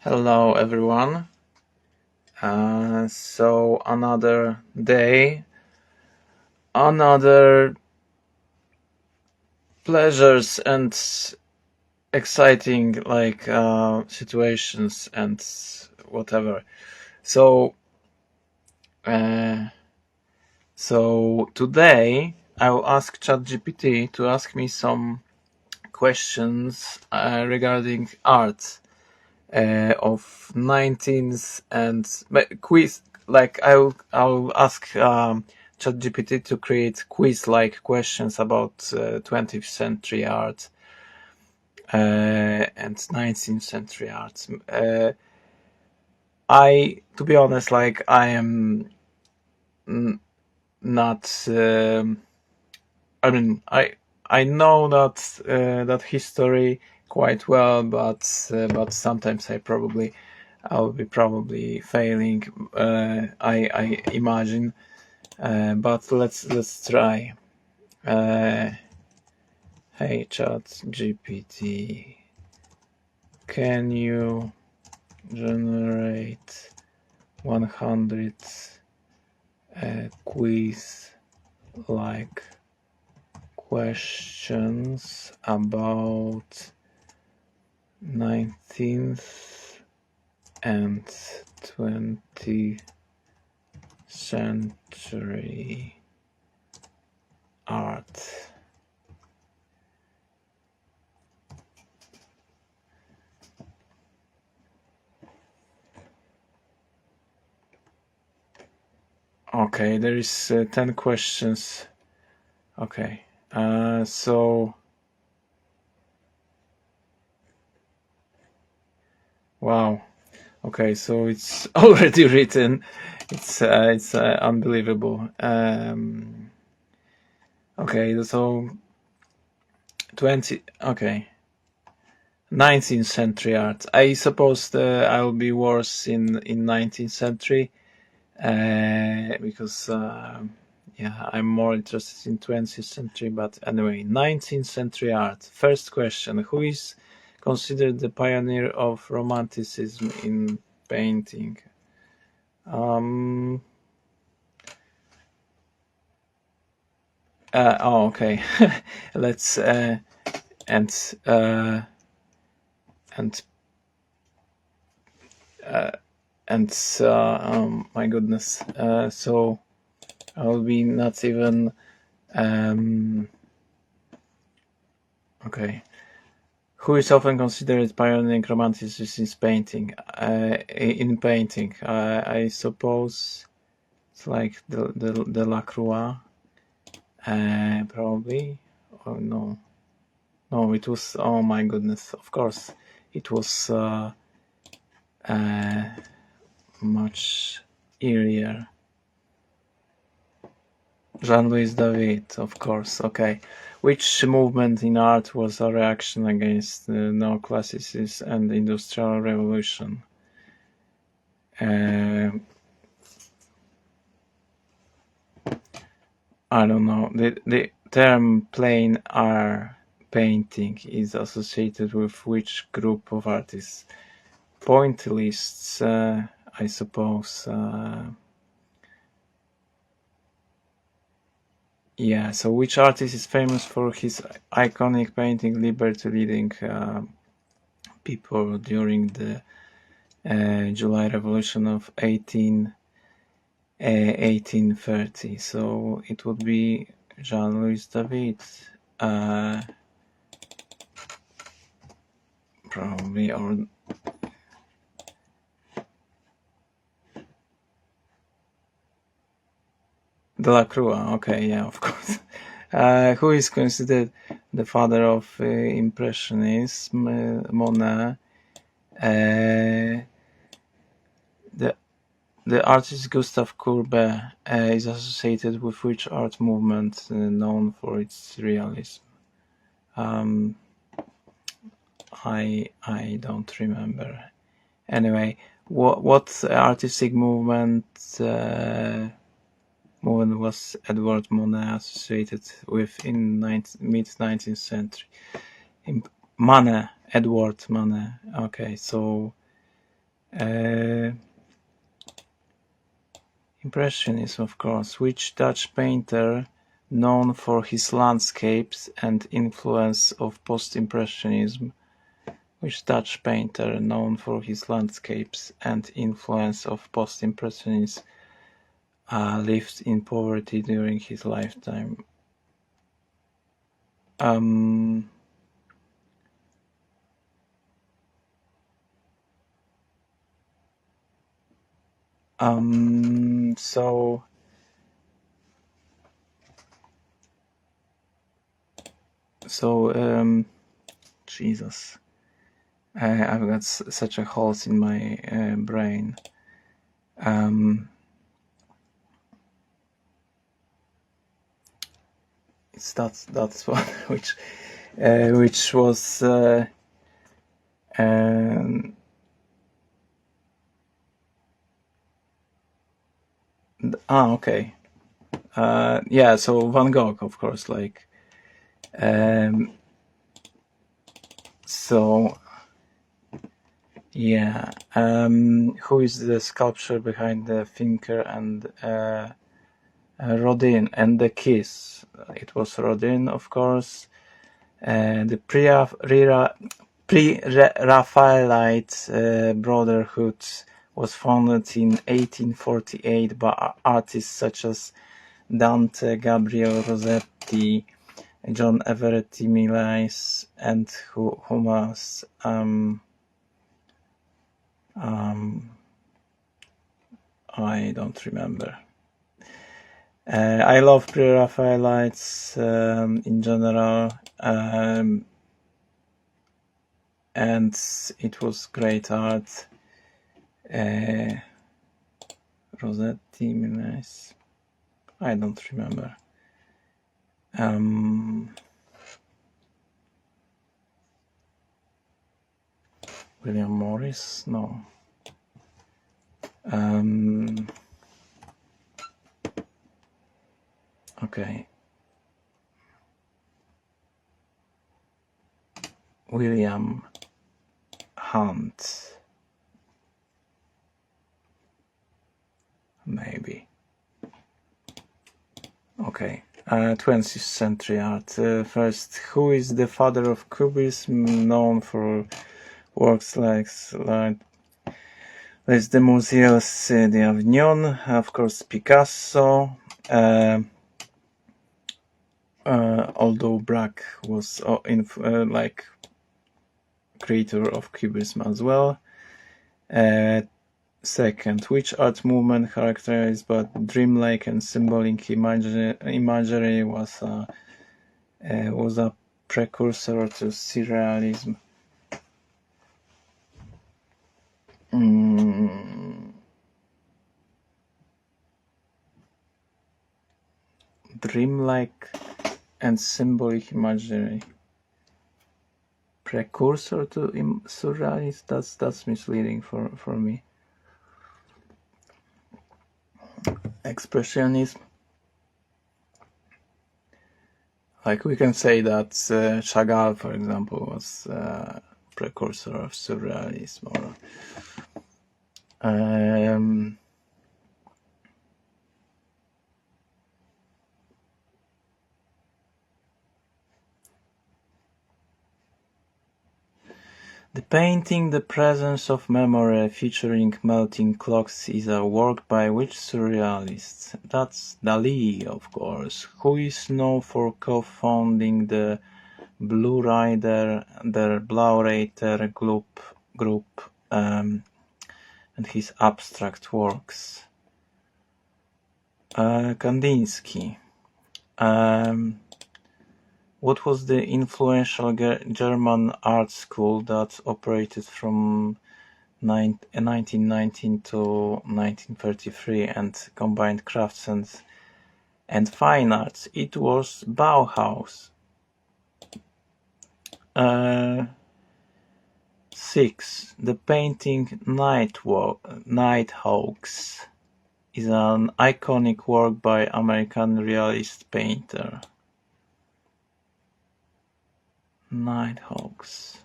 Hello everyone. So another day, another pleasures and exciting situations and whatever. So uh, so today I will ask ChatGPT to ask me some questions regarding art. Of 19th and quiz, like I'll ask ChatGPT to create quiz like questions about 20th century art and 19th century art. To be honest, like I am not I know that history quite well, but sometimes I'll be probably failing. I imagine, but let's try. Hey Chat GPT, can you generate 100 quiz like questions about 19th and 20th century art? Okay, there is 10 questions. Okay, so wow. Okay, so it's already written. It's unbelievable. Okay, so 20. Okay, 19th century art. I suppose I'll be worse in 19th century because yeah, I'm more interested in 20th century. But anyway, 19th century art. First question: who is considered the pioneer of Romanticism in painting? Um. Oh, okay. Let's and uh, and my goodness. So I will be not even. Okay. Who is often considered pioneering romanticism in painting? I suppose it's like the Lacroix, probably. Oh no, no, it was. Oh my goodness! Of course, it was much earlier. Jean-Louis David, of course. Okay. Which movement in art was a reaction against the neoclassicism and the Industrial Revolution? I don't know. The term plein air painting is associated with which group of artists? Pointillists, I suppose. Yeah, so which artist is famous for his iconic painting Liberty leading people during the July Revolution of 1830? So it would be Jean-Louis David, probably, or Delacroix. Okay, yeah, of course. Who is considered the father of Impressionism? Monet. The artist Gustave Courbet is associated with which art movement known for its realism? I don't remember. Anyway, what artistic movement was Edward Monet associated with in mid-19th century? Manet, Edward Manet. Okay, so Impressionism, of course. Which Dutch painter, known for his landscapes and influence of post-impressionism, which Dutch painter, known for his landscapes and influence of post-impressionism, lived in poverty during his lifetime? So Jesus, I've got such a holes in my brain. It's that's one which was okay. Yeah, so Van Gogh, of course, like so yeah. Who is the sculpture behind the Finker and Rodin and the Kiss? It was Rodin, of course. The Pre-Raphaelite Brotherhood was founded in 1848 by artists such as Dante Gabriel Rossetti, John Everett Millais, and Humas. I don't remember. I love Pre-Raphaelites in general, and it was great art. Rossetti, Millais, I don't remember. William Morris? No. Okay. William Hunt. Maybe. Okay. 20th century art. First, who is the father of Cubism, known for works like Les Demoiselles d'Avignon, of course Picasso, although Braque was like creator of Cubism as well. Second, which art movement characterized by dreamlike and symbolic imagery was a precursor to surrealism? Dreamlike and symbolic imagery. Precursor to surrealism? That's misleading for me. Expressionism. Like we can say that Chagall, for example, was precursor of surrealism, or the painting The Presence of Memory featuring melting clocks is a work by which surrealist? That's Dali, of course, who is known for co-founding the Blaureiter group and his abstract works. Kandinsky. What was the influential German art school that operated from 1919 to 1933 and combined crafts and fine arts? It was Bauhaus. 6. The painting Nighthawks is an iconic work by American realist painter. Nighthawks.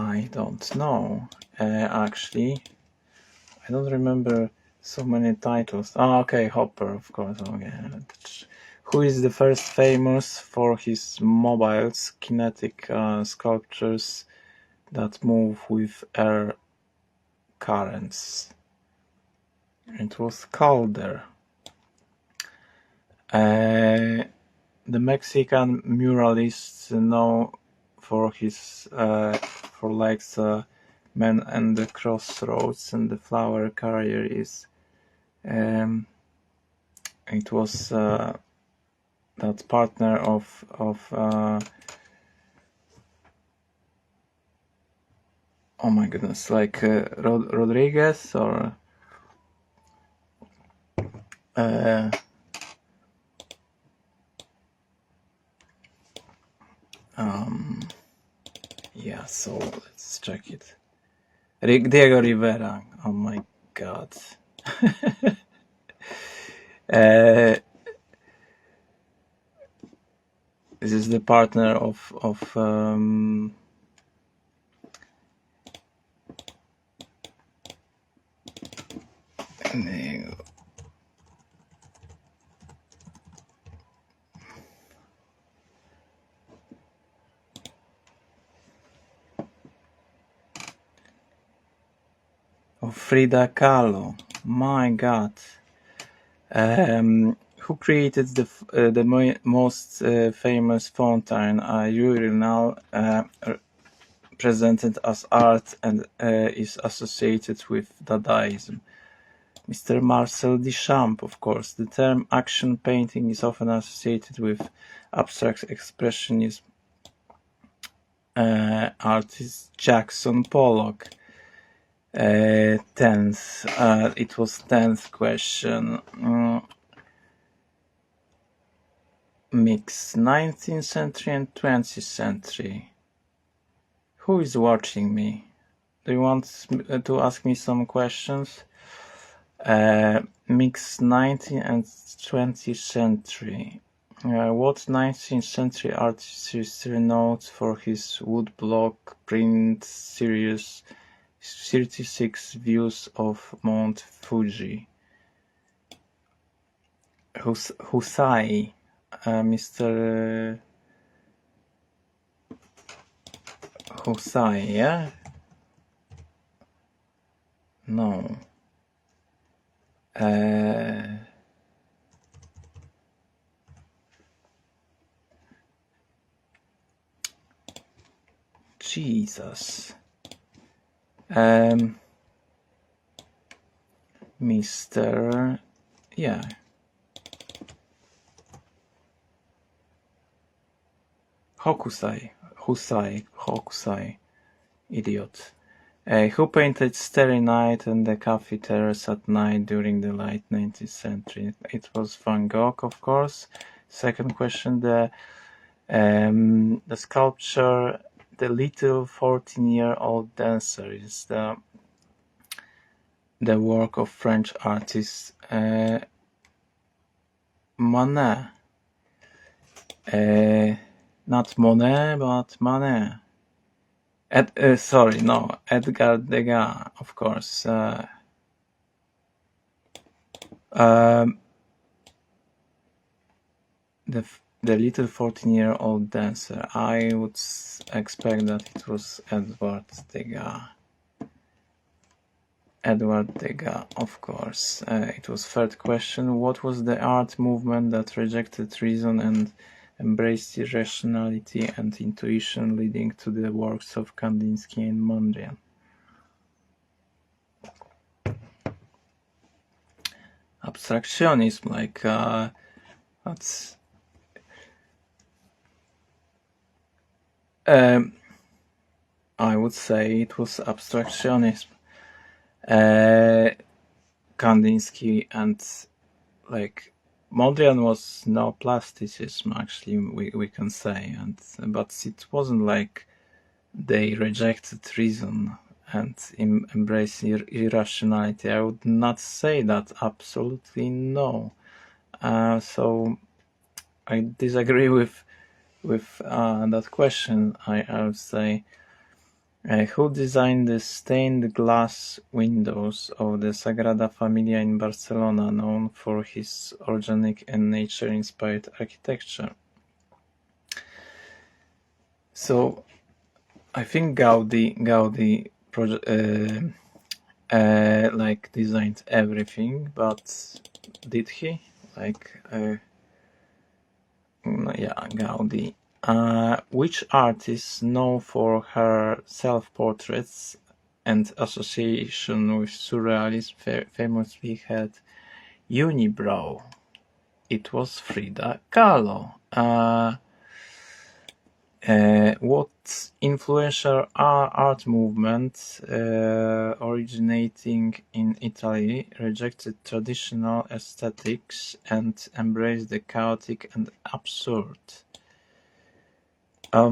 I don't know. Actually, I don't remember so many titles. Oh, okay, Hopper, of course. Okay. Who is the first famous for his mobiles, kinetic sculptures that move with air currents? It was Calder. The Mexican muralist known for his for like the Man and the Crossroads and the Flower Carrier is it was that partner of oh my goodness, like Rodriguez or yeah, so let's check it. Diego Rivera. Oh my god. This is the partner of Frida Kahlo. My god. Who created the most famous fountain urinal presented as art and is associated with Dadaism? Mr. Marcel Duchamp, of course. The term action painting is often associated with abstract expressionism. Artist Jackson Pollock. 10th. It was 10th question. Mix 19th century and 20th century. Who is watching me? Do you want to ask me some questions? Mix 19th and 20th century. What 19th century artist is renowned for his woodblock print series 36 Views of Mount Fuji? Husai, Mr. Husai, yeah? No. Jesus. Mr. Yeah. Hokusai. Idiot. Who painted Starry Night and the Coffee Terrace at Night during the late 19th century? It was Van Gogh, of course. Second question, the sculpture, The Little 14-Year-Old Dancer, is the work of French artist Monet. Not Monet, but Manet. Edgar Degas, of course. The Little 14-Year-Old Dancer. I would expect that it was Edward Degas. Edward Degas, of course. It was third question. What was the art movement that rejected reason and embraced irrationality and intuition, leading to the works of Kandinsky and Mondrian? Abstractionism, like that's I would say it was abstractionism. Kandinsky and like Mondrian was neoplasticism, actually, we can say, but it wasn't like they rejected reason and embraced irrationality. I would not say that. Absolutely no. So I disagree with that question. I would say Who designed the stained glass windows of the Sagrada Familia in Barcelona, known for his organic and nature-inspired architecture? So, I think Gaudi like designed everything, but did he? Like, yeah, Gaudi. Which artist, known for her self-portraits and association with surrealism, famously had unibrow? It was Frida Kahlo. What influential art movement originating in Italy rejected traditional aesthetics and embraced the chaotic and absurd? I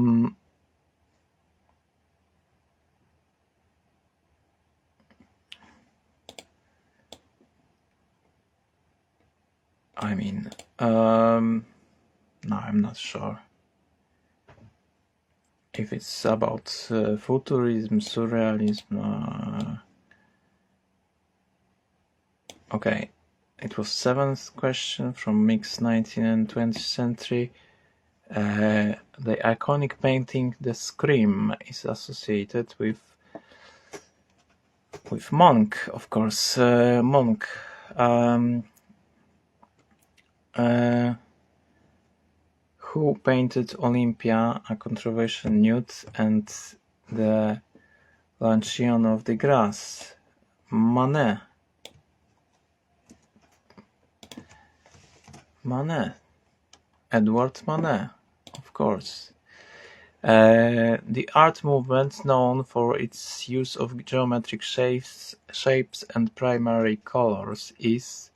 mean, no, I'm not sure. If it's about futurism, surrealism, okay. It was 7th question from mixed 19th and 20th century. The iconic painting "The Scream" is associated with Munch, of course. Munch. Who painted Olympia, a controversial nude, and the Lancion of the Grass? Manet. Edward Manet, of course. The art movement, known for its use of geometric shapes and primary colors, is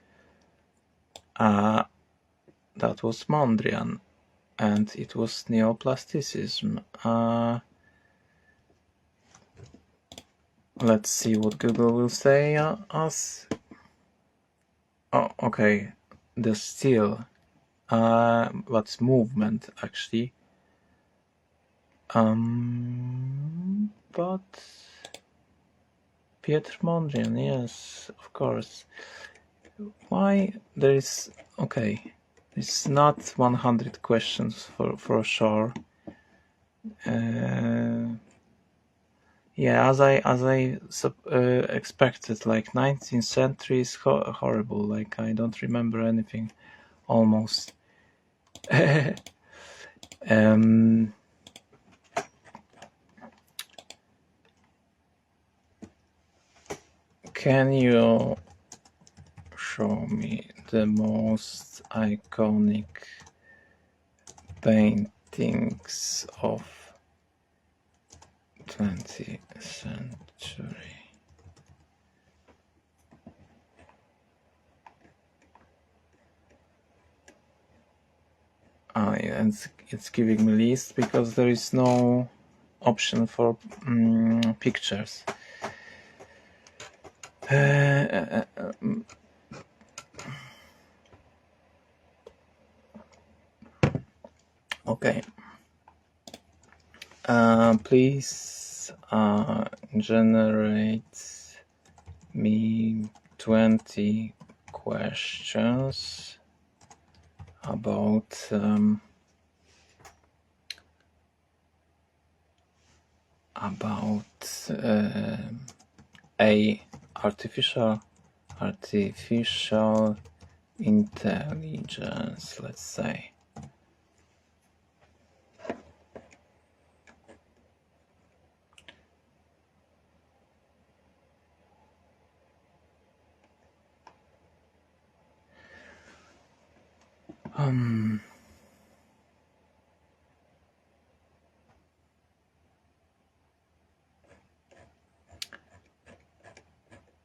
that was Mondrian, and it was neoplasticism. Let's see what Google will say us. Oh, okay. The still. That's movement, actually. But Pietro Mondrian, yes, of course. Why there is okay? It's not 100 questions for sure. Yeah, as I expected, like 19th century is horrible. Like I don't remember anything, almost. Can you show me the most iconic paintings of 20th century? Yeah, it's giving me list because there is no option for pictures. Okay. Please generate me 20 questions about a artificial intelligence, let's say.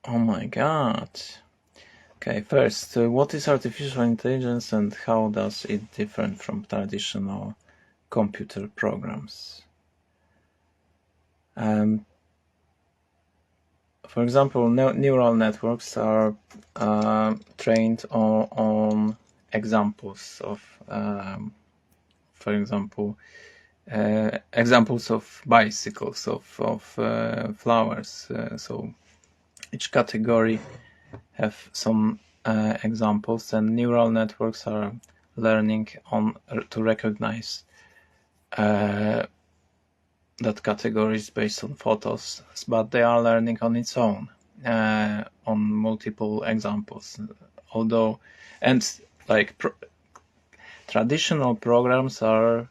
Oh my god. Okay, first, what is artificial intelligence and how does it differ from traditional computer programs? For example, neural networks are trained on examples of, for example, examples of bicycles, of flowers. So each category have some examples, and neural networks are learning on to recognize that category is based on photos, but they are learning on its own, on multiple examples. Although, and like traditional programs are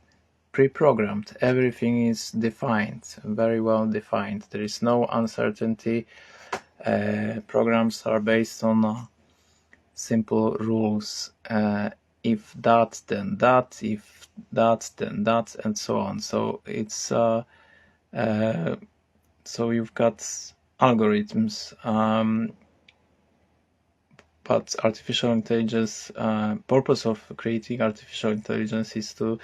pre-programmed. Everything is defined, very well defined. There is no uncertainty. Programs are based on simple rules. If that, then that. If that, then that, and so on. So it's so you've got algorithms, but artificial intelligence. Purpose of creating artificial intelligence is to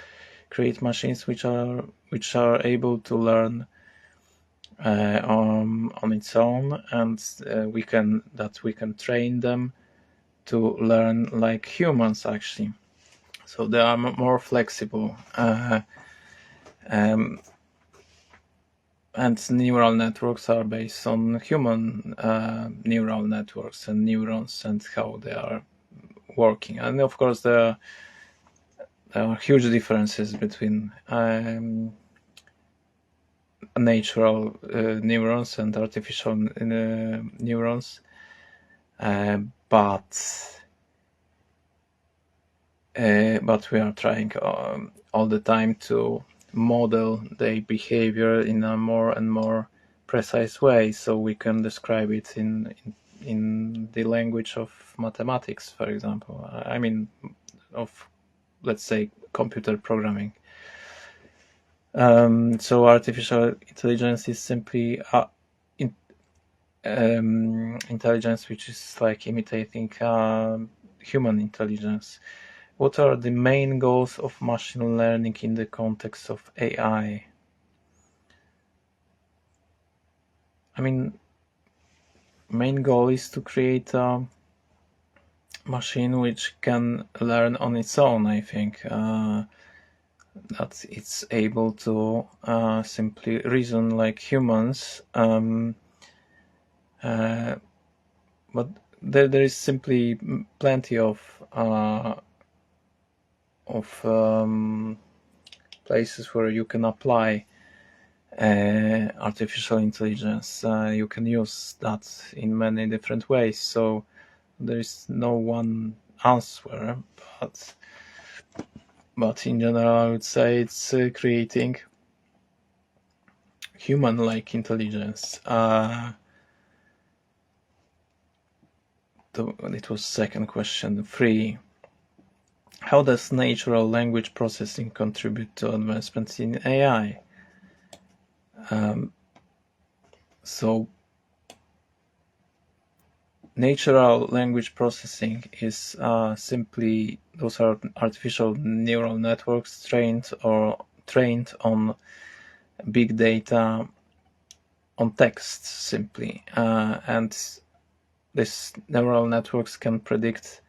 create machines which are able to learn on its own, and we can train them to learn like humans actually. So they are more flexible, and neural networks are based on human neural networks and neurons and how they are working. And of course there are huge differences between natural neurons and artificial neurons, but we are trying all the time to model their behavior in a more and more precise way, so we can describe it in the language of mathematics, for example. I mean, of, let's say, computer programming. So artificial intelligence is simply intelligence which is like imitating human intelligence. What are the main goals of machine learning in the context of AI? I mean, main goal is to create a machine which can learn on its own, I think. That it's able to simply reason like humans, but there is simply plenty of places where you can apply artificial intelligence. You can use that in many different ways. So there is no one answer, but in general, I would say it's creating human-like intelligence. It was second question 3. How does natural language processing contribute to advancements in AI? So natural language processing is simply, those are artificial neural networks trained on big data, on text simply, and these neural networks can predict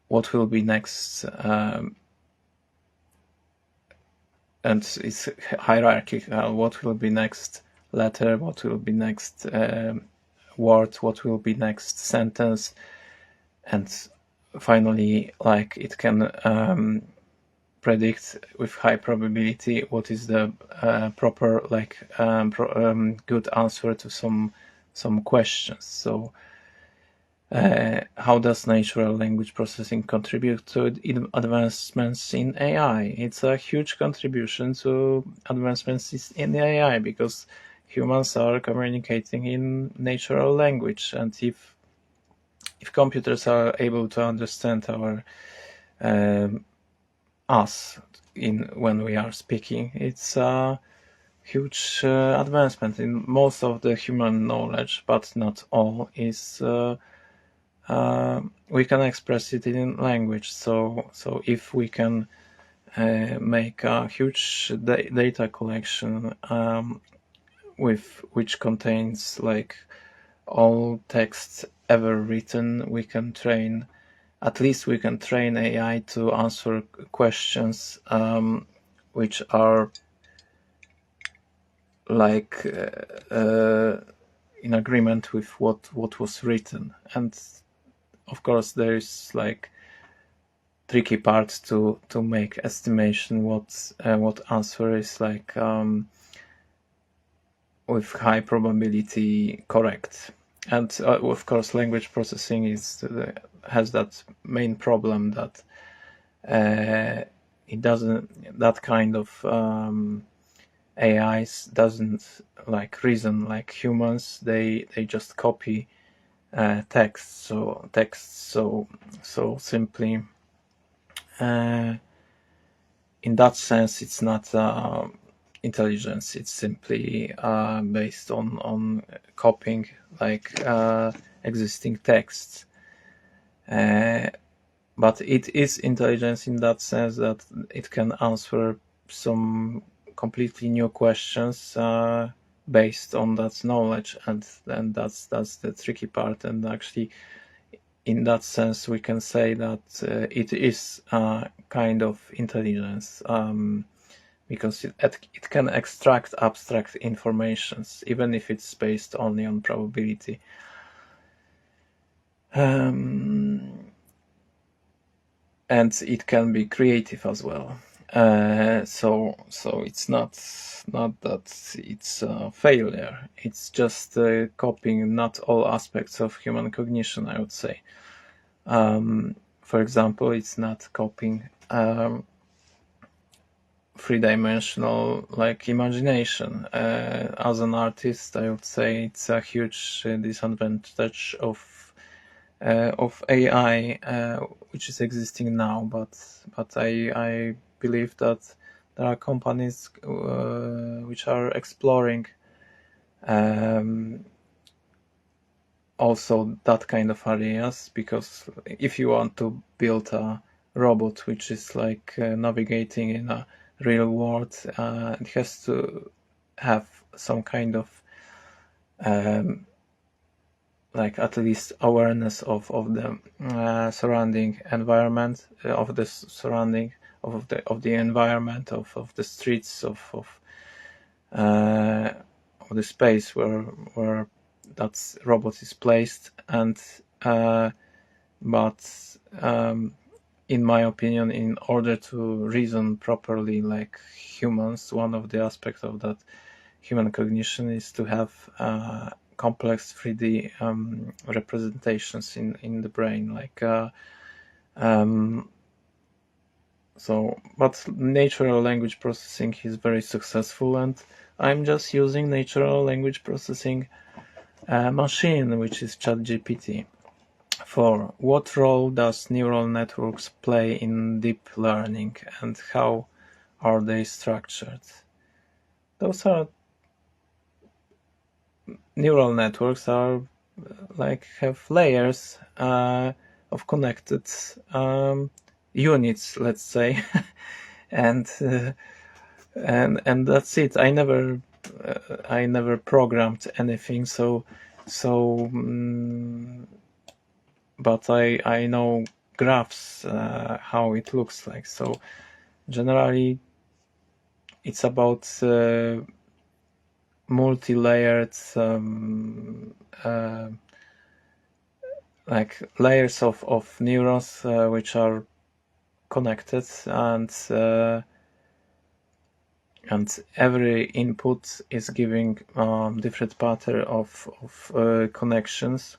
what will be next, and it's hierarchical. What will be next letter? What will be next word? What will be next sentence? And finally, like, it can predict with high probability what is the proper, like, good answer to some questions. So how does natural language processing contribute to advancements in AI? It's a huge contribution to advancements in the AI, because humans are communicating in natural language, and if computers are able to understand us when we are speaking, it's a huge advancement in most of the human knowledge, but not all is. We can express it in language. So if we can make a huge data collection which contains like all texts ever written, we can train at least we can train AI to answer questions which are like in agreement with what was written. And of course there is like tricky part to make estimation what answer is like with high probability correct. And of course language processing has that main problem that it doesn't, that kind of AIs doesn't like reason like humans. They just copy text, so simply in that sense it's not intelligence. It's simply based on copying like existing texts, but it is intelligence in that sense that it can answer some completely new questions based on that knowledge, and that's the tricky part. And actually in that sense we can say that it is kind of intelligence, because it can extract abstract informations even if it's based only on probability. And it can be creative as well. So it's not that it's a failure. It's just copying not all aspects of human cognition, I would say. For example, it's not copying three-dimensional like imagination. As an artist, I would say it's a huge disadvantage of AI which is existing now, but I believe that there are companies which are exploring also that kind of areas, because if you want to build a robot which is like navigating in a real world, it has to have some kind of like at least awareness of the surrounding environment, of the surrounding of the environment, of the streets, of the space where that robot is placed. And but in my opinion, in order to reason properly like humans, one of the aspects of that human cognition is to have complex 3D representations in the brain, like so. But natural language processing is very successful, and I'm just using natural language processing machine, which is ChatGPT. For what role does neural networks play in deep learning, and how are they structured? Those are neural networks are like have layers of connected units, let's say, and that's it. I never programmed anything, but I know graphs, how it looks like. So generally, it's about multi-layered like layers of neurons which are connected, and every input is giving different pattern of connections,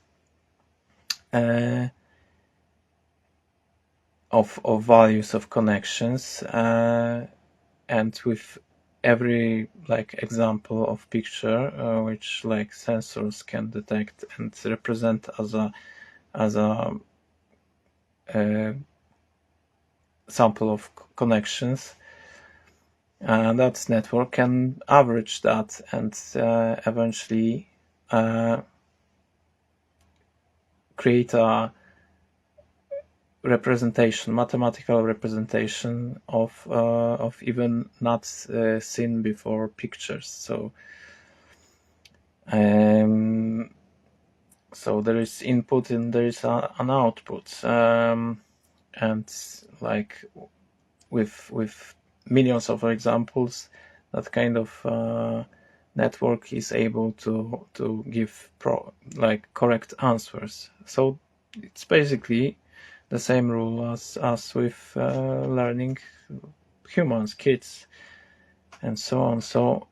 of values of connections, and with every like example of picture which like sensors can detect and represent as a sample of connections, that network can average that and eventually create a representation, mathematical representation of even not seen before pictures. So so there is input and there is an output, and like with millions of examples, that kind of network is able to give correct answers. So it's basically the same rule as with learning humans, kids, and so on. So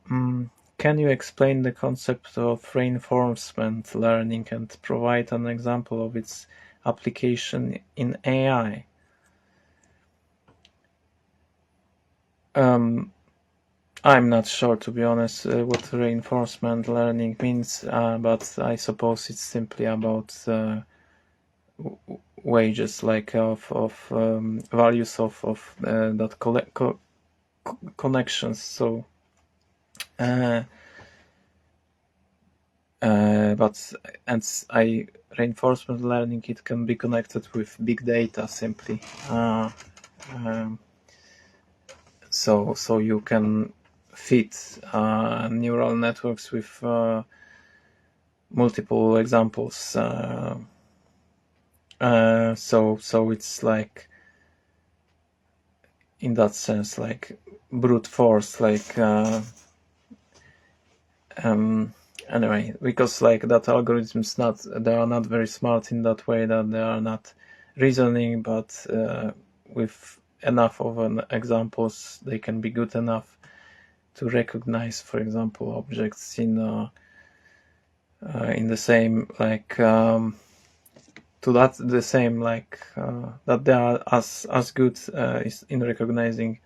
can you explain the concept of reinforcement learning and provide an example of its application in AI? I'm not sure, to be honest, what reinforcement learning means, but I suppose it's simply about wages, like of values of that connections. So, but reinforcement learning, it can be connected with big data simply. So you can fit neural networks with multiple examples. So it's like, in that sense, like brute force, like anyway, because like that algorithms they are not very smart in that way, that they are not reasoning, but with enough of examples, they can be good enough to recognize, for example, objects in the same, like the same, like that they are as good in recognizing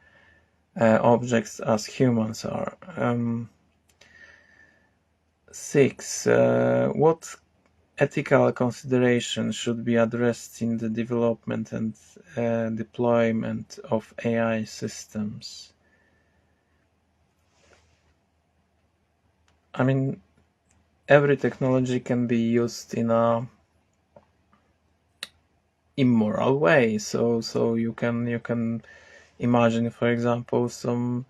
objects as humans are. 6. What ethical considerations should be addressed in the development and deployment of AI systems? I mean, every technology can be used in a immoral way. So you can imagine, for example, some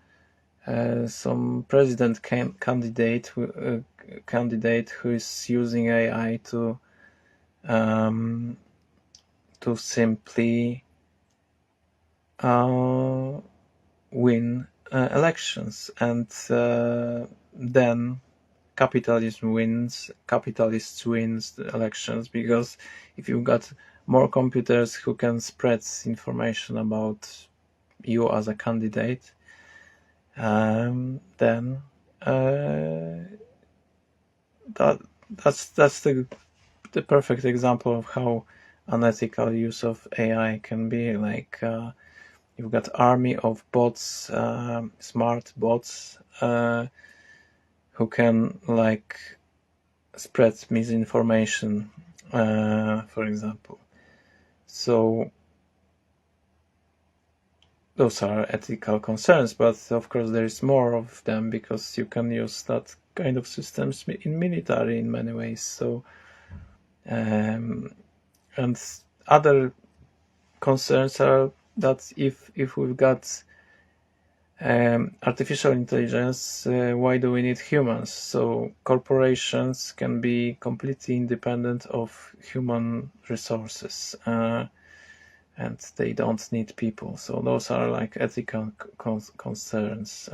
president candidate who is using AI to simply win elections, and then capitalists wins the elections, because if you've got more computers who can spread information about you as a candidate, then that's the perfect example of how unethical use of AI can be. Like you've got army of bots, smart bots, who can like spread misinformation, for example. So those are ethical concerns, but of course there is more of them, because you can use that kind of systems in military in many ways. So and other concerns are that if we've got artificial intelligence, why do we need humans? So corporations can be completely independent of human resources, and they don't need people. So those are like ethical concerns.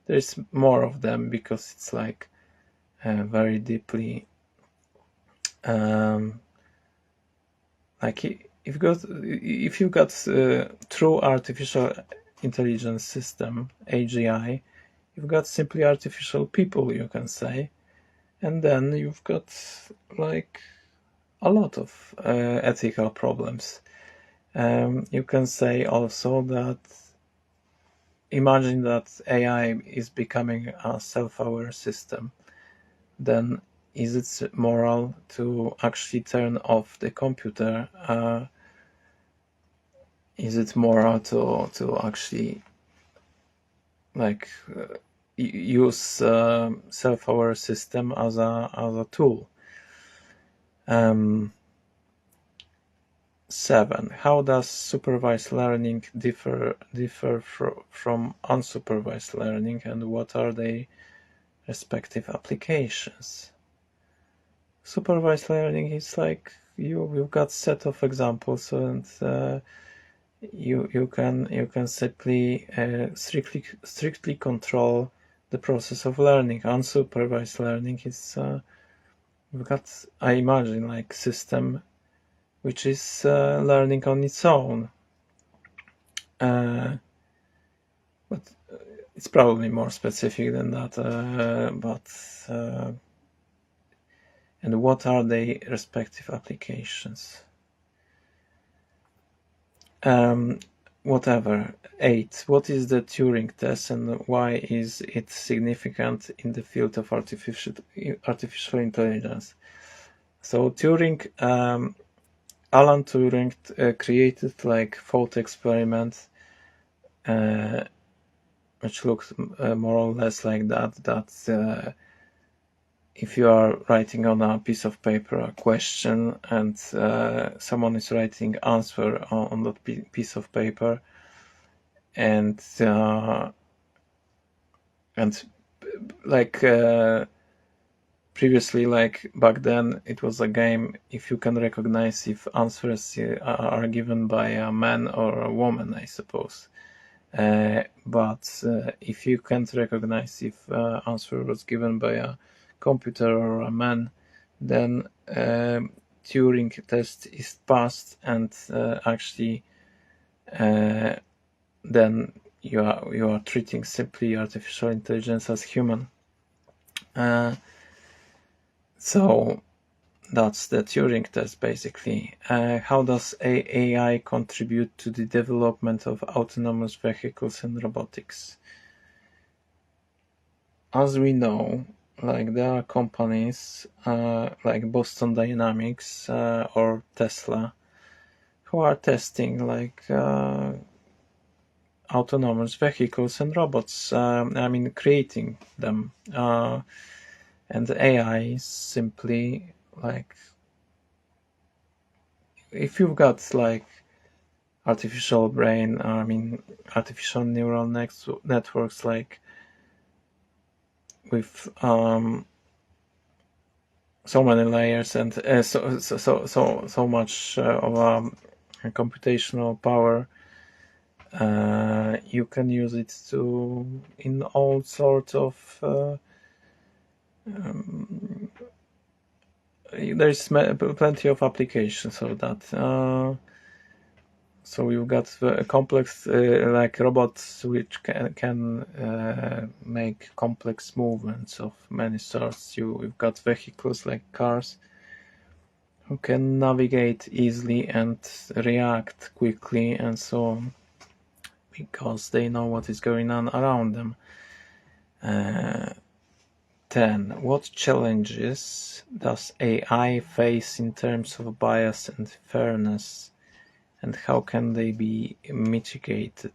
There's more of them, because it's like very deeply like if you got true artificial intelligence system, AGI, you've got simply artificial people, you can say, and then you've got like a lot of ethical problems. You can say also that, imagine that AI is becoming a self-aware system, then is it moral to actually turn off the computer? Is it moral to actually like use self-aware system as a tool? 7. How does supervised learning differ from unsupervised learning, and what are their respective applications? Supervised learning is like you've got set of examples, and you can simply strictly control the process of learning. Unsupervised learning is we've got, I imagine, like system which is learning on its own, but it's probably more specific than that. And what are the respective applications? Whatever. 8. What is the Turing test and why is it significant in the field of artificial intelligence? So Turing, Alan Turing created like thought experiment, which looks more or less like that if you are writing on a piece of paper a question and someone is writing answer on that piece of paper, and like previously, like back then, it was a game if you can recognize if answers are given by a man or a woman, I suppose. But if you can't recognize if answer was given by a computer or a man, then Turing test is passed, and actually then you are treating simply artificial intelligence as human. So that's the Turing test, basically. How does AI contribute to the development of autonomous vehicles and robotics? As we know, like there are companies like Boston Dynamics or Tesla who are testing like autonomous vehicles and robots. Creating them. And AI is simply like, if you've got like artificial brain, artificial neural networks, like with so many layers and so much of computational power, you can use it in all sorts of there's plenty of applications of that. So you've got a complex like robots which can make complex movements of many sorts. You've got vehicles like cars who can navigate easily and react quickly and so on, because they know what is going on around them. 10. What challenges does AI face in terms of bias and fairness, and how can they be mitigated?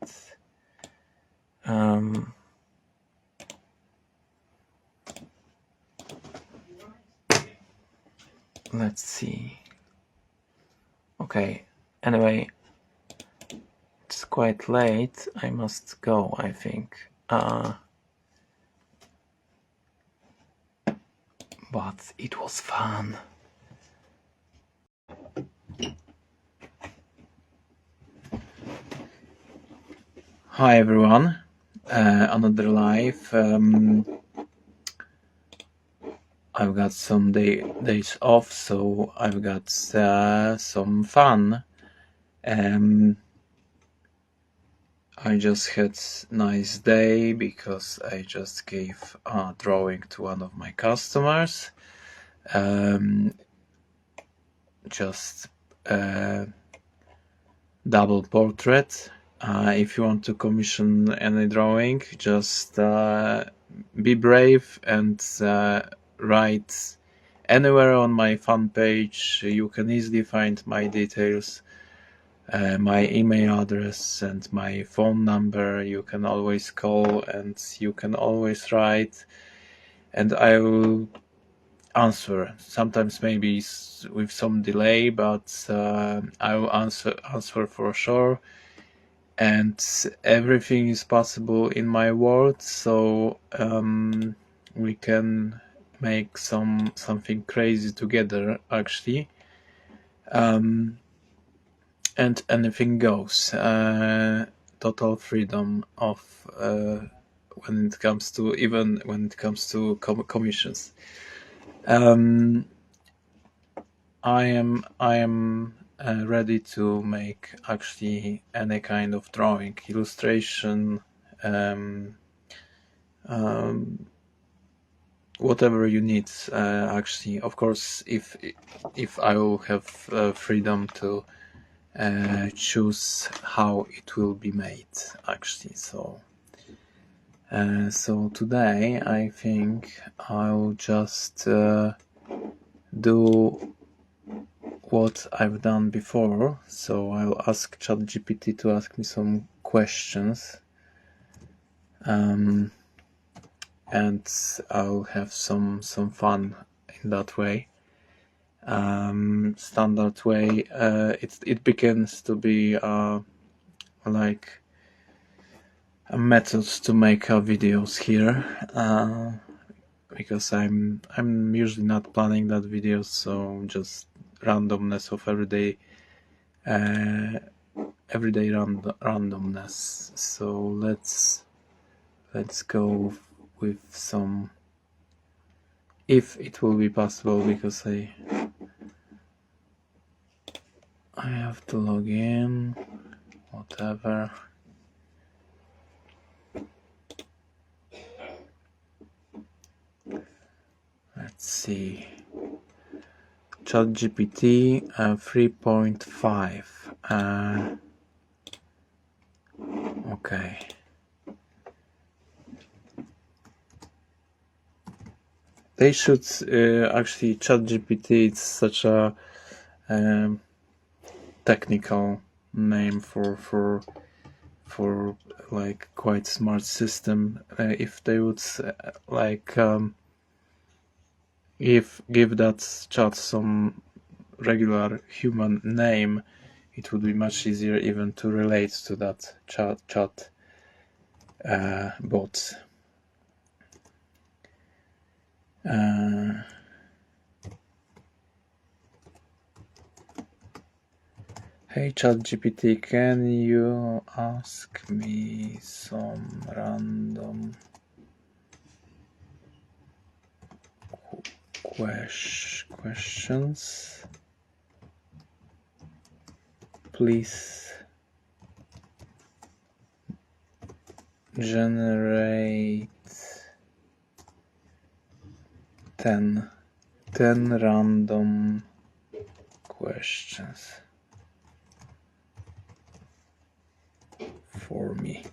Let's see. Okay, anyway, it's quite late. I must go, I think. But it was fun. Hi everyone, another live. I've got some days off, so I've got some fun. I just had a nice day because I just gave a drawing to one of my customers. Just double portrait. If you want to commission any drawing, just be brave and write anywhere on my fan page. You can easily find my details, my email address and my phone number. You can always call and you can always write, and I will answer. Sometimes maybe with some delay, but I will answer for sure. And everything is possible in my world, so we can make something crazy together, actually. And anything goes. Total freedom of when it comes to commissions. I am ready to make actually any kind of drawing, illustration, whatever you need. Actually, of course, if I will have freedom to choose how it will be made, actually. So today I think I'll just do what I've done before. So I'll ask ChatGPT to ask me some questions, and I'll have some fun in that way. Standard way. It begins to be like a method to make videos here, because I'm usually not planning that videos, so just randomness of everyday randomness. So let's go with some, if it will be possible, because I have to log in, whatever. Let's see. ChatGPT 3.5. Okay. They should actually, ChatGPT, it's such a technical name for like quite smart system. If they would like give that chat some regular human name, it would be much easier even to relate to that chat bot. Hey ChatGPT, can you ask me some random questions, please? Generate 10 random questions for me.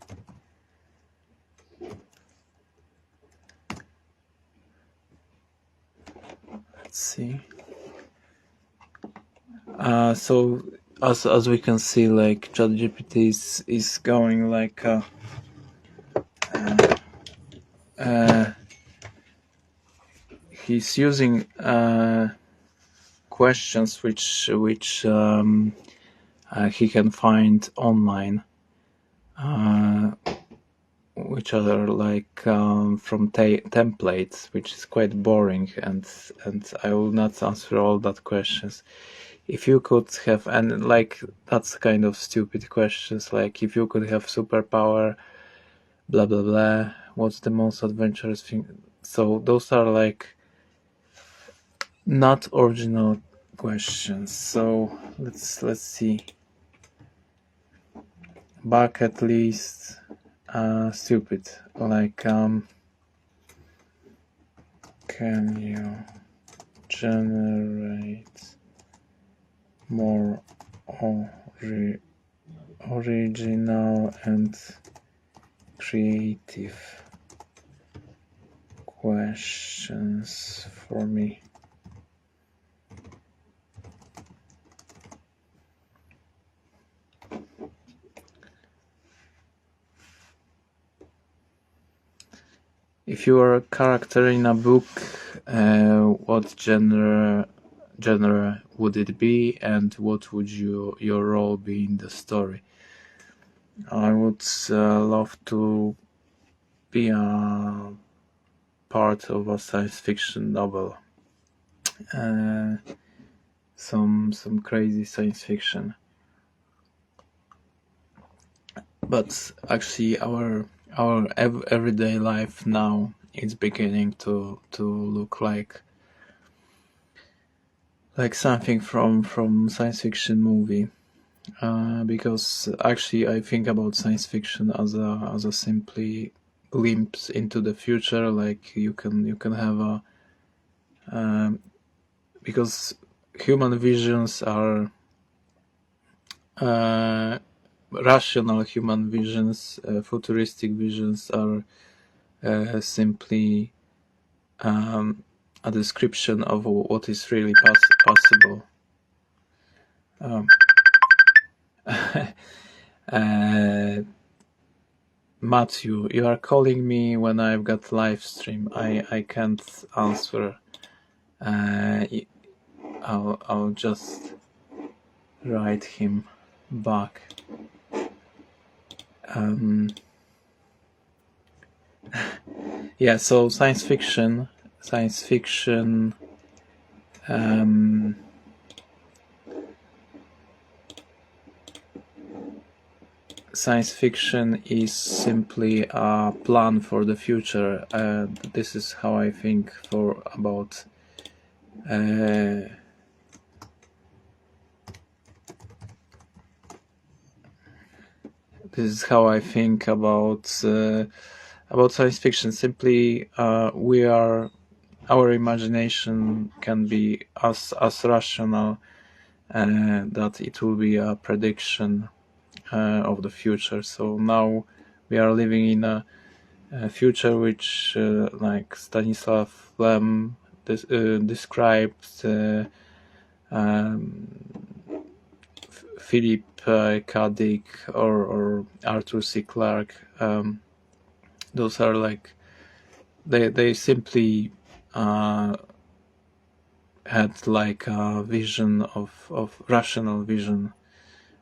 Let's see. So as we can see, like ChatGPT is going like he's using questions which he can find online, which are like from templates, which is quite boring, and I will not answer all that questions. If you could have, and like that's kind of stupid questions, like if you could have superpower, blah blah blah, what's the most adventurous thing? So those are like not original questions. So let's see. Bucket list, stupid, like can you generate more original and creative questions for me? If you are a character in a book, what genre would it be, and what would your role be in the story? I would love to be a part of a science fiction novel. Some crazy science fiction. But actually our everyday life now is beginning to look like something from science fiction movie. Because actually I think about science fiction as a simply glimpse into the future. Like you can have a because human visions are rational human visions, futuristic visions are simply a description of what is really possible. Matthew, you are calling me when I've got live stream. I can't answer. I'll just write him back. Yeah, so science fiction science fiction is simply a plan for the future. This is how I think about this is how I think about science fiction. Simply, our imagination can be as rational that it will be a prediction of the future. So now we are living in a future which, like Stanislav Lem described, Philip K. Dick or Arthur C. Clarke. Those are like they simply had like a vision of rational vision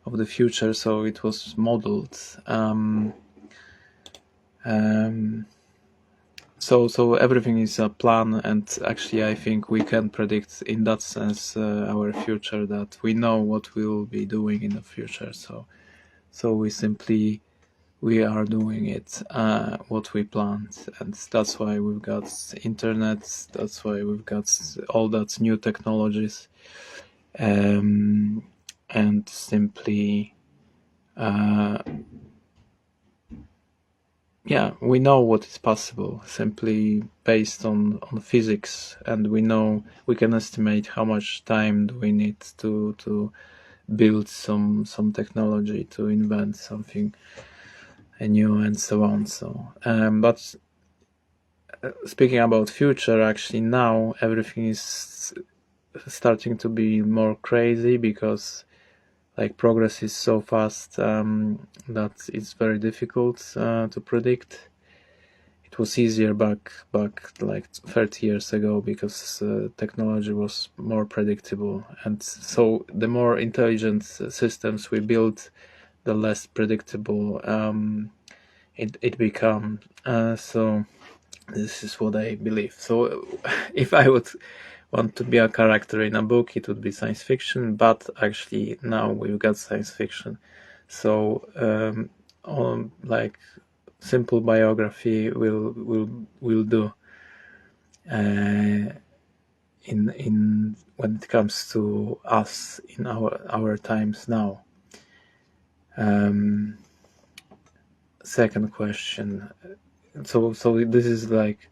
of the future, so it was modeled. So everything is a plan, and actually I think we can predict in that sense our future, that we know what we'll be doing in the future. So we are doing it, what we planned, and that's why we've got internet, that's why we've got all that new technologies, and simply yeah, we know what is possible simply based on physics, and we can estimate how much time do we need to build some technology, to invent something new, and so on. So but speaking about future, actually now everything is starting to be more crazy, because like progress is so fast that it's very difficult to predict. It was easier back like 30 years ago, because technology was more predictable, and so the more intelligent systems we build, the less predictable it becomes. So this is what I believe. So if I would want to be a character in a book, it would be science fiction, but actually now we've got science fiction. So on like simple biography will do in when it comes to us in our times now. Second question. So this is like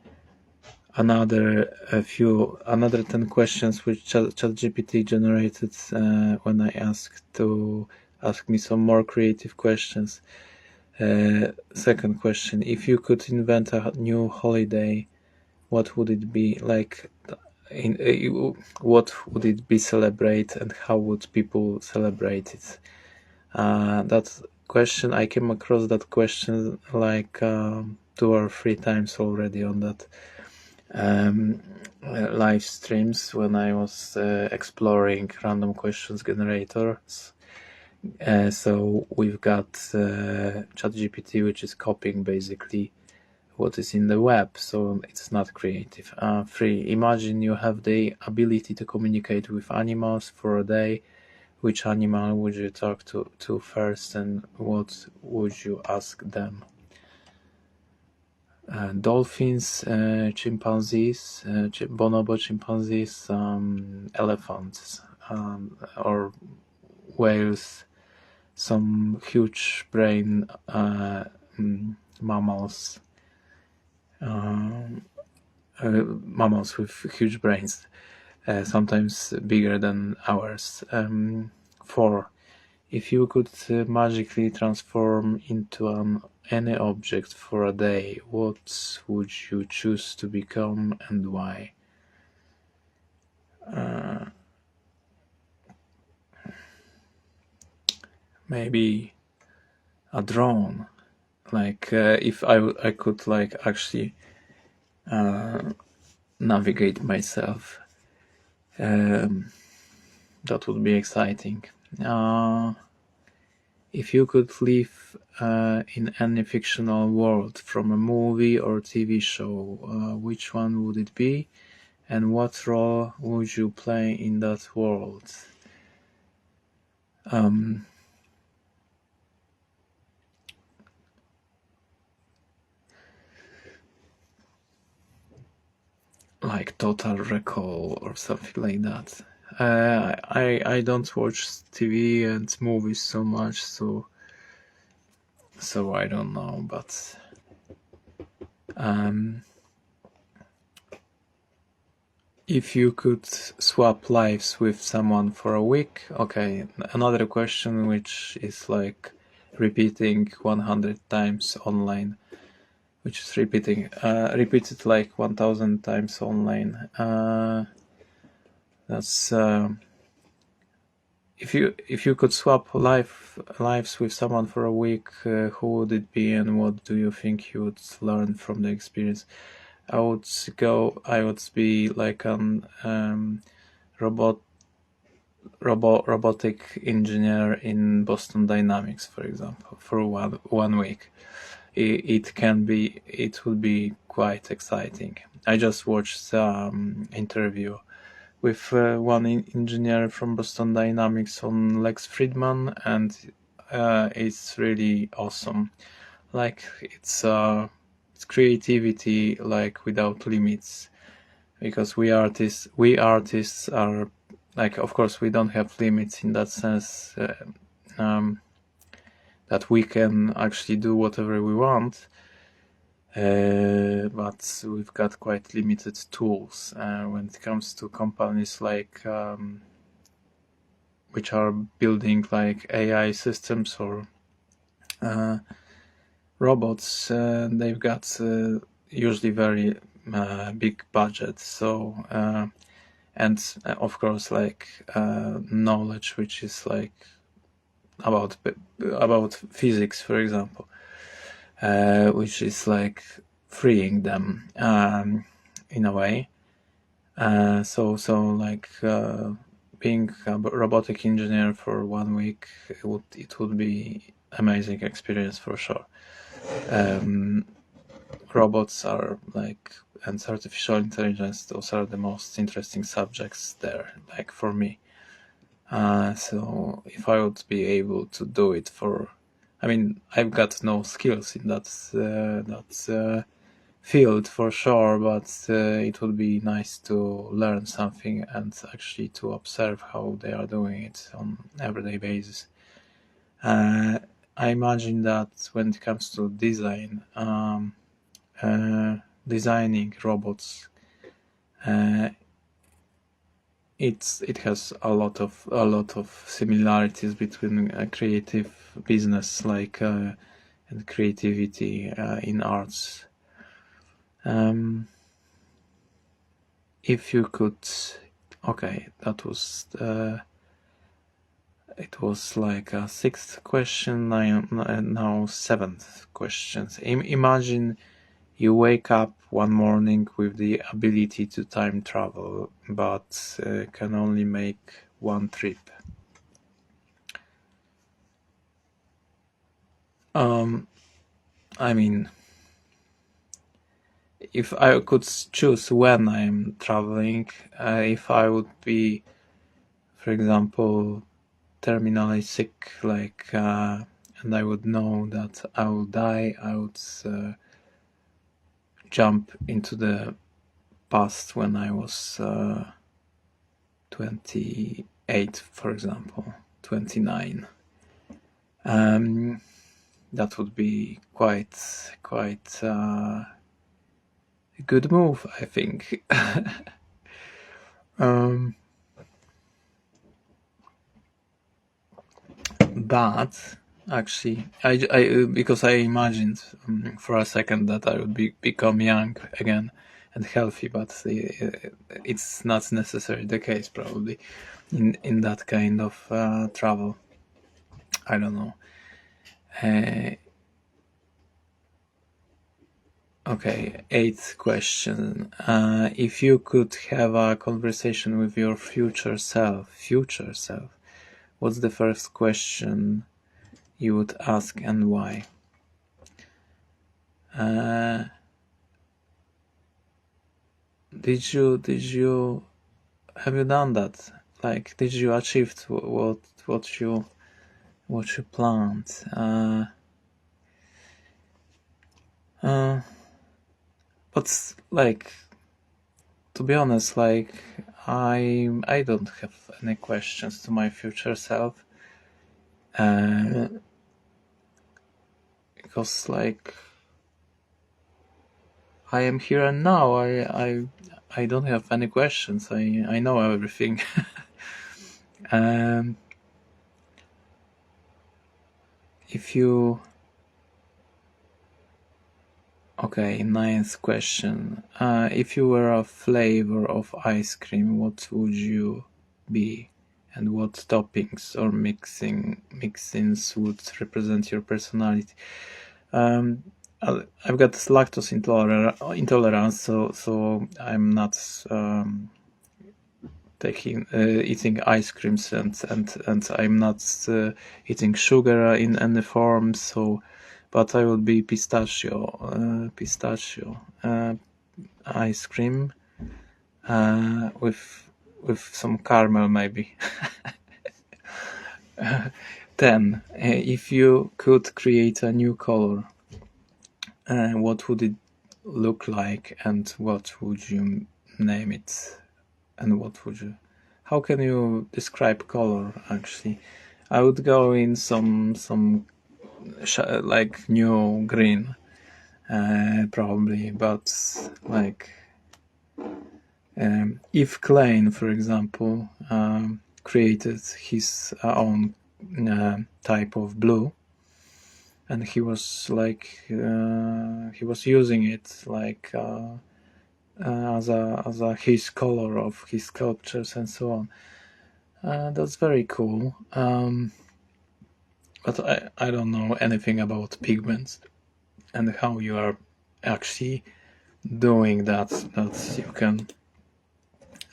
another 10 questions which ChatGPT generated when I asked to ask me some more creative questions. Second question: if you could invent a new holiday, what would it be? Like, what would it be celebrate, and how would people celebrate it? That question, I came across that question like 2 or 3 times already on that live streams when I was exploring random questions generators. So we've got ChatGPT, which is copying basically what is in the web, so it's not creative. 3. Imagine you have the ability to communicate with animals for a day. Which animal would you talk to first, and what would you ask them? Dolphins, chimpanzees, bonobo chimpanzees, elephants, or whales, some huge brain mammals, mammals with huge brains, sometimes bigger than ours. 4. If you could magically transform into any object for a day, what would you choose to become and why? Maybe a drone. Like if I could like actually navigate myself, that would be exciting. If you could live in any fictional world from a movie or TV show, which one would it be, and what role would you play in that world? Like Total Recall or something like that. I don't watch TV and movies so much, so I don't know, but if you could swap lives with someone for a week, okay, another question which is like repeating 100 times online, which is repeated like 1000 times online. That's if you could swap lives with someone for a week, who would it be, and what do you think you would learn from the experience? I would be like an robotic engineer in Boston Dynamics, for example, for one week. It would be quite exciting. I just watched some interview with one engineer from Boston Dynamics on Lex Friedman, and it's really awesome. Like it's creativity like without limits, because we artists are like, of course we don't have limits in that sense, that we can actually do whatever we want, but we've got quite limited tools when it comes to companies like which are building like AI systems or robots. They've got usually very big budgets, so and of course like knowledge which is like about physics, for example, which is like freeing them in a way. So like being a robotic engineer for 1 week, it would be amazing experience for sure. Robots are like, and artificial intelligence, those are the most interesting subjects there, like for me. So if I would be able to do it I mean, I've got no skills in that field for sure, but it would be nice to learn something and actually to observe how they are doing it on everyday basis. I imagine that when it comes to design, designing robots, it has a lot of similarities between a creative business like and creativity in arts. If you could, okay, that was it was like a 6th question, now 7th questions. Imagine you wake up one morning with the ability to time travel, but can only make one trip. I mean, if I could choose when I'm traveling, if I would be, for example, terminally sick, like, and I would know that I will die, I would jump into the past when I was 28, for example, 29. That would be quite a good move, I think. But actually, I because I imagined for a second that I would become young again and healthy, but it's not necessarily the case probably in that kind of travel. I don't know. Okay, 8th question. If you could have a conversation with your future self, what's the first question you would ask and why? Did you have you done that? Like, did you achieve what you planned? But like, to be honest, like, I don't have any questions to my future self, because like I am here and now. I don't have any questions. I know everything. If you Okay, 9th question. If you were a flavor of ice cream, what would you be? And what toppings or mixins would represent your personality? I've got lactose intolerance, so I'm not eating ice creams, and I'm not eating sugar in any form. So, but I would be pistachio ice cream with some caramel maybe. 10. If you could create a new color, what would it look like, and what would you name it? And what would you? How can you describe color? Actually, I would go in some like new green, probably. But like, if Klein, for example, created his own type of blue, and he was like he was using it like as a his color of his sculptures and so on. That's very cool. But I don't know anything about pigments and how you are actually doing that. That you can.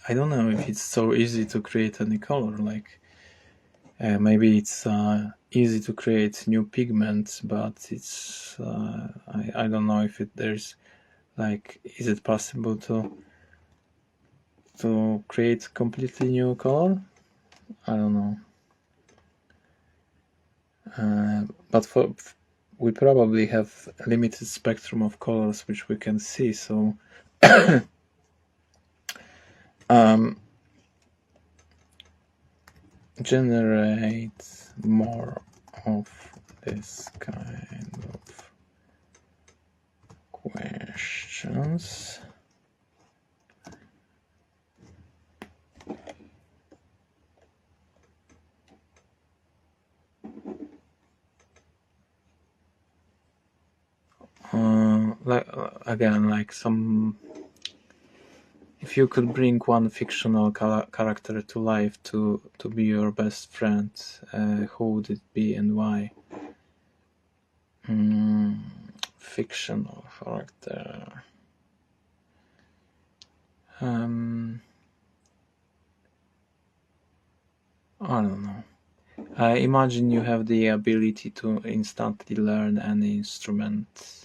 I don't know if it's so easy to create any color. Like maybe it's easy to create new pigments, but it's I don't know if there's like, is it possible to create completely new color? I don't know. But we probably have a limited spectrum of colors which we can see, so generate more of this kind of questions. Like some. If you could bring one fictional character to life to be your best friend, who would it be and why? Fictional character. I don't know. Imagine you have the ability to instantly learn any instrument.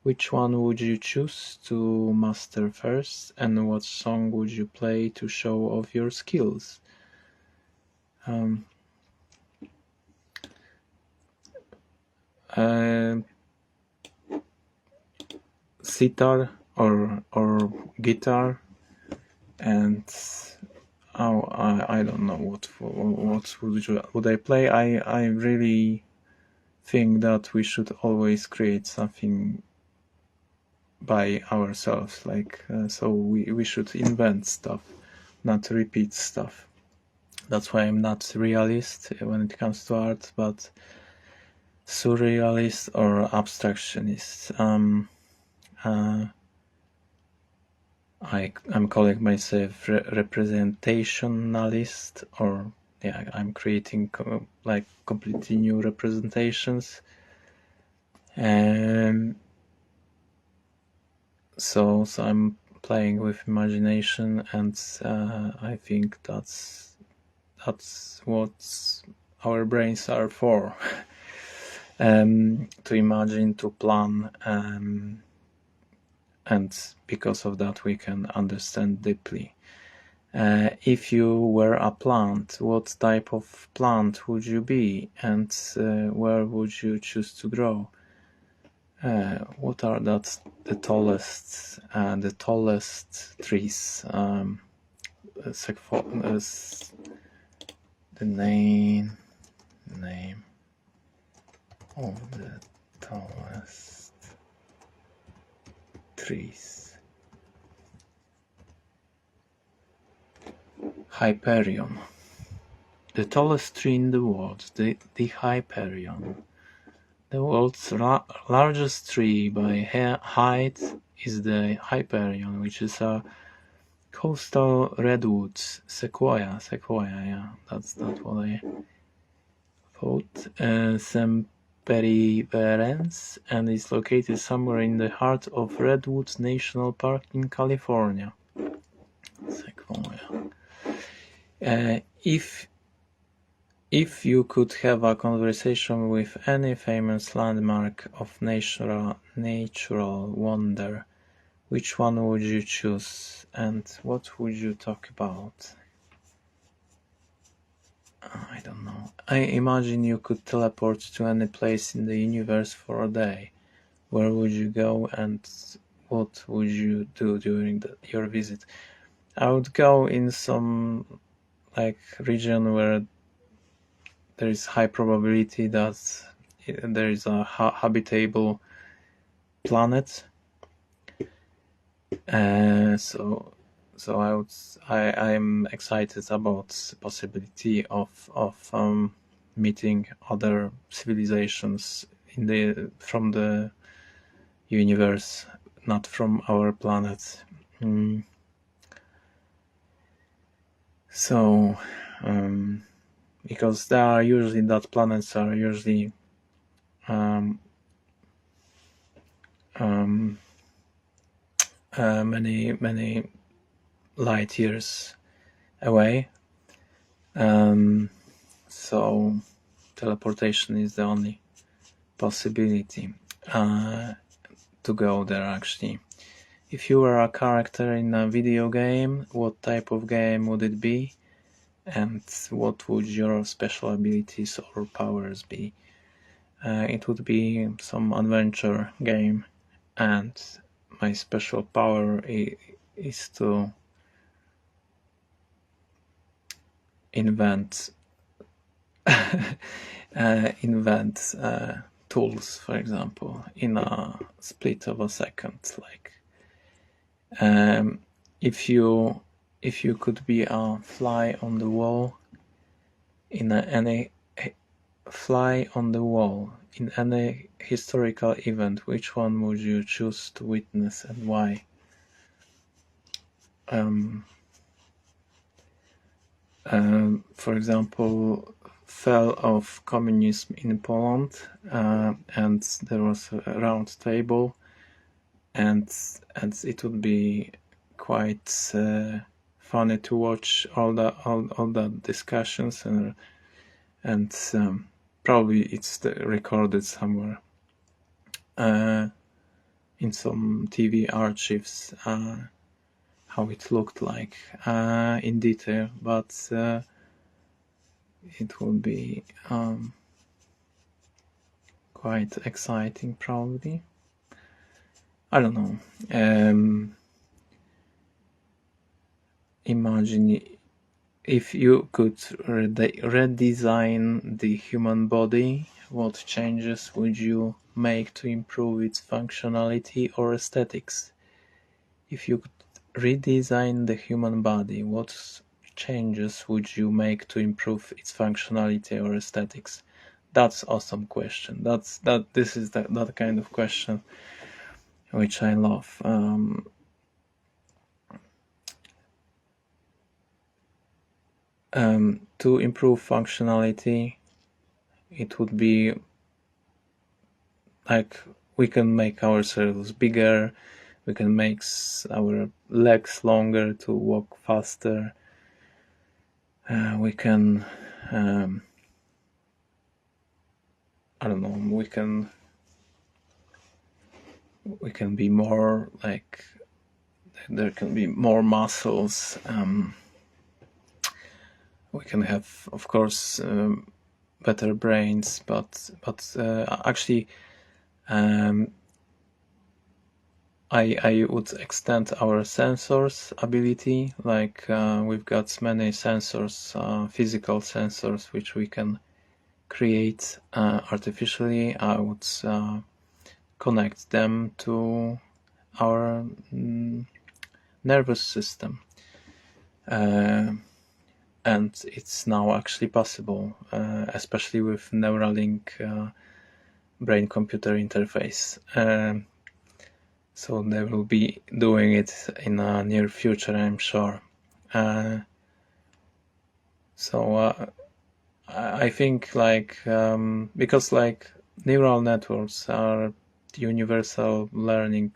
Which one would you choose to master first, and what song would you play to show off your skills? Sitar or guitar, and I don't know what would I play. I really think that we should always create something by ourselves, like so we should invent stuff, not repeat stuff. That's why I'm not realist when it comes to art, but surrealist or abstractionist. I'm calling myself representationalist, or yeah, I'm creating like completely new representations. So I'm playing with imagination, and I think that's what our brains are for. To imagine, to plan, and because of that we can understand deeply. If you were a plant, what type of plant would you be, and where would you choose to grow? What are the tallest trees? The name of the tallest trees. Hyperion. The tallest tree in the world, the Hyperion. The world's largest tree by height is the Hyperion, which is a coastal redwood, sequoia, yeah, that's what I thought. Sempervirens, and is located somewhere in the heart of Redwood National Park in California. Sequoia. If you could have a conversation with any famous landmark of natural wonder, which one would you choose, and what would you talk about? I don't know. I imagine you could teleport to any place in the universe for a day. Where would you go, and what would you do during your visit? I would go in some region where there is high probability that there is a habitable planet. So I'm excited about the possibility of meeting other civilizations from the universe, not from our planet. So because planets are usually many light years away, so teleportation is the only possibility to go there. Actually, if you were a character in a video game, what type of game would it be, and what would your special abilities or powers be? It would be some adventure game, and my special power is to invent tools, for example, in a split of a second. If you could be a fly on the wall in any historical event, which one would you choose to witness, and why? For example, fall of communism in Poland, and there was a round table, and it would be quite funny to watch all the discussions, and probably it's recorded somewhere. in some TV archives how it looked like in detail, but it would be quite exciting probably. I don't know. Imagine if you could redesign the human body, what changes would you make to improve its functionality or aesthetics? If you could redesign the human body, what changes would you make to improve its functionality or aesthetics? That's awesome question. This is that kind of question which I love. To improve functionality, it would be like we can make ourselves bigger, we can make our legs longer to walk faster, we can I don't know, we can be more like, there can be more muscles, we can have, of course, better brains, but actually I would extend our sensors ability, like we've got many sensors, physical sensors, which we can create artificially. I would connect them to our nervous system. And it's now actually possible, especially with Neuralink brain-computer interface. So they will be doing it in the near future, I'm sure. So I think like because like neural networks are universal learning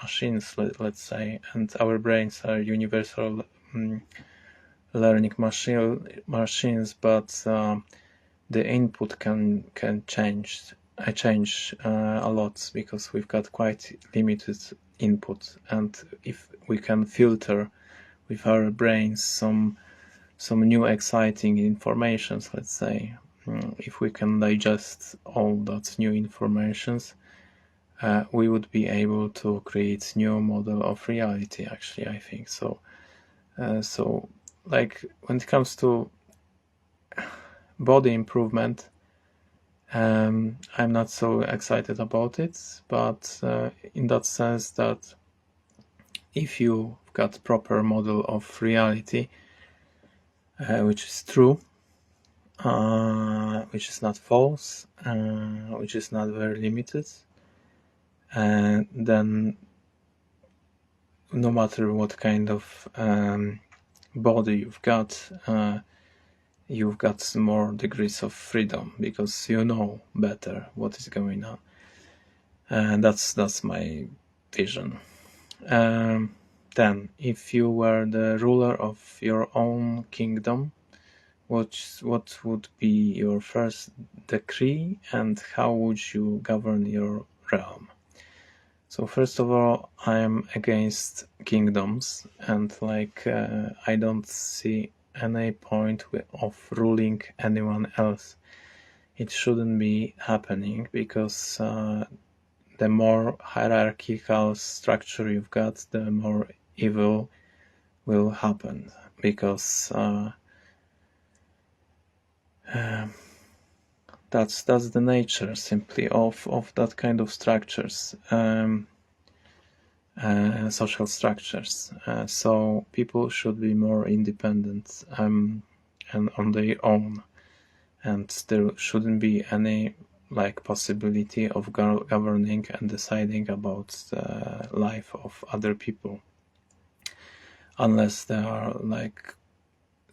machines, let's say, and our brains are universal learning machines, but the input can change a lot, because we've got quite limited input, and if we can filter with our brains some new exciting informations, let's say, if we can digest all that new informations, we would be able to create new model of reality, actually, I think. So like when it comes to body improvement, I'm not so excited about it, but in that sense that if you've got proper model of reality, which is true, which is not false, which is not very limited, then no matter what kind of body you've got more degrees of freedom, because you know better what is going on. And that's my vision. Then, if you were the ruler of your own kingdom, what would be your first decree, and how would you govern your realm? So first of all, I am against kingdoms, and like I don't see any point of ruling anyone else. It shouldn't be happening, because the more hierarchical structure you've got, the more evil will happen, because that's the nature simply of that kind of structures, social structures. So people should be more independent and on their own, and there shouldn't be any like possibility of governing and deciding about the life of other people, unless they are like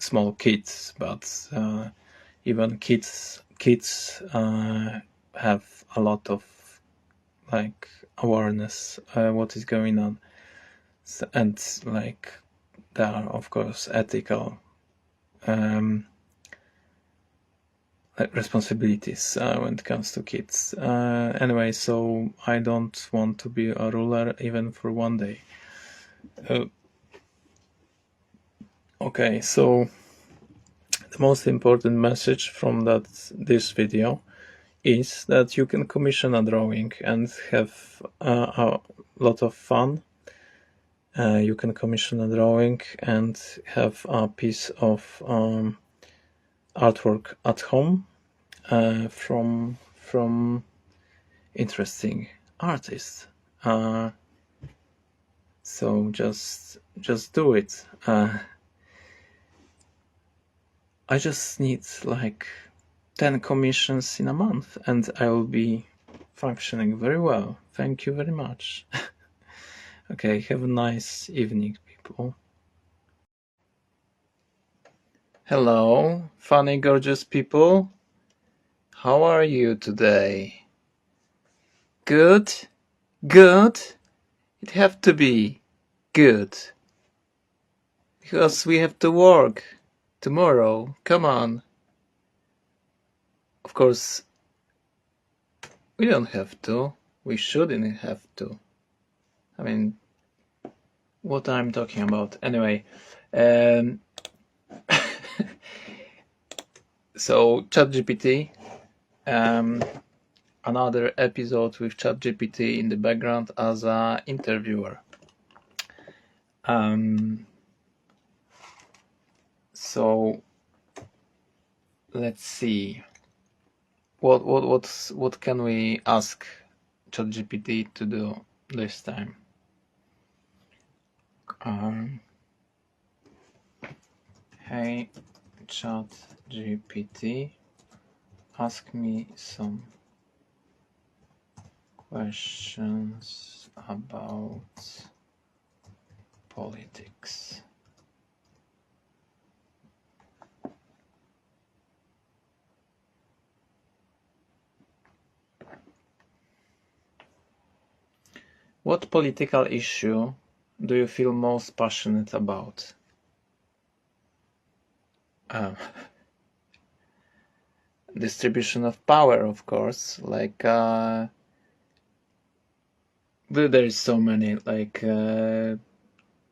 small kids. But even kids have a lot of like awareness what is going on, and like there are of course ethical responsibilities when it comes to kids. Anyway, so I don't want to be a ruler even for one day. Okay, so the most important message from this video is that you can commission a drawing and have a lot of fun. You can commission a drawing and have a piece of artwork at home from interesting artists. So just do it. I just need like 10 commissions in a month and I will be functioning very well. Thank you very much. Okay, have a nice evening, people. Hello, funny, gorgeous people. How are you today? Good? Good? It have to be good. Because we have to work tomorrow. Come on. Of course, we don't have to. We shouldn't have to. I mean, what I'm talking about. Anyway, so ChatGPT, another episode with ChatGPT in the background as an interviewer. So let's see. What can we ask ChatGPT to do this time? Hey ChatGPT, ask me some questions about politics. What political issue do you feel most passionate about? Distribution of power, of course. Like there is so many like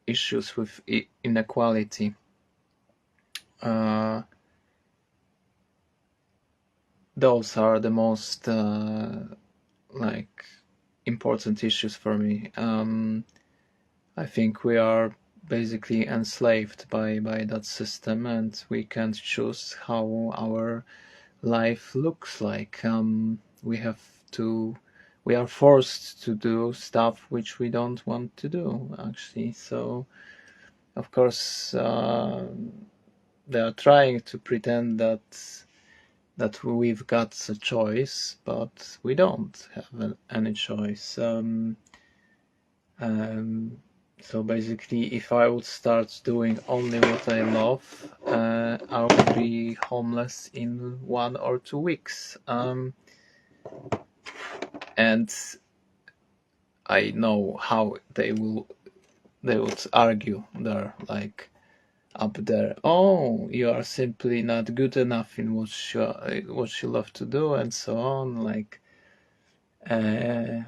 issues with inequality. Those are the most like important issues for me. I think we are basically enslaved by that system, and we can't choose how our life looks like. We are forced to do stuff which we don't want to do, actually. So, of course, they are trying to pretend that we've got a choice, but we don't have any choice. So basically, if I would start doing only what I love, I would be homeless in 1 or 2 weeks. And I know how they would argue there, like up there. Oh, you are simply not good enough in what you love to do, and so on. Like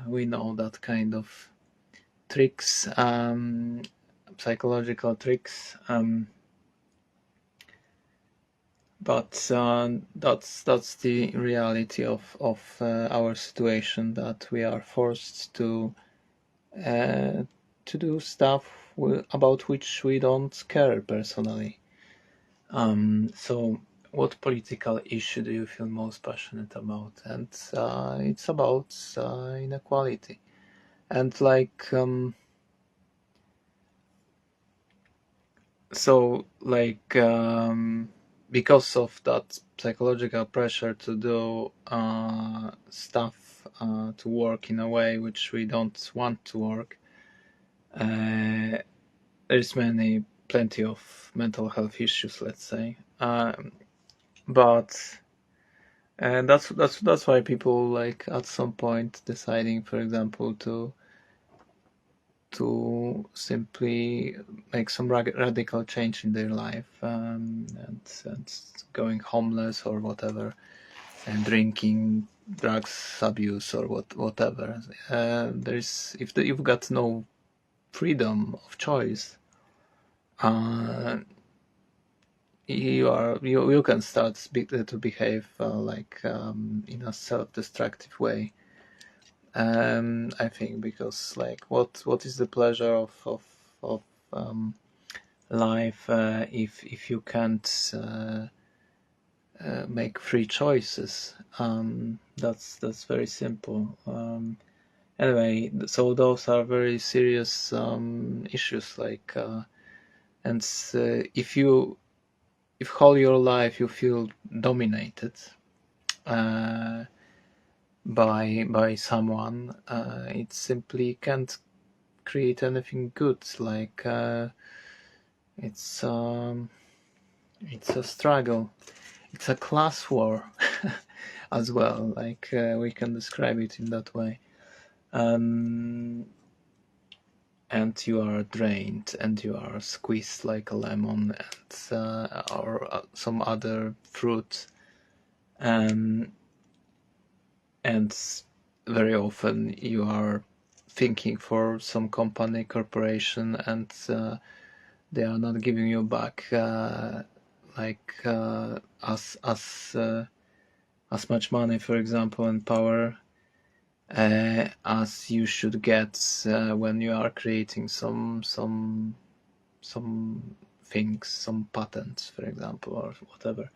we know that kind of tricks, psychological tricks. But that's the reality of our situation, that we are forced to do stuff about which we don't care personally. So what political issue do you feel most passionate about? And it's about inequality. And like so like because of that psychological pressure to do stuff to work in a way which we don't want to work, there's plenty of mental health issues, let's say, but that's why people like at some point deciding, for example, to simply make some radical change in their life, and going homeless or whatever. drinking, drugs abuse, or whatever. If you've got no freedom of choice, you can start to behave like in a self-destructive way. I think, because like what is the pleasure of life if you can't make free choices? That's very simple. Anyway, so those are very serious issues. Like, and if whole your life you feel dominated by someone, it simply can't create anything good. Like, it's a struggle. It's a class war as well. Like, we can describe it in that way. And you are drained, and you are squeezed like a lemon, and or some other fruit, and very often you are thinking for some company, corporation, and they are not giving you back as much money, for example, and power as you should get when you are creating some things, some patents, for example, or whatever.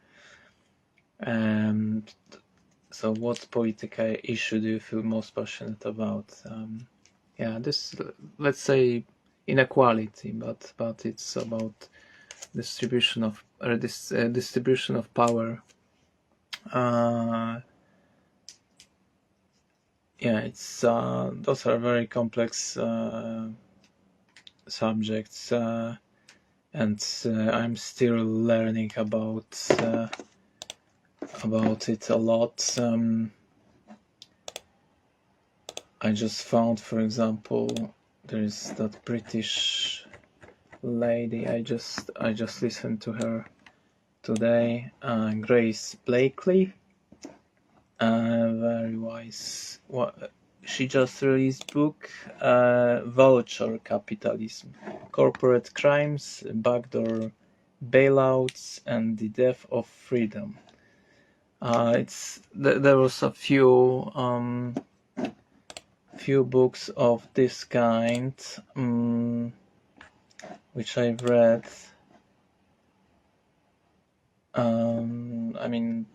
So what political issue do you feel most passionate about? This, let's say, inequality, but it's about distribution of distribution of power. It's those are very complex subjects, and I'm still learning about it a lot. I just found, for example, there is that British lady. I just listened to her today, Grace Blakely. Very wise. She just released book, Vulture Capitalism: Corporate Crimes, Backdoor Bailouts, and the Death of Freedom. There was a few books of this kind which I've read. I mean,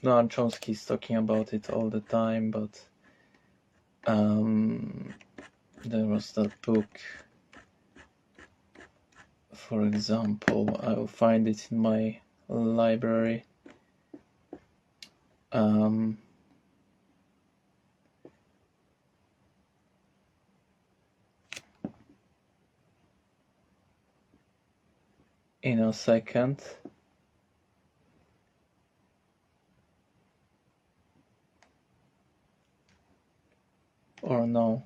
Noam Chomsky is talking about it all the time, but there was that book, for example. I will find it in my library. In a second. Or no,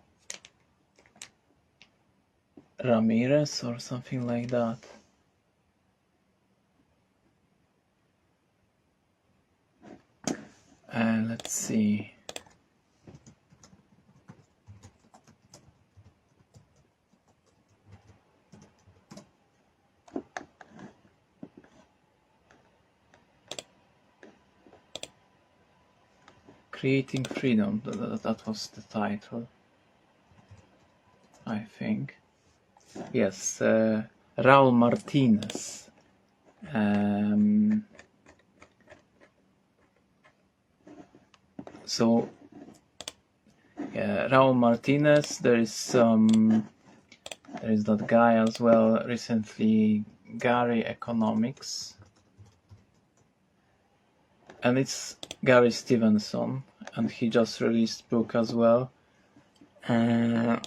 Ramirez or something like that. Let's see. Creating Freedom, that was the title, I think. Yes, Raul Martinez. So, Raul Martinez. There is that guy as well recently, Gary Economics, and it's Gary Stevenson, and he just released book as well. The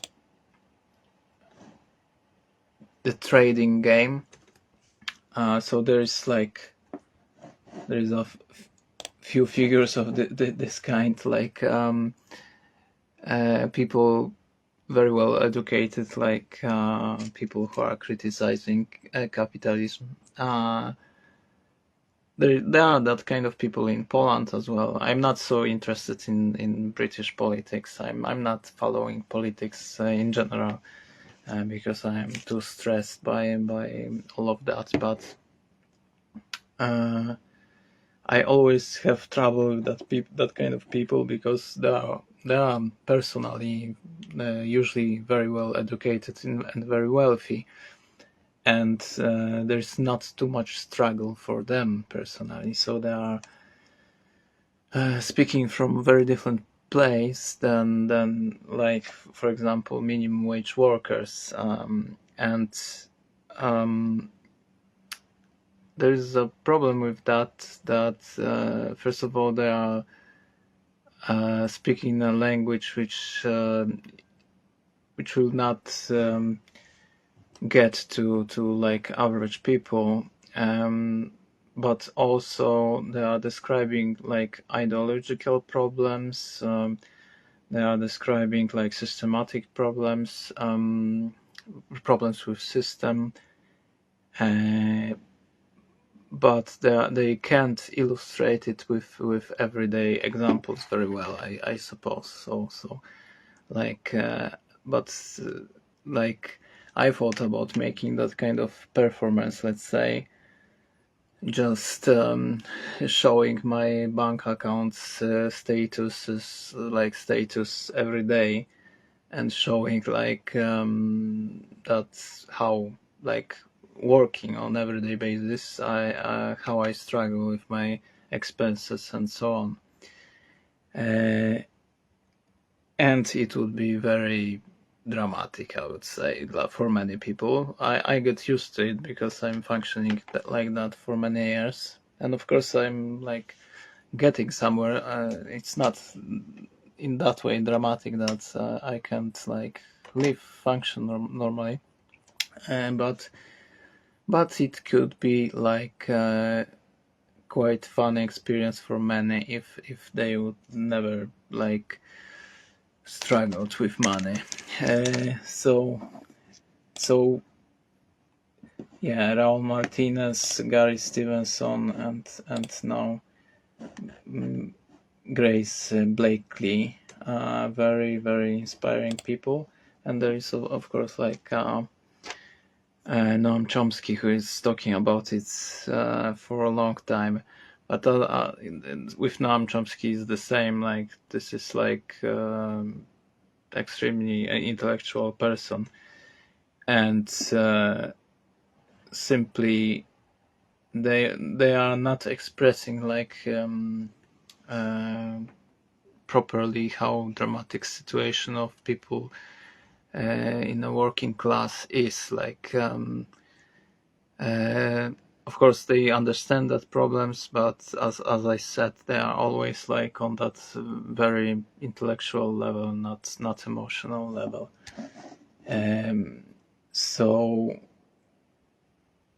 Trading Game. So there is a few figures of this kind, like people very well educated, like people who are criticizing capitalism. there are that kind of people in Poland as well. I'm not so interested in British politics. I'm not following politics in general because I am too stressed by all of that. But I always have trouble with that kind of people because they are personally usually very well educated and very wealthy, and there's not too much struggle for them personally. So they are speaking from very different place than like, for example, minimum wage workers, and there is a problem with that first of all they are speaking a language which will not get to like average people, but also they are describing like ideological problems, they are describing like systematic problems, problems with system, but they can't illustrate it with everyday examples very well, I suppose. So like but like I thought about making that kind of performance, let's say, just showing my bank account's status every day, and showing like that's how, like, working on everyday basis, how I struggle with my expenses and so on, and it would be very dramatic, I would say, for many people. I get used to it because I'm functioning like that for many years, and of course I'm like getting somewhere. It's not in that way dramatic that I can't like function normally, but it could be like quite fun experience for many if they would never like struggled with money. So yeah, Raul Martinez, Gary Stevenson, and now Grace Blakely, very very inspiring people. And there is of course like Noam Chomsky, who is talking about it for a long time. But with Noam Chomsky is the same. Like, this is like extremely intellectual person, and simply they are not expressing like properly how dramatic situation of people in a working class is. Like, of course they understand that problems, but as I said, they are always like on that very intellectual level, not emotional level. So,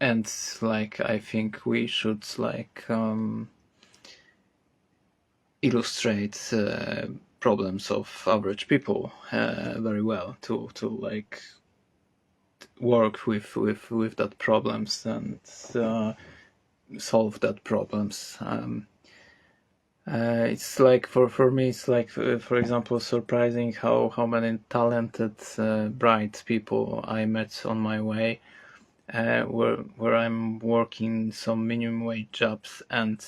and like I think we should like illustrate problems of average people very well to like work with that problems and solve that problems. It's like for me, it's like for example, surprising how many talented, bright people I met on my way, where I'm working some minimum wage jobs, and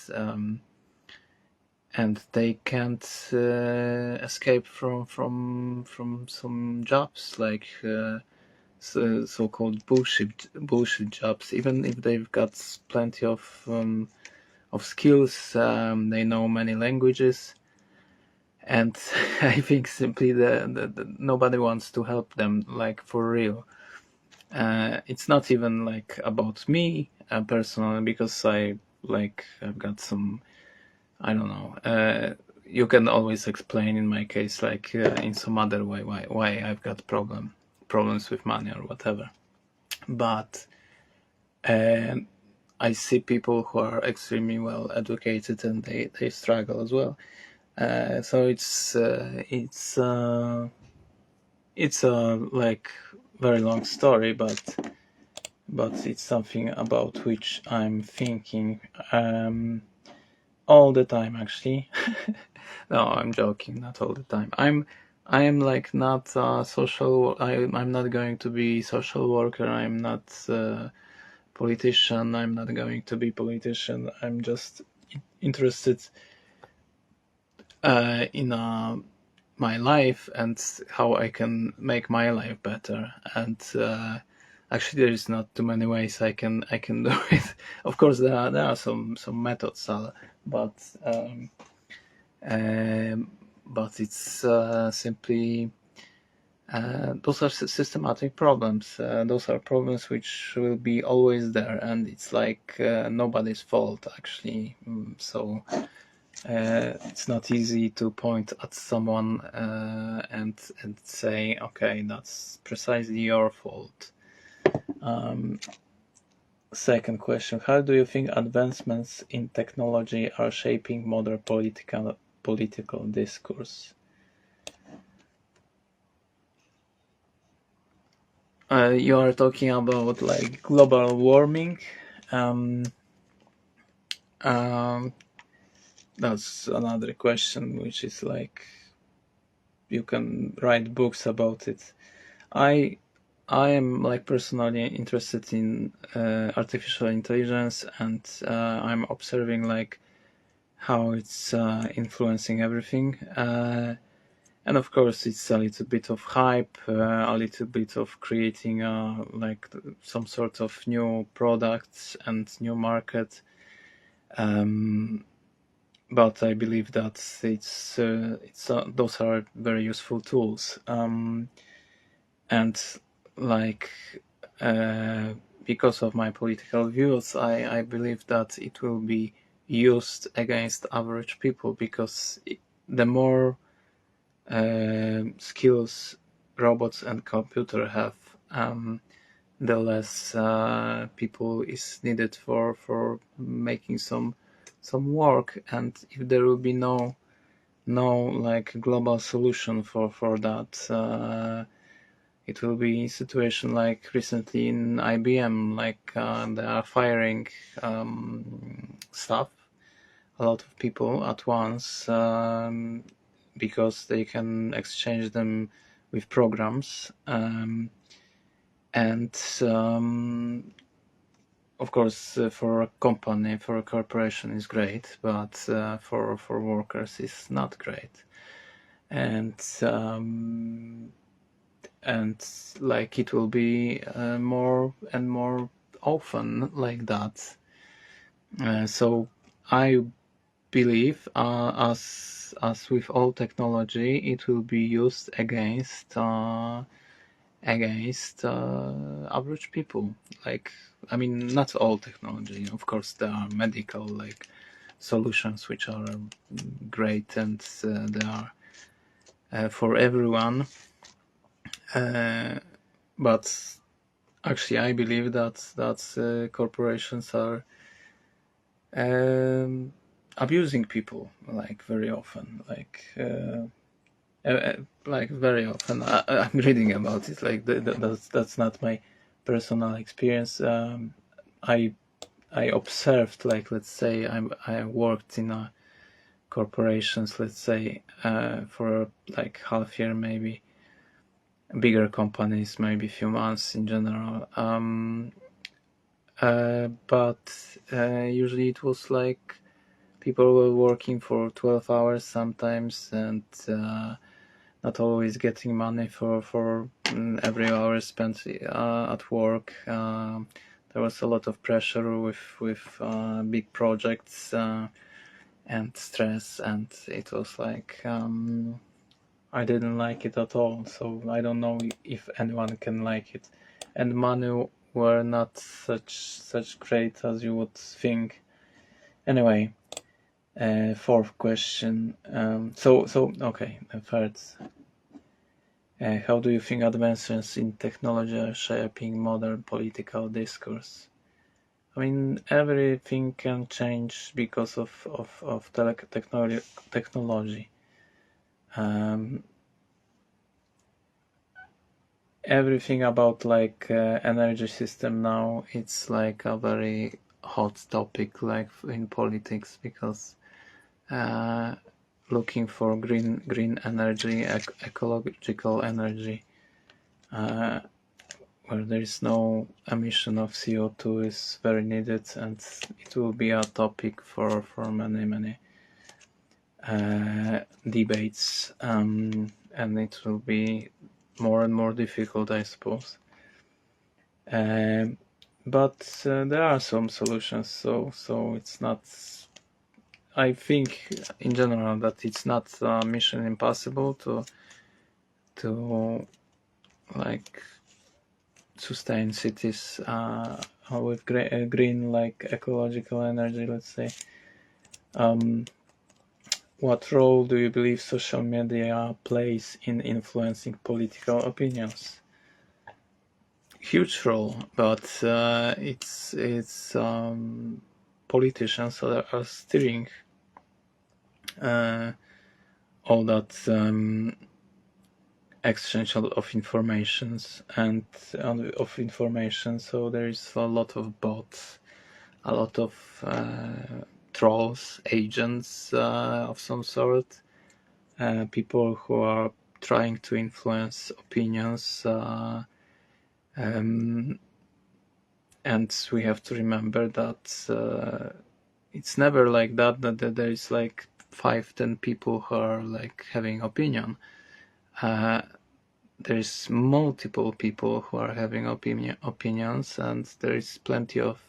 they can't escape from some jobs, like so-called bullshit jobs, even if they've got plenty of skills. They know many languages, and I think simply the nobody wants to help them, like, for real. It's not even like about me personally, because I've got some, I don't know. You can always explain in my case, like in some other way, why I've got problems with money or whatever. But I see people who are extremely well educated, and they struggle as well. So it's a like very long story, but but it's something about which I'm thinking all the time, actually. No, I'm joking, not all the time. I am like not social. I'm not going to be social worker. I'm not politician. I'm not going to be politician. I'm just interested in my life and how I can make my life better. And actually, there is not too many ways I can do it. Of course, there are some methods, but um, but it's simply those are systematic problems. Those are problems which will be always there, and it's like nobody's fault actually. So it's not easy to point at someone and say, okay, that's precisely your fault. Second question: how do you think advancements in technology are shaping modern political discourse? You are talking about like global warming. Um, um, that's another question, which is like you can write books about it. I am like personally interested in artificial intelligence, and I'm observing like how it's influencing everything. And of course, it's a little bit of hype, a little bit of creating like some sort of new products and new market. But I believe that it's those are very useful tools. And like because of my political views, I believe that it will be used against average people, because the more skills robots and computer have, the less people is needed for making some work. And if there will be no like global solution for that, it will be a situation like recently in IBM, like they are firing staff, a lot of people at once, because they can exchange them with programs. And of course, for a company, for a corporation is great, but for workers is not great. And like it will be more and more often like that. So I believe, as with all technology, it will be used against average people. Like, I mean, not all technology. Of course, there are medical like solutions which are great, and they are for everyone. But actually, I believe that corporations are abusing people like very often, like very often. I'm reading about it. Like that's not my personal experience. I observed, like, let's say I worked in a corporations, let's say for like half year, maybe bigger companies, maybe a few months in general. But usually it was like people were working for 12 hours sometimes, and not always getting money for every hour spent at work. There was a lot of pressure with big projects and stress, and it was like I didn't like it at all. So I don't know if anyone can like it. And money were not such great as you would think. Anyway, fourth question. So okay, third. How do you think advances in technology are shaping modern political discourse? I mean, everything can change because of technology. everything about like energy system now, it's like a very hot topic like in politics, because looking for green energy, ecological energy, where there is no emission of CO2 is very needed, and it will be a topic for many debates, and it will be more and more difficult, I suppose. But there are some solutions, so it's not. I think in general that it's not mission impossible to like sustain cities with green like ecological energy, let's say. What role do you believe social media plays in influencing political opinions? Huge role, but it's politicians are steering all that exchange of informations and of information. So there is a lot of bots, a lot of trolls, agents of some sort, people who are trying to influence opinions, and we have to remember that it's never like that there is like 5-10 people who are like having opinion. There is multiple people who are having opinions, and there is plenty of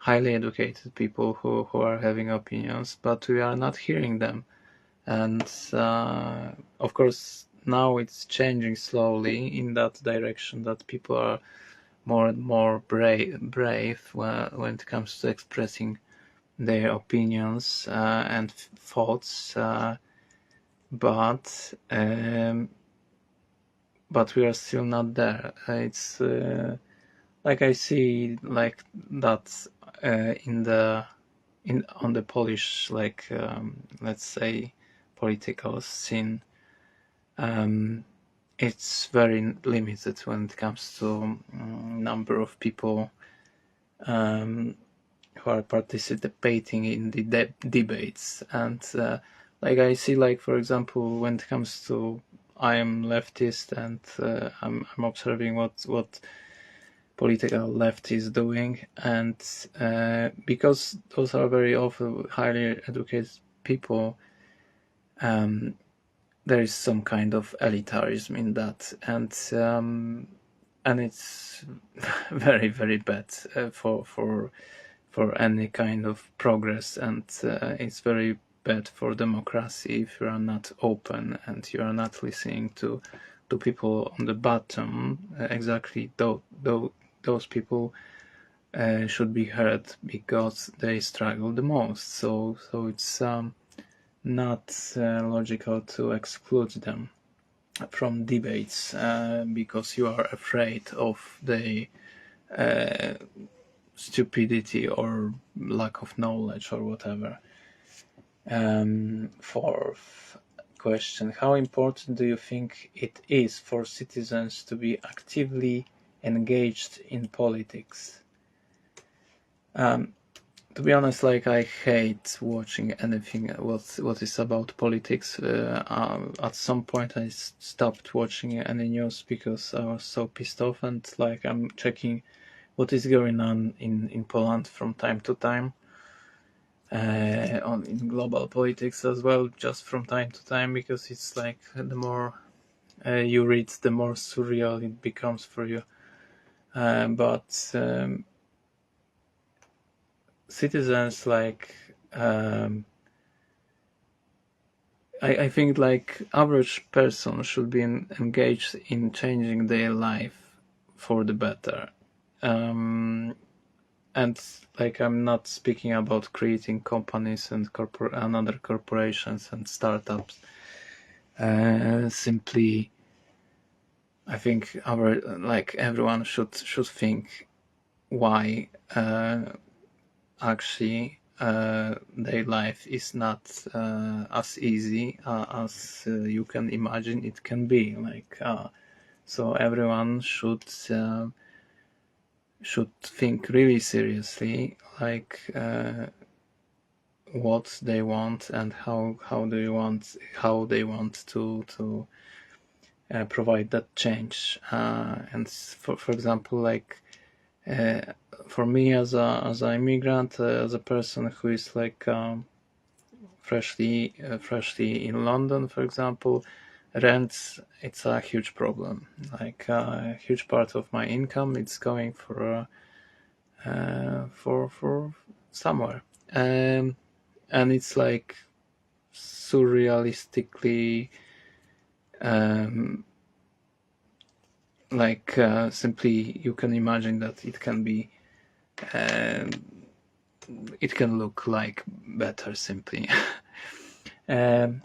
highly educated people who are having opinions, but we are not hearing them. And of course now it's changing slowly in that direction, that people are more and more brave when it comes to expressing their opinions and thoughts, but we are still not there. It's like I see like that on the Polish like let's say political scene. It's very limited when it comes to number of people who are participating in the debates, and like I see, like for example, when it comes to, I am leftist, and I'm observing what political left is doing, and because those are very often highly educated people, there is some kind of elitarism in that, and it's very very bad for any kind of progress, and it's very bad for democracy if you are not open and you are not listening to people on the bottom. Exactly those people should be heard because they struggle the most. So it's not logical to exclude them from debates because you are afraid of the stupidity or lack of knowledge or whatever. Fourth question: how important do you think it is for citizens to be actively engaged in politics? To be honest, like I hate watching anything what is about politics. At some point I stopped watching any news because I was so pissed off, and like I'm checking what is going on in Poland from time to time, in global politics as well, just from time to time, because it's like the more you read, the more surreal it becomes for you. But citizens, like I think like average person should be engaged in changing their life for the better. And like I'm not speaking about creating companies and other corporations and startups. Simply, I think everyone should think why actually their life is not as easy as you can imagine it can be. Like So everyone should think really seriously, like what they want and how they want to provide that change. And for example, like for me as an immigrant, as a person who is like freshly in London, for example, rent, it's a huge problem. Like a huge part of my income, it's going for somewhere, and it's like surrealistically like simply you can imagine that it can be it can look like better simply. um,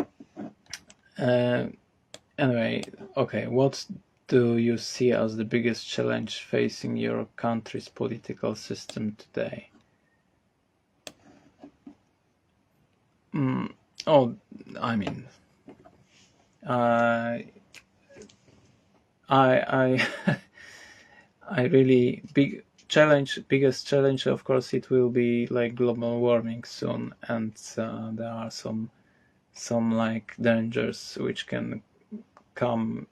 anyway, okay, what do you see as the biggest challenge facing your country's political system today? Oh, I mean, I I really biggest challenge, of course, it will be like global warming soon, and there are some like dangers which can come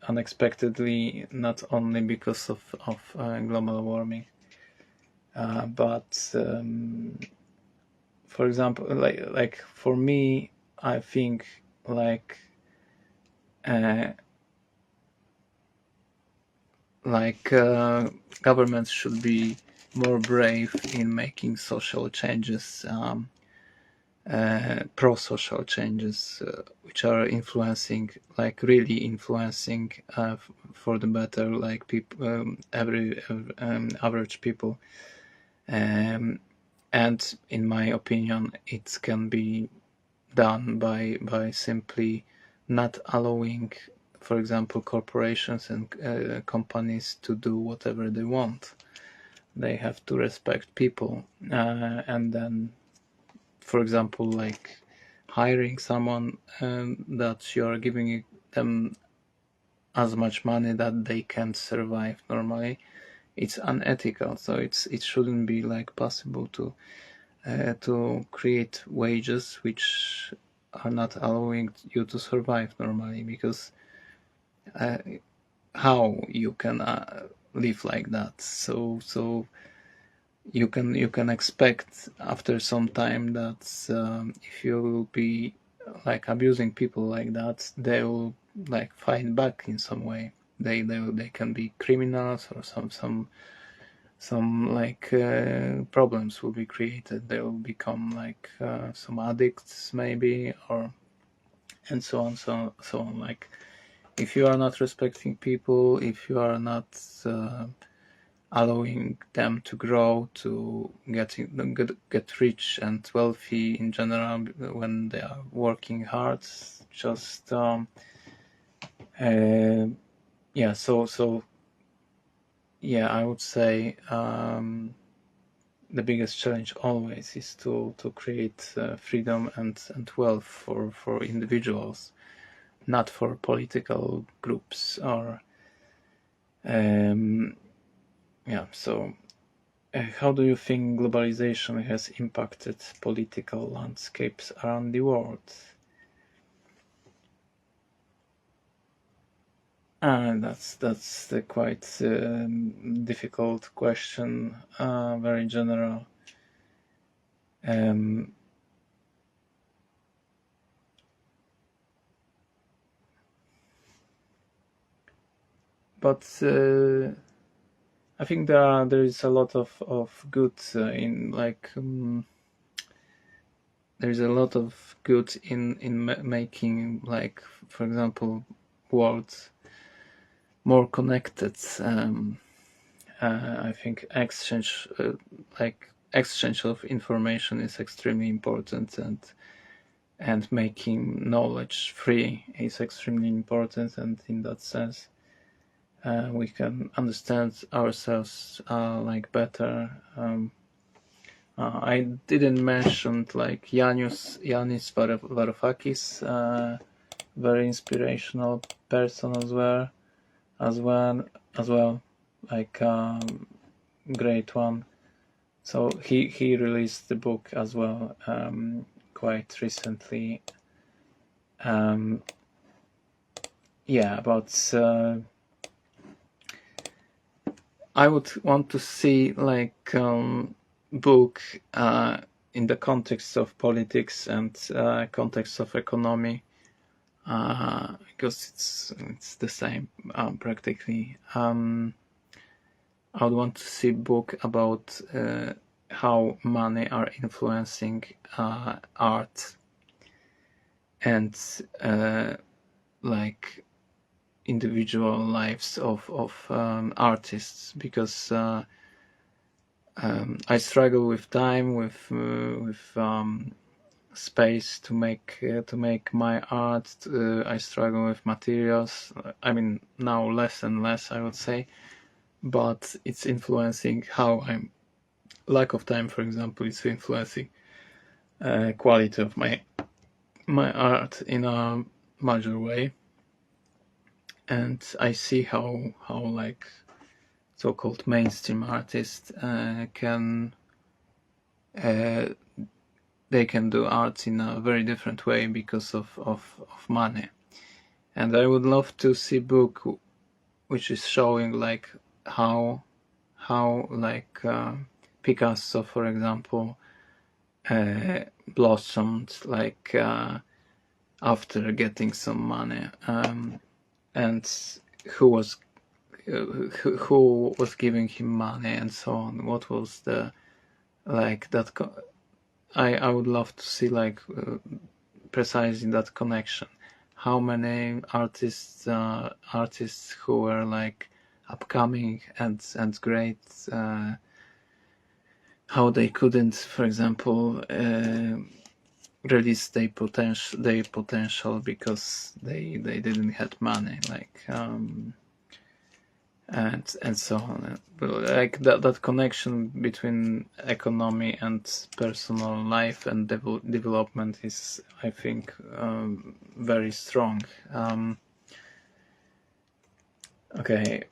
unexpectedly, not only because of global warming, but for example, like for me, I think like governments should be more brave in making social changes, pro-social changes, which are influencing, like really influencing for the better, like people, average people. And in my opinion, it can be done by simply not allowing, for example, corporations and companies to do whatever they want. They have to respect people, and then, for example, like hiring someone that you're giving them as much money that they can't survive normally, it's unethical. So it shouldn't be like possible to create wages which are not allowing you to survive normally, because how you can live like that? So you can expect after some time that if you will be like abusing people like that, they will like fight back in some way. They can be criminals, or some like problems will be created. They will become like some addicts maybe, or and so on, so on. Like if you are not respecting people, if you are not allowing them to grow, to get rich and wealthy in general when they are working hard, just yeah. So yeah, I would say the biggest challenge always is to create freedom and wealth for individuals, not for political groups or yeah. So how do you think globalization has impacted political landscapes around the world? That's a quite difficult question, very general. But I think there is a lot of good in like there's a lot of good in making, like, for example, world more connected. I think exchange of information is extremely important, and making knowledge free is extremely important, and in that sense we can understand ourselves like better. I didn't mention like Yanis Varoufakis, very inspirational person as well. as well, like great one. So he released the book as well quite recently. Yeah, about I would want to see like book in the context of politics and context of economy, because it's the same practically. I would want to see book about how money are influencing art and like individual lives of artists, because I struggle with time, with space to make my art. I struggle with materials. I mean, now less and less, I would say, but it's influencing how I'm. Lack of time, for example, is influencing quality of my art in a major way, and I see how like so-called mainstream artists can they can do art in a very different way because of money. And I would love to see book which is showing like how like Picasso, for example, blossomed like after getting some money, and who was giving him money and so on. What was the like that? I would love to see like precisely that connection. How many artists who were like upcoming and great, how they couldn't, for example, release their potential because they didn't have money, like and so on. But like that connection between economy and personal life and development is, I think, very strong. Okay,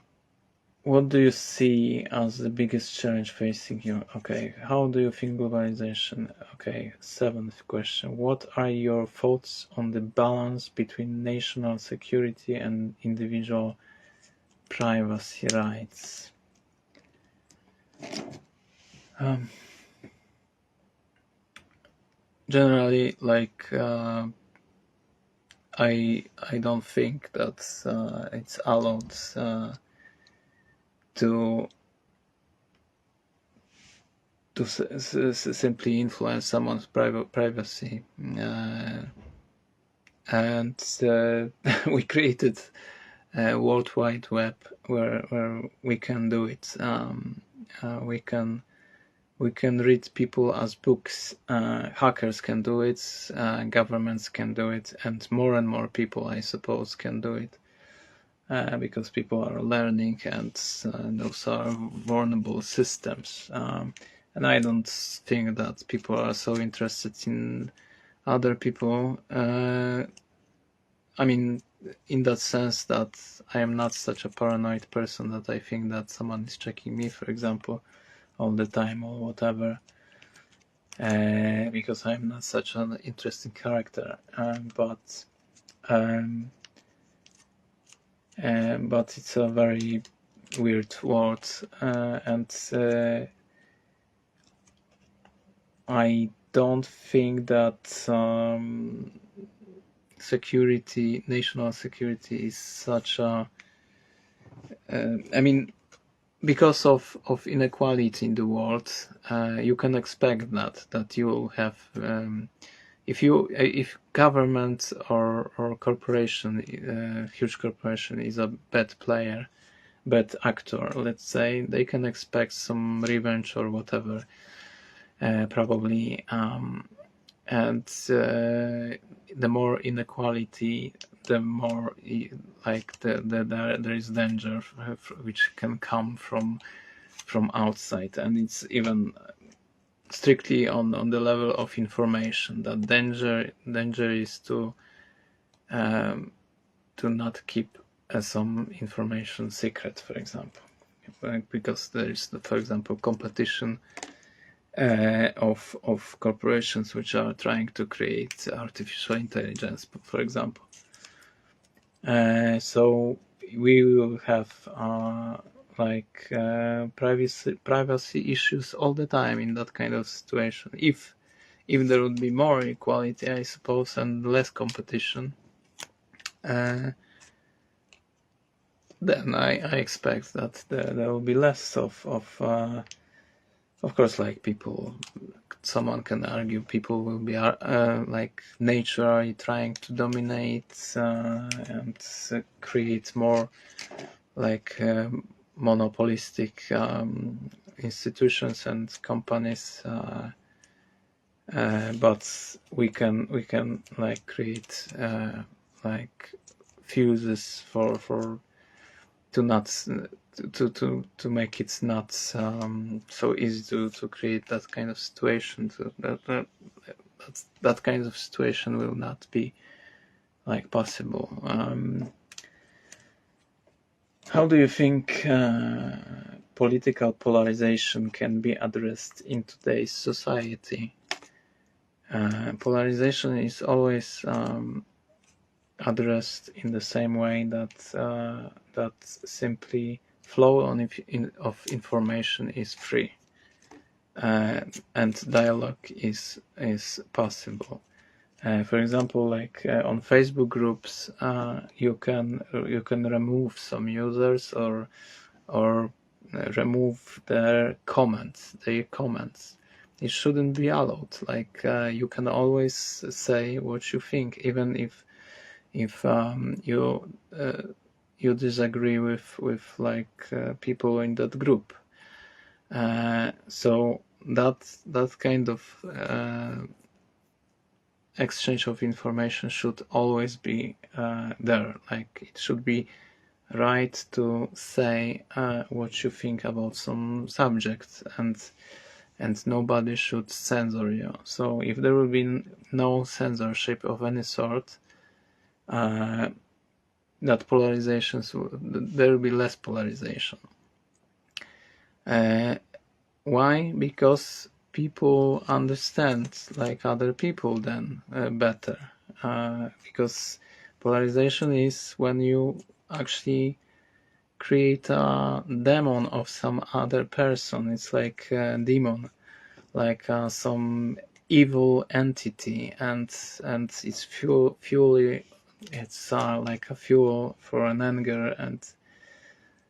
what do you see as the biggest challenge facing you? Okay, how do you think globalization? Okay, seventh question. What are your thoughts on the balance between national security and individual privacy rights? Generally, like I don't think that it's allowed to simply influence someone's privacy, and we created a World Wide Web where we can do it. We can read people as books. Hackers can do it. Governments can do it, and more people, I suppose, can do it. Because people are learning, and those are vulnerable systems. And I don't think that people are so interested in other people. I mean, in that sense that I am not such a paranoid person that I think that someone is checking me, for example, all the time or whatever, because I'm not such an interesting character. But it's a very weird world, and I don't think that national security is such a I mean, because of inequality in the world, you can expect that you will have if government or corporation, huge corporation, is a bad player, bad actor, let's say, they can expect some revenge or whatever, probably, and the more inequality, the more like there is danger which can come from outside, and it's even strictly on the level of information that danger is to not keep some information secret, for example, because there is, for example, competition of corporations which are trying to create artificial intelligence, for example. So we will have privacy issues all the time in that kind of situation. If there would be more equality, I suppose, and less competition, then I expect that there will be less of course, like people. Someone can argue people will be like naturally trying to dominate and create more like monopolistic institutions and companies, but we can like create like fuses for to not to make it not so easy to create that kind of situation. That kind of situation will not be like possible. How do you think political polarization can be addressed in today's society? Polarization is always addressed in the same way that simply flow of information is free, and dialogue is possible. For example, like on Facebook groups, you can remove some users or remove their comments. It shouldn't be allowed. Like you can always say what you think, even if you disagree with like people in that group. So that kind of exchange of information should always be there. Like it should be right to say what you think about some subject, and nobody should censor you. So if there will be no censorship of any sort, that there will be less polarization. Why? Because people understand like other people then better. Because polarization is when you actually create a demon of some other person. It's like a demon, like some evil entity, and it's it's like a fuel for an anger. And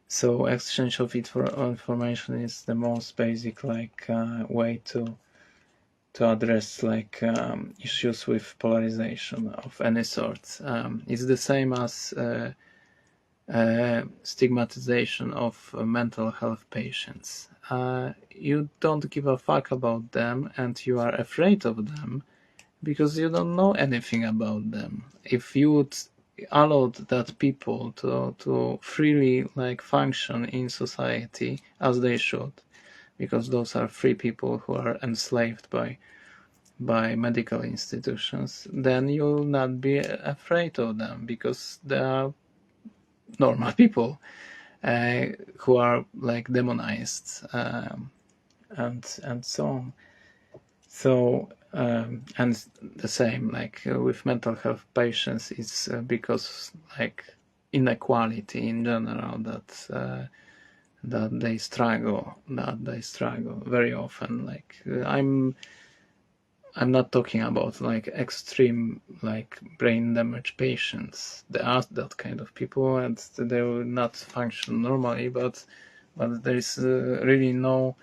so exchange of information is the most basic like way to address like issues with polarization of any sort. It's the same as stigmatization of mental health patients. You don't give a fuck about them, and you are afraid of them because you don't know anything about them. If you would allow that people to freely like function in society as they should, because those are free people who are enslaved by medical institutions, then you will not be afraid of them because they are normal people who are like demonized, and so on. So and the same like with mental health patients, it's because like inequality in general that they struggle very often. Like I'm not talking about like extreme like brain damage patients. There are that kind of people and they will not function normally, but there is really no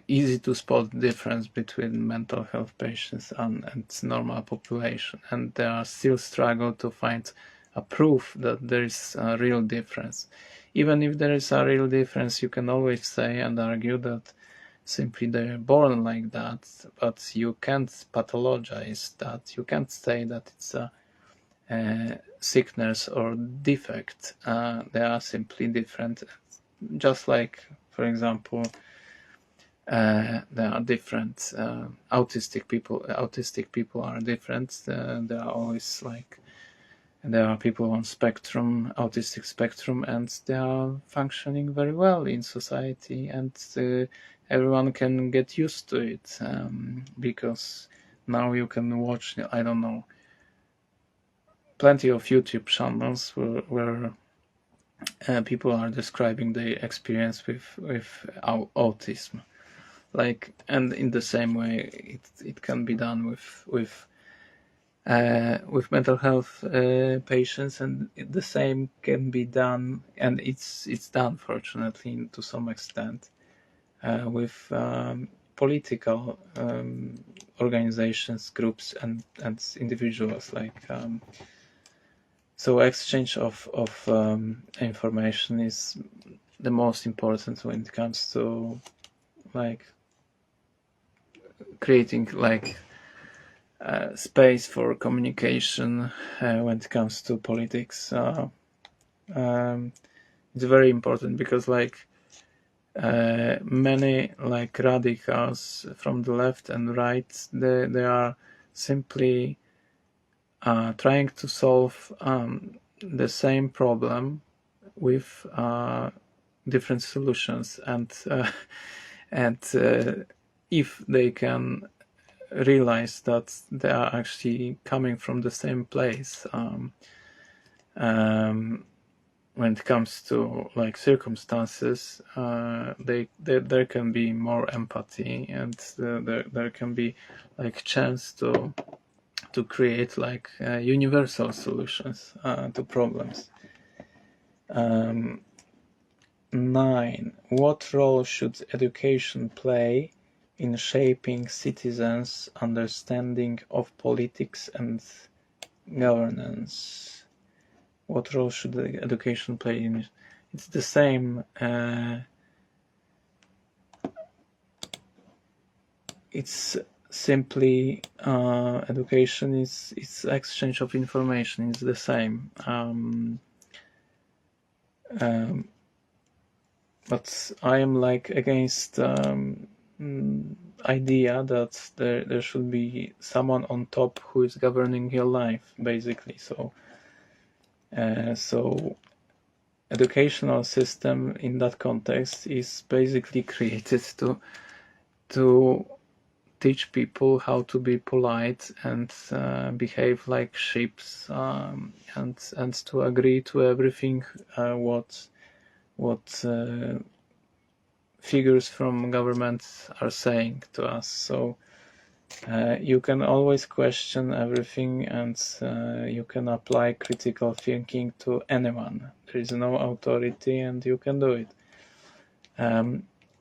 easy to spot difference between mental health patients and normal population, and they are still struggle to find a proof that there is a real difference. Even if there is a real difference, you can always say and argue that simply they're born like that, but you can't pathologize that. You can't say that it's a sickness or defect. They are simply different. Just like, for example, there are different autistic people are different. There are always like, there are people on autistic spectrum, and they are functioning very well in society, and everyone can get used to it, because now you can watch, I don't know, plenty of YouTube channels where people are describing their experience with autism, like, and in the same way it can be done with mental health patients, and the same can be done, and it's done, fortunately, to some extent, with political organizations, groups, and individuals. Like, so exchange of information is the most important when it comes to like creating like space for communication when it comes to politics. It's very important because like many like radicals from the left and right, they are simply trying to solve the same problem with different solutions, and if they can realize that they are actually coming from the same place, when it comes to like circumstances, there can be more empathy, and there can be like chance to create like universal solutions to problems. 9. What role should education play in shaping citizens' understanding of politics and governance? What role should education play in it? It's the same. It's simply education is it's exchange of information. It's the same. But I am like against idea that there should be someone on top who is governing your life, basically. So educational system in that context is basically created to teach people how to be polite and behave like sheep, and to agree to everything what figures from government are saying to us. So you can always question everything, and you can apply critical thinking to anyone. There is no authority, and you can do it.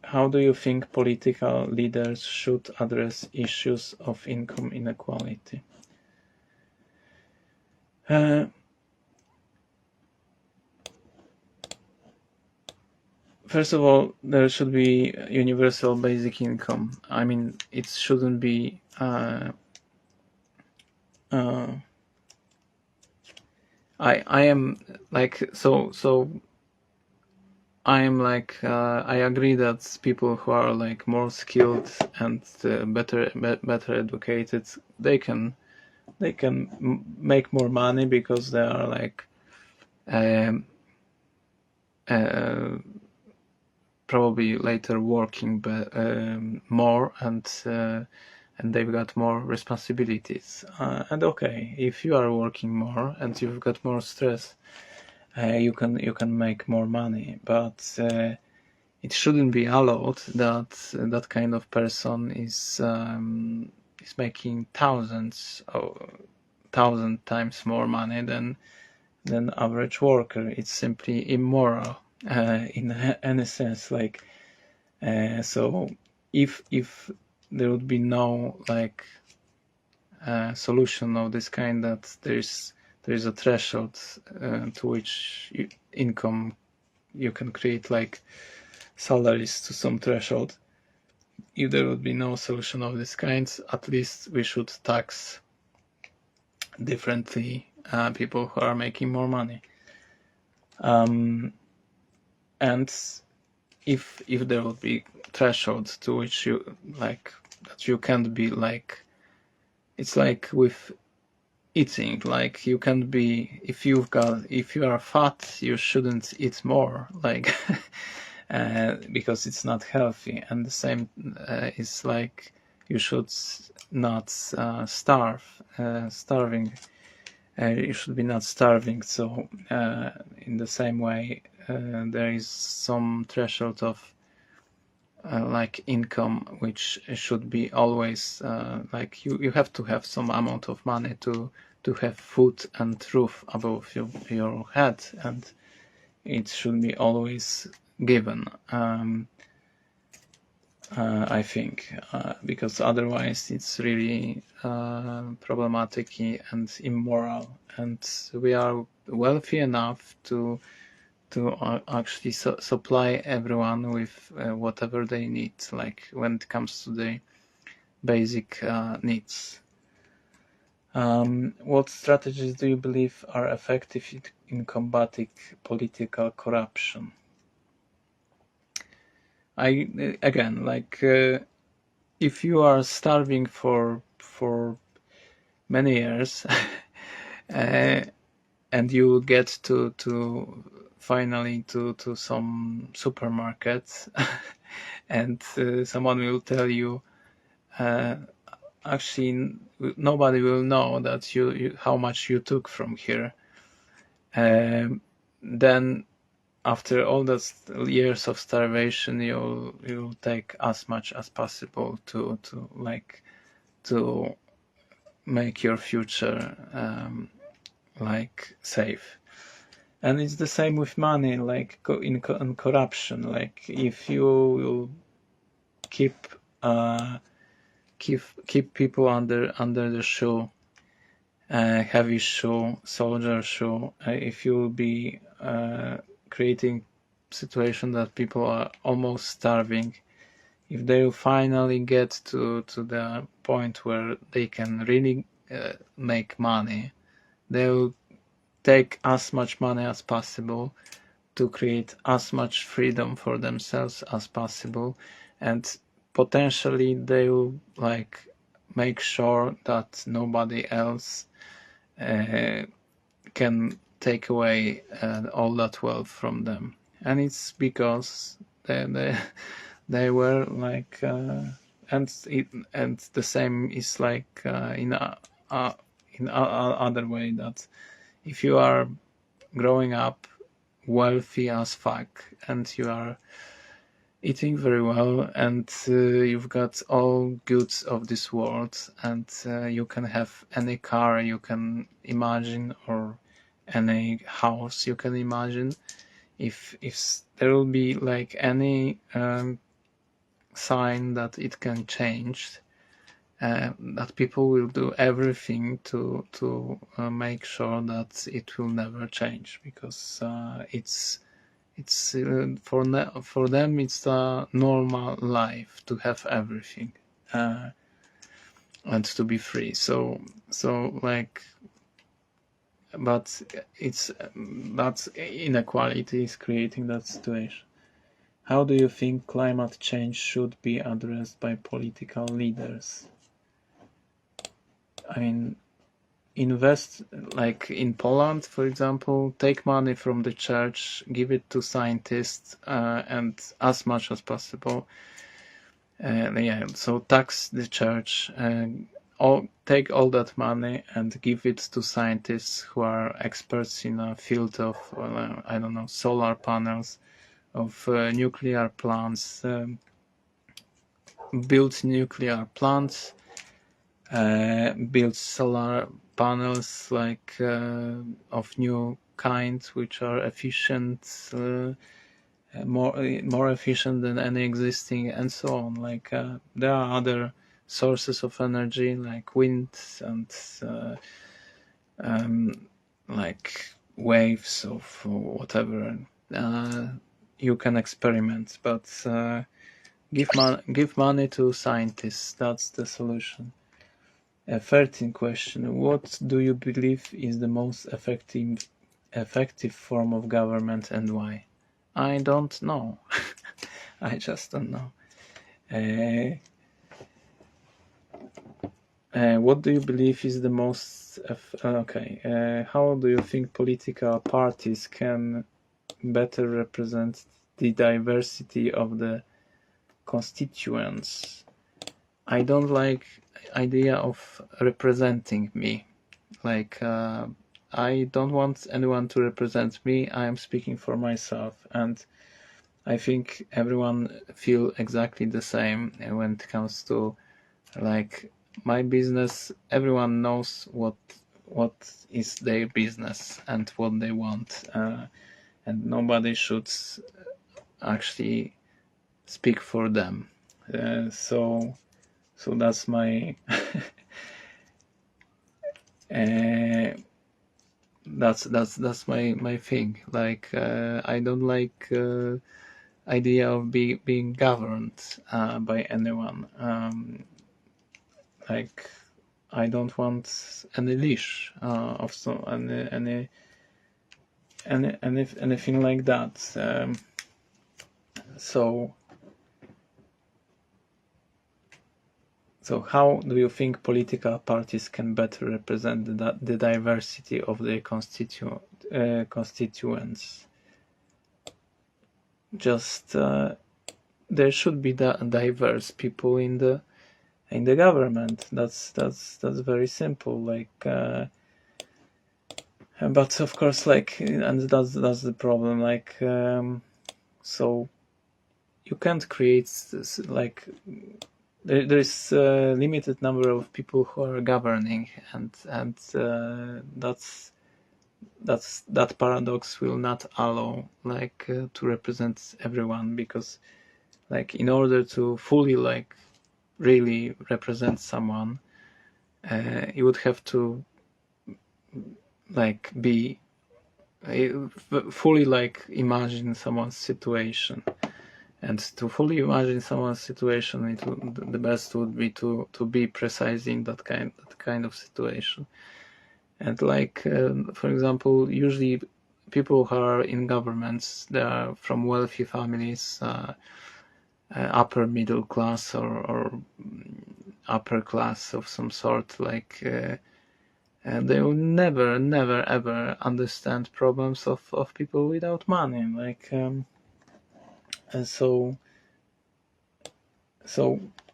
How do you think political leaders should address issues of income inequality? First of all, there should be universal basic income. I mean, it shouldn't be I am like I agree that people who are like more skilled and better educated, they can make more money because they are like probably later working more, and they've got more responsibilities. And okay, if you are working more and you've got more stress, you can make more money, but it shouldn't be allowed that that kind of person is making thousand times more money than average worker. It's simply immoral in any sense. Like, so if there would be no like solution of this kind, that there is a threshold to which income you can create like salaries to some threshold. If there would be no solution of this kind, at least we should tax differently people who are making more money. And if there would be thresholds to which you like that you can't be like, it's like with eating, like you can't be, if you are fat, you shouldn't eat more, like because it's not healthy. And the same is like you should not starving. You should be not starving. So in the same way, there is some threshold of like income which should be always like you have to have some amount of money to have food and roof above your head, and it should be always given. I think because otherwise it's really problematic and immoral, and we are wealthy enough to actually supply everyone with whatever they need, like when it comes to the basic needs. What strategies do you believe are effective in combating political corruption? Again, like if you are starving for many years and you get to finally to some supermarket and someone will tell you actually nobody will know that you how much you took from here, then after all those years of starvation you'll take as much as possible to make your future like safe. And it's the same with money, like in corruption. Like if you will keep people under the shoe, heavy shoe, soldier shoe, if you will be creating situation that people are almost starving, if they will finally get to the point where they can really make money, they will take as much money as possible to create as much freedom for themselves as possible, and potentially they will like make sure that nobody else can take away all that wealth from them. And it's because they were like and the same is like in other way, that if you are growing up wealthy as fuck and you are eating very well and you've got all goods of this world, and you can have any car you can imagine or any house you can imagine, if there will be like any sign that it can change, that people will do everything to make sure that it will never change, because it's for them it's a normal life to have everything and to be free. So like, but inequality is creating that situation. How do you think climate change should be addressed by political leaders? I mean, invest, like in Poland, for example, take money from the church, give it to scientists, and as much as possible. So tax the church, take all that money and give it to scientists who are experts in a field of, I don't know, solar panels, of nuclear plants, build nuclear plants, build solar panels like of new kinds which are efficient, more efficient than any existing, and so on. Like there are other sources of energy like wind and like waves of whatever. You can experiment, but give money to scientists. That's the solution. 13th question. What do you believe is the most effective form of government and why? I don't know. I just don't know. What do you believe is the most how do you think political parties can better represent the diversity of the constituents? I don't like idea of representing me. Like I don't want anyone to represent me. I am speaking for myself, and I think everyone feel exactly the same when it comes to like my business. Everyone knows what is their business and what they want, and nobody should actually speak for them. So that's my that's my thing. Like I don't like idea of being governed by anyone. Like I don't want any leash of some anything like that. So how do you think political parties can better represent the diversity of their constituents? Just there should be diverse people in the government. That's very simple. Like, but of course, like, and that's the problem. Like, so you can't create this, like. There is a limited number of people who are governing, and that paradox will not allow like to represent everyone, because like in order to fully like really represent someone, you would have to like be fully like imagine someone's situation. And to fully imagine someone's situation, the best would be to be precise in that kind of situation. And like, for example, usually people who are in governments, they are from wealthy families, upper middle class or upper class of some sort. Like, and they will never ever understand problems of people without money. Like, and so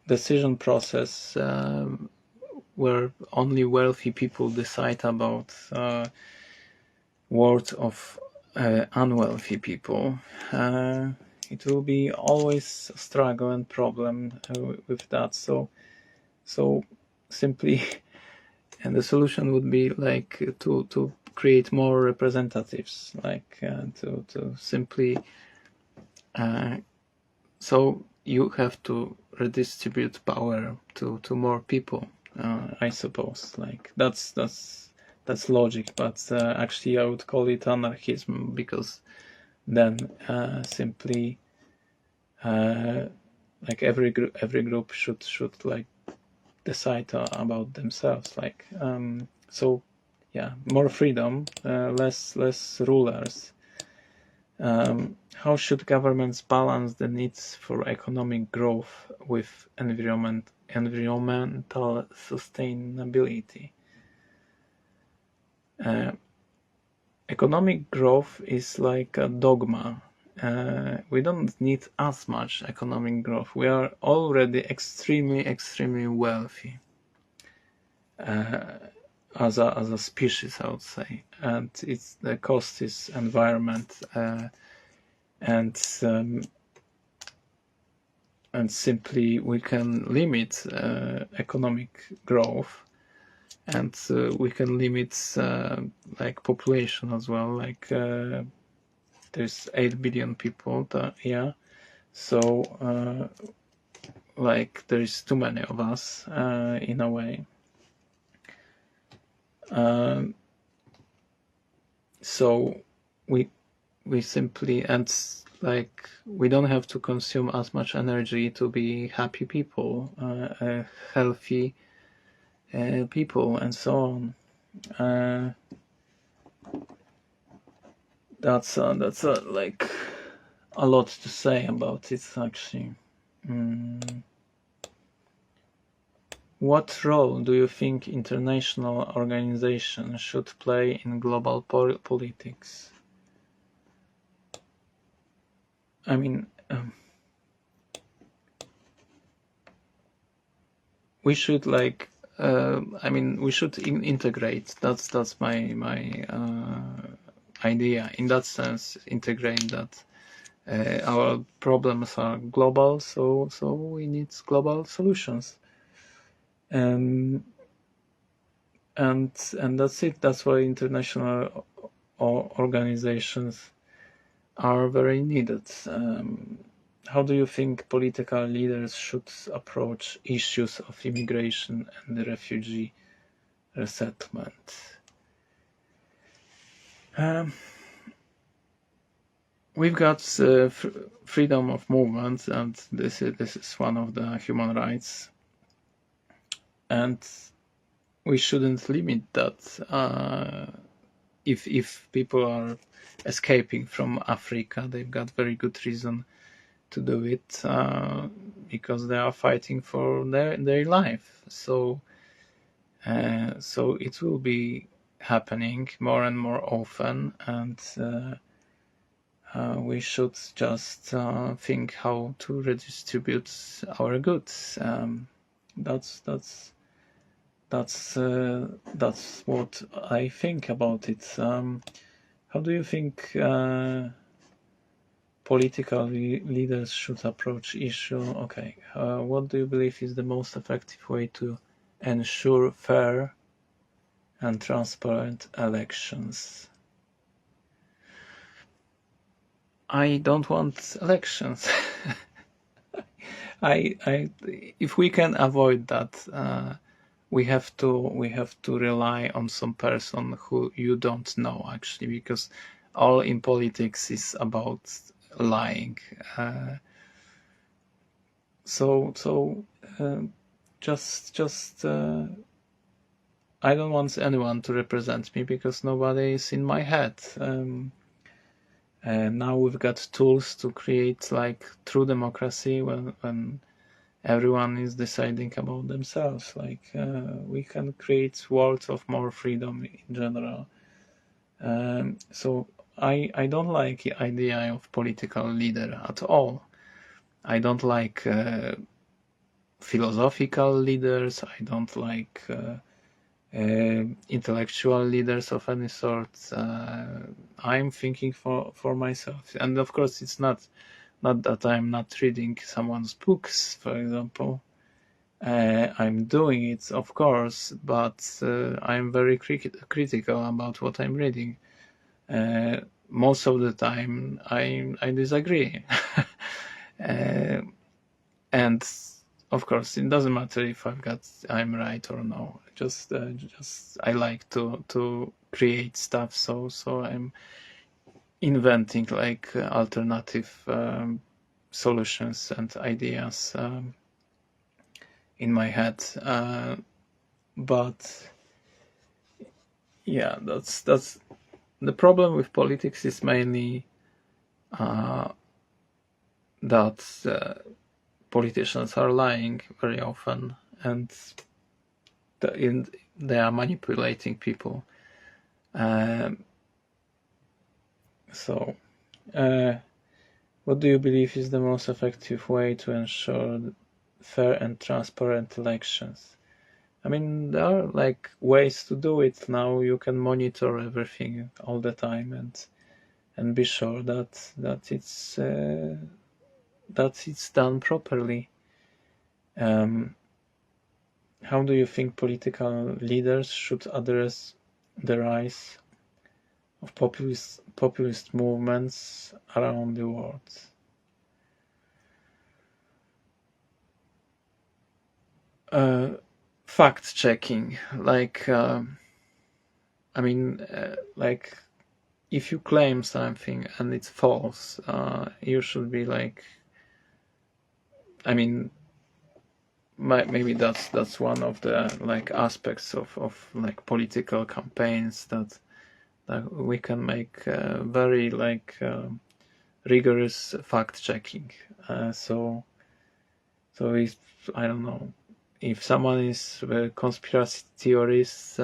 decision process where only wealthy people decide about words of unwealthy people, it will be always a struggle and problem with that. So simply, and the solution would be like to create more representatives, like to simply so you have to redistribute power to more people, I suppose. Like that's logic, but actually I would call it anarchism, because then simply like every group should like decide about themselves. Like so yeah, more freedom, less rulers. How should governments balance the needs for economic growth with environmental sustainability? Economic growth is like a dogma. We don't need as much economic growth. We are already extremely wealthy as a species, I would say, and the cost is environment. And simply we can limit economic growth, and we can limit like population as well. Like there's 8 billion people, so like there is too many of us in a way. So we simply, and like we don't have to consume as much energy to be happy people, healthy people, and so on. That's like a lot to say about it, actually. What role do you think international organizations should play in global politics? I mean, we should we should integrate. That's my idea. In that sense, integrate that our problems are global, so we need global solutions. And that's it. That's why international organizations are very needed. How do you think political leaders should approach issues of immigration and refugee resettlement? We've got freedom of movement, and this is one of the human rights, and we shouldn't limit that. If people are escaping from Africa, they've got very good reason to do it, because they are fighting for their life. So it will be happening more and more often, and we should just think how to redistribute our goods. That's what I think about it. How do you think political leaders should approach issue? Okay, what do you believe is the most effective way to ensure fair and transparent elections? I don't want elections. If we can avoid that, we have to rely on some person who you don't know, actually, because all in politics is about lying. Just I don't want anyone to represent me, because nobody is in my head. Now we've got tools to create like true democracy when everyone is deciding about themselves. We can create worlds of more freedom in general. So I don't like the idea of political leader at all. I don't like philosophical leaders. I don't like intellectual leaders of any sort. I'm thinking for myself, and of course it's not that I'm not reading someone's books, for example. I'm doing it, of course, but I'm very critical about what I'm reading. Most of the time I disagree. And of course it doesn't matter if I'm right or no. Just I like to create stuff, so I'm inventing like alternative solutions and ideas in my head. But yeah, that's the problem with politics is mainly that politicians are lying very often, and they are manipulating people. So what do you believe is the most effective way to ensure fair and transparent elections? I mean, there are like ways to do it now. You can monitor everything all the time and be sure that it's done properly. How do you think political leaders should address the rise of populist movements around the world? Fact checking, like if you claim something and it's false, you should be like, maybe that's one of the like aspects of like political campaigns that we can make very like rigorous fact checking. So if, I don't know, if someone is a conspiracy theorist,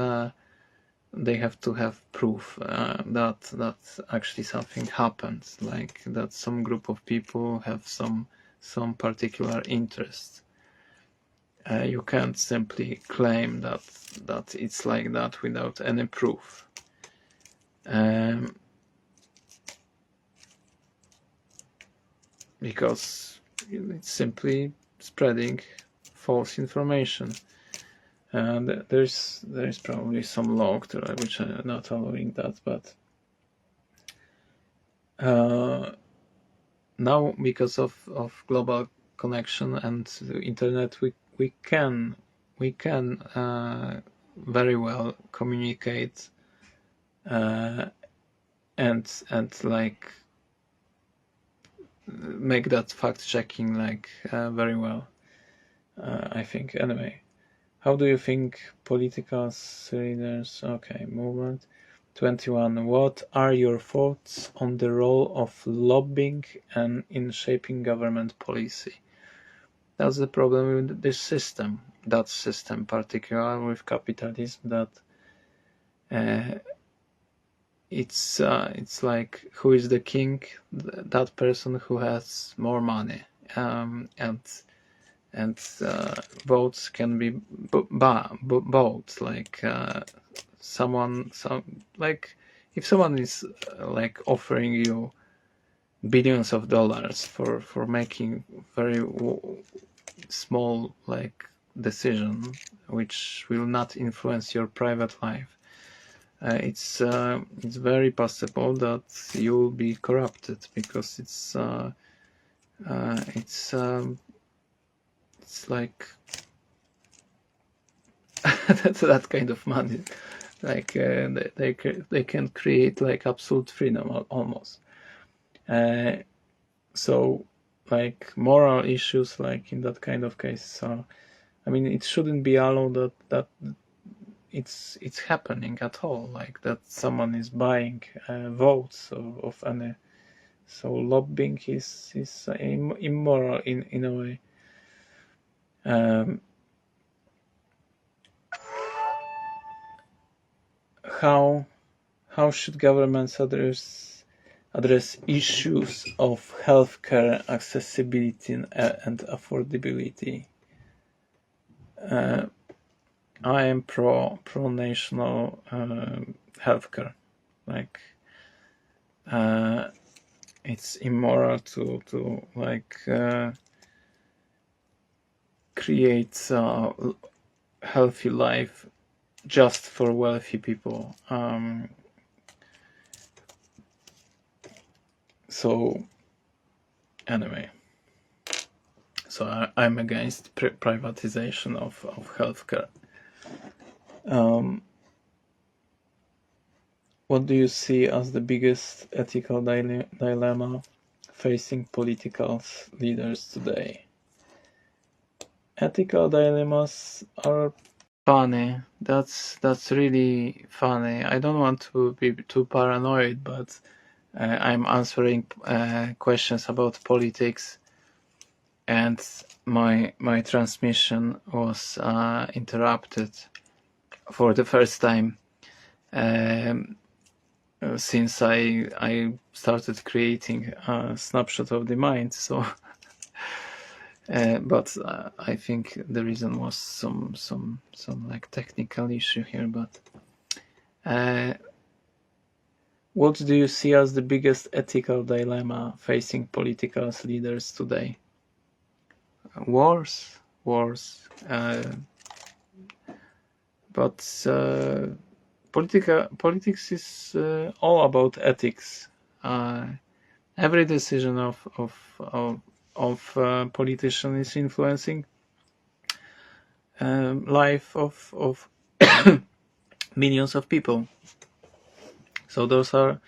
they have to have proof that actually something happens, like that some group of people have some particular interest. You can't simply claim that it's like that without any proof. Because it's simply spreading false information. And there's probably some law which are not allowing that, but now, because of global connection and the internet, we can very well communicate and like make that fact checking like very well, I think. Anyway, how do you think political leaders? Okay, movement. 21. What are your thoughts on the role of lobbying and in shaping government policy? That's the problem with this system. That system, particularly with capitalism, that it's like, who is the king? That person who has more money, and votes can be bought. Like like if someone is like offering you billions of dollars for making very small like decision which will not influence your private life, it's very possible that you will be corrupted, because it's like that's that kind of money. Like they can create like absolute freedom almost. So like moral issues, like in that kind of case, I mean, it shouldn't be allowed that it's happening at all, like that someone is buying votes of any. So lobbying is immoral in a way. How should governments address issues of healthcare accessibility and affordability? I am pro national healthcare. Like it's immoral to like create a healthy life just for wealthy people. So anyway, so I'm against privatization of healthcare. What do you see as the biggest ethical dilemma facing political leaders today? Ethical dilemmas are funny. That's really funny. I don't want to be too paranoid, but I'm answering questions about politics, and my transmission was interrupted for the first time since I started creating a snapshot of the mind. So but I think the reason was some like technical issue here. But what do you see as the biggest ethical dilemma facing political leaders today? Wars. But politics is all about ethics. Every decision of politician is influencing life of millions of people. So those are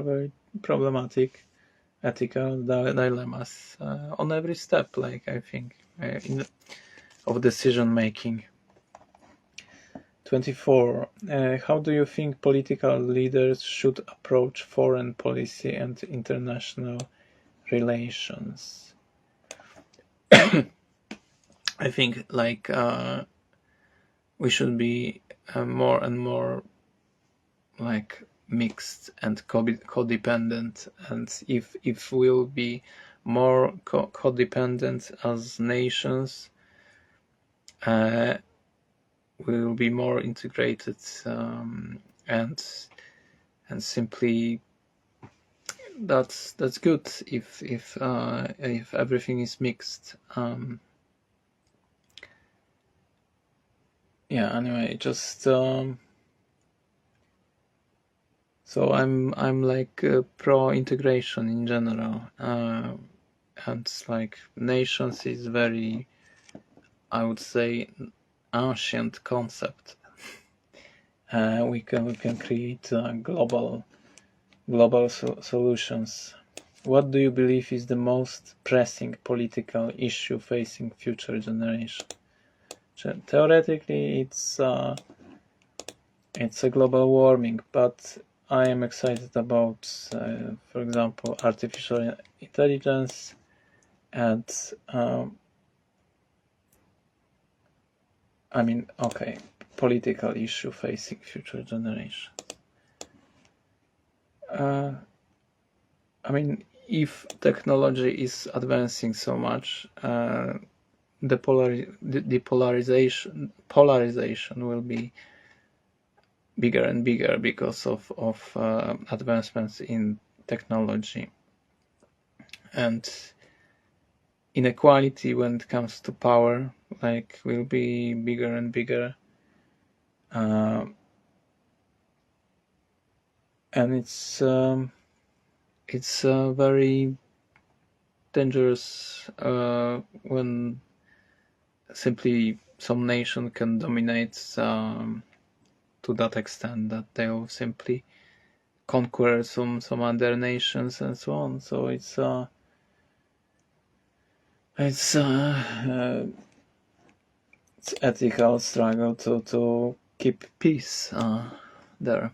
very problematic ethical dilemmas on every step, like I think of decision making. 24. How do you think political leaders should approach foreign policy and international relations? I think like we should be more and more like mixed and codependent, and if we'll be more codependent as nations, we will be more integrated, and simply that's good if everything is mixed. Yeah, anyway, just so I'm like pro integration in general, and like nations is very, I would say, ancient concept. We can create global solutions. What do you believe is the most pressing political issue facing future generations? Theoretically, it's a global warming, but I am excited about, for example, artificial intelligence and political issue facing future generations. If technology is advancing so much, the polarization will be bigger and bigger because of advancements in technology, and inequality when it comes to power will be bigger and bigger, and it's very dangerous when simply some nation can dominate to that extent that they'll simply conquer some other nations and so on. So it's ethical struggle to keep peace there.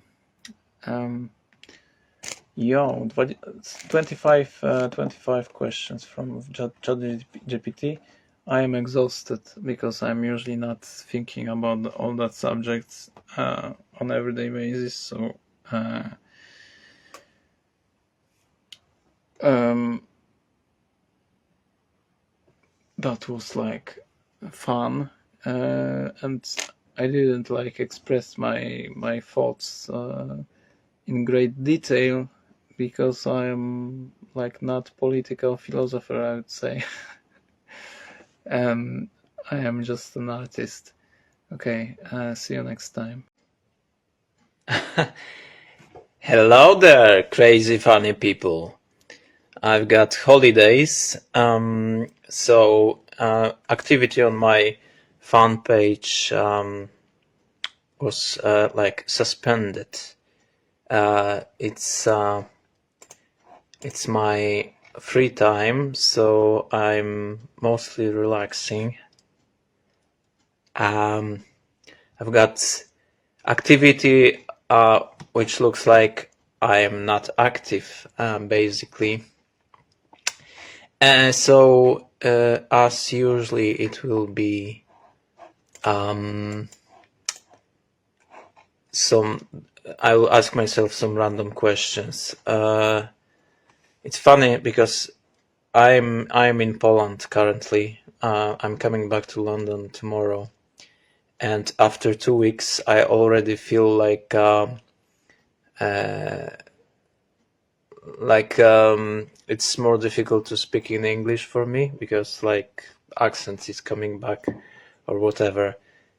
25 questions from ChatGPT. I am exhausted because I'm usually not thinking about all that subjects on everyday basis. So that was like fun, and I didn't express my thoughts in great detail because I'm not political philosopher, I would say. I am just an artist. Okay, see you next time. Hello there, crazy funny people. I've got holidays, so activity on my fan page was suspended. It's my free time, so I'm mostly relaxing. I've got activity which looks like I am not active, basically. So as usually, it will be I will ask myself some random questions. It's funny because I'm in Poland currently. I'm coming back to London tomorrow, and after 2 weeks, I already feel like it's more difficult to speak in English for me because accent is coming back or whatever.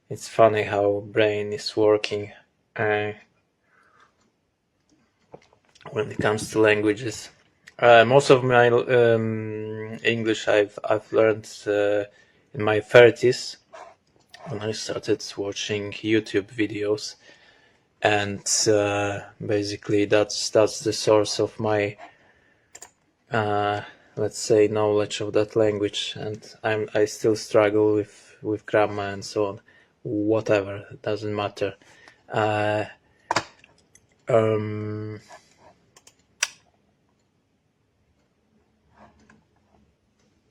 It's funny how brain is working when it comes to languages. Most of my English I've learned in my 30s when I started watching YouTube videos, and basically that's the source of my let's say knowledge of that language, and I still struggle with grammar and so on. whatever, it doesn't matter.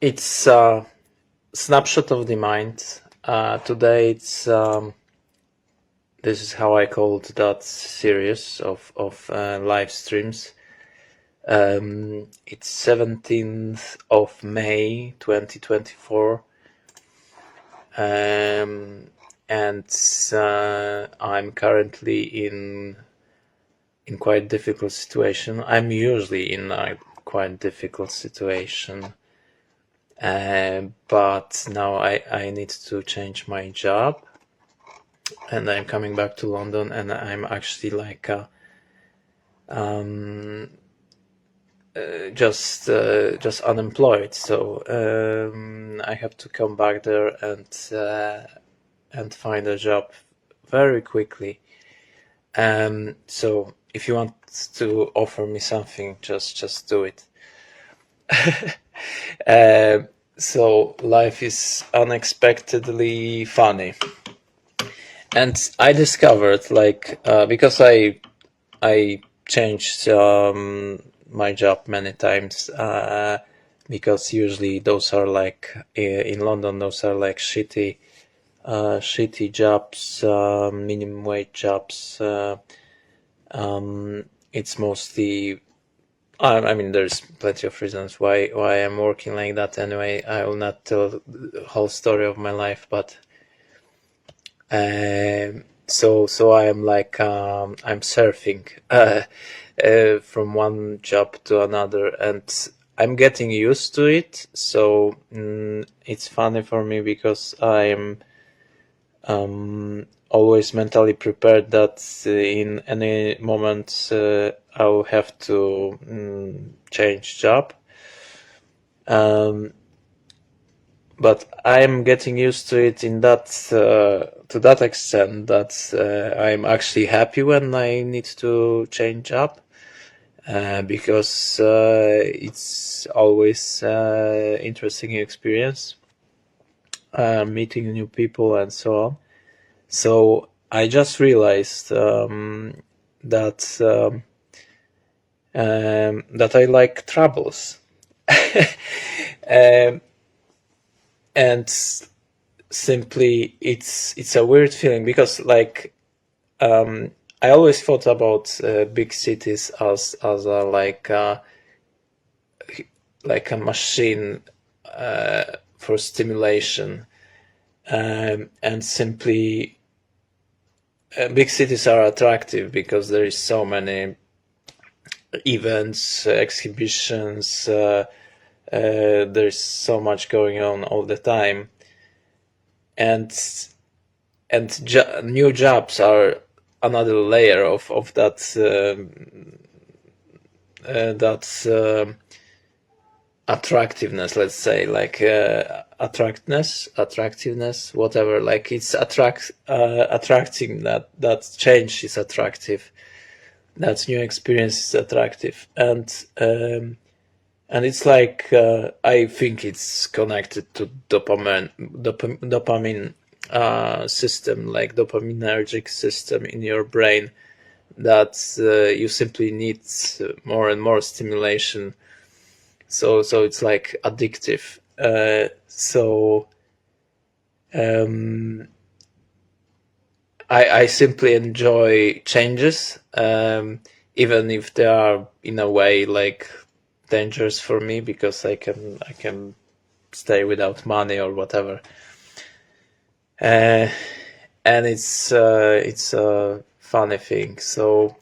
It's a snapshot of the mind. Today it's this is how I called that series of live streams. It's 17th of May 2024, and I'm currently in quite difficult situation. I'm usually in a quite difficult situation, but now I need to change my job, and I'm coming back to London, and I'm actually like just unemployed, so I have to come back there and find a job very quickly. So if you want to offer me something, just do it. So life is unexpectedly funny, and I discovered, like, because I changed my job many times, because usually those are like in London, those are like shitty jobs, minimum wage jobs. It's mostly, I mean, there's plenty of reasons why I'm working like that. Anyway, I will not tell the whole story of my life, but so I am like I'm surfing from one job to another, and I'm getting used to it. So it's funny for me because I'm always mentally prepared that in any moment I'll have to change job. But I'm getting used to it in that to that extent that I'm actually happy when I need to change job, because it's always interesting experience, meeting new people and so on. So I just realized that that I like troubles. And simply it's a weird feeling, because like I always thought about big cities as a like a machine for stimulation, and simply big cities are attractive because there is so many events, exhibitions, there's so much going on all the time, and new jobs are another layer of that attractiveness, let's say, like attractiveness, whatever. Like it's attracting, that change is attractive, that new experience is attractive, and it's like I think it's connected to dopamine system, like dopaminergic system in your brain, that you simply need more and more stimulation. So it's like addictive. So I simply enjoy changes, even if they are in a way like dangerous for me, because I can stay without money or whatever. And it's a funny thing. So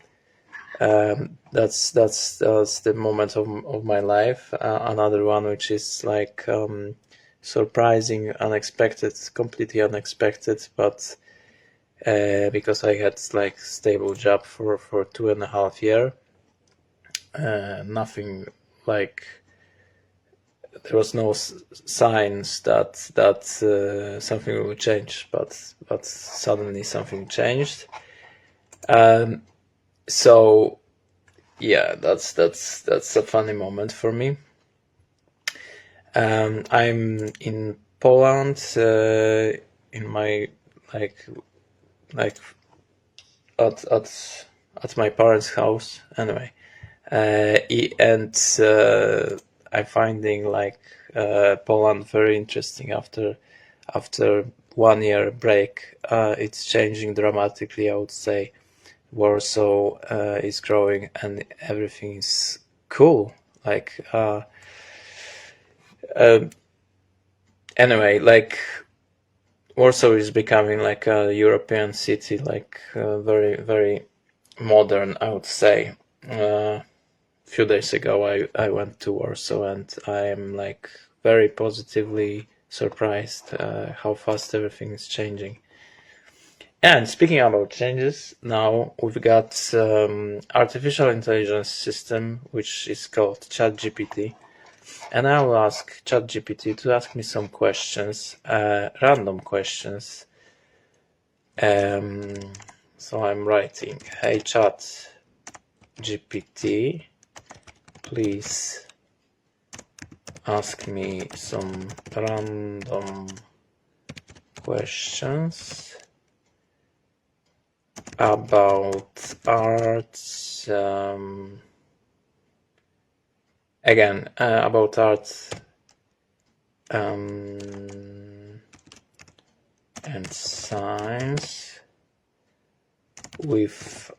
that's the moment of my life. Another one which is like surprising, unexpected, completely unexpected, but because I had like stable job for 2.5 years, nothing, like there was no signs that something will change, but suddenly something changed. So yeah, that's a funny moment for me. I'm in Poland, in my like at my parents' house. Anyway, and I'm finding like Poland very interesting after 1 year break. It's changing dramatically, I would say. Warsaw is growing and everything is cool. Like anyway, like Warsaw is becoming like a European city, like very very modern, I would say. A few days ago, I went to Warsaw and I am like very positively surprised how fast everything is changing. And speaking about changes, now we've got artificial intelligence system which is called ChatGPT, and I will ask ChatGPT to ask me some questions, random questions. So I'm writing, "Hey ChatGPT, please ask me some random questions about art." Again, about art and science with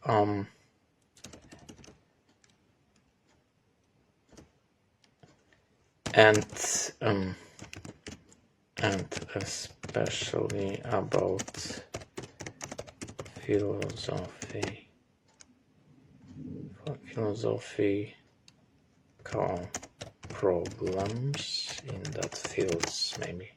and especially about philosophical problems in that fields, maybe.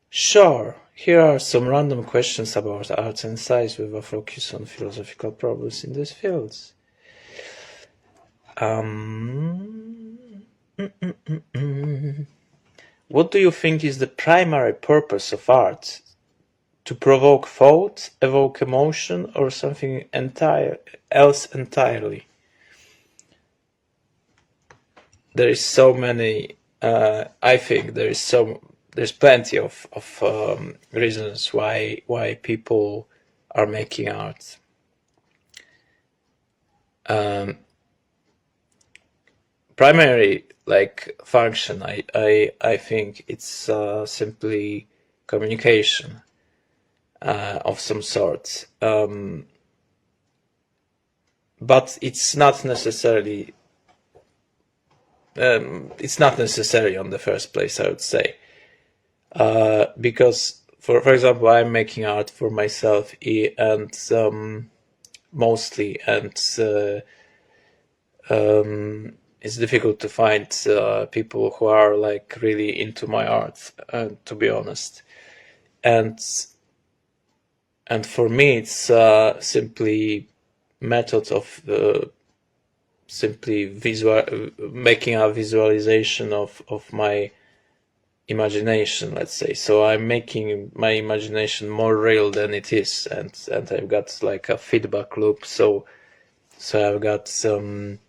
Sure, here are some random questions about art and science with a focus on philosophical problems in these fields. What do you think is the primary purpose of art? To provoke thought, evoke emotion, or something else entirely? There is so many. I think there's plenty of reasons why people are making art. Primary like function, I think it's simply communication of some sort, but it's not necessary on the first place, I would say, because for example, I'm making art for myself and mostly, and it's difficult to find people who are like really into my art, to be honest, and for me it's simply method of simply making a visualization of my imagination, let's say. So I'm making my imagination more real than it is, and I've got like a feedback loop, so I've got some,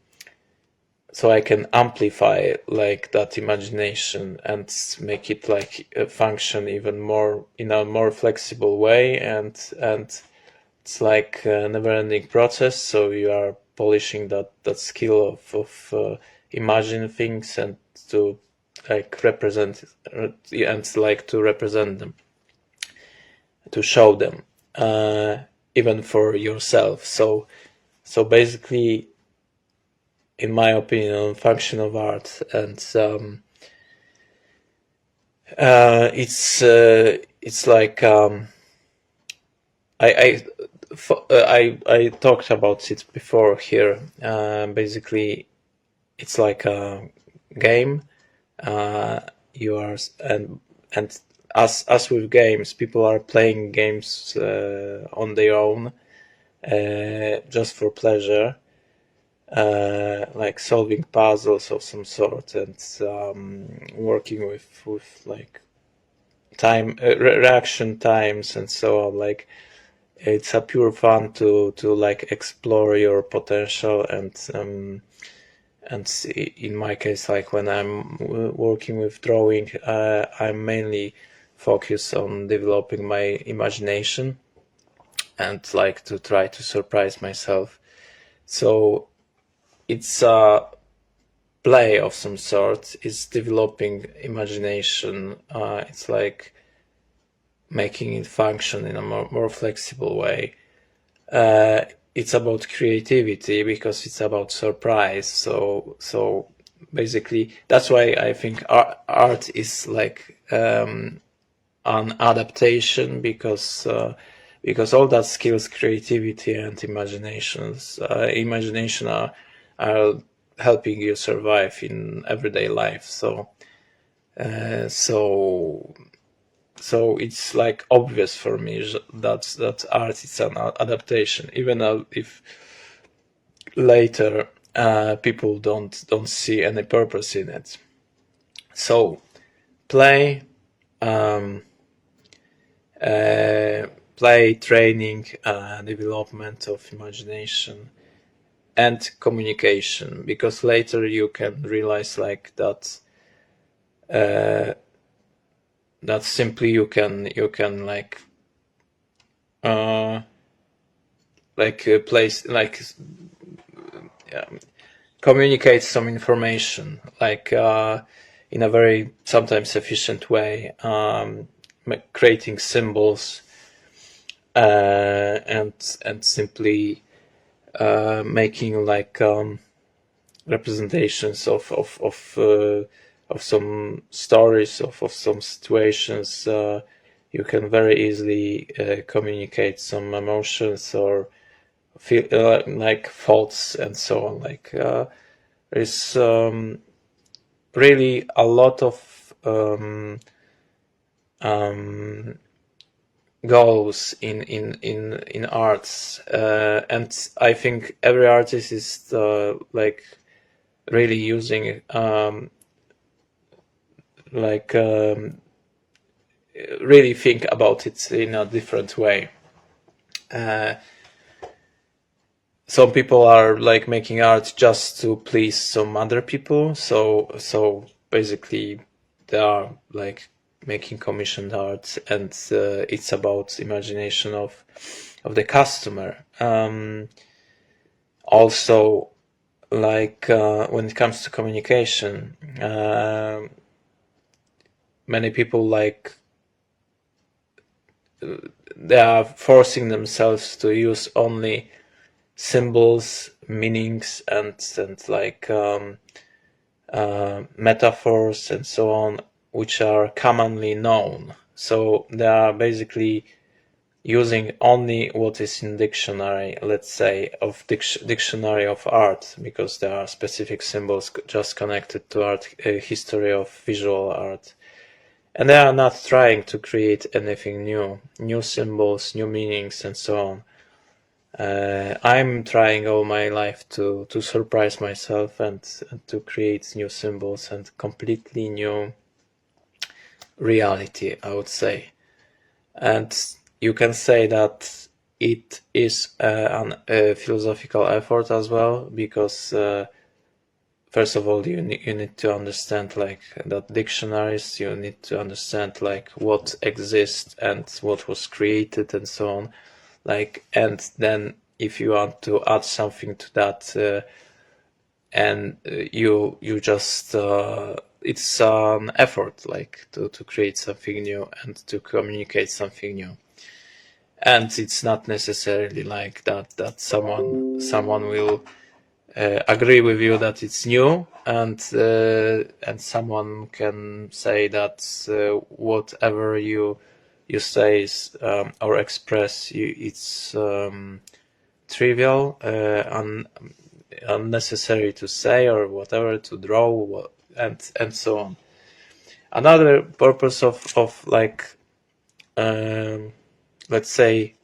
so I can amplify like that imagination and make it like function even more in a more flexible way, and it's like a never-ending process. So you are polishing that skill of imagine things and to like represent and like to represent them, to show them, even for yourself. So basically, in my opinion, function of art, and it's like I talked about it before here. Basically, it's like a game. You are and as with games, people are playing games on their own, just for pleasure. like solving puzzles of some sort, and working with like time reaction times and so on. Like it's a pure fun to like explore your potential, and in my case, like when I'm working with drawing, I'm mainly focused on developing my imagination and like to try to surprise myself. So it's a play of some sort. It's developing imagination. It's like making it function in a more flexible way. It's about creativity because it's about surprise. So basically, that's why I think art is like an adaptation, because all that skills, creativity, and imagination are helping you survive in everyday life. So it's like obvious for me that art is an adaptation, even if later people don't see any purpose in it. So play, training, development of imagination, and communication, because later you can realize like that that simply you can like place like communicate some information like in a very sometimes efficient way, creating symbols and simply making like representations of some stories, of some situations. You can very easily communicate some emotions or feel like thoughts and so on. Like there's really a lot of goals in arts, and I think every artist is like really using really think about it in a different way. Some people are like making art just to please some other people, so basically they are like making commissioned art, and it's about imagination of the customer. Also, like when it comes to communication, many people like they are forcing themselves to use only symbols, meanings, and like metaphors and so on, which are commonly known. So they are basically using only what is in dictionary, let's say, of dictionary of art, because there are specific symbols just connected to art, history of visual art. And they are not trying to create anything new symbols, new meanings, and so on. I'm trying all my life to surprise myself and to create new symbols and completely new reality, I would say. And you can say that it is a philosophical effort as well, because first of all, you need to understand like that dictionaries, you need to understand like what exists and what was created and so on. Like, and then if you want to add something to that, and you just it's an effort like to create something new and to communicate something new. And it's not necessarily like that someone will agree with you that it's new, and someone can say that whatever you say is or express it's trivial, unnecessary to say, or whatever, to draw, and so on. Another purpose of like let's say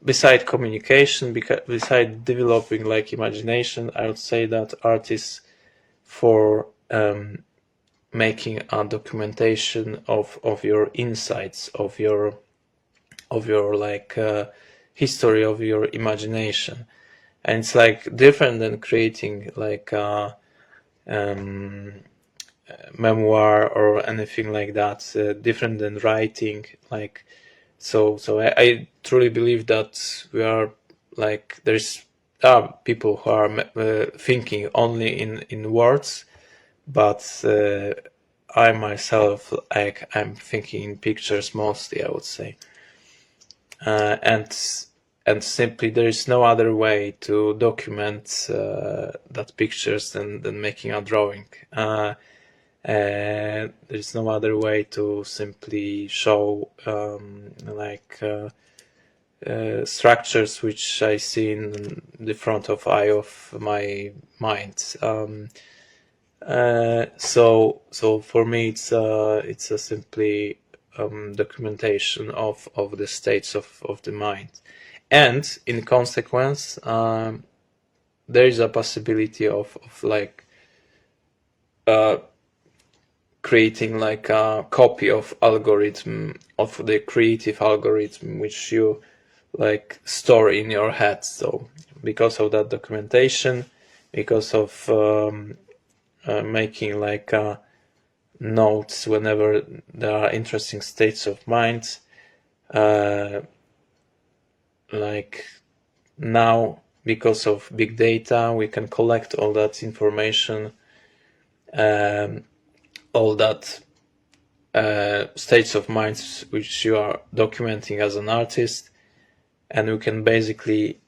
beside communication, beside developing like imagination, I would say that art is for making a documentation of your insights, of your like history of your imagination. And it's like different than creating like a memoir or anything like that, different than writing. Like, so I truly believe that we are like, there are people who are thinking only in words, but I myself, like, I'm thinking in pictures mostly, I would say. And simply there is no other way to document that pictures than making a drawing. And there's no other way to simply show structures which I see in the front of eye of my mind. So for me, it's a simply documentation of the states of the mind, and in consequence, there is a possibility of like creating like a copy of algorithm, of the creative algorithm, which you like store in your head. So because of that documentation, because of making like notes whenever there are interesting states of mind, like now, because of big data, we can collect all that information, all that states of minds which you are documenting as an artist, and we can basically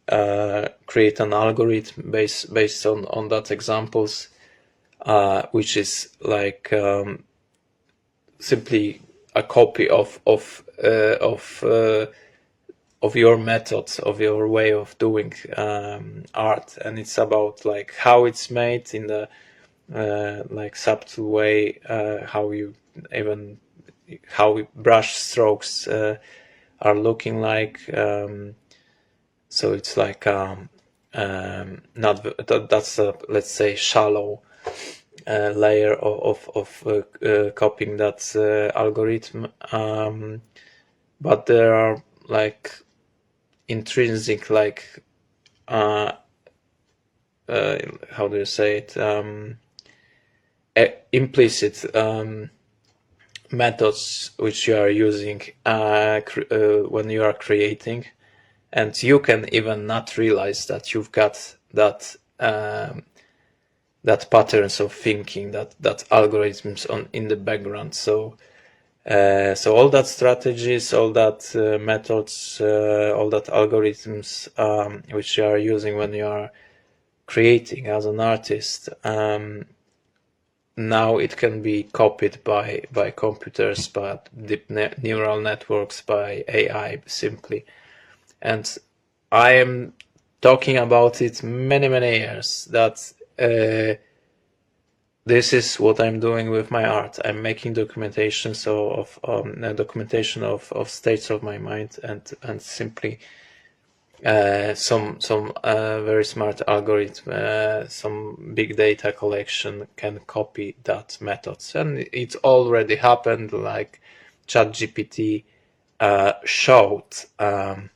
create an algorithm based on that examples, which is like simply a copy of your methods, of your way of doing art. And it's about like how it's made in the like subtle way, how brush strokes are looking like. So it's like not that's a, let's say, shallow layer of copying that algorithm, but there are like intrinsic, like how do you say it, implicit methods which you are using when you are creating, and you can even not realize that you've got that that patterns of thinking, that algorithms in the background. So all that strategies, all that methods, all that algorithms which you are using when you are creating as an artist, now it can be copied by computers, by deep neural networks, by AI simply. And I am talking about it many years, that this is what I'm doing with my art. I'm making documentation documentation of states of my mind, and simply some very smart algorithm, some big data collection can copy that methods, and it already happened. Like ChatGPT showed that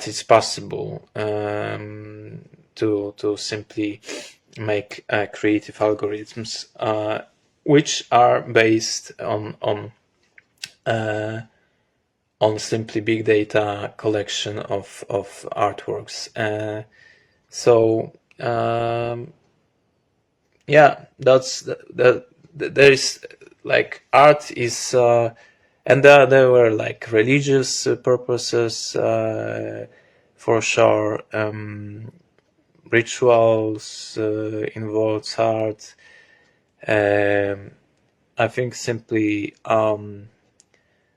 it's possible to simply make creative algorithms which are based on simply big data collection of artworks. Yeah, that's there is like art is and there were like religious purposes for sure, rituals involves art. I think simply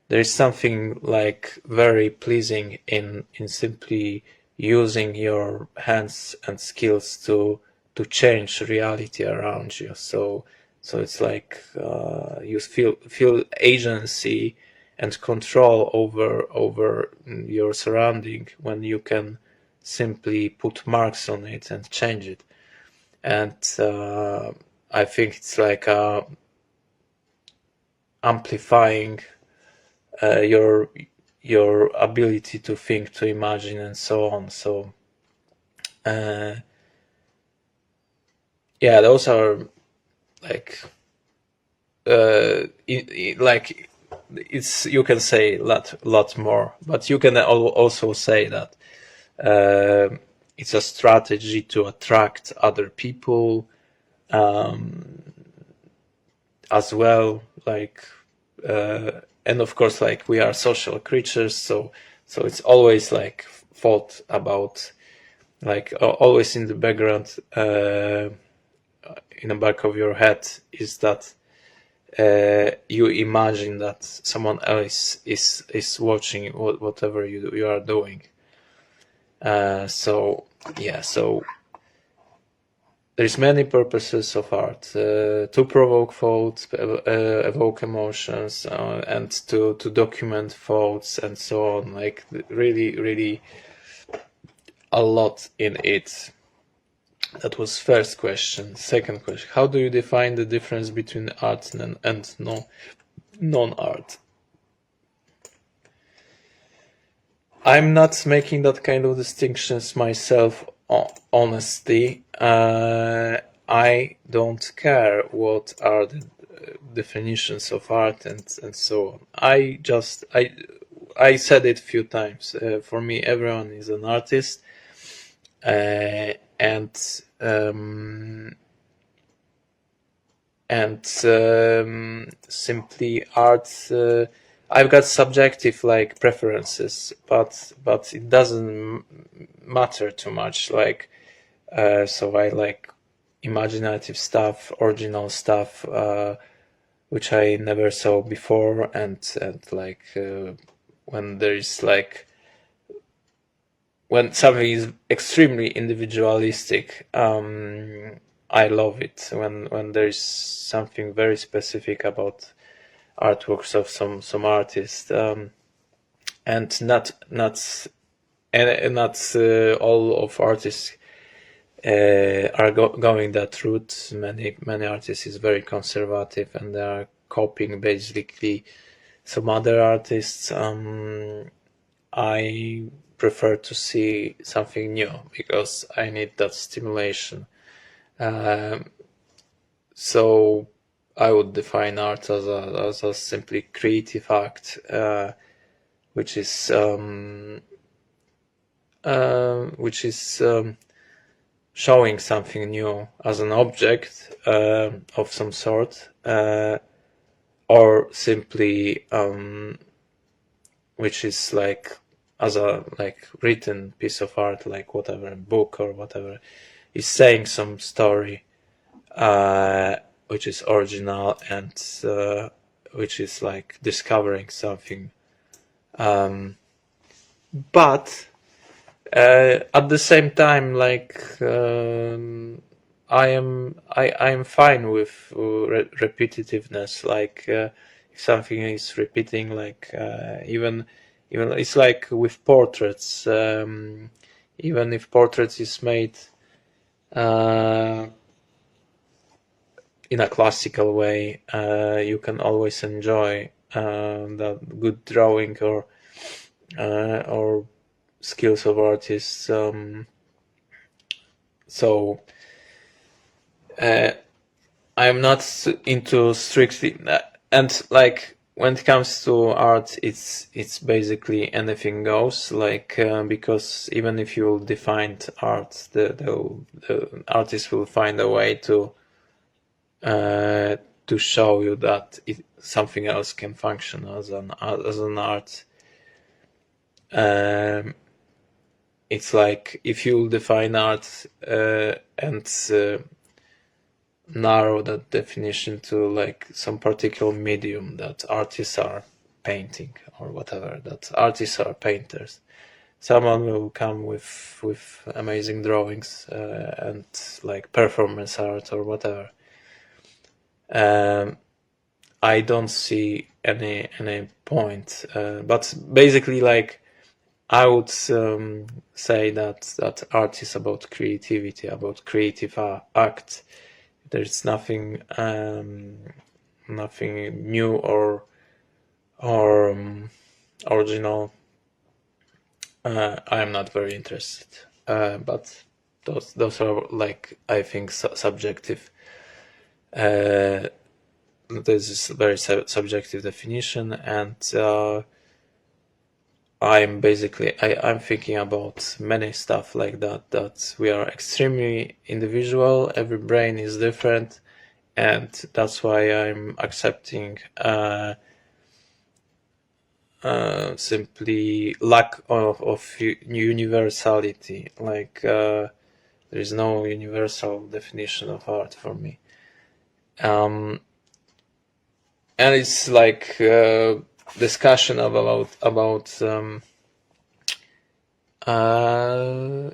there is something like very pleasing in simply using your hands and skills to change reality around you. So it's like you feel agency, and control over your surrounding when you can simply put marks on it and change it. And I think it's like amplifying your ability to think, to imagine, and so on. So yeah, those are like like it's, you can say a lot more, but you can also say that it's a strategy to attract other people as well, like and of course, like, we are social creatures, so it's always like thought about, like always in the background, in the back of your head, is that you imagine that someone else is watching whatever you are doing. So yeah, so there's many purposes of art: to provoke thoughts, evoke emotions, and to document thoughts, and so on. Like, really a lot in it. That was first question. Second question: how do you define the difference between art and non-art? I'm not making that kind of distinctions myself, honestly. I don't care what are the definitions of art and so on. I said it a few times. For me, everyone is an artist, and simply art. I've got subjective, like, preferences, but it doesn't matter too much. Like, so I like imaginative stuff, original stuff, which I never saw before, and like when there is like, when something is extremely individualistic, I love it. When there is something very specific about artworks of some artist, and not all of artists are going that route. Many artists is very conservative, and they are copying basically some other artists. I prefer to see something new because I need that stimulation. So I would define art as a simply creative act, which is showing something new as an object of some sort, or simply which is like as a like written piece of art, like whatever book or whatever, is saying some story, which is original, and which is like discovering something. But at the same time, like, I am fine with repetitiveness. Like, if something is repeating, like even it's like with portraits. Even if portraits is made in a classical way, you can always enjoy the good drawing or skills of artists. So I'm not into strictly, and like when it comes to art, it's basically anything goes. Like, because even if you define art, the artist will find a way to show you that something else can function as an art. It's like if you define art and narrow that definition to like some particular medium, that artists are painting or whatever, that artists are painters, someone will come with amazing drawings and like performance art or whatever. I don't see any point. But basically, like, I would say that art is about creativity, about creative act. There's nothing nothing new or original. I am not very interested, but those are, like, I think, subjective. This is a very subjective definition, and I'm thinking about many stuff like that we are extremely individual, every brain is different, and that's why I'm accepting simply lack of universality. Like, there is no universal definition of art for me. And it's like discussion about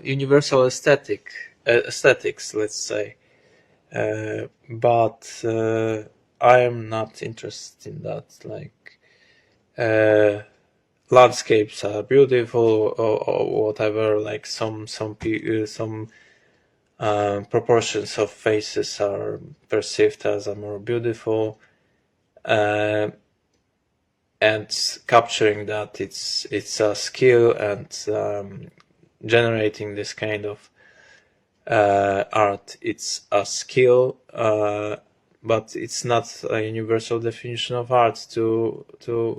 universal aesthetics, let's say. But I am not interested in that. Like, landscapes are beautiful or whatever. Like, some proportions of faces are perceived as more beautiful, and capturing that, it's a skill, and generating this kind of art, it's a skill, but it's not a universal definition of art to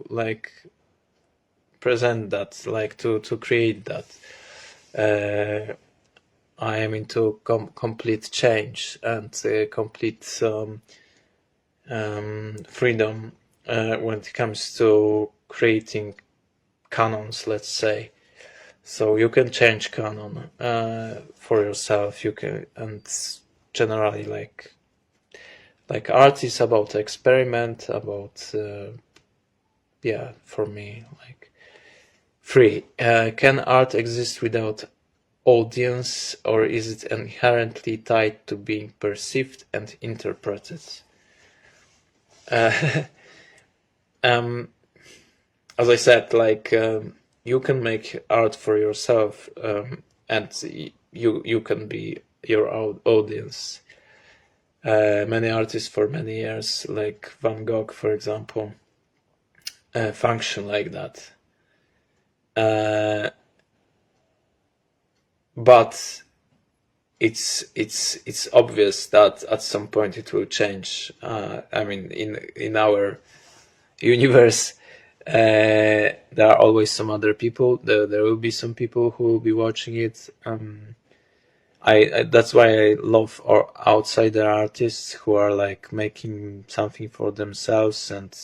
like present that, like to create that. I am into complete change and complete freedom when it comes to creating canons, let's say. So you can change canon for yourself. You can, and generally, like art is about experiment, about for me, like, free. Can art exist without audience, or is it inherently tied to being perceived and interpreted? As I said, like, you can make art for yourself, and you can be your audience. Many artists for many years, like Van Gogh, for example, function like that. But it's obvious that at some point it will change. I mean, in our universe, there are always some other people. There will be some people who will be watching it. I that's why I love outsider artists who are, like, making something for themselves, and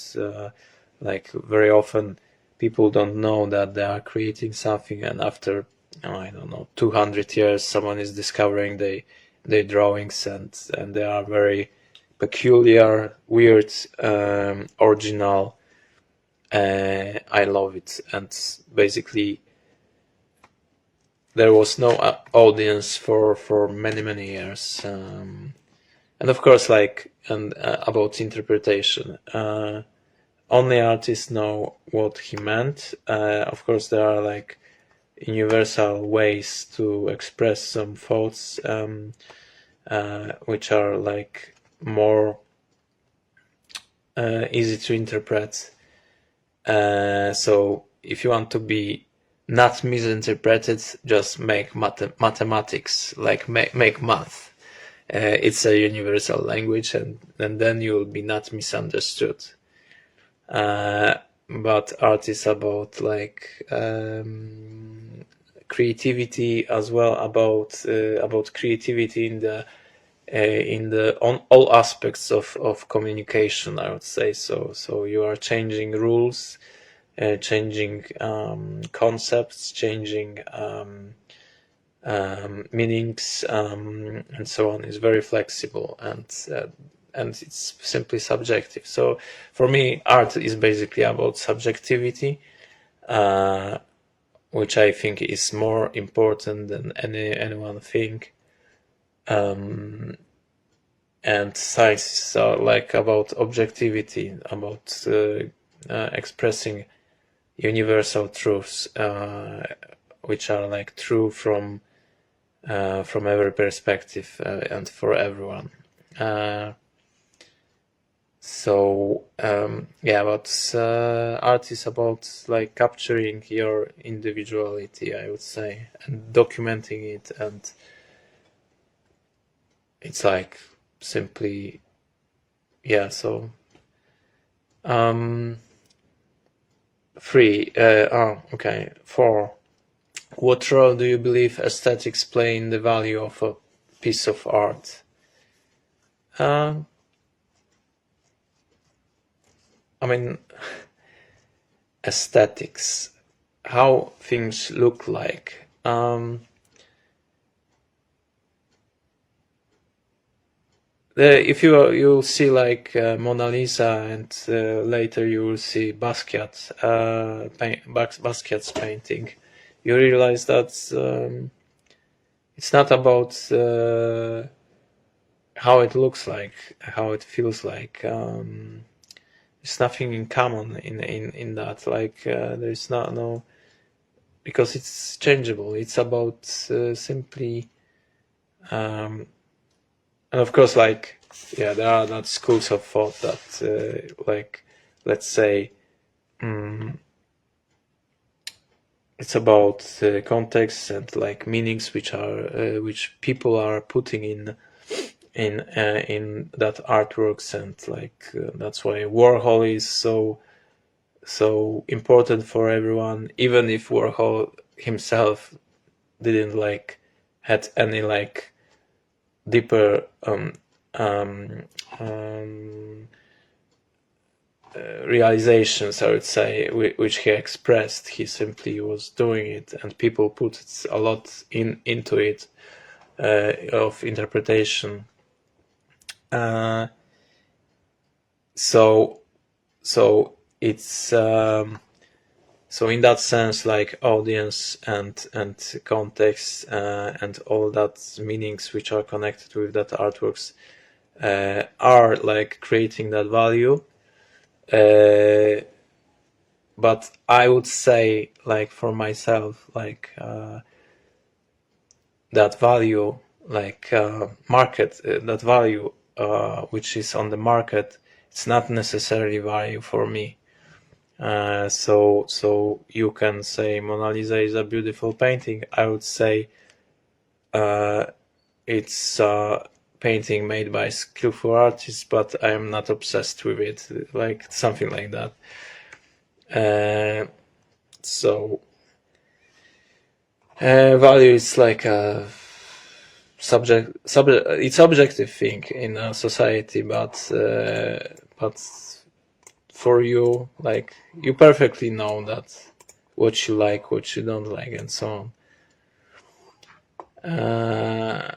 like, very often people don't know that they are creating something, and after, I don't know, 200 years, someone is discovering their drawings, and they are very peculiar, weird, original. I love it, and basically there was no audience for many years, and of course, like, and about interpretation, only artists know what he meant. Of course, there are, like, universal ways to express some thoughts, which are, like, more easy to interpret. So if you want to be not misinterpreted, just make mathematics, like make math. It's a universal language, and then you will be not misunderstood. But art is about, like, creativity as well, about creativity in the on all aspects of communication, I would say. So you are changing rules, changing concepts, changing meanings, and so on. Is very flexible, and it's simply subjective. So for me, art is basically about subjectivity, which I think is more important than anyone think. And science is, like, about objectivity, about expressing universal truths, which are like true from every perspective and for everyone. But art is about like capturing your individuality, I would say, and documenting it, and it's like simply, yeah. So, 3. Okay. 4. What role do you believe aesthetics play in the value of a piece of art? I mean, aesthetics, how things look like. If you'll see like Mona Lisa, and later you will see Basquiat's painting, you realize that it's not about how it looks like, how it feels like. There's nothing in common in that. Like there's no, because it's changeable. It's about simply. And of course, like, yeah, there are not schools of thought that, like, let's say, it's about context and like meanings which are which people are putting in that artworks, and like that's why Warhol is so important for everyone, even if Warhol himself didn't like had any like deeper realizations, I would say, which he expressed. He simply was doing it, and people put a lot into it of interpretation. So it's so in that sense, like audience and context and all that meanings which are connected with that artworks are like creating that value. But I would say, like for myself, like that value, like market, that value which is on the market, it's not necessarily value for me. So you can say Mona Lisa is a beautiful painting. I would say it's a painting made by skillful artists, but I am not obsessed with it, like something like that. Value is like a subject. It's objective thing in a society, but for you, like, you perfectly know that what you like, what you don't like, and so on.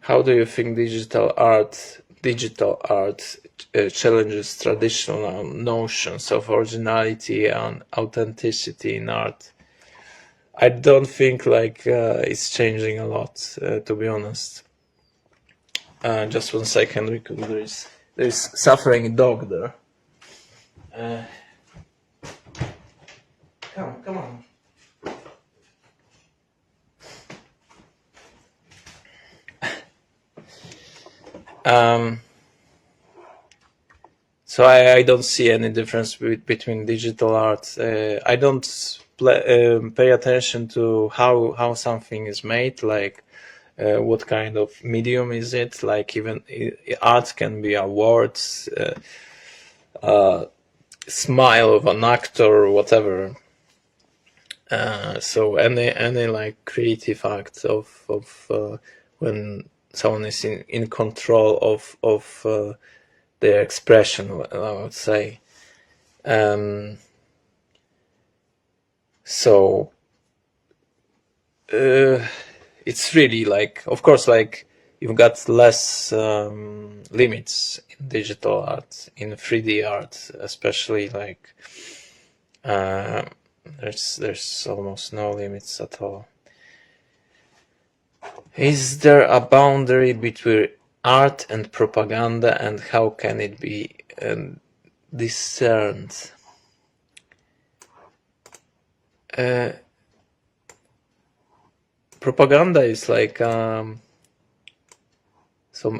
How do you think digital art challenges traditional notions of originality and authenticity in art? I don't think like it's changing a lot, to be honest. Just 1 second, because there's suffering dog there. Come on. So I don't see any difference between digital art. I don't pay attention to how something is made, like what kind of medium is it. Like even art can be awards, smile of an actor, or whatever. So any like creative act of when someone is in control of their expression, I would say. So it's really like, of course, like you've got less limits in digital art, in 3D art, especially. Like there's almost no limits at all. Is there a boundary between art and propaganda, and how can it be discerned? Propaganda is like some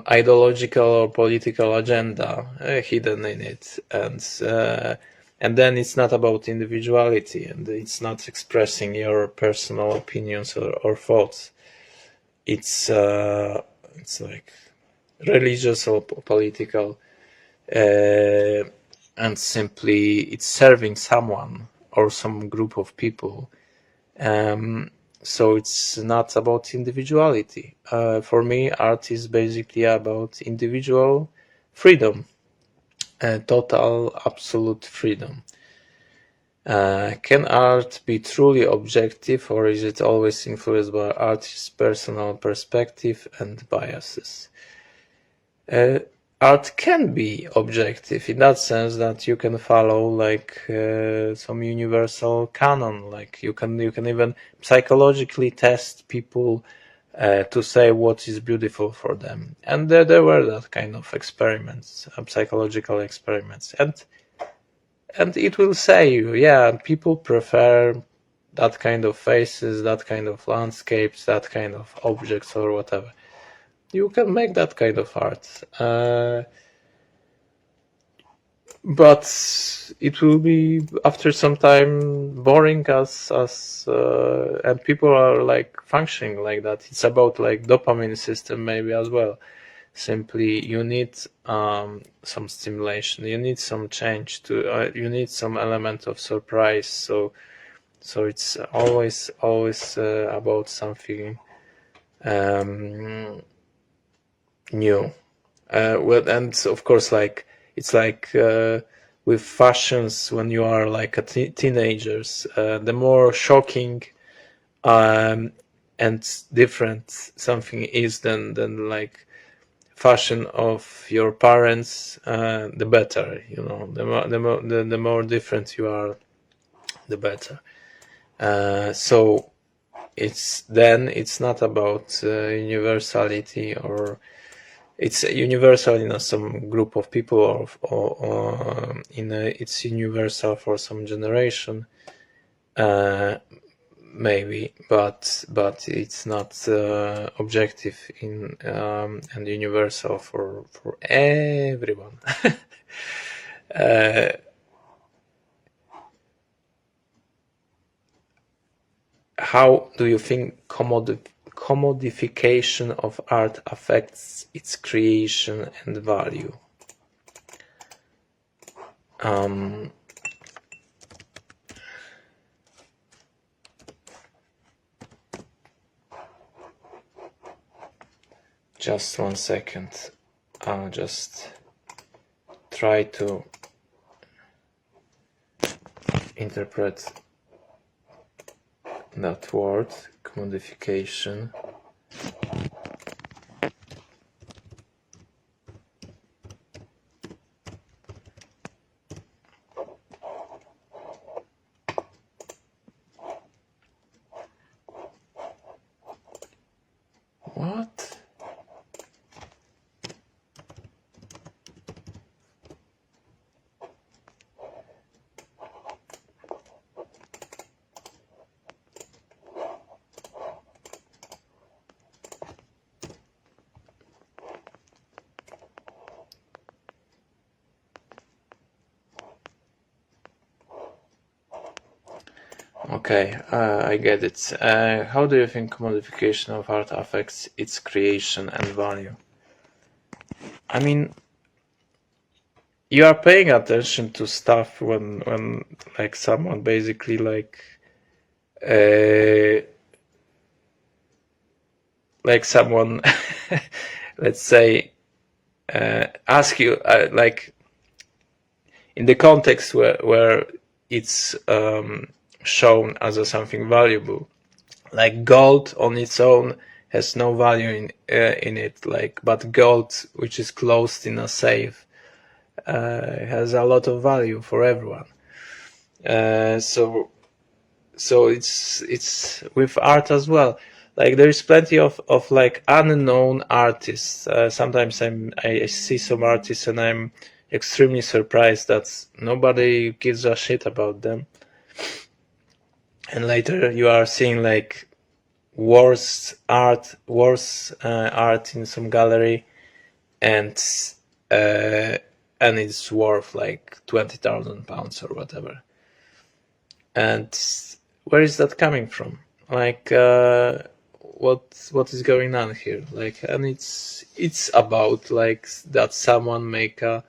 ideological or political agenda hidden in it, and then it's not about individuality, and it's not expressing your personal opinions or thoughts. It's like religious or political, and simply it's serving someone or some group of people. So it's not about individuality. For me, art is basically about individual freedom, total, absolute freedom. Can art be truly objective, or is it always influenced by artist's personal perspective and biases? Art can be objective in that sense that you can follow like some universal canon. Like you can even psychologically test people to say what is beautiful for them, and there were that kind of experiments, psychological experiments, and it will say you, yeah, people prefer that kind of faces, that kind of landscapes, that kind of objects or whatever. You can make that kind of art, but it will be after some time boring as and people are like functioning like that. It's about like dopamine system maybe as well. Simply you need some stimulation, you need some change to you need some element of surprise, so it's always about something new. Well, and of course, like it's like with fashions when you are like a teenagers, the more shocking and different something is than like fashion of your parents, the better. You know, the more different you are, the better. So it's not about universality, or it's universal in some group of people, or it's universal for some generation, maybe, but it's not objective in and universal for everyone. How do you think commodification of art affects its creation and value? Just 1 second. I'll just try to interpret that word, commodification. What? Okay, I get it. How do you think commodification of art affects its creation and value? I mean, you are paying attention to stuff when like someone basically like someone let's say ask you like in the context where it's shown as something valuable, like gold on its own has no value in it, like, but gold which is closed in a safe has a lot of value for everyone. So it's with art as well. like there is plenty of like unknown artists. Sometimes I see some artists and I'm extremely surprised that nobody gives a shit about them. And later you are seeing like worse art in some gallery, and it's worth like £20,000 or whatever. And where is that coming from? Like, what is going on here? Like, and it's about like that someone make a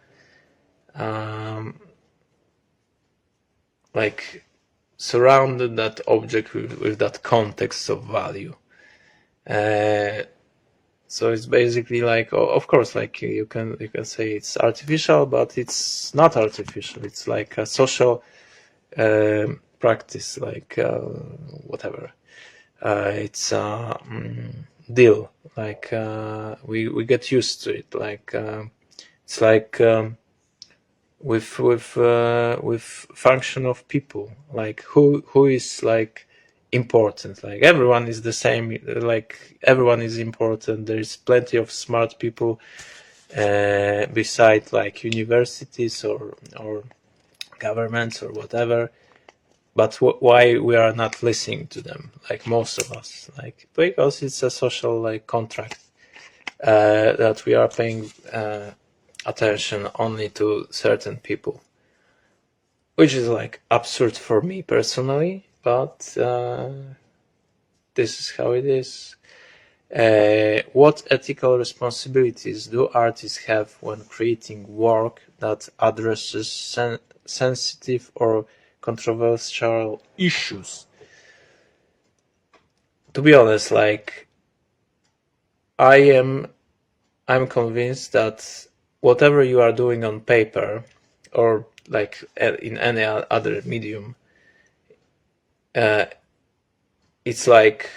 like surrounded that object with that context of value. So it's basically like, of course, like you can say it's artificial, but it's not artificial. It's like a social practice, like whatever. It's a deal. Like we get used to it. Like it's like with function of people. Like who is like important. Like everyone is the same. Like everyone is important. There is plenty of smart people beside like universities or governments or whatever. But why we are not listening to them? Like most of us, like because it's a social like contract that we are paying attention only to certain people, which is like absurd for me personally. But this is how it is. What ethical responsibilities do artists have when creating work that addresses sensitive or controversial issues? To be honest, like I'm convinced that whatever you are doing on paper or like in any other medium, it's like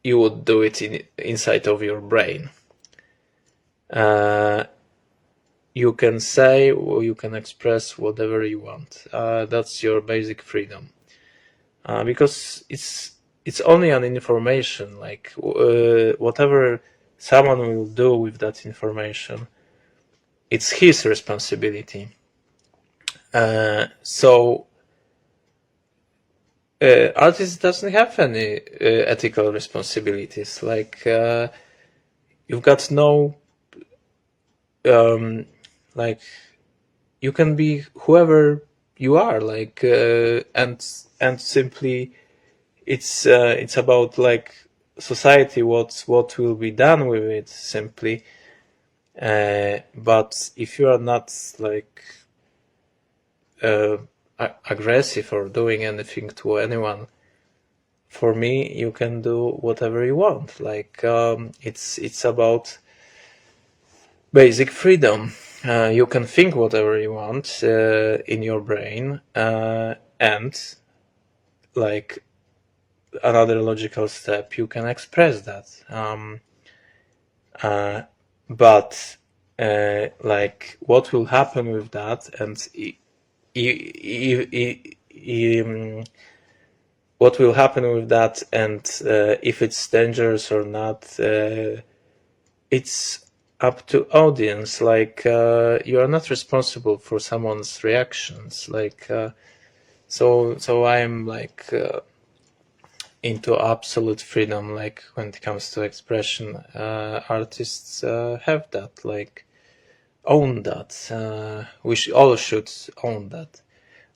you would do it inside of your brain. You can say or you can express whatever you want. That's your basic freedom. Because it's only an information. Like whatever someone will do with that information, it's his responsibility. So artist doesn't have any ethical responsibilities. Like you've got no like you can be whoever you are, like and simply it's about like society, what will be done with it simply. But if you are not like aggressive or doing anything to anyone, for me you can do whatever you want. Like it's about basic freedom. You can think whatever you want in your brain, and like another logical step, you can express that. But like what will happen with that, and what will happen with that, and if it's dangerous or not, it's up to audience. Like you are not responsible for someone's reactions. Like so I'm like into absolute freedom. Like when it comes to expression, artists have that, like own that. We all should own that.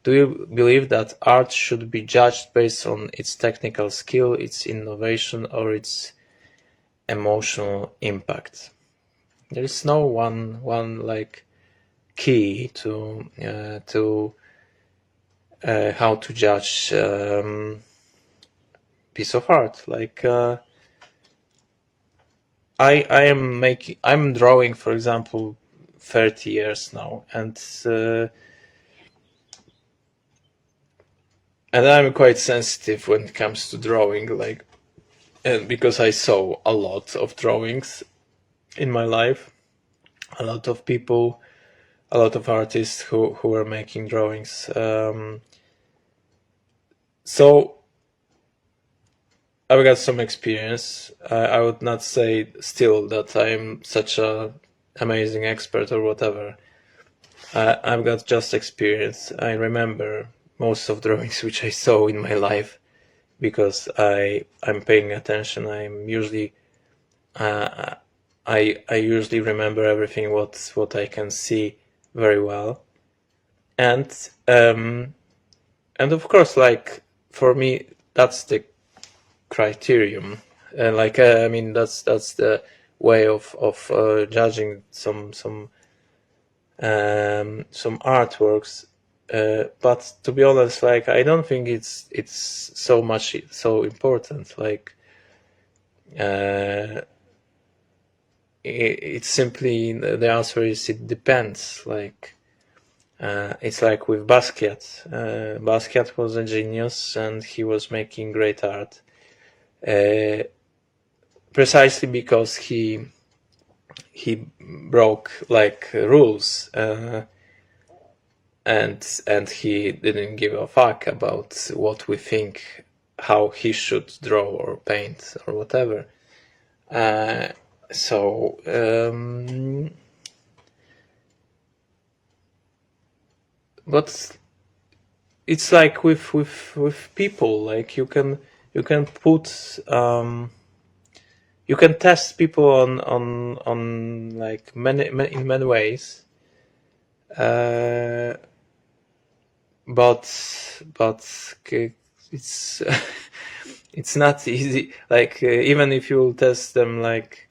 Do you believe that art should be judged based on its technical skill, its innovation, or its emotional impact? There is no one like key to how to judge piece of art. Like I'm drawing, for example, 30 years now, and I'm quite sensitive when it comes to drawing, like, and because I saw a lot of drawings in my life, a lot of people, a lot of artists who were making drawings. So I've got some experience. I would not say still that I'm such a amazing expert or whatever. I've got just experience. I remember most of drawings which I saw in my life because I'm paying attention. I'm usually I usually remember everything what I can see very well, and of course, like for me, that's the criterion. Like I mean, that's the way of judging some artworks. But to be honest, like I don't think it's so much so important. Like it's simply the answer is it depends. Like it's like with Basquiat. Basquiat was a genius and he was making great art. Precisely because he broke like rules and he didn't give a fuck about what we think how he should draw or paint or whatever. But it's like with people, like you can put you can test people on like many in many ways, but it's it's not easy. Like even if you test them like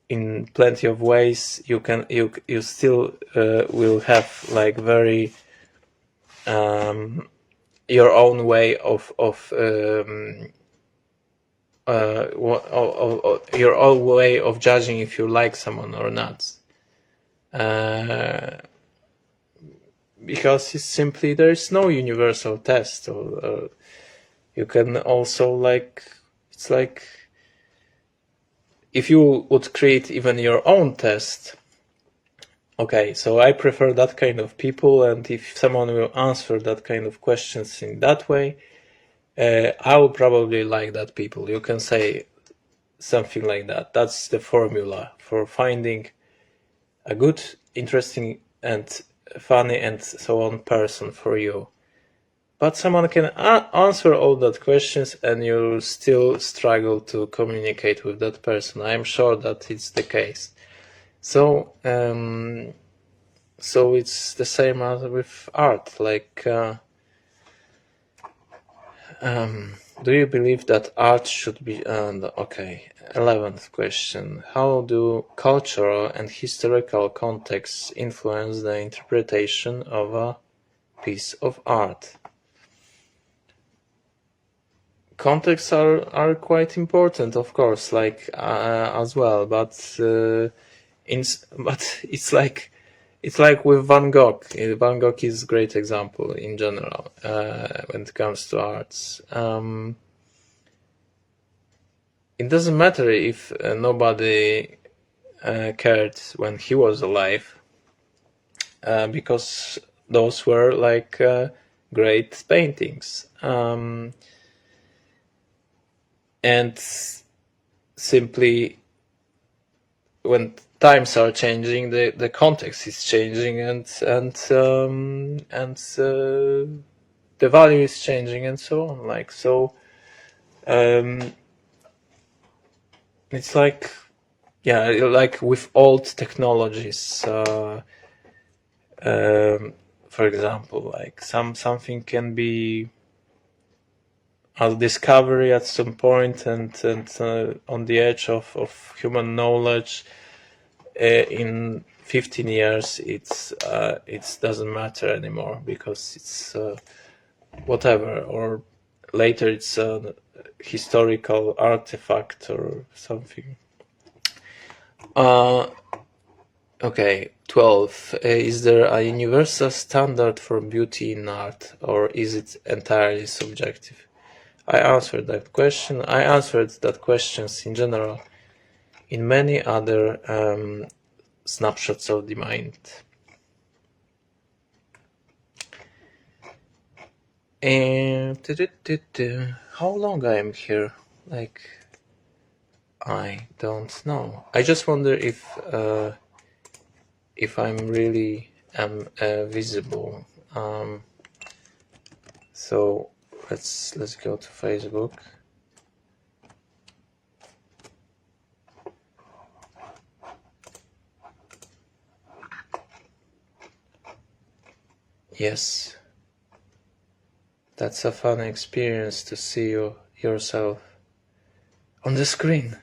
in plenty of ways, you still will have like very your own way of your own way of judging if you like someone or not, because it's simply there is no universal test. Or you can also like it's like if you would create even your own test. Okay, so I prefer that kind of people, and if someone will answer that kind of questions in that way, I will probably like that people. You can say something like that. That's the formula for finding a good, interesting, and funny and so on person for you. But someone can answer all that questions and you still struggle to communicate with that person. I'm sure that it's the case. So so it's the same as with art. Like do you believe that art should be okay, 11th question. How do cultural and historical contexts influence the interpretation of a piece of art? Contexts are quite important, of course, like as well, but but it's like with Van Gogh. Van Gogh is a great example in general when it comes to arts. It doesn't matter if nobody cared when he was alive, because those were like great paintings. And simply when times are changing, the context is changing, and the value is changing, and so on. Like so, it's like like with old technologies. For example, like something can be a discovery at some point and on the edge of human knowledge. In 15 years it doesn't matter anymore because it's whatever, or later it's a historical artifact or something. Okay, 12. Is there a universal standard for beauty in art, or is it entirely subjective? I answered that question. I answered that questions in general in many other snapshots of the mind. And how long I am here? Like, I don't know. I just wonder if I'm really visible. So let's go to Facebook. Yes, that's a fun experience to see yourself on the screen.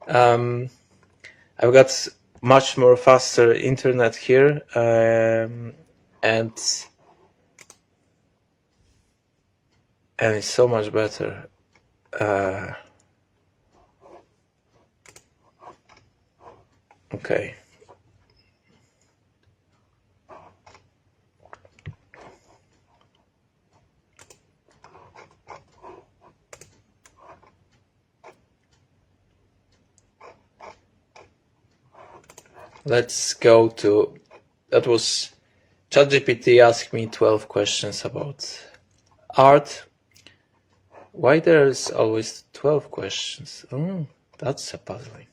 I've got much more faster internet here, and it's so much better. Okay. Let's go to, that was ChatGPT asked me 12 questions about art. Why there's always 12 questions? That's a puzzling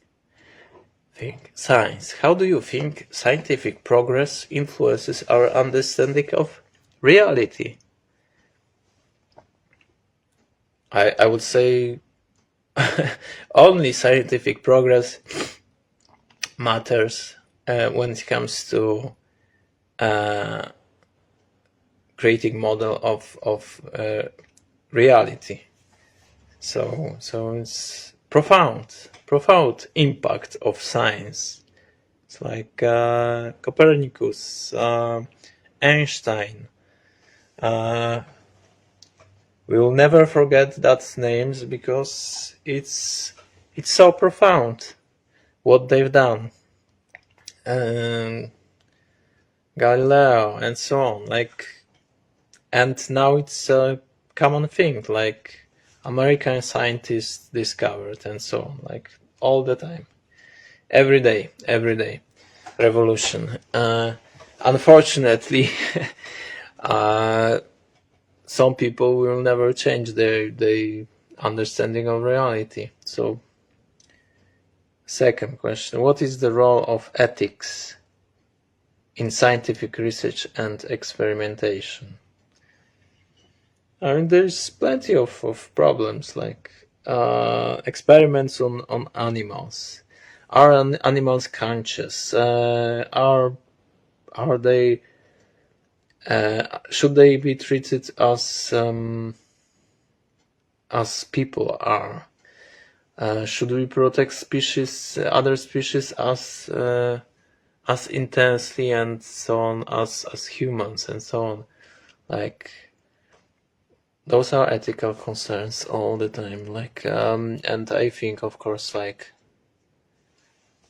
thing. Science. How do you think scientific progress influences our understanding of reality? I would say only scientific progress matters when it comes to creating model of reality. So it's profound impact of science. It's like Copernicus, Einstein. We will never forget that names because it's so profound what they've done. Galileo and so on, like, and now it's a common thing, like American scientists discovered and so on, like all the time, every day, revolution. Unfortunately, some people will never change their understanding of reality. So, second question: what is the role of ethics in scientific research and experimentation? I mean, there's plenty of problems, like experiments on animals. Are animals conscious? Are they? Should they be treated as people are? Should we protect other species as intensely and so on as humans and so on? Like, those are ethical concerns all the time. Like, and I think, of course, like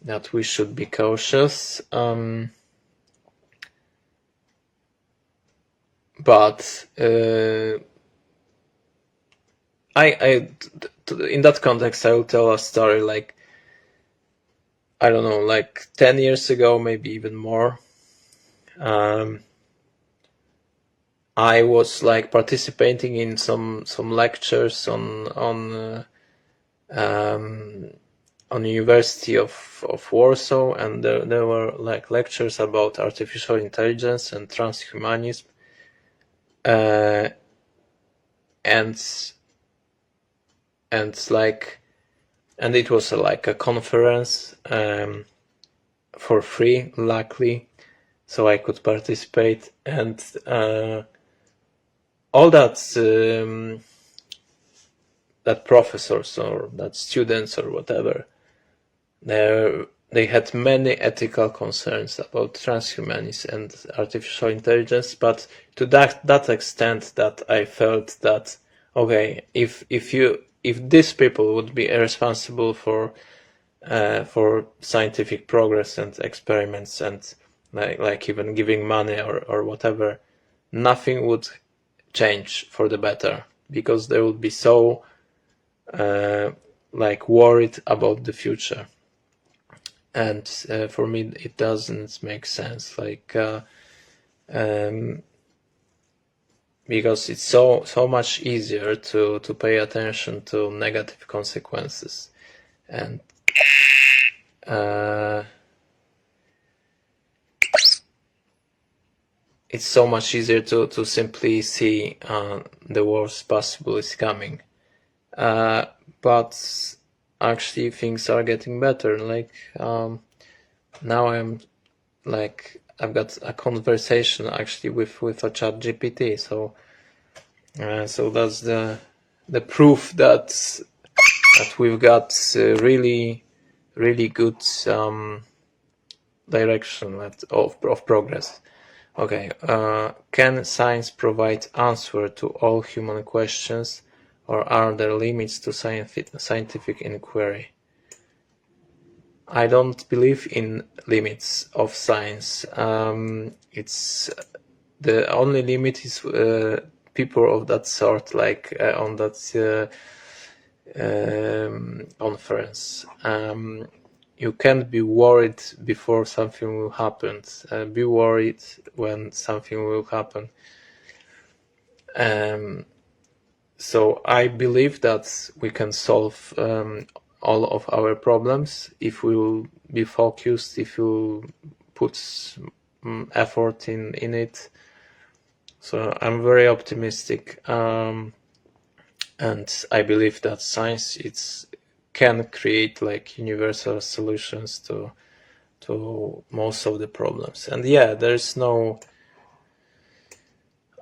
that we should be cautious. But in that context, I will tell a story. Like, I don't know, like 10 years ago, maybe even more. I was like participating in some lectures on University of Warsaw, and there were like lectures about artificial intelligence and transhumanism, and it was like a conference for free, luckily, so I could participate, and all that professors or that students or whatever, they had many ethical concerns about transhumanism and artificial intelligence, but to that extent that I felt that, okay, if these people would be responsible for scientific progress and experiments and like even giving money or whatever, nothing would change for the better, because they would be so like worried about the future. And for me, it doesn't make sense. Like, because it's so much easier to pay attention to negative consequences, and it's so much easier to simply see the worst possible is coming. But actually things are getting better. Like now I've got a conversation actually with a chat GPT, so that's the proof that we've got really good direction of progress. Okay, can science provide answer to all human questions, or are there limits to scientific inquiry? I don't believe in limits of science. It's the only limit is people of that sort, like on that conference. You can't be worried before something will happen. Be worried when something will happen. So I believe that we can solve all of our problems if we will be focused, if we will put effort in it. So I'm very optimistic, and I believe that science can create like universal solutions to most of the problems. And yeah, there's no.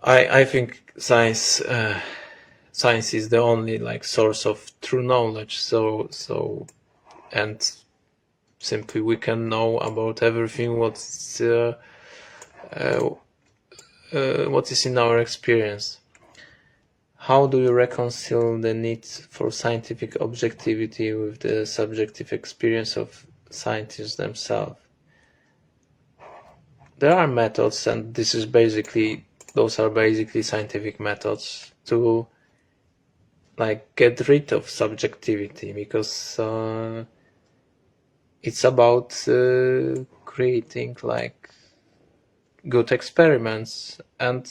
I think science is the only like source of true knowledge. So and simply we can know about everything what is in our experience. How do you reconcile the need for scientific objectivity with the subjective experience of scientists themselves? There are methods, and those are basically scientific methods to like get rid of subjectivity, because it's about creating like good experiments, and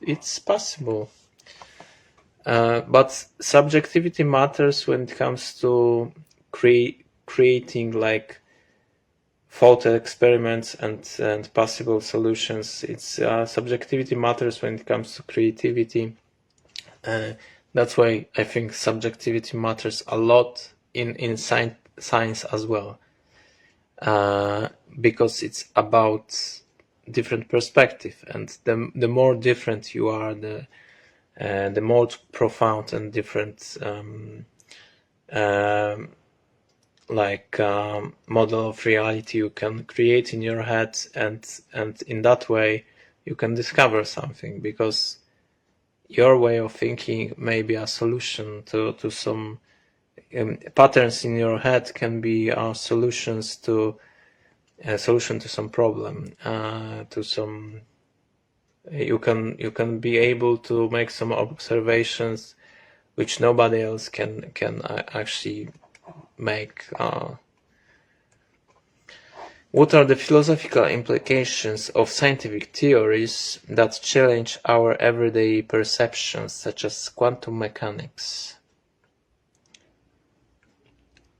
it's possible. But subjectivity matters when it comes to creating like faulty experiments and possible solutions. It's subjectivity matters when it comes to creativity. That's why I think subjectivity matters a lot in science as well, because it's about different perspective, and the more different you are, the more profound and different model of reality you can create in your head, and in that way you can discover something, because your way of thinking may be a solution to some patterns in your head can be solutions to a solution to some problem, to some. You can be able to make some observations which nobody else can actually make. What are the philosophical implications of scientific theories that challenge our everyday perceptions, such as quantum mechanics?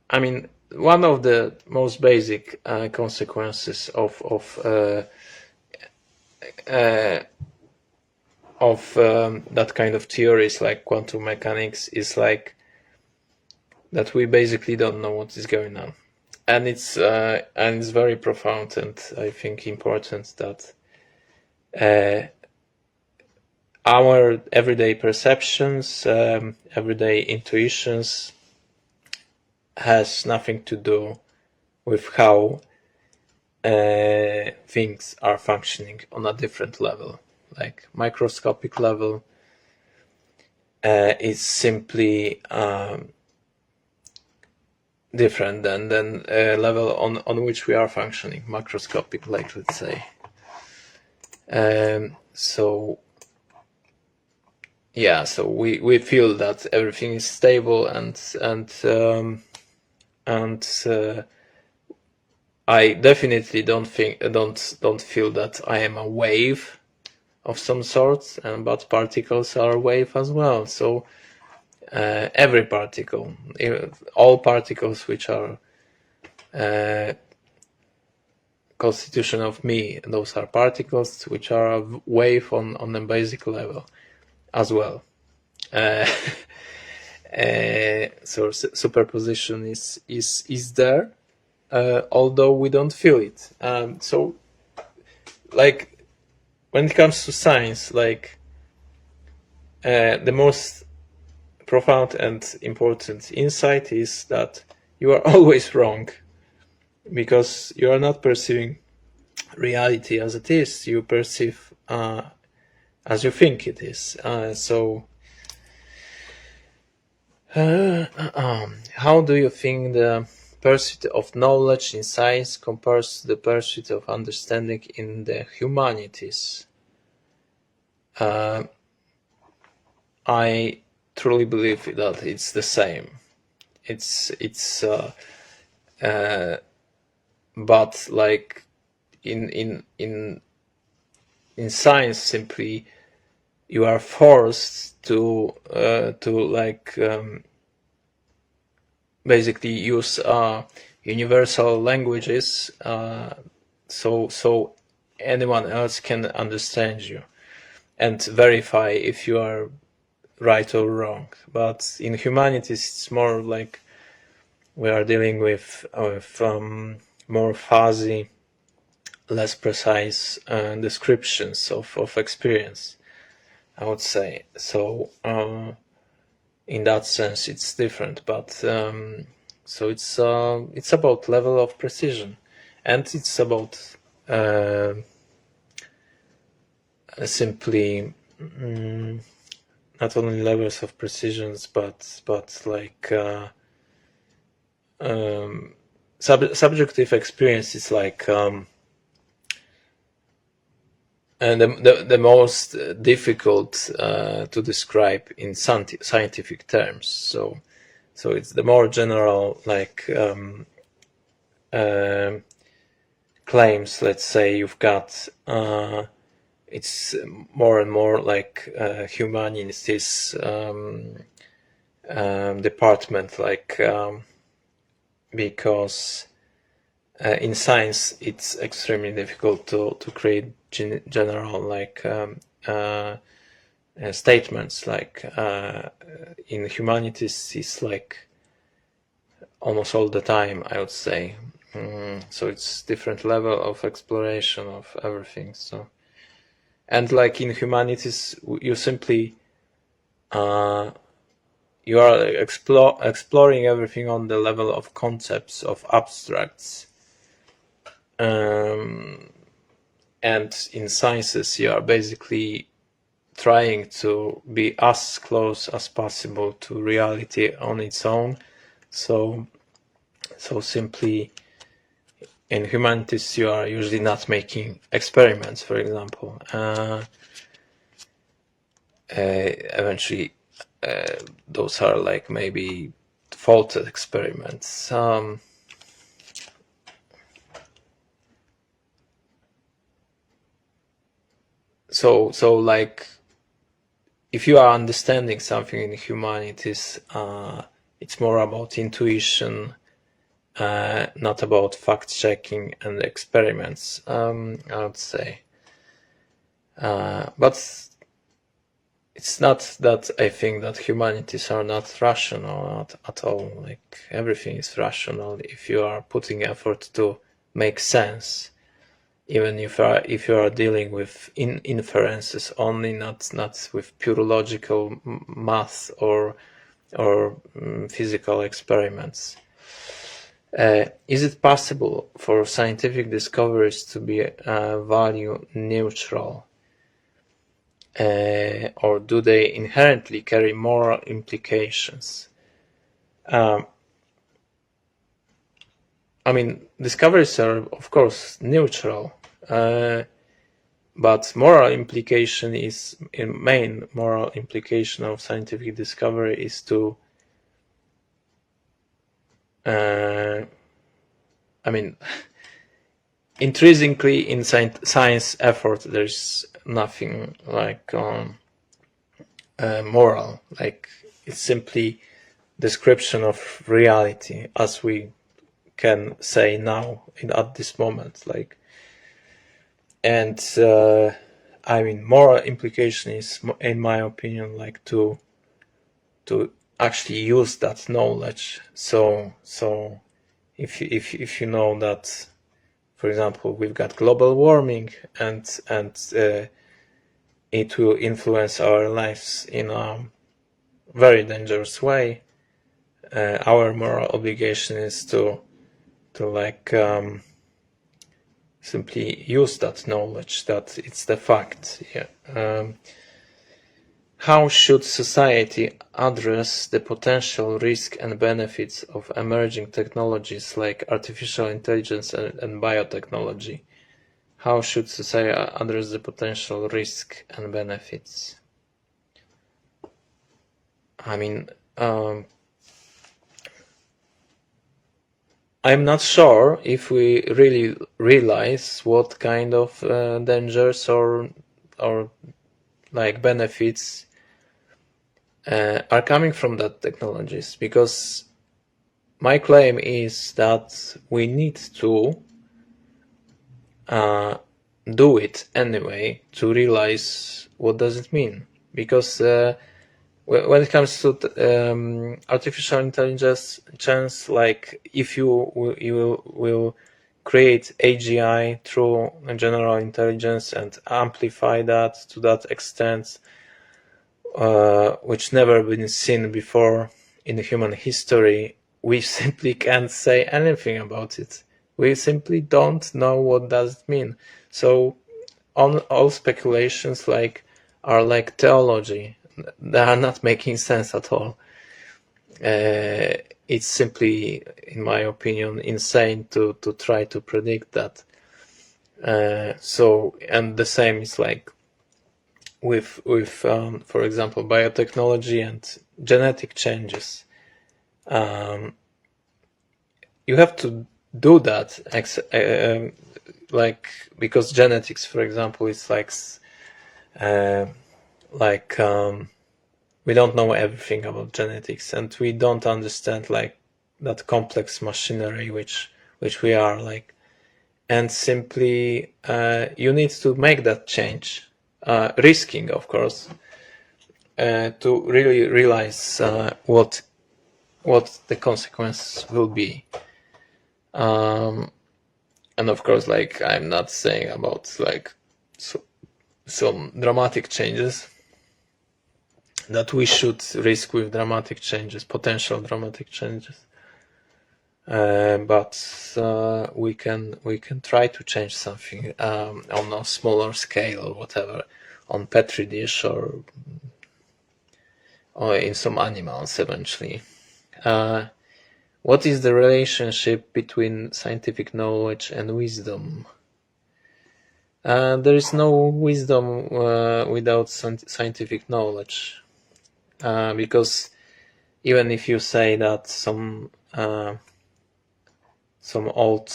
I mean, one of the most basic consequences of that kind of theories like quantum mechanics is like that we basically don't know what is going on, and it's very profound, and I think important that our everyday perceptions, everyday intuitions has nothing to do with how things are functioning on a different level, like microscopic level. Is simply different than a level on which we are functioning, macroscopic, like let's say. So yeah, so we feel that everything is stable, and I definitely don't feel that I am a wave, of some sort, but particles are wave as well. So every particle, all particles which are constitution of me, those are particles which are a wave on a basic level as well. So superposition is there, although we don't feel it. So like when it comes to science, like the most profound and important insight is that you are always wrong, because you are not perceiving reality as it is. You perceive as you think it is. How do you think the pursuit of knowledge in science compares to the pursuit of understanding in the humanities? I truly believe that it's the same. But like in science, simply you are forced to like basically use universal languages, so anyone else can understand you and verify if you are right or wrong. But in humanities, it's more like we are dealing with more fuzzy, less precise descriptions of experience, I would say. So in that sense, it's different. But so it's about level of precision, and it's about simply not only levels of precisions, but like subjective experience is like and the most difficult to describe in scientific terms. So it's the more general, like claims. Let's say you've got it's more and more like humanities department, like because in science it's extremely difficult to create general like statements. Like in humanities, it's like almost all the time, I would say. So it's different level of exploration of everything. So, and like in humanities, you simply you are exploring everything on the level of concepts, of abstracts. And in sciences, you are basically trying to be as close as possible to reality on its own. So simply in humanities, you are usually not making experiments, for example. Eventually, those are like maybe faulted experiments. So like if you are understanding something in humanities, it's more about intuition, not about fact-checking and experiments, I would say. But it's not that I think that humanities are not rational, not at all. Like everything is rational if you are putting effort to make sense, even if you are dealing with inferences only, not with pure logical math or physical experiments. Is it possible for scientific discoveries to be value neutral, or do they inherently carry moral implications? I mean, discoveries are of course neutral, but moral implication is, in main moral implication of scientific discovery is to I mean, intrinsically in science effort there's nothing like moral, like it's simply description of reality as we can say now at this moment, like. And I mean, moral implication is, in my opinion, like to actually use that knowledge. So if you know that, for example, we've got global warming and it will influence our lives in a very dangerous way, our moral obligation is to like simply use that knowledge that it's the fact. Yeah. How should society address the potential risk and benefits of emerging technologies like artificial intelligence and biotechnology? How should society address the potential risk and benefits? I mean, I'm not sure if we really realize what kind of dangers or like benefits are coming from that technologies, because my claim is that we need to do it anyway to realize what does it mean, because when it comes to artificial intelligence, like if you will create AGI through general intelligence and amplify that to that extent, which never been seen before in human history, we simply can't say anything about it. We simply don't know what does it mean. So all speculations like are like theology. They are not making sense at all. It's simply, in my opinion, insane to try to predict that. So, and the same is like with for example, biotechnology and genetic changes. You have to do that, like, because genetics, for example, is like we don't know everything about genetics, and we don't understand like that complex machinery which we are like, and simply you need to make that change, risking, of course, to really realize what the consequence will be. And of course, like, I'm not saying about like some dramatic changes that we should risk with dramatic changes, potential dramatic changes. But we can try to change something on a smaller scale or whatever, on petri dish or in some animals eventually. What is the relationship between scientific knowledge and wisdom? There is no wisdom without scientific knowledge, because even if you say that some old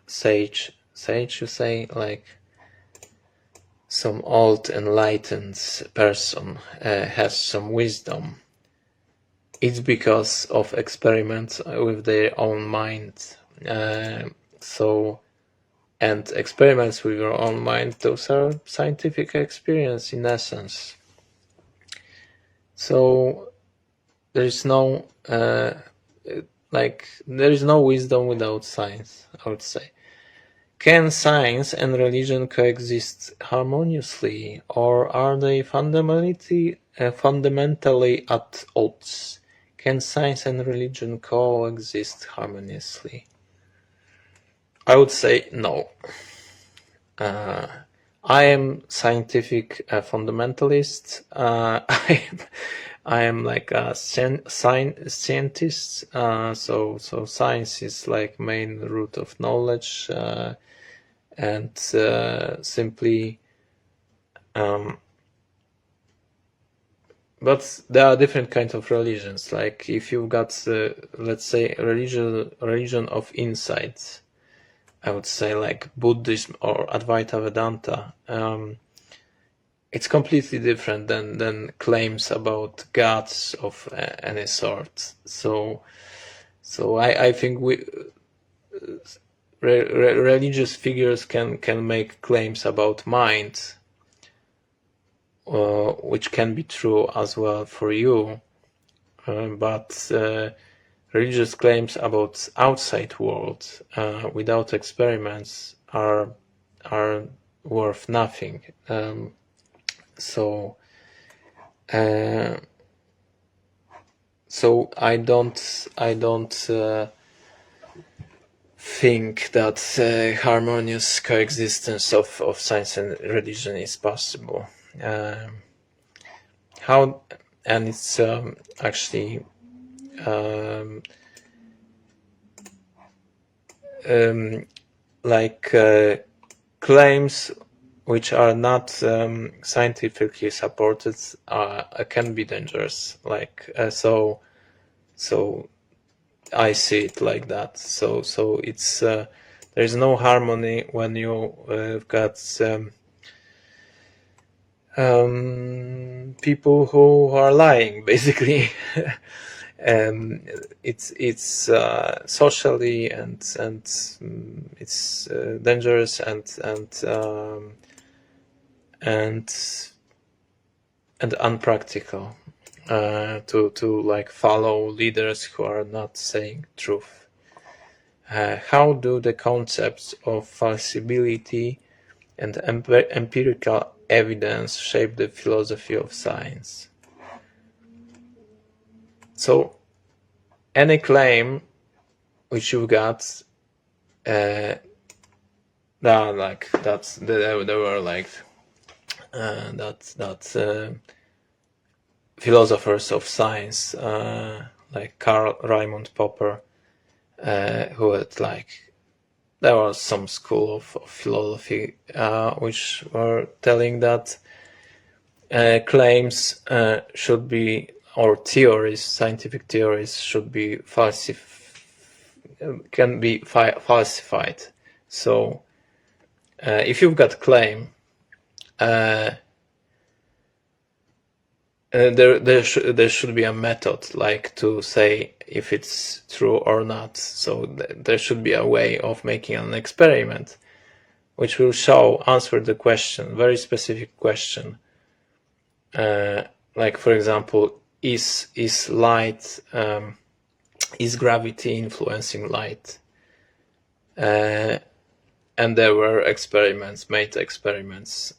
sage, you say, like, some old enlightened person has some wisdom, it's because of experiments with their own mind. And experiments with your own mind, those are scientific experience in essence. So there is no there is no wisdom without science, I would say. Can science and religion coexist harmoniously, or are they fundamentally at odds? Can science and religion coexist harmoniously? I would say no. I am scientific fundamentalist. I am like a scientist. So science is like main root of knowledge, and simply. But there are different kinds of religions. Like if you've got, let's say, a religion of insights, I would say, like Buddhism or Advaita Vedanta, it's completely different than claims about gods of any sort. So I think religious figures can make claims about mind, which can be true as well for you, but religious claims about outside world without experiments are worth nothing. So I don't think that harmonious coexistence of science and religion is possible. How, and it's actually like claims which are not scientifically supported can be dangerous. Like so I see it like that. So it's there's no harmony when you got people who are lying, basically. It's socially and it's dangerous and unpractical to like follow leaders who are not saying truth. How do the concepts of falsibility and empirical evidence shape the philosophy of science? So any claim which you've got there were like philosophers of science like Karl Raimund Popper, who had like, there was some school of philosophy which were telling that claims should be, or theories, scientific theories should be can be falsified. So if you've got claim, there should be a method, like to say if it's true or not. So there should be a way of making an experiment which will answer the question, very specific question. Like for example, is light, is gravity influencing light? And there were made experiments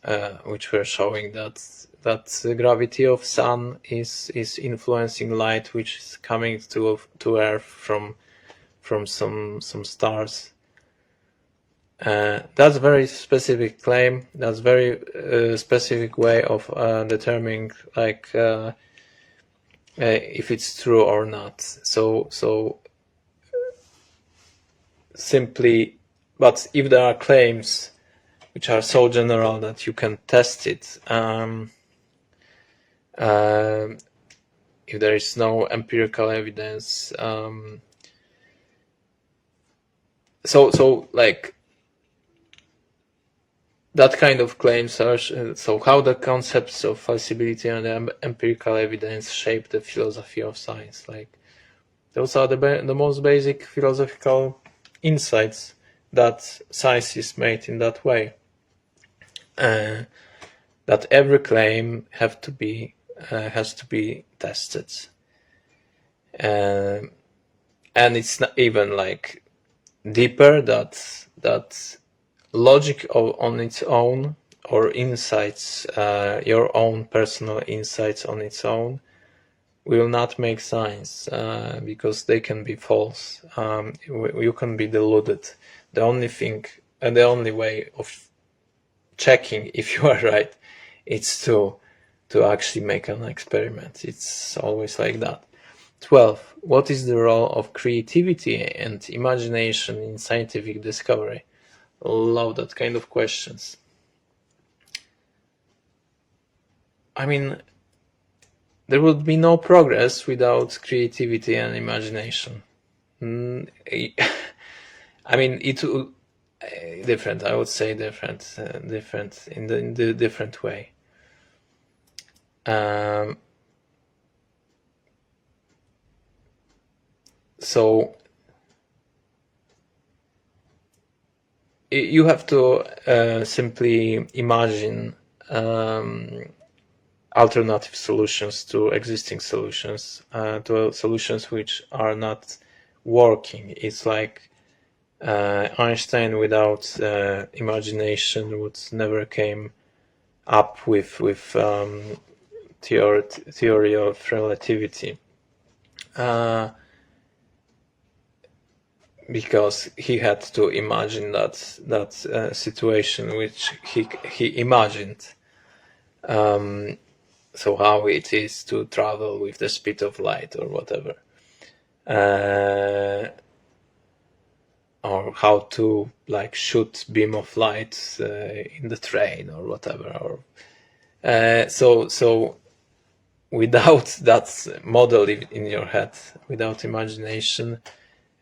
which were showing that the gravity of sun is influencing light which is coming to Earth from some stars. That's a very specific claim. That's very specific way of determining like if it's true or not. So simply, but if there are claims which are so general that you can test it, if there is no empirical evidence, so like that kind of claims are, so how the concepts of falsibility and empirical evidence shape the philosophy of science. Like those are the most basic philosophical insights that science is made in that way. That every claim has to be tested, and it's not even like deeper that logic on its own, or insights, your own personal insights on its own, will not make science, because they can be false. You can be deluded. The only thing and the only way of checking if you are right, it's to actually make an experiment. It's always like that. 12. What is the role of creativity and imagination in scientific discovery? Love that kind of questions. I mean, there would be no progress without creativity and imagination. I mean, different. I would say different in the different way. So you have to simply imagine alternative solutions to existing solutions, to solutions which are not working. It's like Einstein without imagination would never came up with theory of relativity, because he had to imagine that situation which he imagined. So how it is to travel with the speed of light or whatever, or how to like shoot beam of light in the train or whatever, or so without that model in your head, without imagination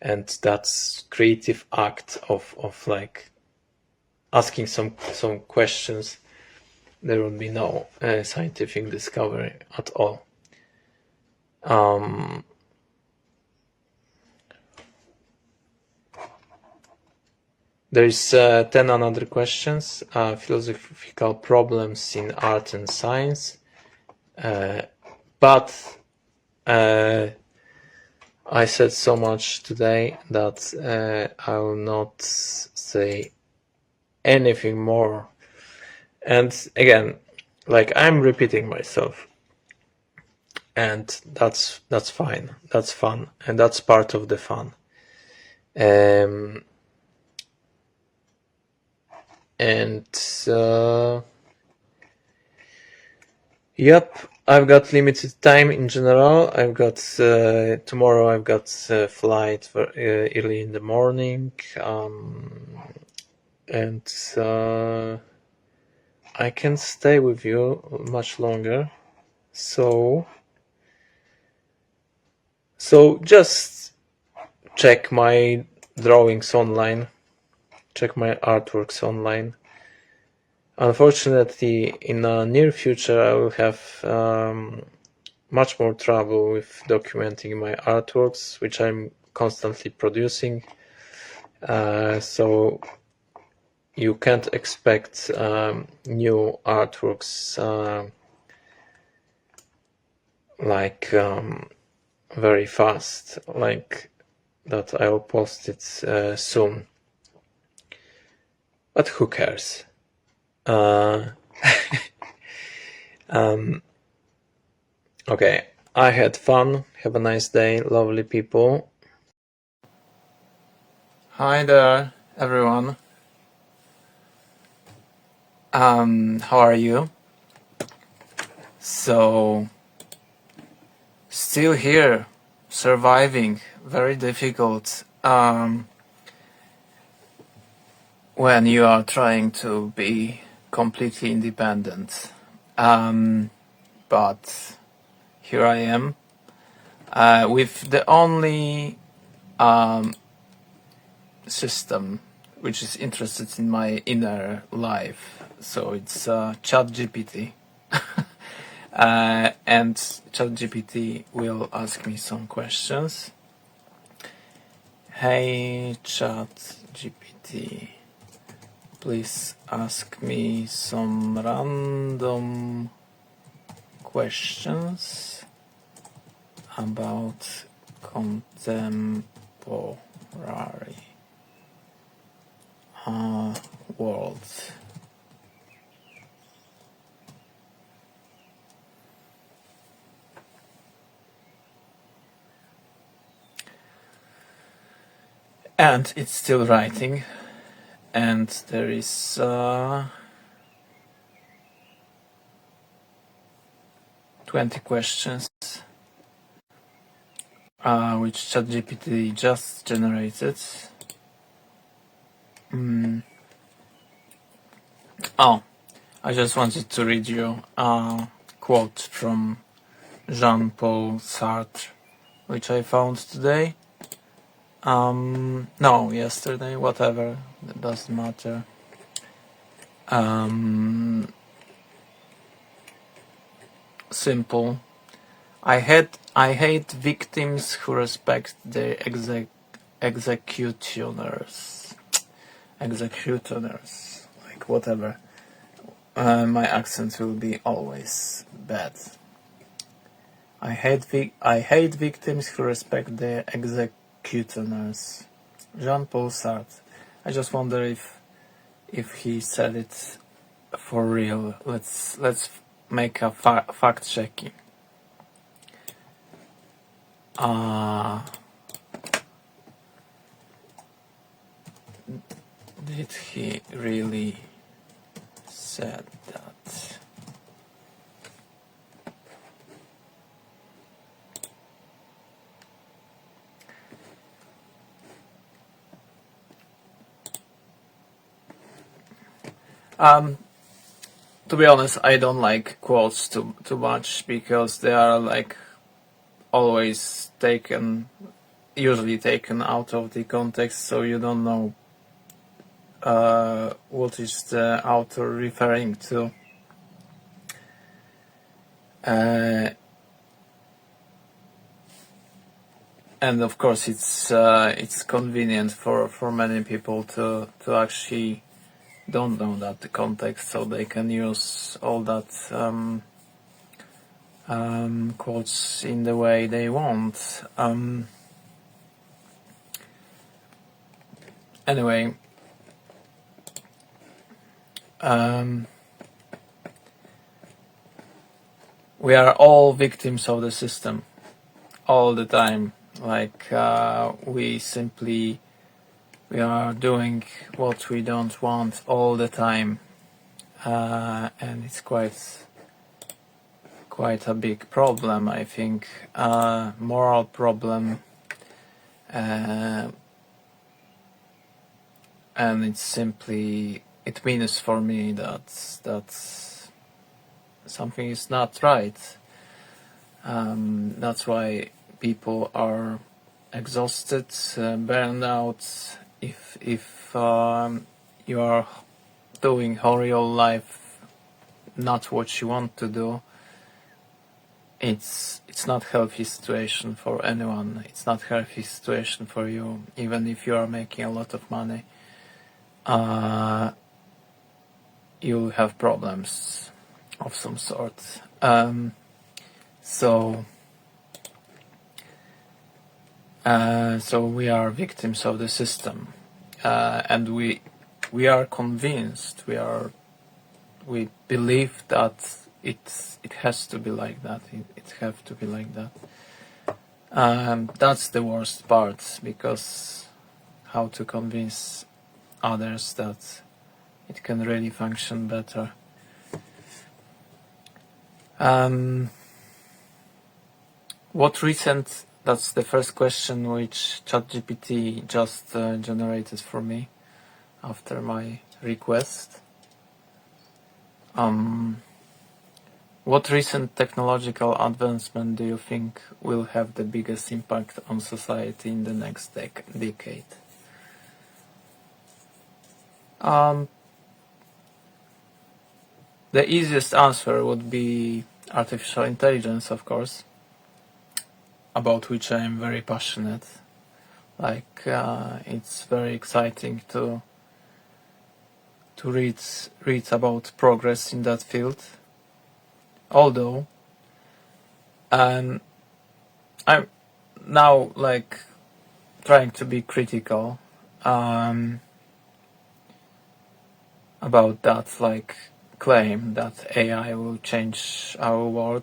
and that creative act of like asking some questions, there would be no scientific discovery at all. There is 10 another questions. Philosophical problems in art and science, but I said so much today that I will not say anything more. And again, like, I'm repeating myself, and that's fine, that's fun, and that's part of the fun. Yep, I've got limited time in general. I've got tomorrow I've got a flight early in the morning, and I can stay with you much longer. So just check my drawings online, check my artworks online. Unfortunately, in the near future, I will have much more trouble with documenting my artworks, which I'm constantly producing. So you can't expect new artworks like very fast, like that. I'll post it soon. But who cares? Okay, I had fun. Have a nice day, lovely people. Hi there, everyone. How are you? So, still here, surviving. Very difficult when you are trying to be completely independent. But here I am with the only system which is interested in my inner life. So it's ChatGPT. And ChatGPT will ask me some questions. Hey ChatGPT, please ask me some random questions about contemporary world. And it's still writing, and there is 20 questions which ChatGPT just generated. Oh, I just wanted to read you a quote from Jean-Paul Sartre, which I found today. No, yesterday, whatever, it doesn't matter. Simple. I hate victims who respect their executioners. Executioners, like whatever. My accent will be always bad. I hate victims who respect their executioners. Jean-Paul Sartre. I just wonder if he said it for real. Let's make a fact checking. Did he really said that? To be honest, I don't like quotes too much because they are like always usually taken out of the context, so you don't know what is the author referring to. And of course, it's convenient for many people to actually don't know that the context, so they can use all that quotes in the way they want. Anyway, we are all victims of the system all the time. Like we are doing what we don't want all the time, and it's quite a big problem, I think, moral problem, and it means for me that something is not right. That's why people are exhausted, burned out. If you are doing whole real life not what you want to do, it's not healthy situation for anyone. It's not healthy situation for you, even if you are making a lot of money. You'll have problems of some sort. So we are victims of the system, and we are convinced. We believe that it has to be like that. It have to be like that. That's the worst part, because how to convince others that it can really function better. That's the first question which ChatGPT just generated for me after my request. What recent technological advancement do you think will have the biggest impact on society in the next decade? The easiest answer would be artificial intelligence, of course, about which I am very passionate. Like, it's very exciting to read about progress in that field. Although, I'm now like trying to be critical about that like claim that AI will change our world.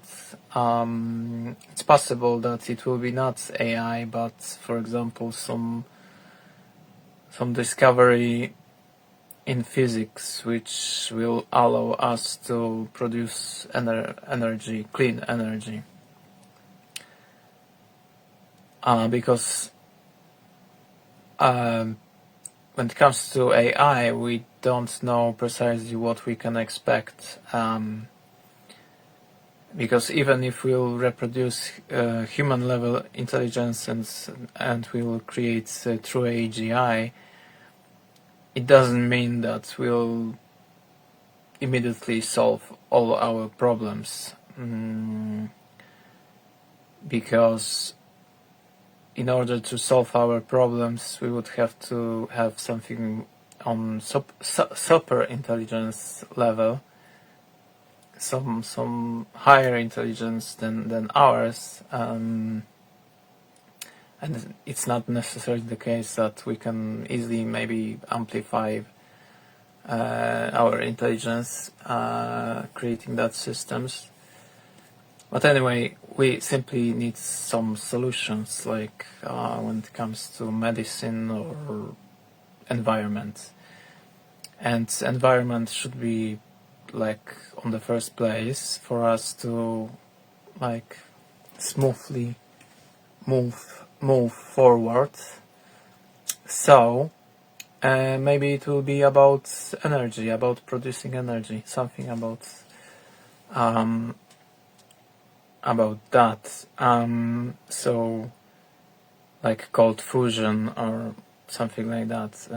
It's possible that it will be not AI, but for example some discovery in physics which will allow us to produce energy, clean energy. Because when it comes to AI, we don't know precisely what we can expect. because even if we'll reproduce human level intelligence and we'll create true AGI, it doesn't mean that we'll immediately solve all our problems, because in order to solve our problems we would have to have something on super intelligence level, some higher intelligence than ours, and it's not necessarily the case that we can easily maybe amplify our intelligence, creating that systems. But anyway, we simply need some solutions, like when it comes to medicine or environment. And environment should be like on the first place for us to like smoothly move forward. So maybe it will be about energy, about producing energy, something about that. So like cold fusion or something like that,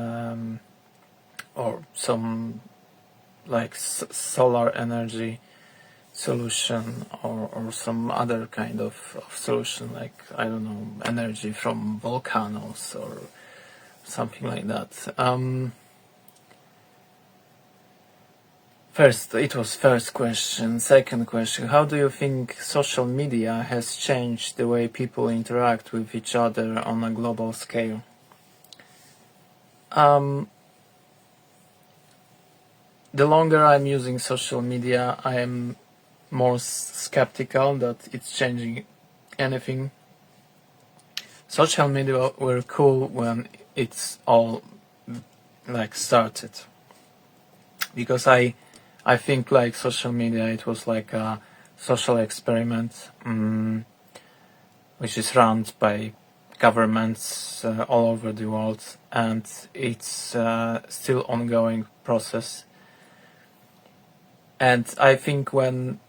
or some like solar energy solution, or some other kind of solution, like I don't know, energy from volcanoes or something like that. It was first question. Second question: how do you think social media has changed the way people interact with each other on a global scale? The longer I'm using social media, I am more skeptical that it's changing anything. Social media were cool when it's all like started, because I think like social media, it was like a social experiment, which is run by governments all over the world, and it's still ongoing process. And I think when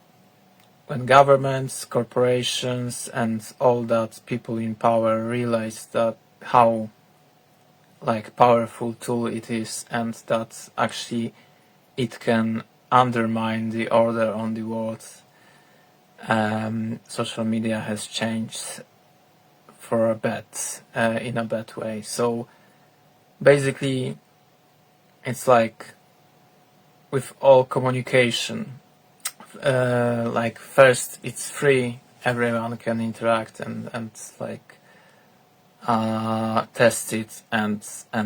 governments, corporations, and all that people in power realize that how like powerful tool it is, and that actually it can undermine the order on the world, social media has changed for a bit, in a bad way. So basically, it's like with all communication, like first it's free, everyone can interact and like test it and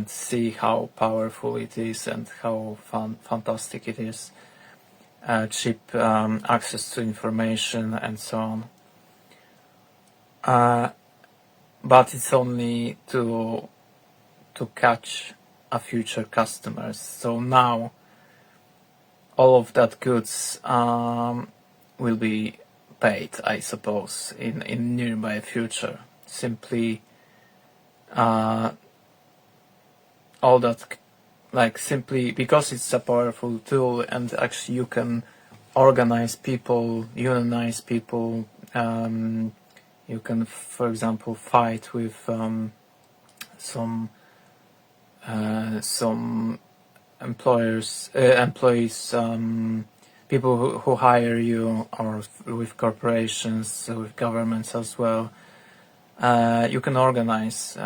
see how powerful it is and how fantastic it is, cheap access to information and so on, but it's only to catch a future customers. So now all of that goods will be paid, I suppose, in nearby future. Simply all that, like simply because it's a powerful tool, and actually you can organize people, unionize people, you can, for example, fight with some employees, people who hire you, or with corporations, with governments as well. You can organize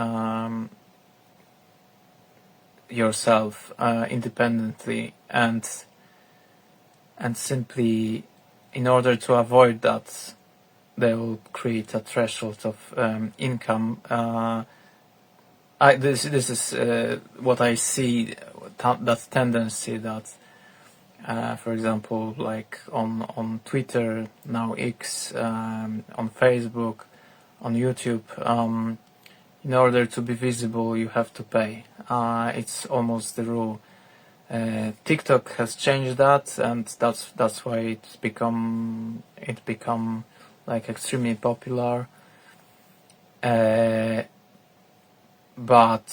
yourself independently, and simply, in order to avoid that, they will create a threshold of income. This is what I see, that tendency that, for example, like on Twitter, now X, on Facebook, on YouTube, in order to be visible you have to pay. It's almost the rule. TikTok has changed that, and that's why it's become like extremely popular. But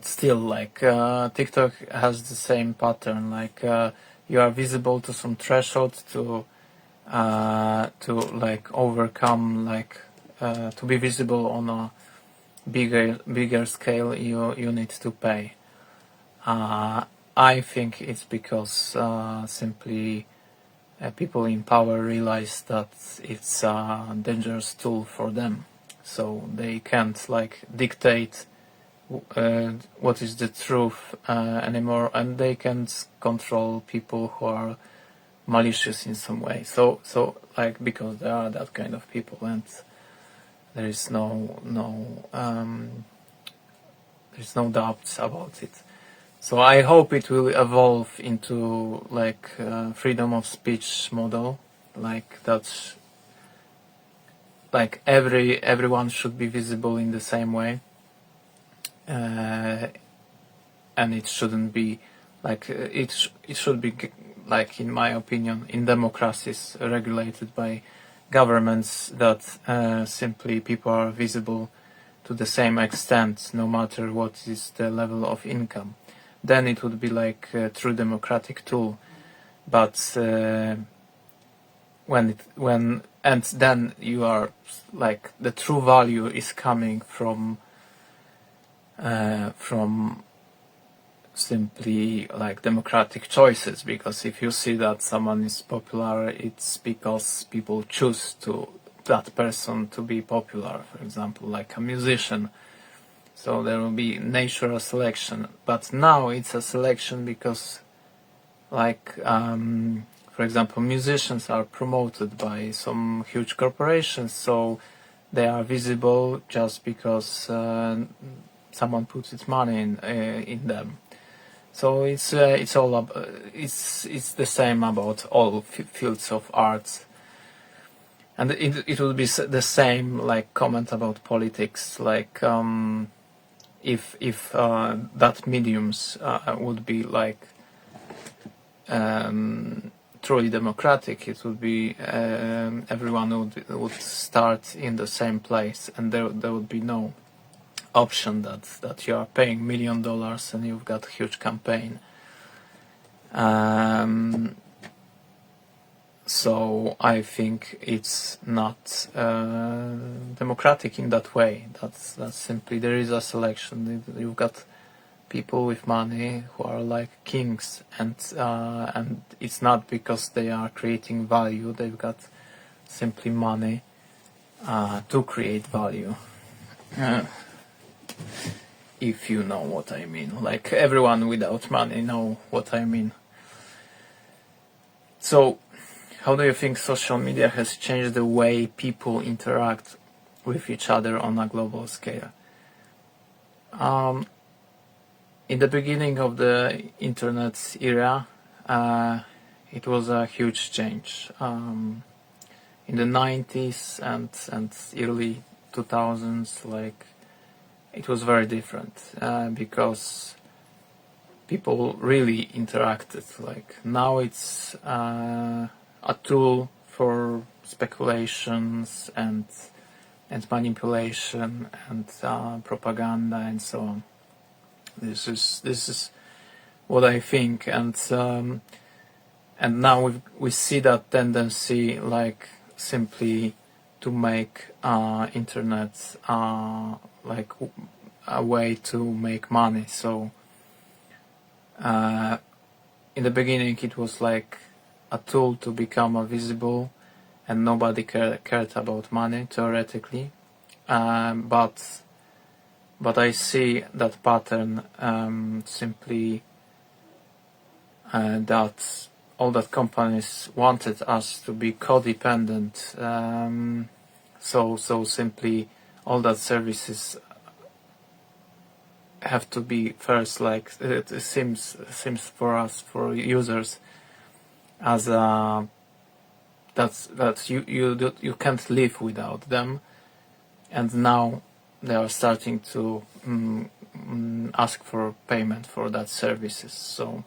still, like TikTok has the same pattern. Like you are visible to some threshold to to like overcome, like to be visible on a bigger scale, you need to pay. I think it's because simply people in power realize that it's a dangerous tool for them, so they can't like dictate what is the truth anymore, and they can't control people who are malicious in some way. So like, because there are that kind of people, and there is no doubts about it. So I hope it will evolve into like freedom of speech model, like that's like everyone should be visible in the same way, and it shouldn't be like it should be like, in my opinion, in democracies regulated by governments, that simply people are visible to the same extent, no matter what is the level of income. Then it would be like a true democratic tool. But then you are like, the true value is coming from simply like democratic choices, because if you see that someone is popular, it's because people choose that person to be popular, for example, like a musician. So there will be natural selection, but now it's a selection because, like, for example, musicians are promoted by some huge corporations, so they are visible just because someone puts its money in them. So it's all it's the same about all fields of arts, and it would be the same like comment about politics, like if that mediums would be like truly democratic, it would be everyone would start in the same place, and there would be no option that you are paying $1 million and you've got a huge campaign. So I think it's not democratic in that way. That's simply, there is a selection. You've got people with money who are like kings, and it's not because they are creating value. They've got simply money to create value. If you know what I mean. Like, everyone without money know what I mean. So, how do you think social media has changed the way people interact with each other on a global scale? In the beginning of the internet era, it was a huge change. In the 90s and early 2000s, like, it was very different because people really interacted. Like, now it's a tool for speculations and manipulation and propaganda and so on. This is what I think, and now we see that tendency, like, simply to make internet like a way to make money. So in the beginning it was like a tool to become visible, and nobody cared about money theoretically, but I see that pattern simply that all that companies wanted us to be codependent, so simply all that services have to be first, like, it seems for us, for users, as that you can't live without them, and now they are starting to ask for payment for that services. So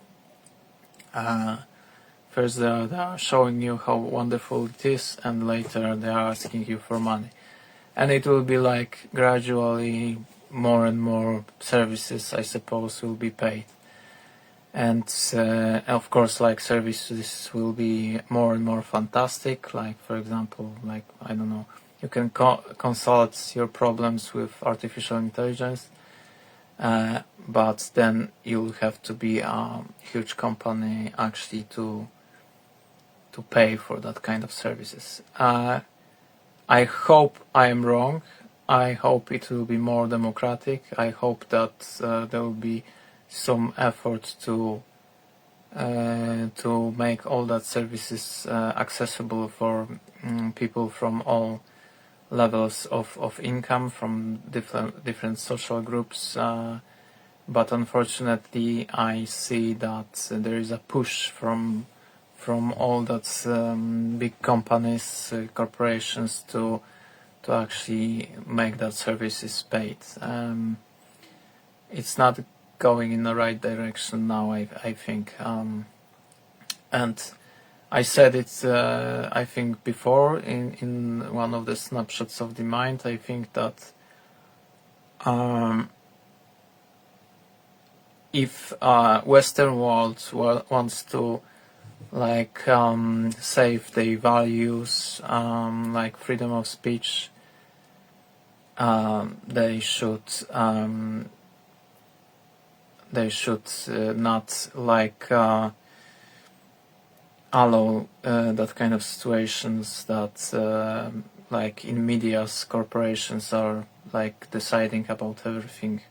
first they are showing you how wonderful it is, and later they are asking you for money, and it will be like gradually more and more services, I suppose, will be paid. And of course, like, services will be more and more fantastic. Like, for example, like, I don't know, you can consult your problems with artificial intelligence, but then you'll have to be a huge company actually to pay for that kind of services. I hope I am wrong. I hope it will be more democratic. I hope that there will be some effort to make all that services accessible for people from all levels of income, from different social groups. But unfortunately, I see that there is a push from all that big companies, corporations to actually make that services paid. It's not going in the right direction now, I think. And I said it, I think, before in one of the snapshots of the mind. I think that if Western world wants to, like, save their values, like freedom of speech, they should not, like, allow that kind of situations that like in medias, corporations are like deciding about everything.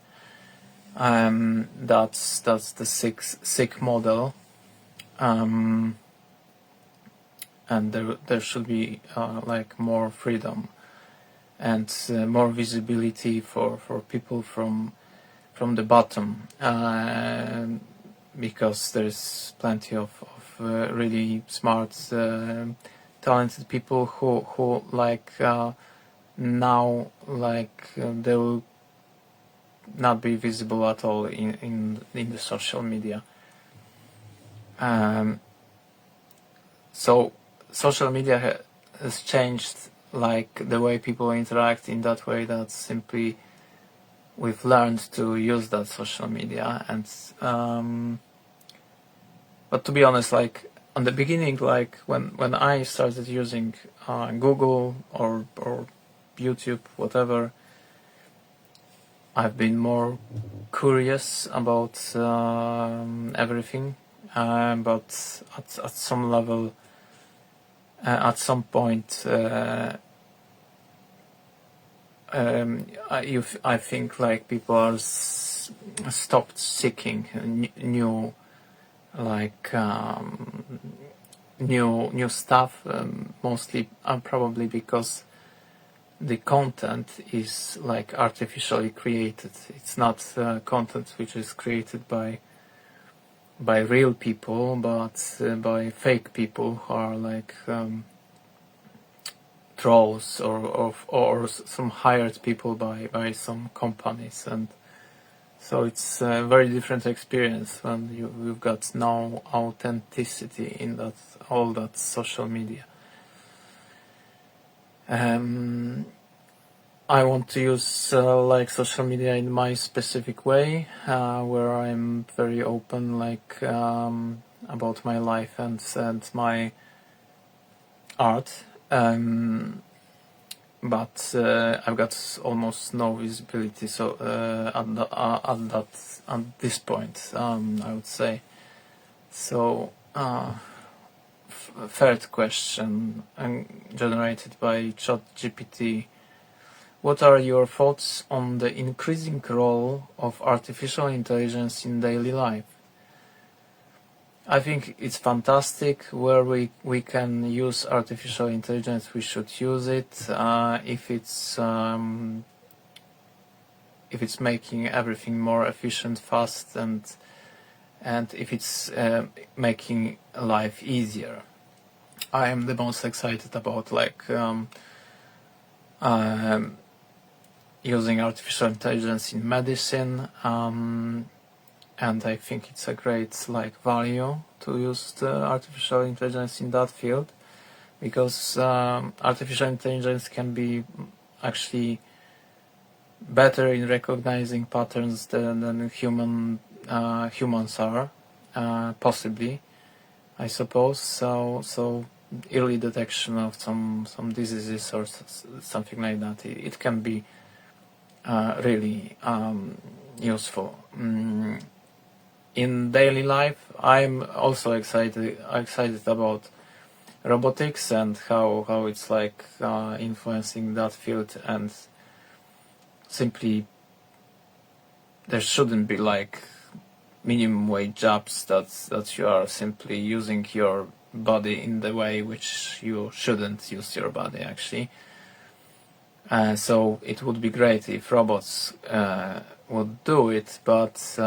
That's the sick model, and there should be like more freedom and more visibility for people from the bottom, because there's plenty of really smart, talented people who like now, like, they will not be visible at all in the social media. So social media has changed, like, the way people interact in that way that simply we've learned to use that social media. And but to be honest, like, on the beginning, like when I started using Google or YouTube, whatever, I've been more curious about everything, but at some level, at some point, I think, like, people are stopped seeking new, like, new stuff, mostly probably because the content is, like, artificially created. It's not content which is created by real people, but by fake people who are, like, trolls or some hired people by some companies. And so it's a very different experience when you've got no authenticity in all that social media. I want to use like social media in my specific way, where I'm very open, like, about my life and my art. But I've got almost no visibility, so at this point, I would say. So, third question, generated by ChatGPT. What are your thoughts on the increasing role of artificial intelligence in daily life? I think it's fantastic. Where we can use artificial intelligence, we should use it. If it's making everything more efficient, fast, and if it's making life easier, I am the most excited about, like, using artificial intelligence in medicine. And I think it's a great, like, value to use the artificial intelligence in that field, because artificial intelligence can be actually better in recognizing patterns than humans are, possibly, I suppose. So early detection of some diseases or something like that. It can be really useful. In daily life, I'm also excited about robotics and how it's like influencing that field, and simply there shouldn't be like minimum wage jobs that you are simply using your body in the way which you shouldn't use your body actually. So it would be great if robots would do it, but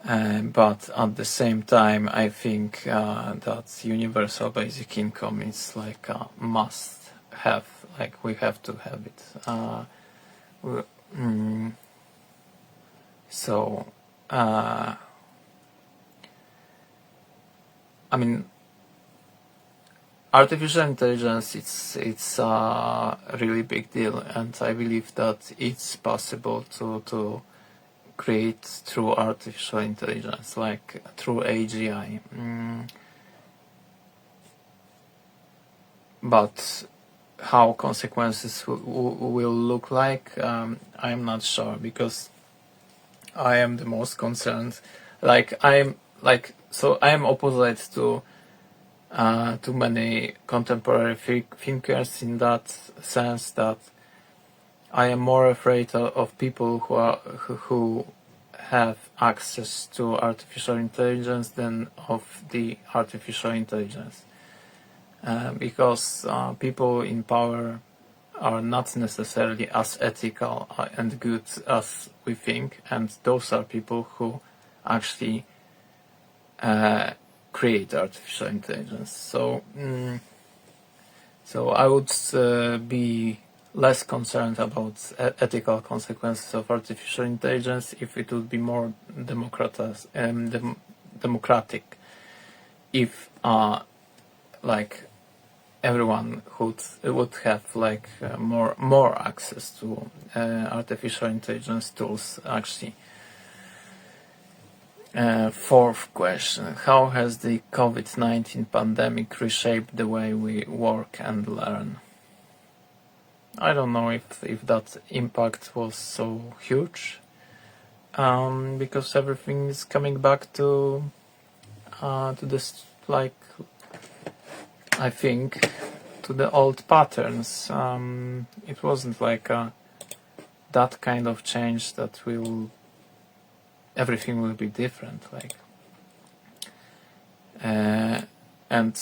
at the same time, I think that universal basic income is like a must have. Like we have to have it. So, I mean, artificial intelligence, it's a really big deal, and I believe that it's possible to create through artificial intelligence, like through AGI. But how consequences will look like, I'm not sure, because I am the most concerned. I am opposite to many contemporary thinkers in that sense, that I am more afraid of people who have access to artificial intelligence than of the artificial intelligence, because people in power are not necessarily as ethical and good as we think, and those are people who actually create artificial intelligence. So I would be less concerned about ethical consequences of artificial intelligence if it would be more democratic, if like everyone would have like more access to artificial intelligence tools actually. Fourth question: how has the COVID-19 pandemic reshaped the way we work and learn? I don't know if that impact was so huge, because everything is coming back to this, like, I think, to the old patterns. It wasn't like that kind of change that everything will be different, like, and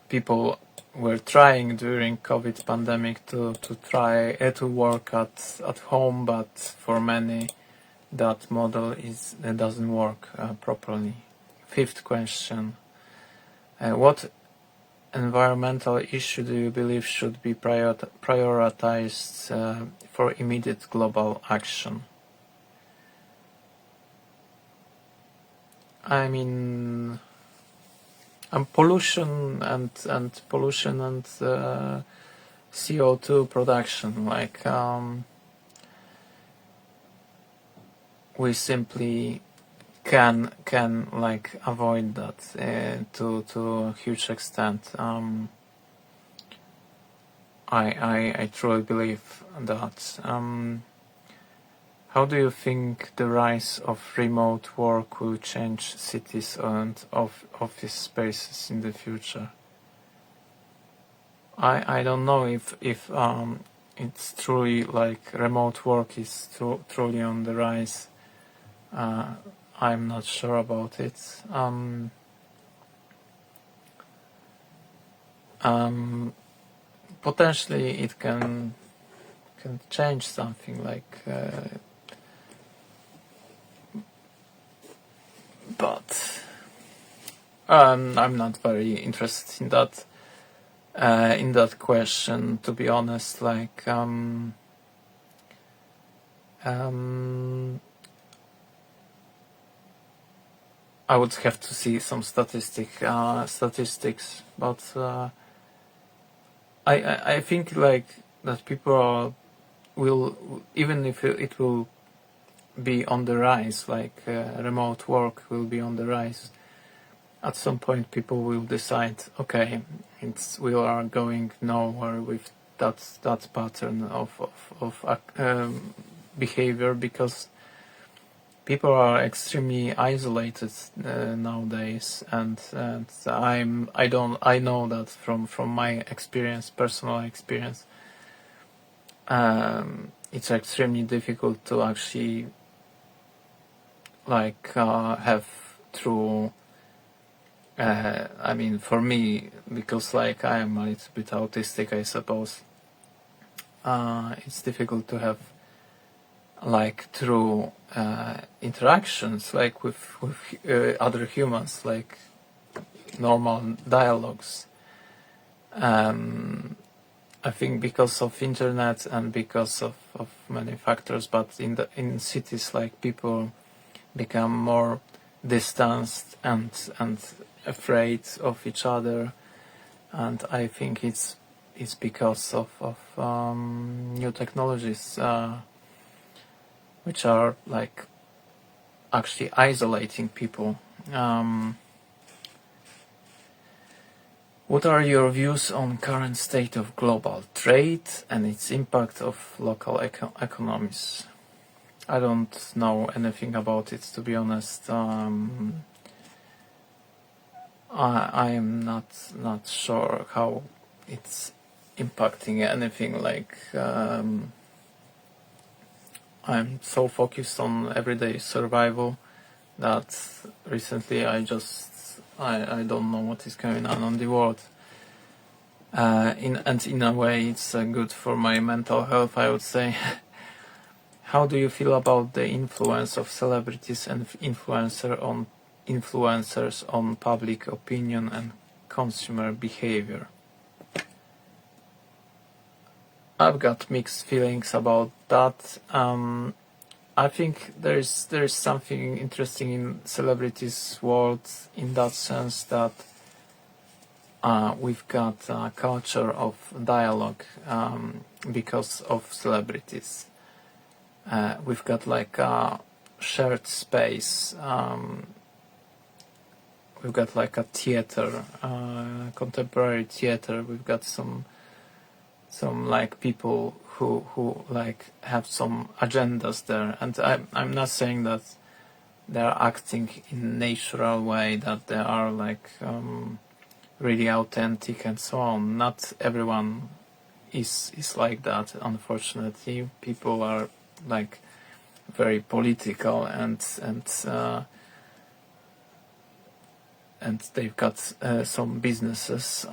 people were trying during COVID pandemic to try to work at home, but for many that model doesn't work properly. Fifth question: what environmental issue do you believe should be prioritized for immediate global action? I mean, pollution and CO2 production. Like, we simply can like avoid that to a huge extent. I truly believe that. How do you think the rise of remote work will change cities and office spaces in the future? I don't know if it's truly like remote work is truly on the rise. I'm not sure about it. Potentially it can change something, like, but I'm not very interested in that question, to be honest. Like, I would have to see some statistics, but I think like that people will, even if it will be on the rise, like remote work will be on the rise. At some point people will decide, okay, we are going nowhere with that pattern of behavior, because people are extremely isolated nowadays, and I know that from my experience, personal experience. It's extremely difficult to actually like have true. I mean, for me, because like I am a little bit autistic, I suppose, it's difficult to have like true interactions, like with other humans, like normal dialogues. I think because of internet and because of many factors, but in cities, like people become more distanced and afraid of each other, and I think it's because of new technologies which are like actually isolating people. What are your views on current state of global trade and its impact of local economies? I don't know anything about it, to be honest. I am not sure how it's impacting anything. Like I'm so focused on everyday survival that recently I don't know what is going on the world. In a way, it's good for my mental health, I would say. How do you feel about the influence of celebrities and influencers on public opinion and consumer behavior? I've got mixed feelings about that. I think there's something interesting in celebrities' world, in that sense that we've got a culture of dialogue because of celebrities. We've got like a shared space. We've got like a theater, contemporary theater. We've got some like people who like have some agendas there, and I'm not saying that they're acting in a natural way, that they are like really authentic and so on. Not everyone is like that, unfortunately. People are like very political and they've got some businesses.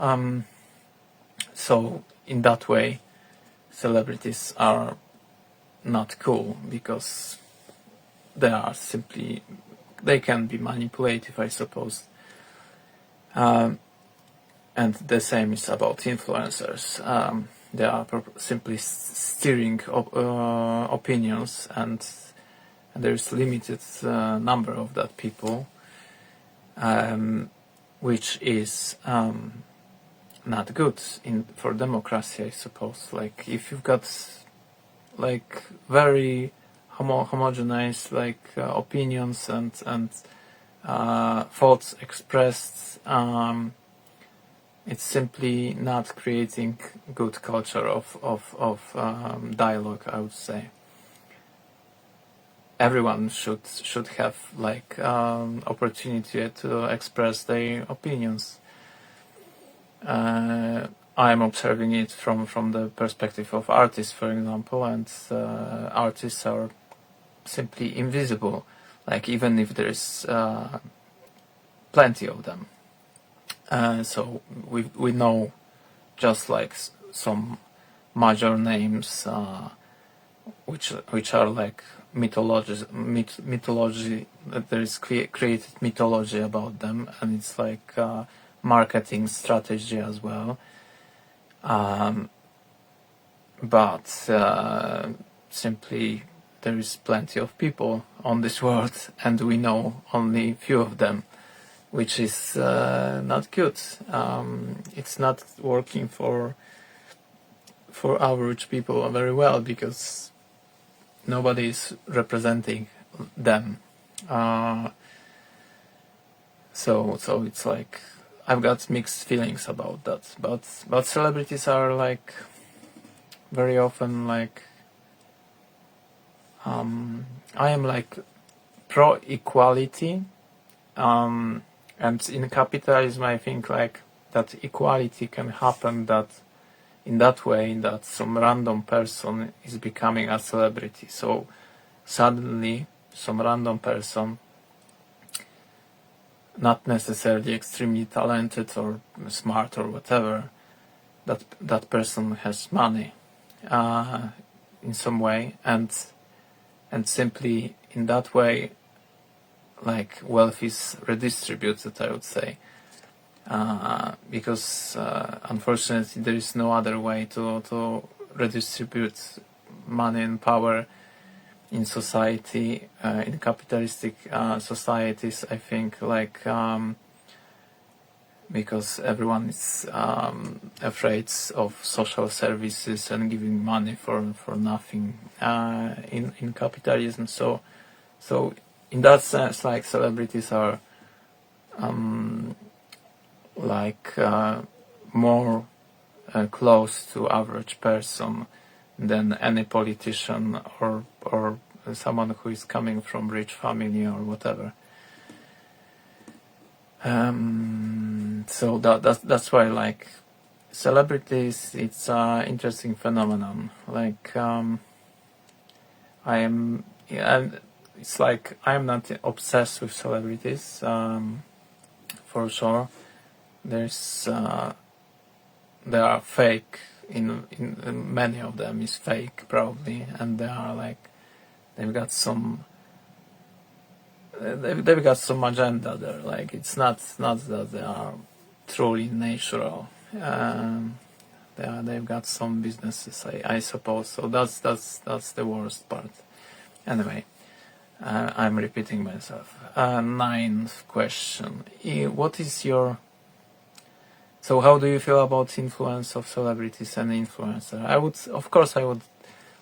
So in that way, celebrities are not cool, because they can be manipulative, I suppose. And the same is about influencers. They are simply steering opinions, and there's limited number of that people, which is not good for democracy, I suppose. Like if you've got like very homogenized like opinions and thoughts expressed, it's simply not creating good culture of dialogue, I would say. Everyone should have like opportunity to express their opinions. I'm observing it from the perspective of artists, for example, and artists are simply invisible, like even if there's plenty of them. So we know just like some major names which are like mythology. There is created mythology about them, and it's like marketing strategy as well. But simply there is plenty of people on this world, and we know only few of them, which is not good. It's not working for average people very well, because nobody is representing them. So it's like I've got mixed feelings about that. But celebrities are like very often like I am like pro equality, and in capitalism I think like that equality can happen that in that way that some random person is becoming a celebrity. So suddenly some random person, not necessarily extremely talented or smart or whatever, that person has money in some way, and simply in that way like wealth is redistributed, I would say, because unfortunately there is no other way to redistribute money and power in society, in capitalistic societies, I think, like because everyone is afraid of social services and giving money for nothing in capitalism. So in that sense, like celebrities are like more close to average person than any politician or someone who is coming from rich family or whatever. So that's why like celebrities, it's an interesting phenomenon. Like it's like I'm not obsessed with celebrities, for sure. There's they are fake. In many of them is fake probably, and they are like they've got some agenda there. Like it's not that they are truly natural. They've got some businesses, I suppose. So that's the worst part. Anyway, I'm repeating myself. Ninth question: what is your So how do you feel about influence of celebrities and influencer? I would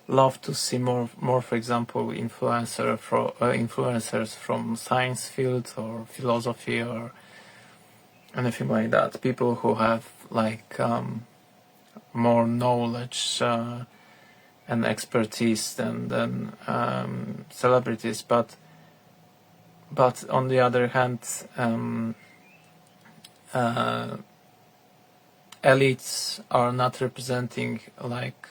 love to see more, for example, influencers from science field or philosophy or anything like that. People who have like more knowledge and expertise than celebrities. But on the other hand, elites are not representing like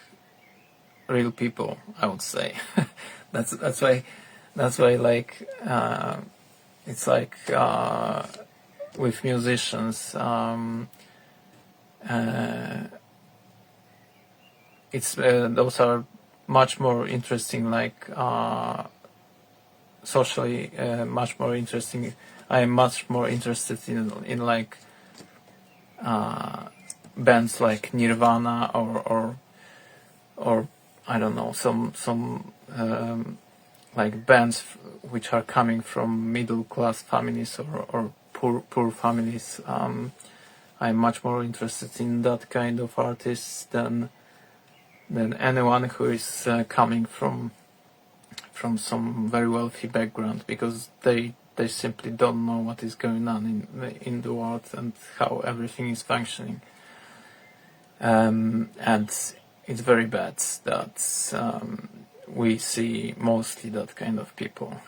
real people, I would say. that's why like it's like with musicians, it's those are much more interesting, like socially much more interesting. I am much more interested in like bands like Nirvana or I don't know, some like bands which are coming from middle class families or poor families. I'm much more interested in that kind of artists than anyone who is coming from some very wealthy background, because they simply don't know what is going on in the world and how everything is functioning. And it's very bad that we see mostly that kind of people.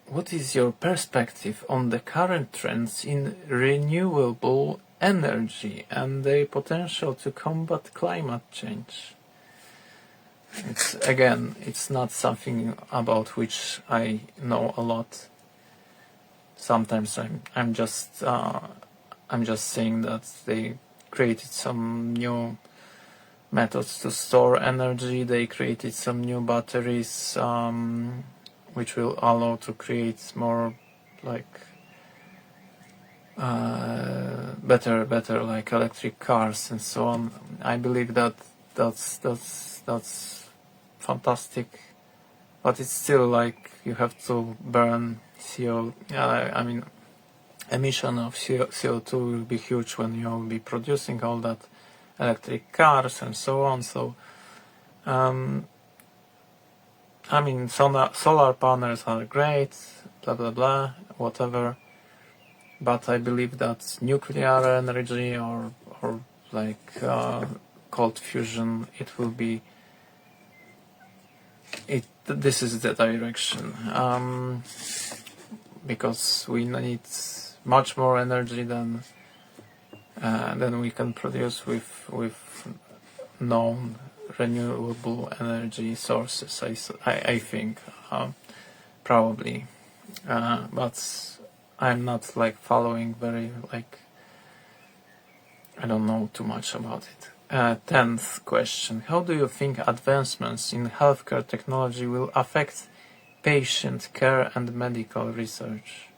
What is your perspective on the current trends in renewable energy and their potential to combat climate change? It's not something about which I know a lot. Sometimes I'm just saying that they created some new methods to store energy. They created some new batteries, which will allow to create more like better like electric cars and so on. I believe that's fantastic, but it's still like you have to burn CO. I mean, emission of CO2 will be huge when you'll be producing all that electric cars and so on. So I mean, solar panels are great, blah blah blah, whatever. But I believe that nuclear energy or like cold fusion, it will be it. This is the direction, because we need much more energy than we can produce with known renewable energy sources. I think probably, but I'm not like following very like, I don't know too much about it. 10th question. How do you think advancements in healthcare technology will affect patient care and medical research?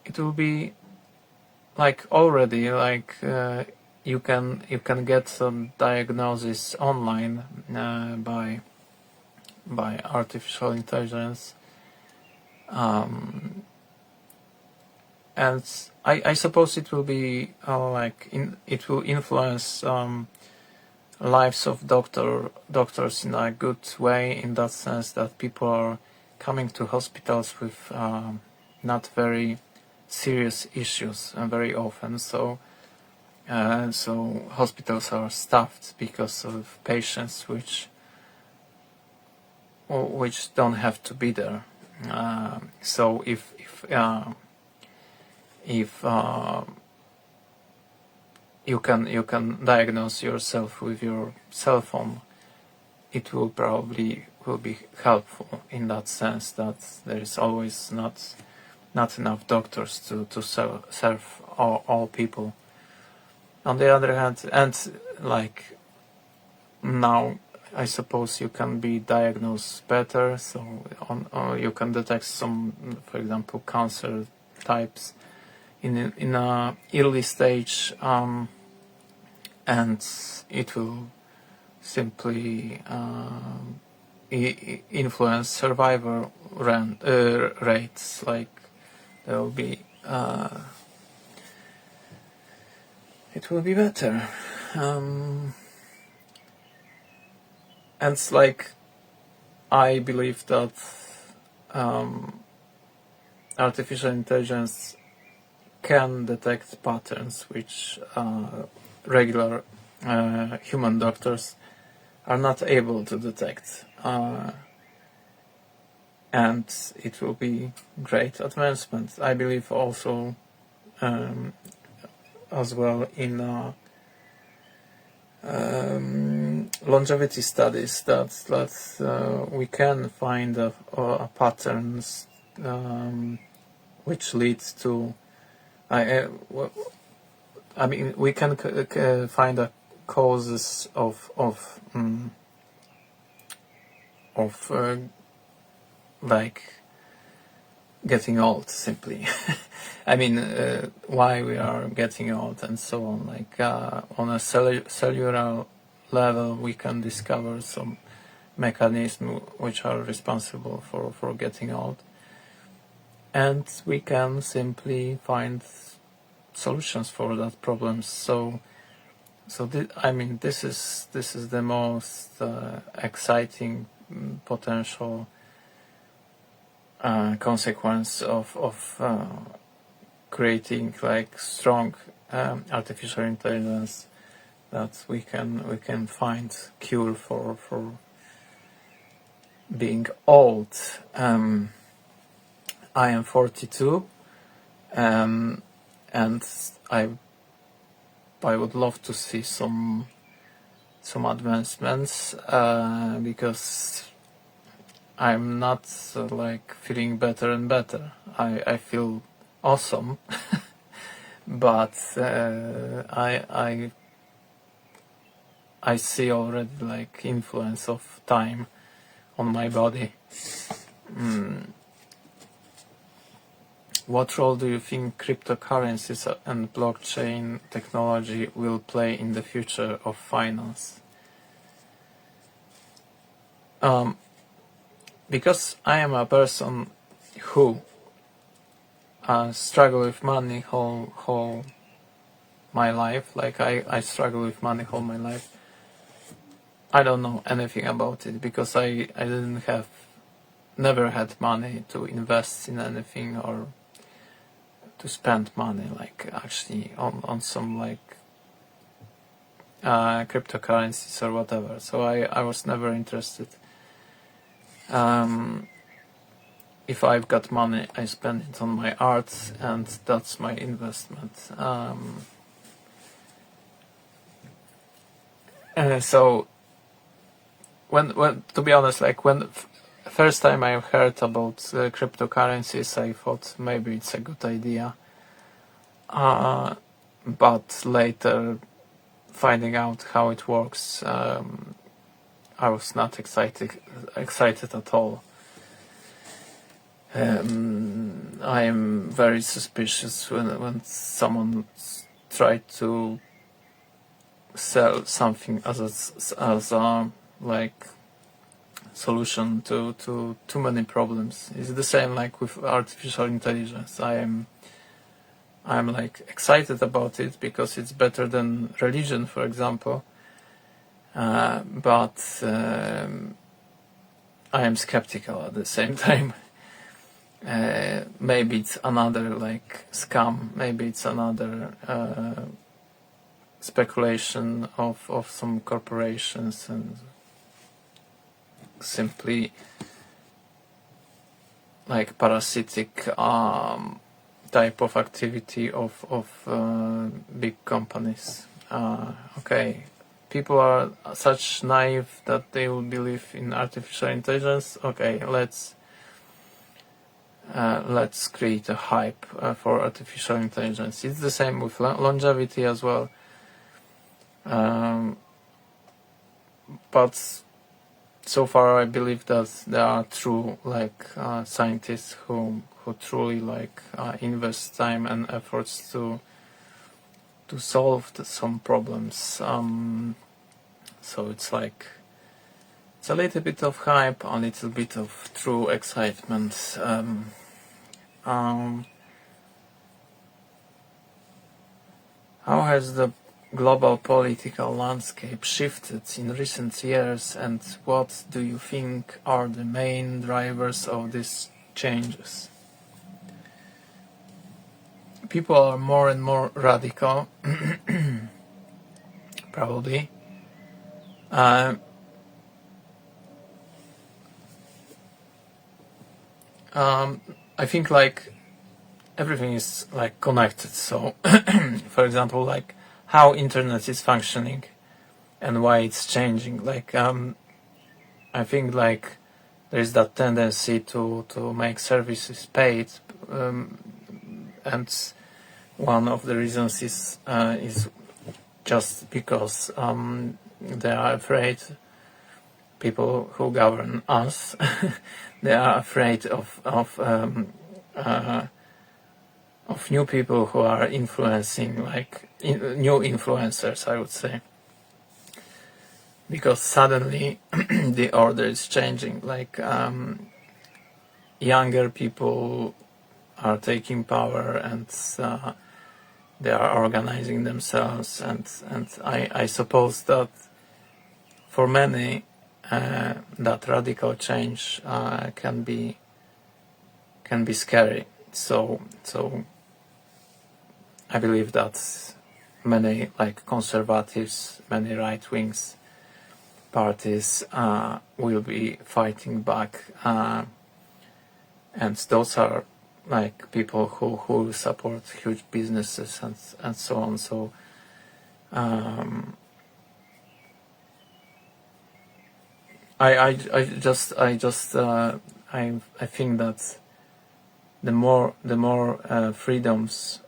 It will be like already like you can get some diagnosis online by artificial intelligence, and I suppose it will be it will influence lives of doctors in a good way, in that sense that people are coming to hospitals with not very serious issues very often. So hospitals are stuffed because of patients which don't have to be there. So if you can diagnose yourself with your cell phone, it will probably be helpful in that sense that there is always not enough doctors to serve all people. On the other hand, and like now, I suppose you can be diagnosed better, so you can detect some, for example, cancer types in a early stage, and it will simply influence survivor rates. Like there will be, it will be better. And it's like, I believe that artificial intelligence can detect patterns which regular human doctors are not able to detect, and it will be great advancement. I believe also as well in longevity studies that we can find patterns which lead to I mean we can find the causes of like getting old, simply. I mean, why we are getting old and so on. Like on a cellular level, we can discover some mechanisms which are responsible for getting old, and we can simply find solutions for that problem. So I mean, this is the most exciting potential consequence of creating like strong artificial intelligence, that we can find cure for being old. I am 42, and I would love to see some advancements, because I'm not like feeling better and better. I feel awesome, but I see already like influence of time on my body. What role do you think cryptocurrencies and blockchain technology will play in the future of finance? Because I am a person who struggle with money whole my life. Like I struggle with money all my life. I don't know anything about it because I never had money to invest in anything or to spend money like actually on some like cryptocurrencies or whatever. So I was never interested. If I've got money, I spend it on my art, and that's my investment. So when to be honest, like when first time I heard about cryptocurrencies, I thought maybe it's a good idea. But later, finding out how it works, I was not excited at all. I am very suspicious when someone tried to sell something as a like solution to too many problems. It's the same like with artificial intelligence. I'm like excited about it because it's better than religion, for example. But I am skeptical at the same time. Maybe it's another like scam. Maybe it's another speculation of some corporations and simply like parasitic type of activity of big companies. Okay, people are such naive that they will believe in artificial intelligence. Okay, let's create a hype for artificial intelligence. It's the same with longevity as well. But so far, I believe that there are true like scientists who truly like invest time and efforts to solve some problems. So it's like it's a little bit of hype, a little bit of true excitement. How has the global political landscape shifted in recent years, and what do you think are the main drivers of these changes? People are more and more radical, probably. I think like everything is like connected. So, for example, like how internet is functioning and why it's changing. Like I think like there is that tendency to make services paid, and one of the reasons is just because they are afraid. People who govern us, they are afraid of new people who are influencing, like new influencers, I would say, because suddenly the order is changing. Like younger people are taking power and they are organizing themselves, and I suppose that for many that radical change can be scary. So I believe that many like conservatives, many right wings parties will be fighting back, and those are like people who support huge businesses and so on. So I think that the more freedoms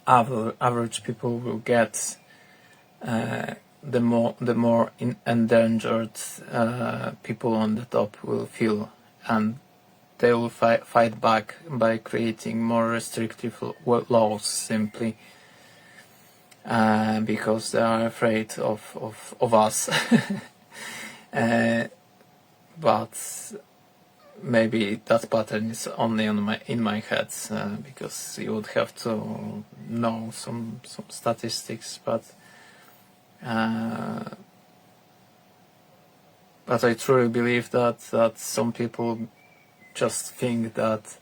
average people will get, the more endangered people on the top will feel, and they will fight back by creating more restrictive laws, simply because they are afraid of us. But maybe that pattern is only in my head, because you would have to know some statistics, but I truly believe that some people just think that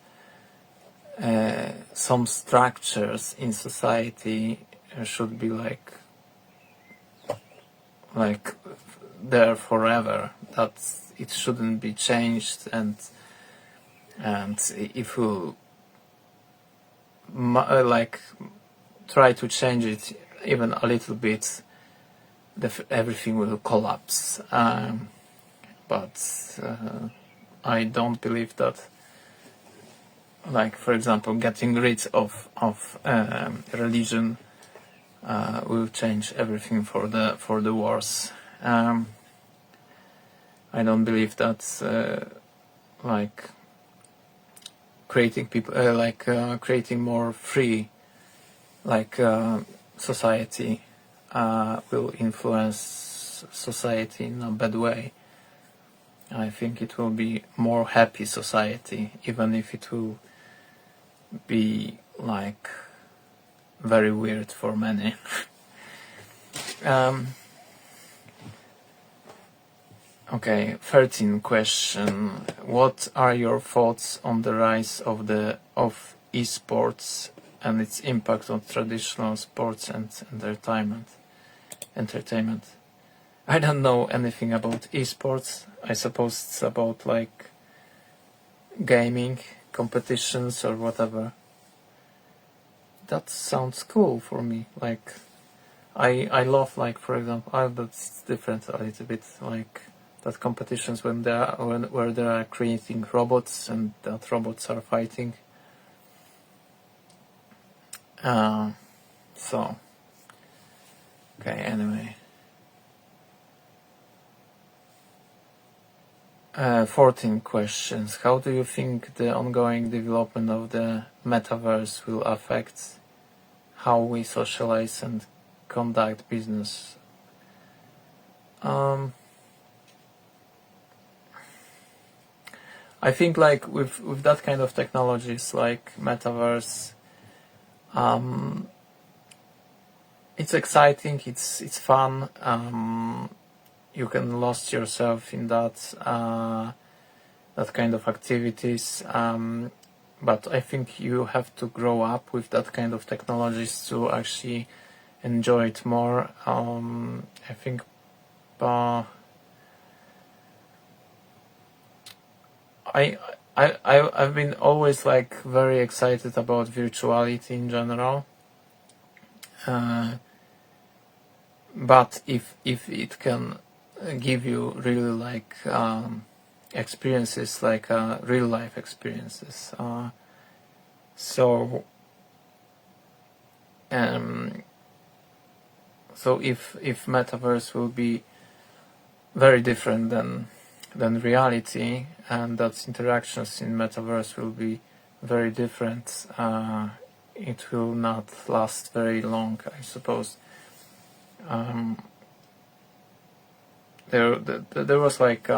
some structures in society should be like there forever, that it shouldn't be changed, and if you like try to change it even a little bit, everything will collapse. But I don't believe that, like, for example, getting rid of religion will change everything for the worse. I don't believe that like creating people creating more free society will influence society in a bad way. I think it will be more happy society, even if it will be like very weird for many. Okay, 13th question. What are your thoughts on the rise of esports and its impact on traditional sports and entertainment? I don't know anything about esports. I suppose it's about like gaming competitions or whatever. That sounds cool for me. Like I love, like, for example, that's different a little bit, like that competitions where they are creating robots and that robots are fighting. So okay, anyway. 14 questions. How do you think the ongoing development of the metaverse will affect how we socialize and conduct business? I think, like, with that kind of technologies like metaverse, it's exciting, it's fun. You can lost yourself in that kind of activities, but I think you have to grow up with that kind of technologies to actually enjoy it more. I think I've been always like very excited about virtuality in general, but if it can give you really like experiences, like real life experiences, so if metaverse will be very different than reality, and that interactions in metaverse will be very different, it will not last very long, I suppose. There was like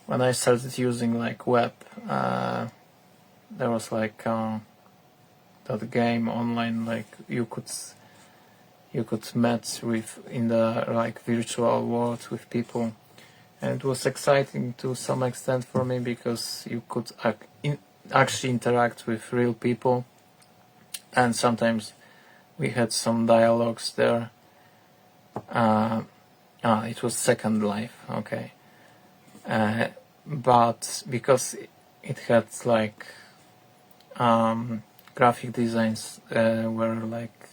when I started using like web, there was like that game online, like you could meet with in the like virtual world with people, and it was exciting to some extent for me because you could actually interact with real people, and sometimes we had some dialogues there. It was Second Life, okay, but because it had like graphic designs were like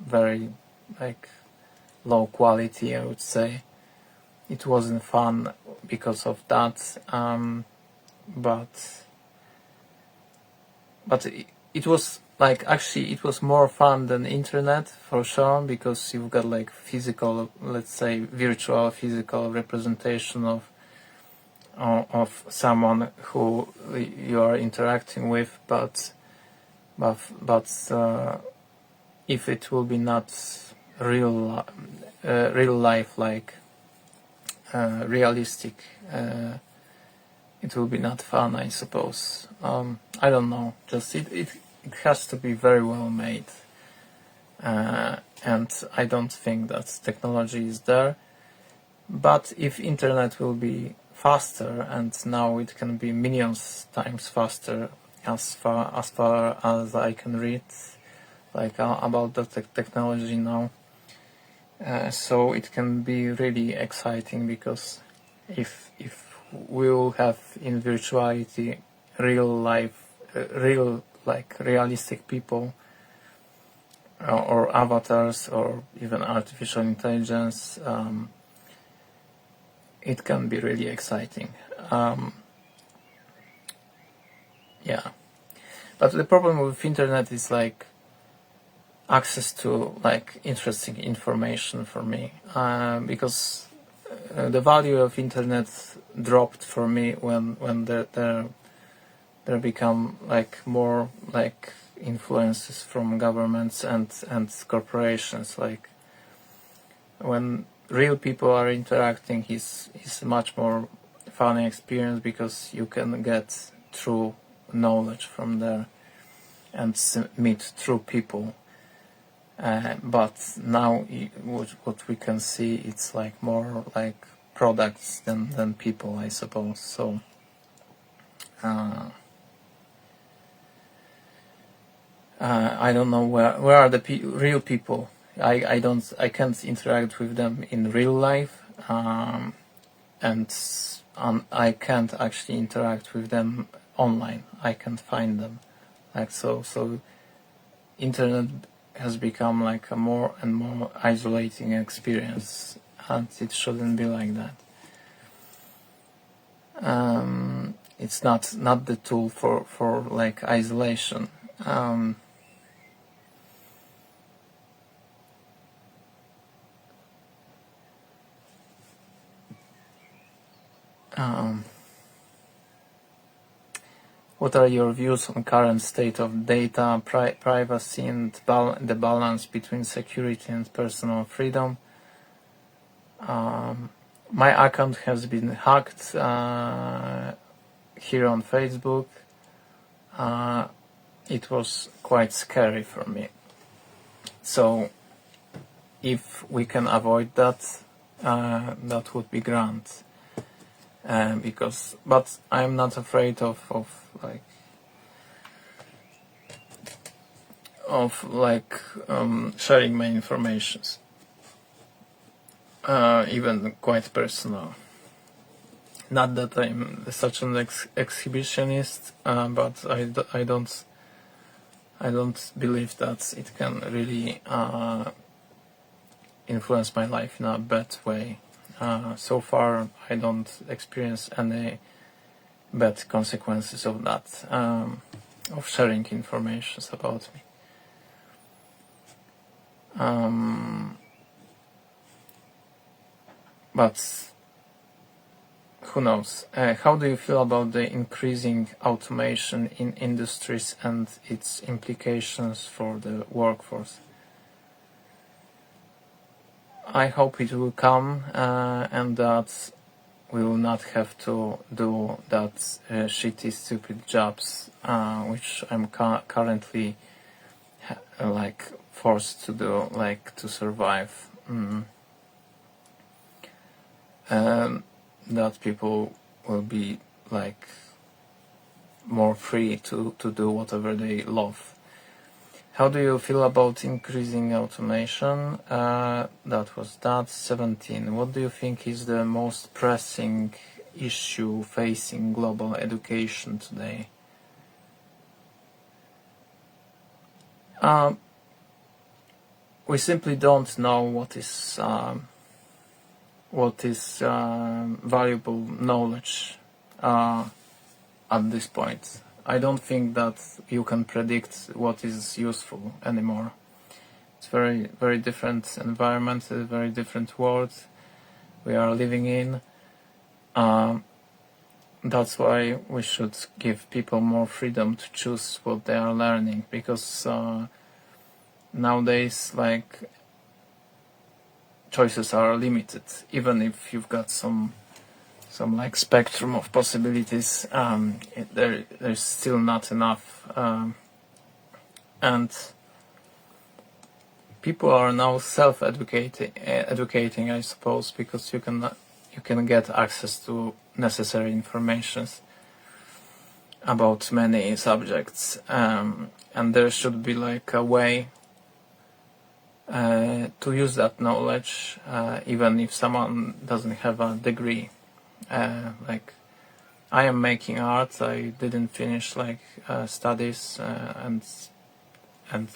very like low quality, I would say. It wasn't fun because of that, but it was like, actually it was more fun than internet for sure, because you've got like physical, let's say virtual physical representation of someone who you are interacting with, but if it will be not real life, like realistic it will be not fun, I suppose. I don't know. Just it has to be very well made, and I don't think that technology is there. But if internet will be faster, and now it can be millions times faster, as far as I can read, like about the technology now. So it can be really exciting, because if we will have in virtuality real life, real like realistic people, or avatars, or even artificial intelligence, it can be really exciting. Yeah, but the problem with internet is like access to like interesting information for me, because the value of internet dropped for me when there become like more like influences from governments and corporations. Like when real people are interacting, is a much more funny experience, because you can get true knowledge from there and meet true people. But now what we can see, it's like more like products than people, I suppose. So I don't know where are the real people. I can't interact with them in real life, and I can't actually interact with them online. I can't find them, like so internet has become like a more and more isolating experience, and it shouldn't be like that. It's not the tool for like isolation. What are your views on current state of data privacy and the balance between security and personal freedom? My account has been hacked here on Facebook. It was quite scary for me. So if we can avoid that, that would be grand. But I'm not afraid of sharing my informations, even quite personal. Not that I'm such an exhibitionist, but I don't believe that it can really influence my life in a bad way. So far, I don't experience any bad consequences of that, of sharing information about me. But who knows? How do you feel about the increasing automation in industries and its implications for the workforce? I hope it will come, and that we will not have to do that shitty, stupid jobs, which I'm currently like forced to do, like to survive. That people will be like more free to do whatever they love. How do you feel about increasing automation? That was that. 17. What do you think is the most pressing issue facing global education today? We simply don't know what is valuable knowledge at this point. I don't think that you can predict what is useful anymore. It's very, very different environment, a very different world we are living in. That's why we should give people more freedom to choose what they are learning, because nowadays, like, choices are limited. Even if you've got some some like spectrum of possibilities. There's still not enough, and people are now self-educating, I suppose, because you can get access to necessary informations about many subjects, and there should be like a way to use that knowledge, even if someone doesn't have a degree. Like I am making art. I didn't finish like studies, and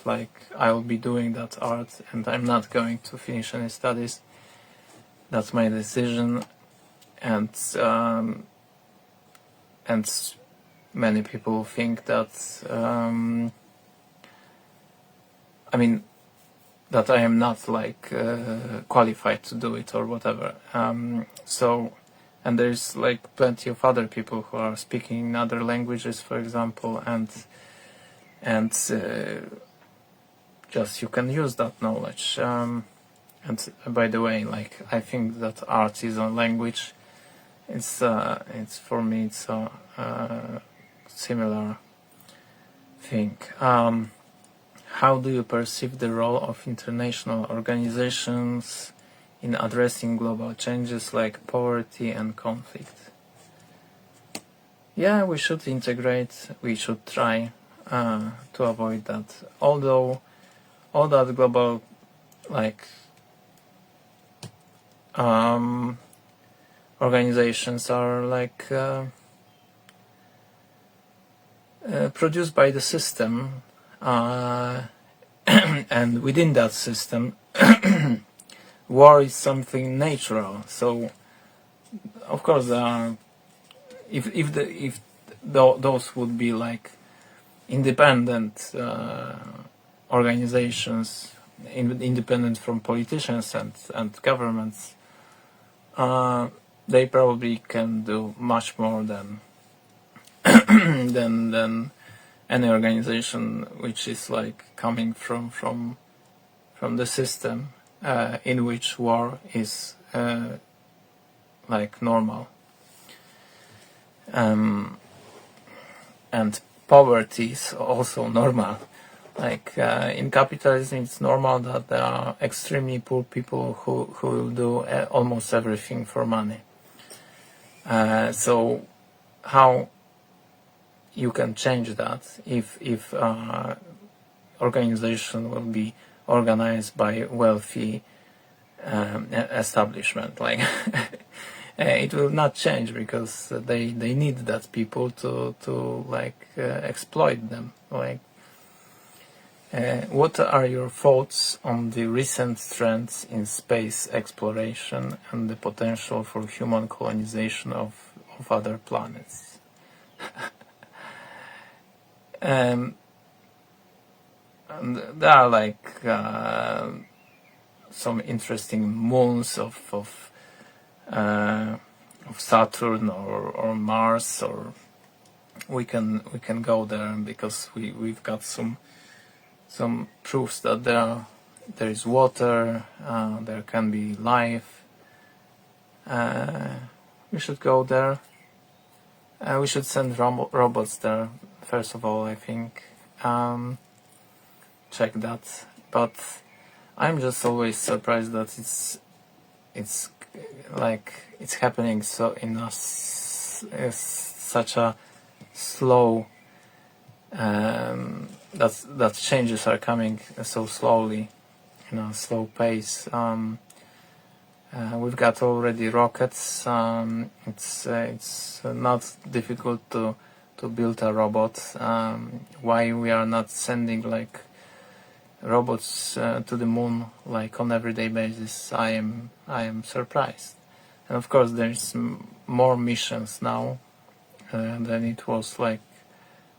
like I'll be doing that art, and I'm not going to finish any studies. That's my decision, and many people think that I mean that I am not like qualified to do it or whatever. So, and there's like plenty of other people who are speaking in other languages, for example, and just you can use that knowledge. And by the way, like I think that art is a language. It's for me it's a similar thing. How do you perceive the role of international organizations in addressing global changes like poverty and conflict? Yeah, we should integrate. We should try to avoid that. Although all that global like organizations are like produced by the system, and within that system war is something natural. So of course there are, if those would be like independent organizations, independent from politicians and governments, they probably can do much more than than any organization which is like coming from the system in which war is like normal, and poverty is also normal. Like in capitalism, it's normal that there are extremely poor people who will do almost everything for money. So how you can change that if organization will be organized by wealthy establishment, like it will not change, because they need that people to like exploit them. Like what are your thoughts on the recent trends in space exploration and the potential for human colonization of other planets? And there are like some interesting moons of Saturn or Mars, or we can go there, because we've got some proofs that there is water, there can be life. We should go there. We should send robots there first of all, I think. Check that. But I'm just always surprised that it's like it's happening so in such a slow, that changes are coming so slowly, in a slow pace. We've got already rockets. It's not difficult to build a robot. Why we are not sending like robots to the moon like on everyday basis? I am surprised. And of course there's more missions now than it was like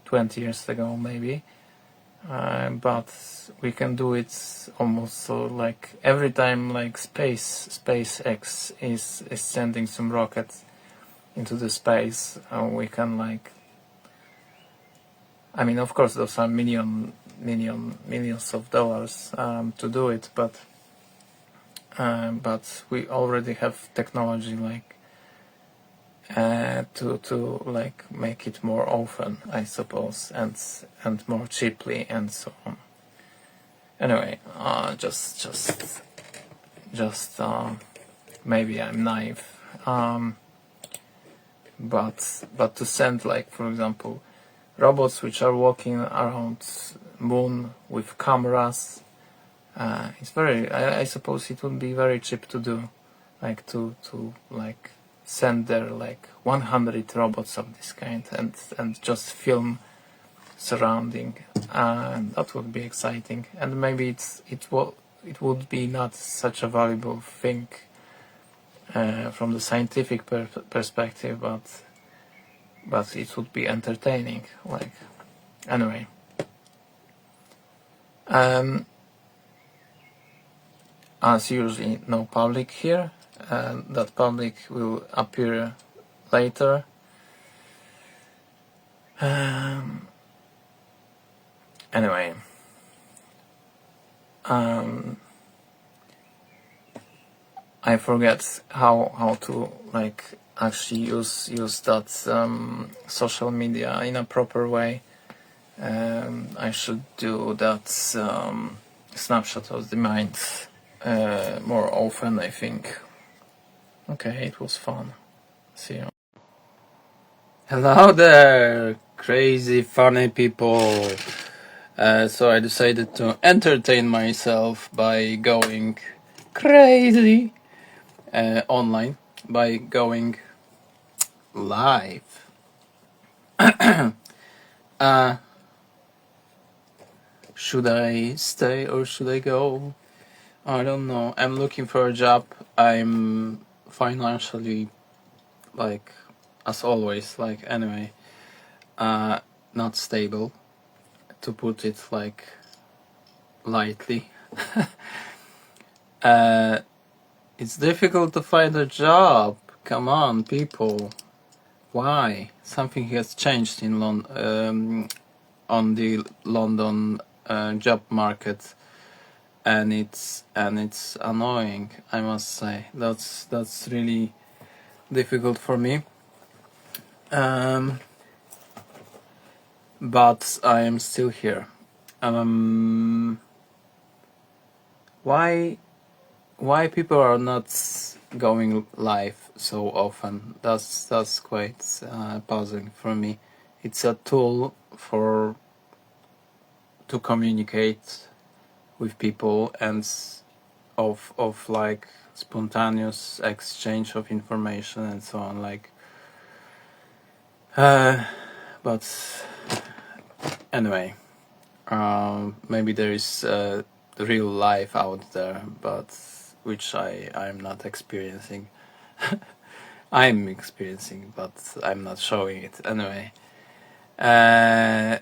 20 years ago maybe, but we can do it almost so like every time like SpaceX is sending some rockets into the space, we can like, I mean of course those are millions of dollars to do it, but we already have technology like to like make it more often, I suppose, and more cheaply and so on. Anyway, just maybe I'm naive, but to send, like, for example, robots which are walking around moon with cameras, it's very, I suppose it would be very cheap to do, like to like send there like 100 robots of this kind and just film surrounding, and that would be exciting. And maybe it would be not such a valuable thing from the scientific perspective, but it would be entertaining. Like, anyway, as usually, no public here, and that public will appear later. Anyway, I forget how to like actually use that social media in a proper way. I should do that snapshot of the mind more often, I think. Okay, it was fun. See you. Hello there, crazy funny people. So I decided to entertain myself by going crazy online, by going live. Should I stay or should I go? I don't know. I'm looking for a job. I'm financially, like, as always, like, anyway, not stable, to put it like lightly. It's difficult to find a job. Come on, people. Why? Something has changed in on the London job market, and it's annoying, I must say. That's really difficult for me. But I am still here. Why people are not going live so often? That's quite puzzling for me. It's a tool to communicate with people and of like spontaneous exchange of information and so on, like but anyway, maybe there is real life out there, but which I'm not experiencing. I'm experiencing, but I'm not showing it anyway. Yeah,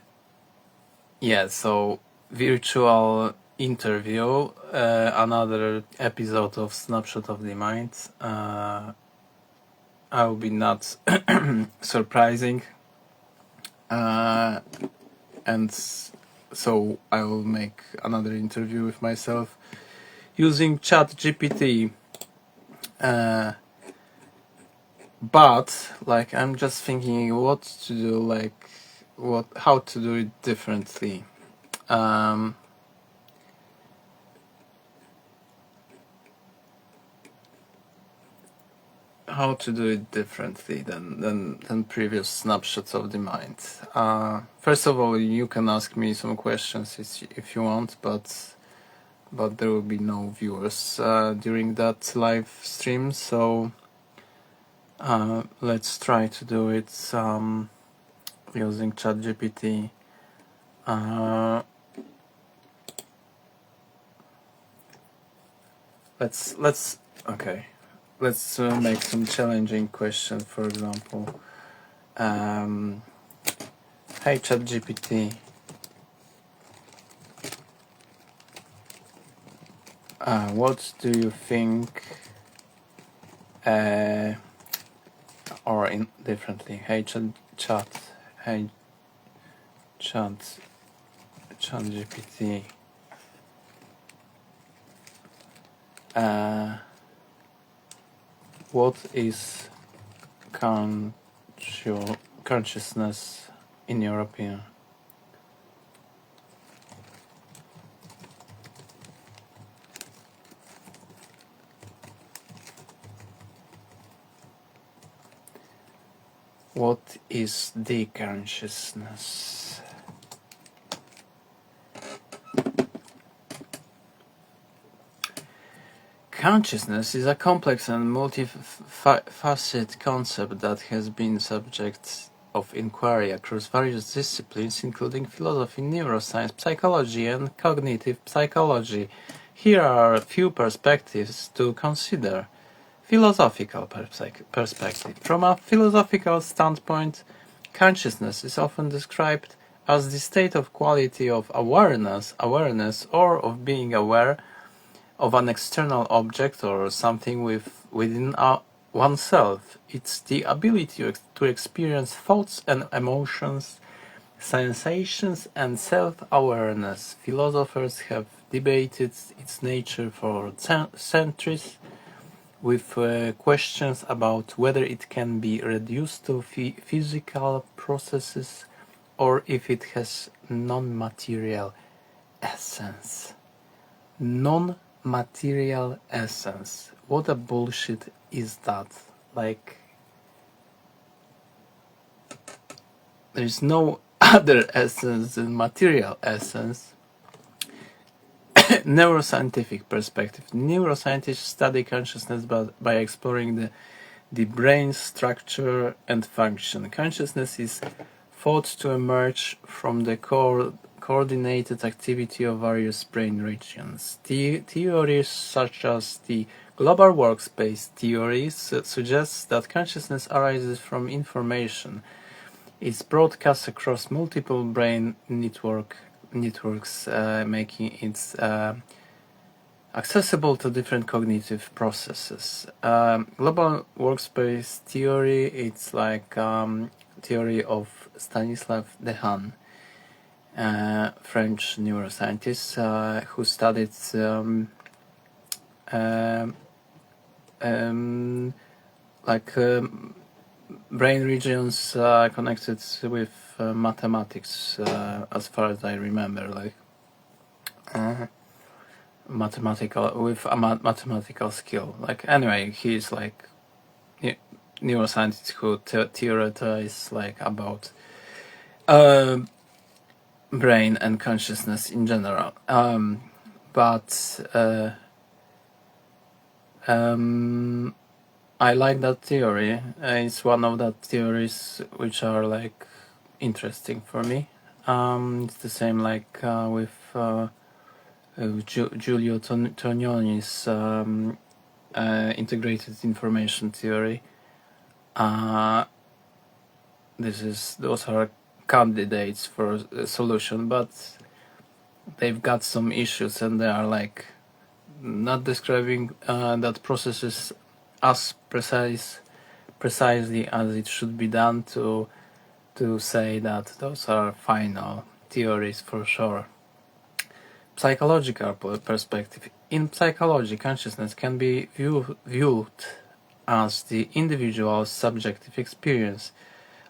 so virtual interview, another episode of Snapshot of the Mind. I will be not surprising, and so I will make another interview with myself using ChatGPT. But like, I'm just thinking what to do, like how to do it differently. How to do it differently than previous snapshots of the mind. First of all, you can ask me some questions if you want, but there will be no viewers during that live stream, so let's try to do it using ChatGPT. Let's okay. Let's make some challenging questions. For example, hey ChatGPT, what do you think? Or in differently, hey hey ChatGPT. What is consciousness, in your opinion? What is the consciousness? Consciousness is a complex and multifaceted concept that has been subject of inquiry across various disciplines, including philosophy, neuroscience, psychology, and cognitive psychology. Here are a few perspectives to consider. Philosophical perspective. From a philosophical standpoint, consciousness is often described as the state of quality of awareness, or of being aware of an external object or something within oneself. It's the ability to experience thoughts and emotions, sensations, and self-awareness. Philosophers have debated its nature for centuries, with questions about whether it can be reduced to physical processes or if it has non-material essence. Non-material essence. What a bullshit is that? Like, there's no other essence than material essence. Neuroscientific perspective. Neuroscientists study consciousness by exploring the brain's structure and function. Consciousness is thought to emerge from the coordinated activity of various brain regions. Theories such as the global workspace theory suggests that consciousness arises from information. It's broadcast across multiple brain networks, making it accessible to different cognitive processes. Global workspace theory, it's like theory of Stanislav Dehaene, French neuroscientist who studied brain regions connected with mathematics, as far as I remember, like mathematical skill. Like, anyway, he's like neuroscientist who theorize like about brain and consciousness in general. I like that theory. It's one of the theories which are like interesting for me. It's the same like with Giulio Tognoni's integrated information theory. Those are candidates for a solution, but they've got some issues, and they are like not describing that processes as precisely as it should be done to say that those are final theories for sure. Psychological perspective. In psychology, consciousness can be viewed as the individual's subjective experience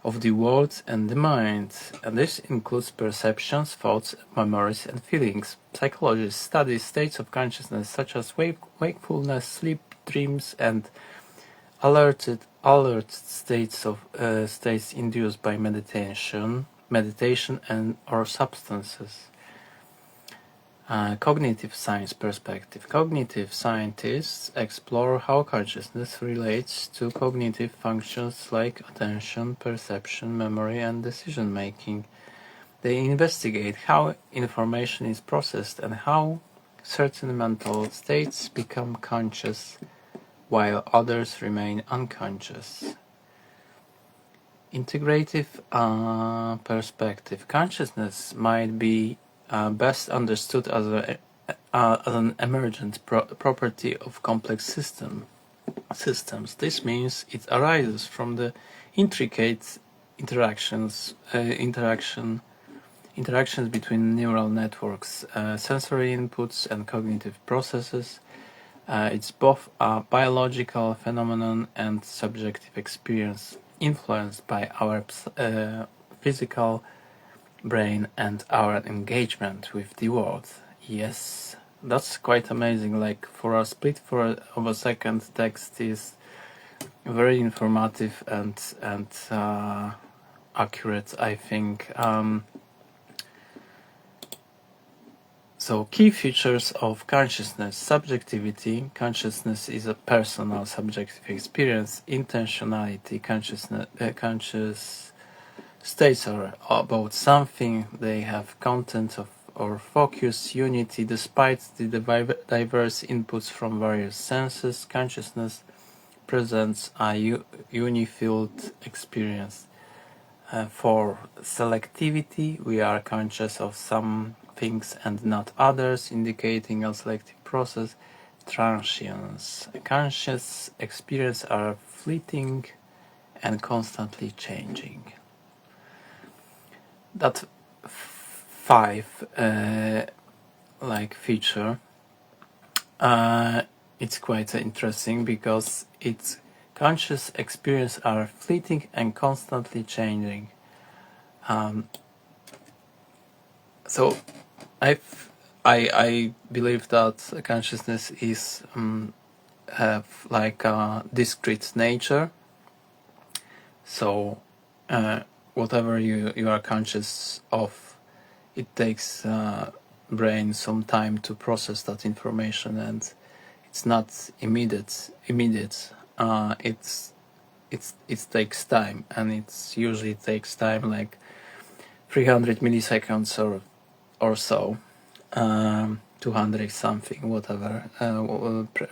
of the world and the mind, and this includes perceptions, thoughts, memories, and feelings. Psychologists study states of consciousness such as wakefulness, sleep, dreams, and alert states induced by meditation and or substances. Cognitive science perspective. Cognitive scientists explore how consciousness relates to cognitive functions like attention, perception, memory, and decision making. They investigate how information is processed and how certain mental states become conscious while others remain unconscious. Integrative perspective. Consciousness might be best understood as an emergent property of complex systems. This means it arises from the intricate interactions between neural networks, sensory inputs, and cognitive processes. It's both a biological phenomenon and subjective experience. influenced by our physical brain and our engagement with the world. Yes, that's quite amazing. Like, for a split of a second, text is very informative and accurate, I think. So, key features of consciousness: subjectivity. Consciousness is a personal, subjective experience. Intentionality. Conscious states are about something. They have content or focus. Unity. Despite the diverse inputs from various senses, consciousness presents a unified experience. For selectivity, we are conscious of some things and not others, indicating a selective process. Transience. Conscious experiences are fleeting and constantly changing. That five feature, it's quite interesting because its conscious experience are fleeting and constantly changing. So I believe that consciousness is have like a discrete nature. So whatever you are conscious of, it takes brain some time to process that information, and it's not immediate. It takes time, and it usually takes time like 300 milliseconds or so, 200 something, whatever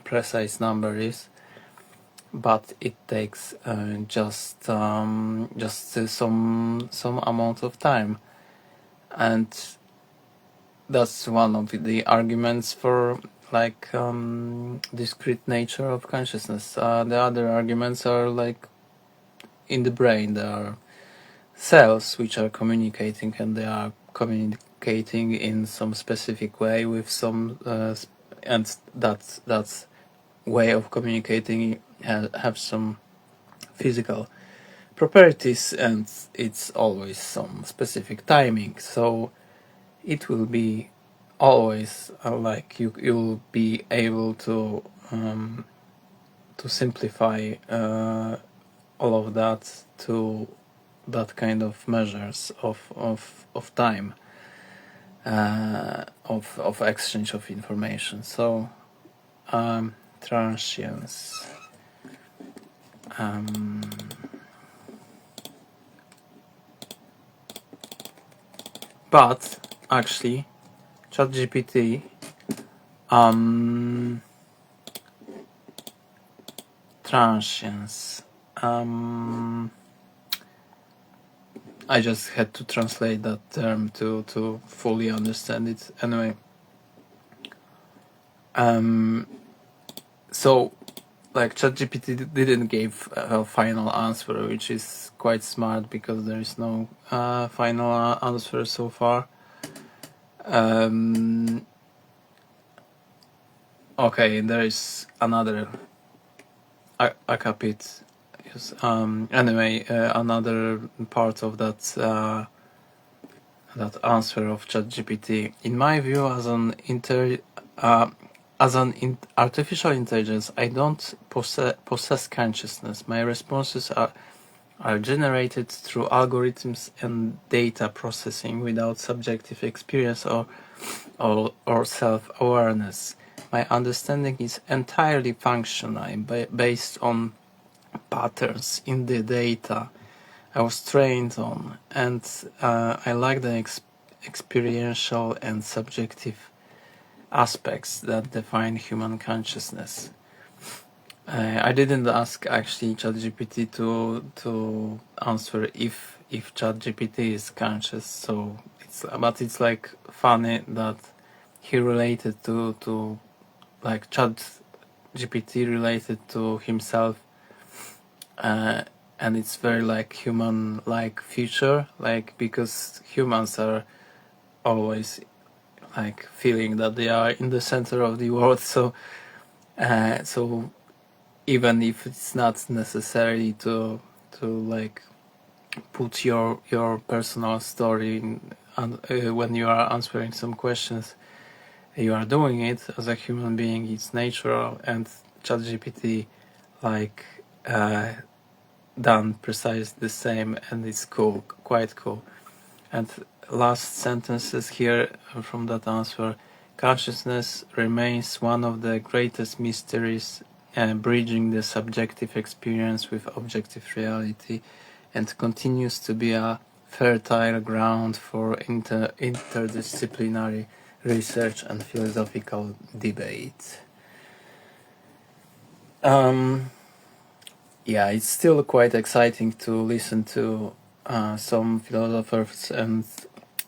precise number is. But it takes just some amount of time, and that's one of the arguments for like discrete nature of consciousness. The other arguments are like in the brain there are cells which are communicating, and they are communicating in some specific way with some and that way of communicating have some physical properties, and it's always some specific timing. So it will be always like you'll be able to simplify all of that to that kind of measures of time, of exchange of information. So transience. But actually, ChatGPT transience. I just had to translate that term to fully understand it. Anyway, so like ChatGPT didn't give a final answer, which is quite smart because there is no final answer so far. Okay, there is another acapit. Yes. Anyway, another part of that answer of ChatGPT. In my view, as an artificial intelligence, I don't possess consciousness. My responses are generated through algorithms and data processing without subjective experience or self-awareness. My understanding is entirely functional, based on patterns in the data I was trained on, and I like the experiential and subjective aspects that define human consciousness. I didn't ask actually ChatGPT to answer if ChatGPT is conscious, so it's like funny that he related to like ChatGPT related to himself, and it's very like human-like feature, like because humans are always like feeling that they are in the center of the world, so even if it's not necessary to to like put your personal story in, when you are answering some questions. You are doing it as a human being. It's natural, and ChatGPT like done precisely the same, and it's cool, quite cool. And last sentences here from that answer: consciousness remains one of the greatest mysteries, bridging the subjective experience with objective reality, and continues to be a fertile ground for interdisciplinary research and philosophical debate. Yeah, it's still quite exciting to listen to some philosophers and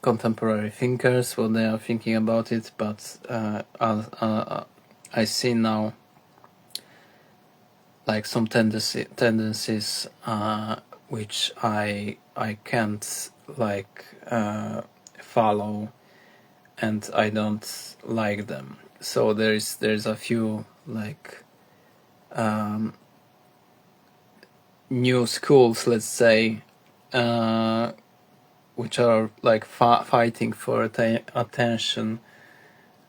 contemporary thinkers, what they are thinking about it, but I see now like some tendencies which I can't like follow, and I don't like them. So there's a few like new schools, let's say, which are like fighting for attention,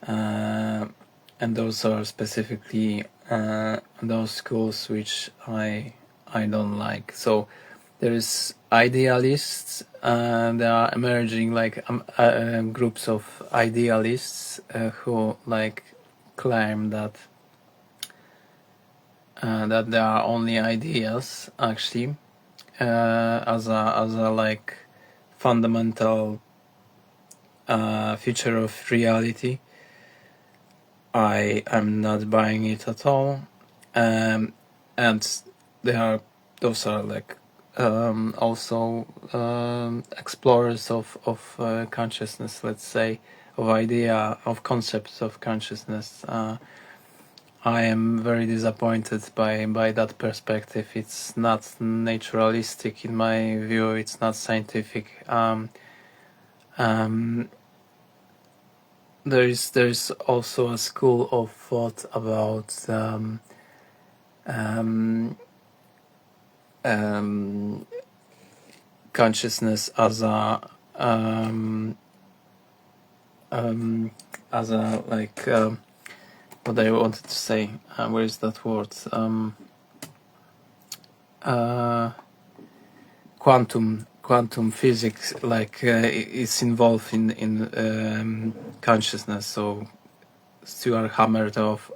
and those are specifically those schools which I don't like. So there is idealists, there are emerging like groups of idealists who like claim that that there are only ideas actually as a like fundamental feature of reality. I am not buying it at all, and those are like also explorers of consciousness, let's say, of concepts of consciousness. I am very disappointed by that perspective. It's not naturalistic in my view. It's not scientific. There's also a school of thought about consciousness as a like what I wanted to say. Where is that word? Quantum physics, like is involved in consciousness. So Stuart Hameroff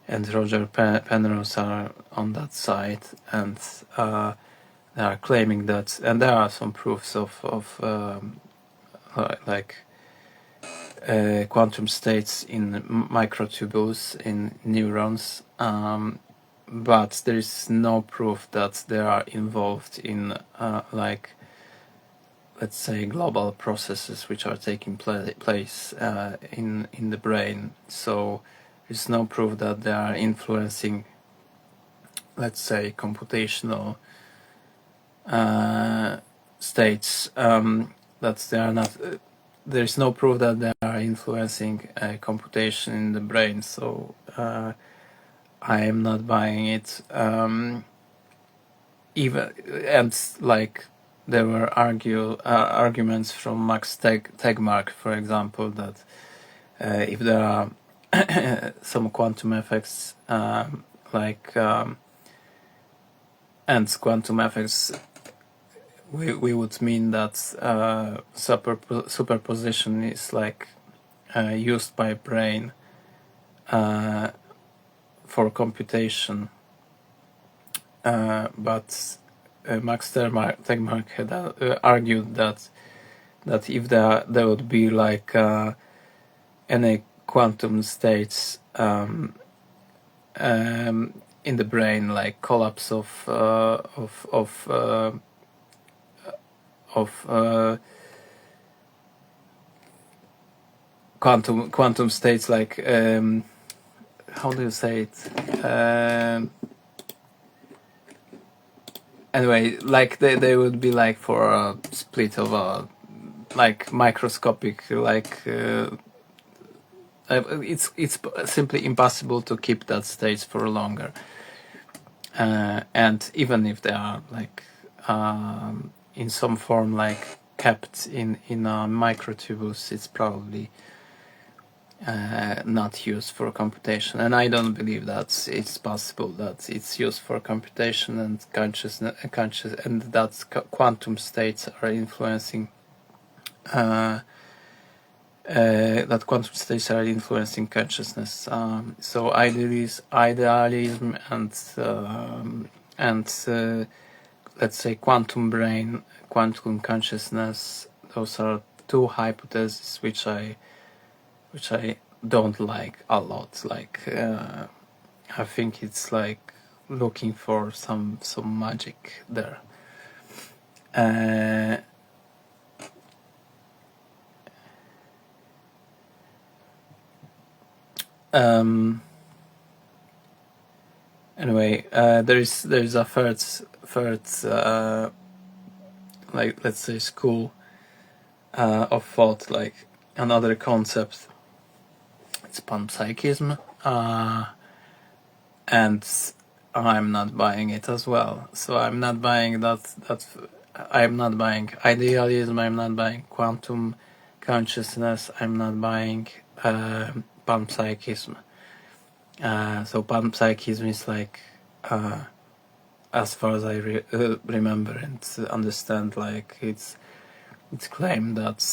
and Roger Penrose are on that side, and they are claiming that, and there are some proofs of like quantum states in microtubules in neurons, but there is no proof that they are involved in like, let's say, global processes which are taking place in the brain. So there's no proof that they are influencing, let's say, computational states, that they are not. There's no proof that they are influencing computation in the brain. So I am not buying it. Even, and like there were arguments from Max Tegmark, for example, that if there are some quantum effects, and quantum effects, we would mean that superposition is like used by brain for computation, but Max Tegmark had argued that if there would be like any quantum states in the brain, like collapse of quantum states, like how do you say it? Anyway, like they would be like for a split of a like microscopic, like it's simply impossible to keep that state for longer. and even if they are like in some form like kept in microtubules, it's probably not used for computation. And I don't believe that it's possible that it's used for computation and and that quantum states are influencing consciousness. So idealism and let's say quantum brain, quantum consciousness, those are two hypotheses which I don't like a lot. Like I think it's like looking for some magic there. Anyway, there is a third like let's say school of thought, like another concept. It's panpsychism, and I'm not buying it as well. So I'm not buying that. I'm not buying idealism. I'm not buying quantum consciousness. I'm not buying panpsychism. So panpsychism is like, as far as I remember and understand, like it's claimed that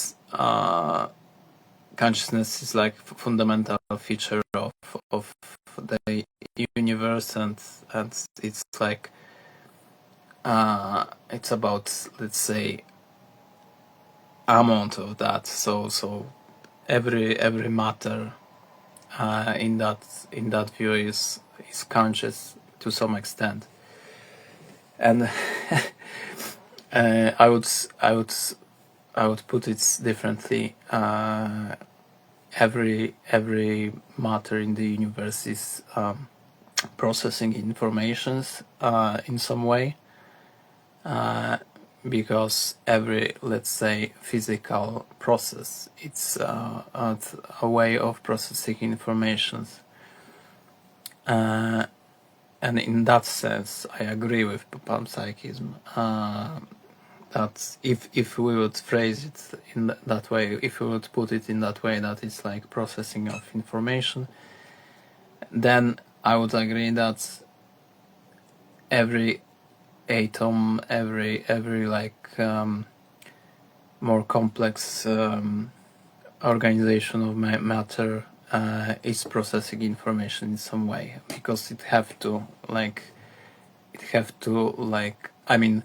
consciousness is like fundamental feature of the universe, and it's like it's about, let's say, amount of that. So every matter in that view is conscious to some extent. And I would put it differently. Every matter in the universe is processing informations in some way, because every, let's say, physical process, it's a way of processing informations. And in that sense, I agree with panpsychism. That if we would phrase it in that way, if we would put it in that way, that it's like processing of information, then I would agree that every atom, every like more complex organization of matter is processing information in some way, because it have to I mean,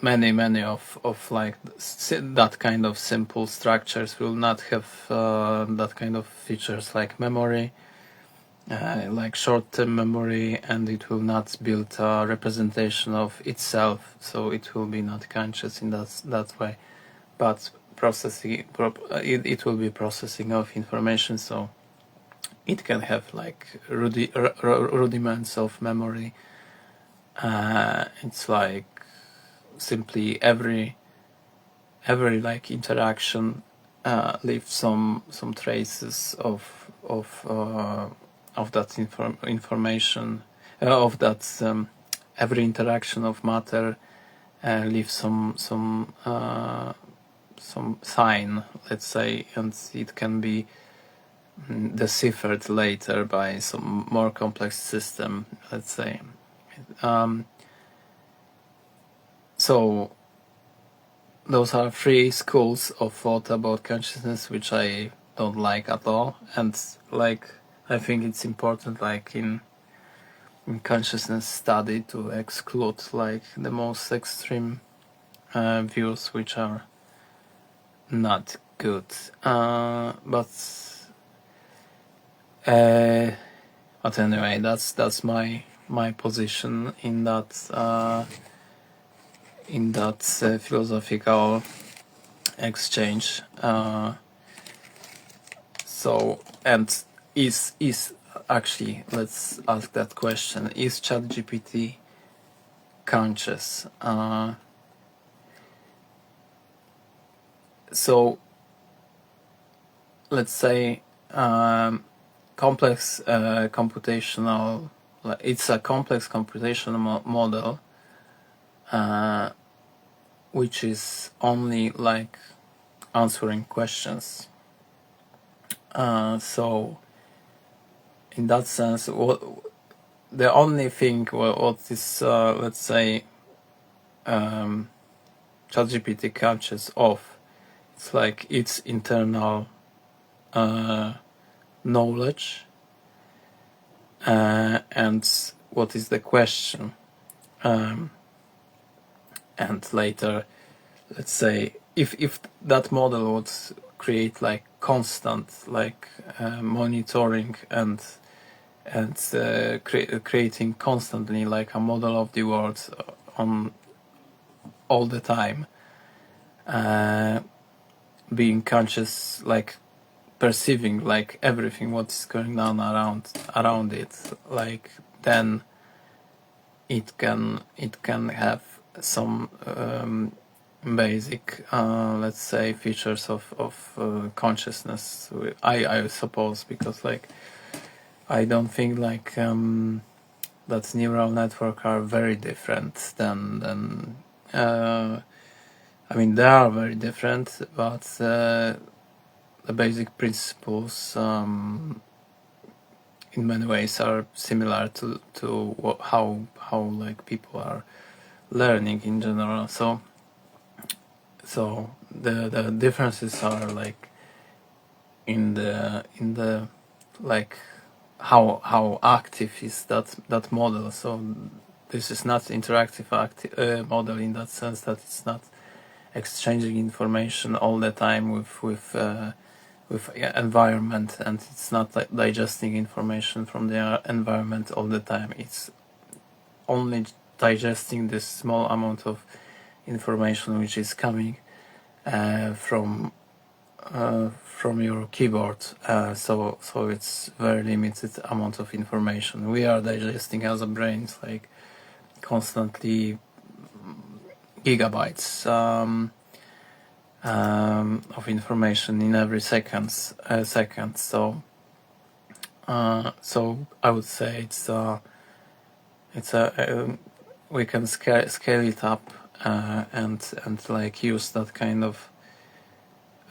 many of like that kind of simple structures will not have that kind of features like memory, like short-term memory, and it will not build a representation of itself, so it will be not conscious in that way, but it will be processing of information, so it can have like rudiments of memory. It's like simply every like interaction leaves some traces of that information, of that every interaction of matter leaves some sign, let's say, and it can be deciphered later by some more complex system, let's say. So those are three schools of thought about consciousness which I don't like at all, and like I think it's important, like in consciousness study, to exclude like the most extreme views which are not good. But anyway, that's my position in that philosophical exchange. So, and is actually, let's ask that question: is ChatGPT conscious? So let's say complex computational. It's a complex computational model, which is only like answering questions. So, in that sense, the only thing what is, let's say, ChatGPT catches of, it's like its internal knowledge, and what is the question, and later, let's say, if that model would create like constant like monitoring and creating constantly like a model of the world on all the time, being conscious, like perceiving like everything what's going on around it, like then it can have some basic let's say features of consciousness, I suppose, because like I don't think like that neural network are very different than I mean they are very different, but the basic principles in many ways are similar to how like people are learning in general. So the differences are like in the like how active is that model. So this is not interactive model in that sense that it's not exchanging information all the time with environment, and it's not like digesting information from the environment all the time. It's only digesting this small amount of information which is coming from your keyboard. So it's very limited amount of information. We are digesting as a brains like constantly gigabytes of information in every second. So I would say it's we can scale it up and like use that kind of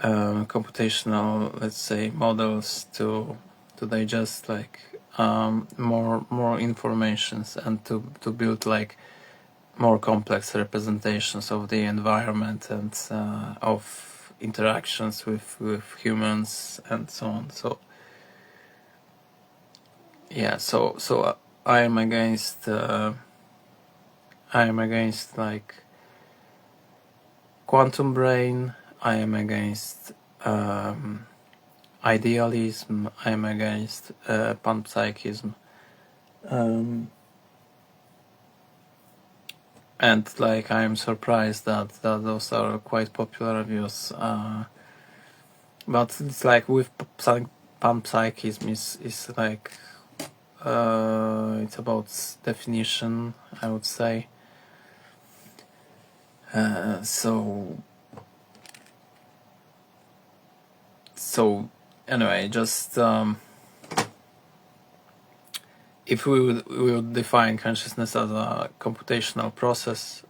computational, let's say, models to digest like more informations and to build like more complex representations of the environment and of interactions with humans and so on. So yeah, so I am against like quantum brain. I am against idealism. I am against panpsychism. And like I am surprised that those are quite popular views. But it's like with panpsychism is like it's about definition, I would say. So anyway, just if we would define consciousness as a computational process,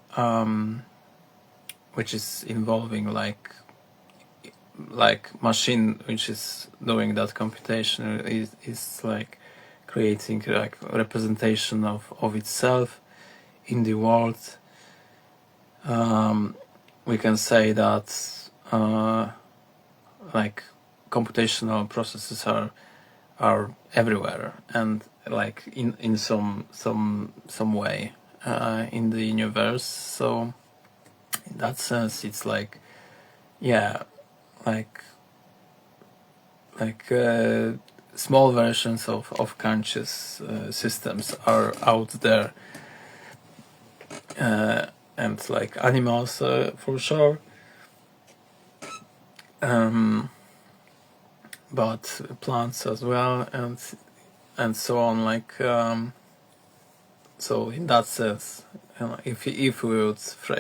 which is involving like machine which is doing that computation is like creating like representation of itself in the world, we can say that like computational processes are everywhere and like in some way in the universe. So in that sense it's like like small versions of conscious systems are out there, and like animals for sure, but plants as well, and so on. Like so in that sense, if we would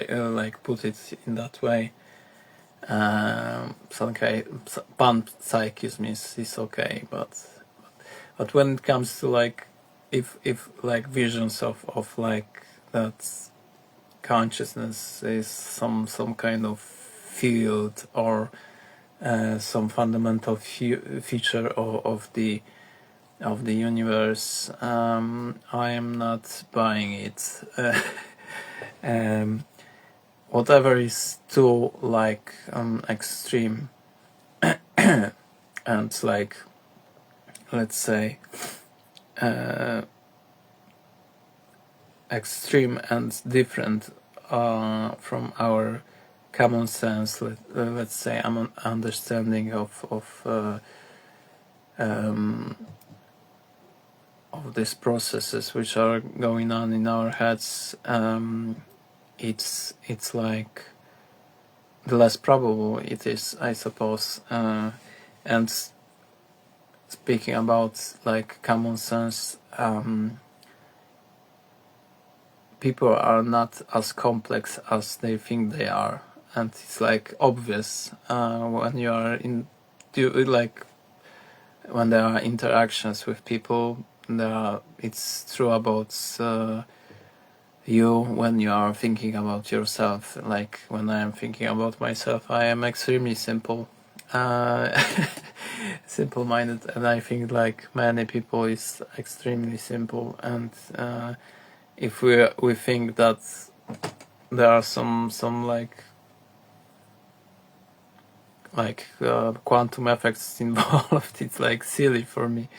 like put it in that way, some kind panpsychism is okay, but But when it comes to like, if like visions of like that consciousness is some kind of field or some fundamental feature of the universe, I am not buying it. Whatever is too like extreme and like, let's say, extreme and different from our common sense, let's say, understanding of these processes which are going on in our heads, it's like the less probable it is, I suppose. And speaking about like common sense, people are not as complex as they think they are, and it's like obvious when you are like when there are interactions with people. It's true about you when you are thinking about yourself. Like when I am thinking about myself, I am extremely simple, simple-minded, and I think like many people is extremely simple. And if we think that there are some like quantum effects involved, it's like silly for me.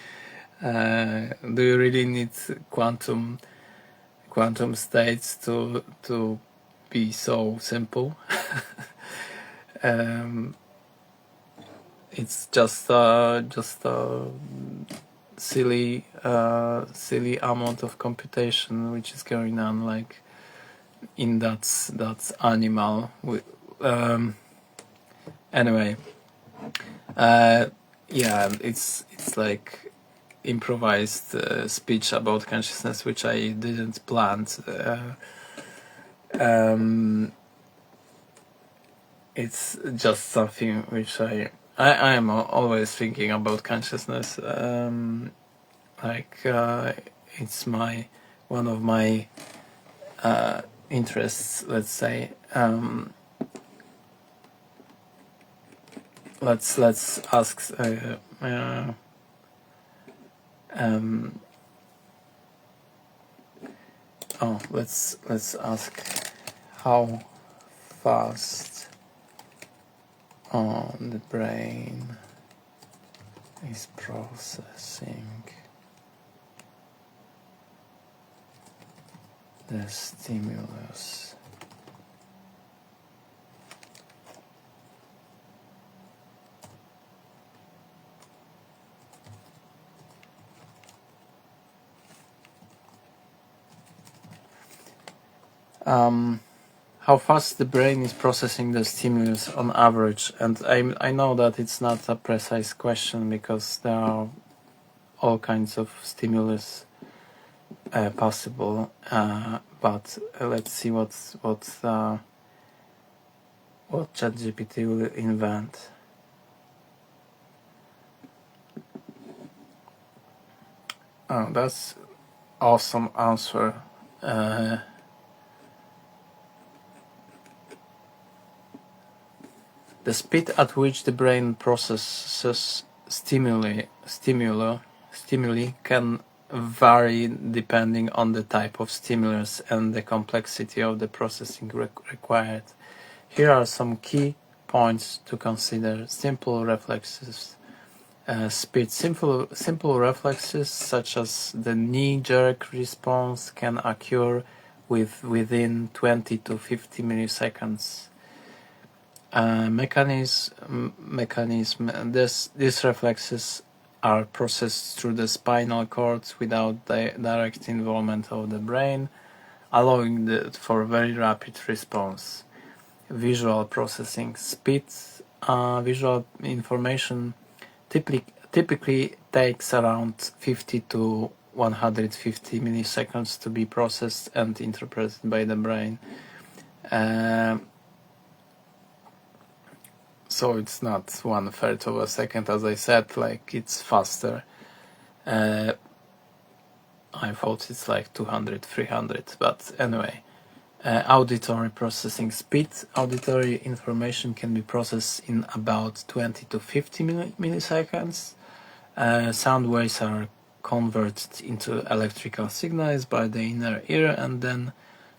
Do you really need quantum states to be so simple? It's just a silly amount of computation which is going on like in that animal. Anyway, yeah, it's like improvised speech about consciousness which I didn't plan. It's just something which I am always thinking about consciousness. Like it's one of my interests, let's say. Let's ask. Let's ask how fast the brain is processing the stimulus. How fast the brain is processing the stimulus on average. And I know that it's not a precise question because there are all kinds of stimulus possible, but let's see what ChatGPT will invent. Oh, that's awesome answer. The speed at which the brain processes stimuli can vary depending on the type of stimulus and the complexity of the processing required. Here are some key points to consider. Simple reflexes. Speed. Simple reflexes such as the knee-jerk response can occur within 20 to 50 milliseconds. Mechanism. These reflexes are processed through the spinal cord without the direct involvement of the brain, allowing for very rapid response. Visual processing speed. Visual information typically takes around 50 to 150 milliseconds to be processed and interpreted by the brain. So it's not 1/3 of a second, as I said, like it's faster. I thought it's like 200, 300, but anyway. Auditory processing speed. Auditory information can be processed in about 20 to 50 milliseconds. Sound waves are converted into electrical signals by the inner ear and then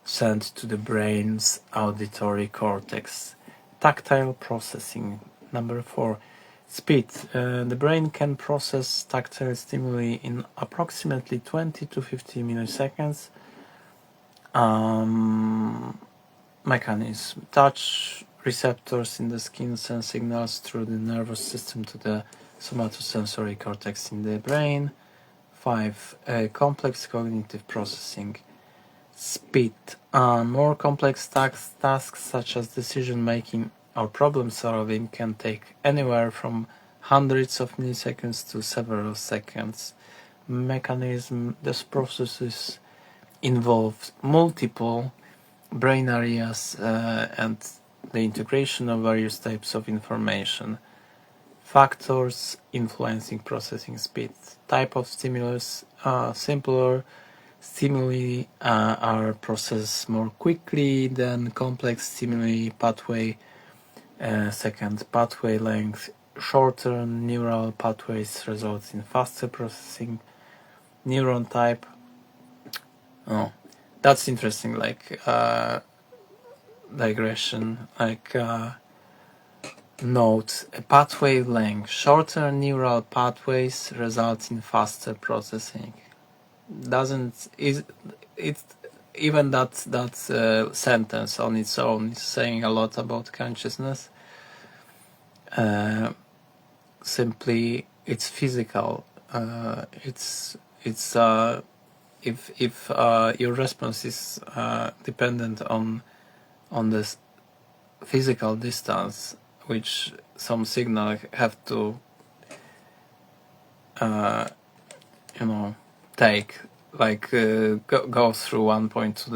sent to the brain's auditory cortex. Tactile processing. Number 4. Speed. The brain can process tactile stimuli in approximately 20 to 50 milliseconds. Mechanism. Touch receptors in the skin send signals through the nervous system to the somatosensory cortex in the brain. 5. Complex cognitive processing. Speed. More complex tasks such as decision making or problem solving can take anywhere from hundreds of milliseconds to several seconds. Mechanism. These processes involve multiple brain areas and the integration of various types of information. Factors influencing processing speed. Type of stimulus. Simpler stimuli are processed more quickly than complex stimuli. Pathway. Second, pathway length. Shorter neural pathways result in faster processing. Neuron type. Oh, that's interesting. Like digression. Like note: a pathway length. Shorter neural pathways result in faster processing. Doesn't is it? Even that sentence on its own is saying a lot about consciousness. Simply, it's physical. It's if your response is dependent on this physical distance, which some signal have to take, like go through one point to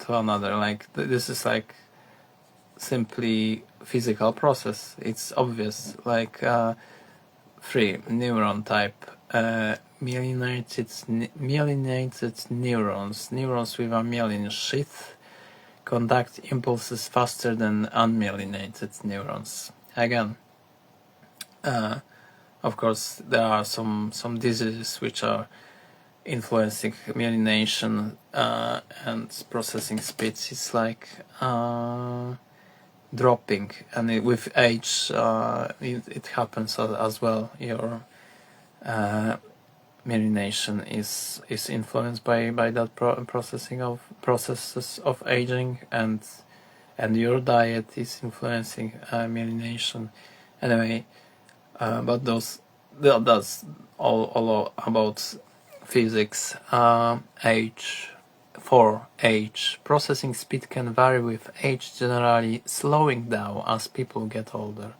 another. Like this is like simply physical process. It's obvious. Like 3. Neuron type. Myelinated neurons. Neurons with a myelin sheath conduct impulses faster than unmyelinated neurons. Again, of course, there are some diseases which are influencing myelination and processing speeds. It's like dropping, and with age it happens as well. Your myelination is influenced by that processes of aging, and your diet is influencing myelination. Anyway, but that's all about physics. Age. 4. Age. Processing speed can vary with age, generally slowing down as people get older.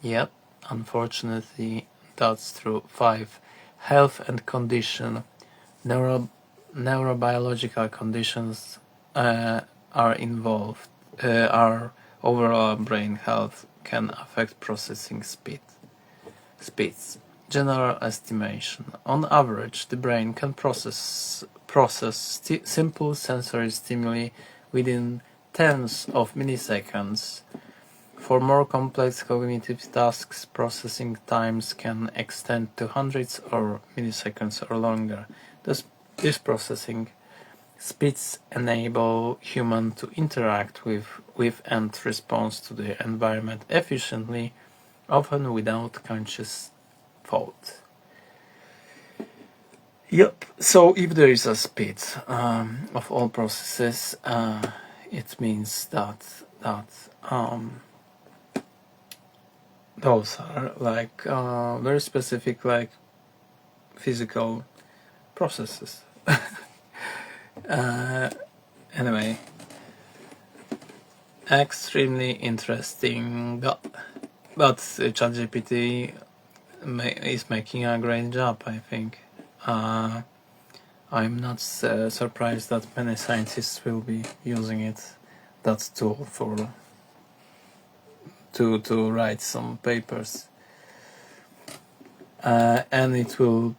Yep, unfortunately, that's true. 5. Health and condition. Neurobiological conditions are involved. Our overall brain health can affect processing speeds. General estimation. On average, the brain can process simple sensory stimuli within tens of milliseconds. For more complex cognitive tasks, processing times can extend to hundreds of milliseconds or longer. This processing speeds enable humans to interact with and respond to the environment efficiently, often without conscious thought. Yep. So if there is a speed of all processes, it means that those are like very specific, like physical processes. Anyway, extremely interesting, but ChatGPT is making a great job, I think. I'm not surprised that many scientists will be using that tool to write some papers, and it will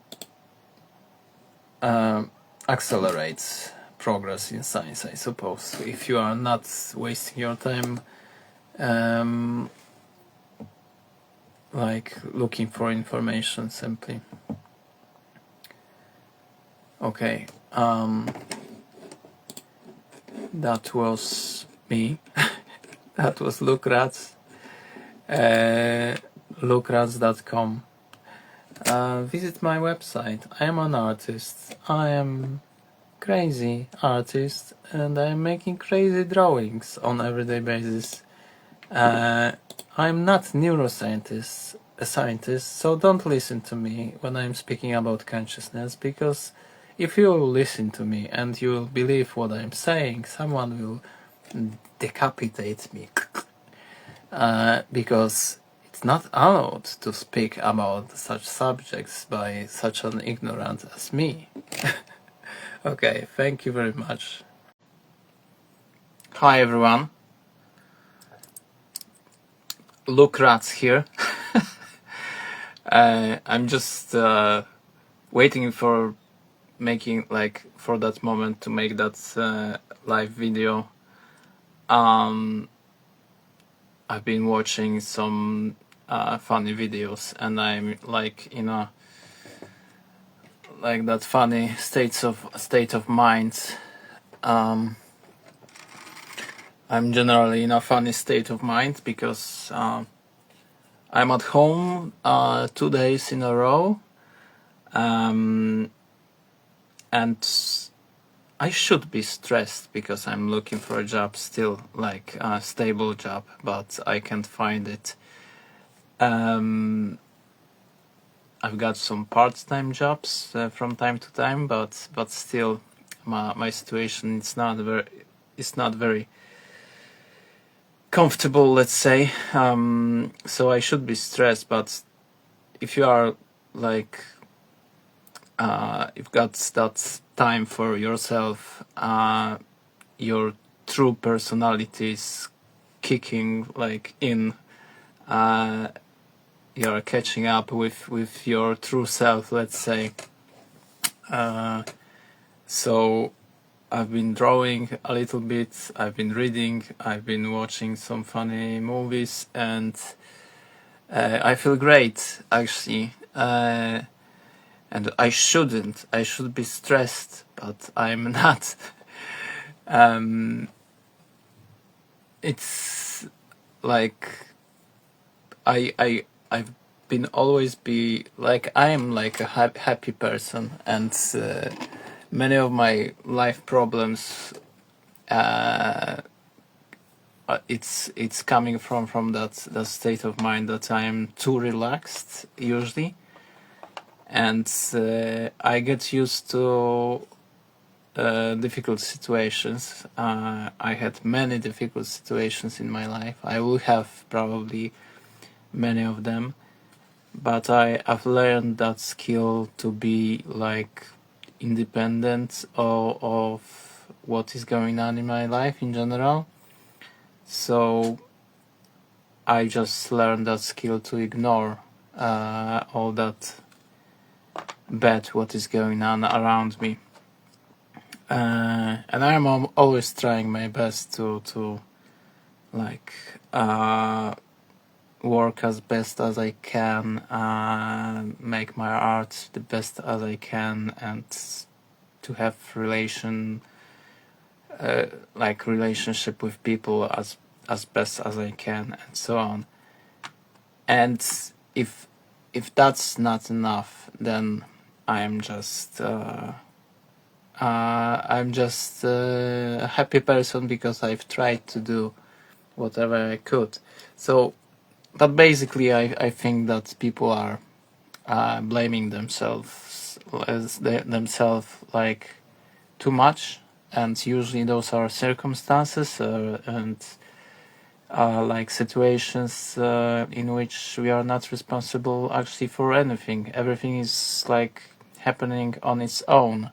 accelerates progress in science, I suppose. If you are not wasting your time like looking for information simply. Okay, that was me. That was Luke Ratz. LukeRatz.com. Visit my website. I am an artist. I am crazy artist, and I am making crazy drawings on everyday basis. I'm not neuroscientist, a scientist, so don't listen to me when I'm speaking about consciousness, because if you listen to me and you believe what I'm saying, someone will decapitate me. Because it's not allowed to speak about such subjects by such an ignorant as me. Okay, thank you very much. Hi everyone. Luke Ratz here. I'm just waiting for making for that moment to make that live video. I've been watching some funny videos, and I'm in a that funny state of mind. I'm generally in a funny state of mind because I'm at home 2 days in a row, and I should be stressed because I'm looking for a job still, like a stable job, but I can't find it. I've got some part-time jobs from time to time, but still, my situation is not very comfortable, let's say. So I should be stressed, but if you are you've got that time for yourself, your true personality is kicking in. You're catching up with your true self, let's say. So I've been drawing a little bit, I've been reading, I've been watching some funny movies, and I feel great, actually. And I should be stressed, but I'm not. It's like I've been always be I am like a happy person, and many of my life problems it's coming from that state of mind that I am too relaxed usually, and I get used to difficult situations. I had many difficult situations in my life. I will have probably many of them, but I've learned that skill to be independent of what is going on in my life in general. So I just learned that skill to ignore all that bad what is going on around me. And I'm always trying my best to work as best as I can, make my art the best as I can, and to have relationship with people as best as I can, and so on. And if that's not enough, then I'm just a happy person because I've tried to do whatever I could. So, but basically, I think that people are blaming themselves too much, and usually those are circumstances and situations in which we are not responsible actually for anything. Everything is happening on its own.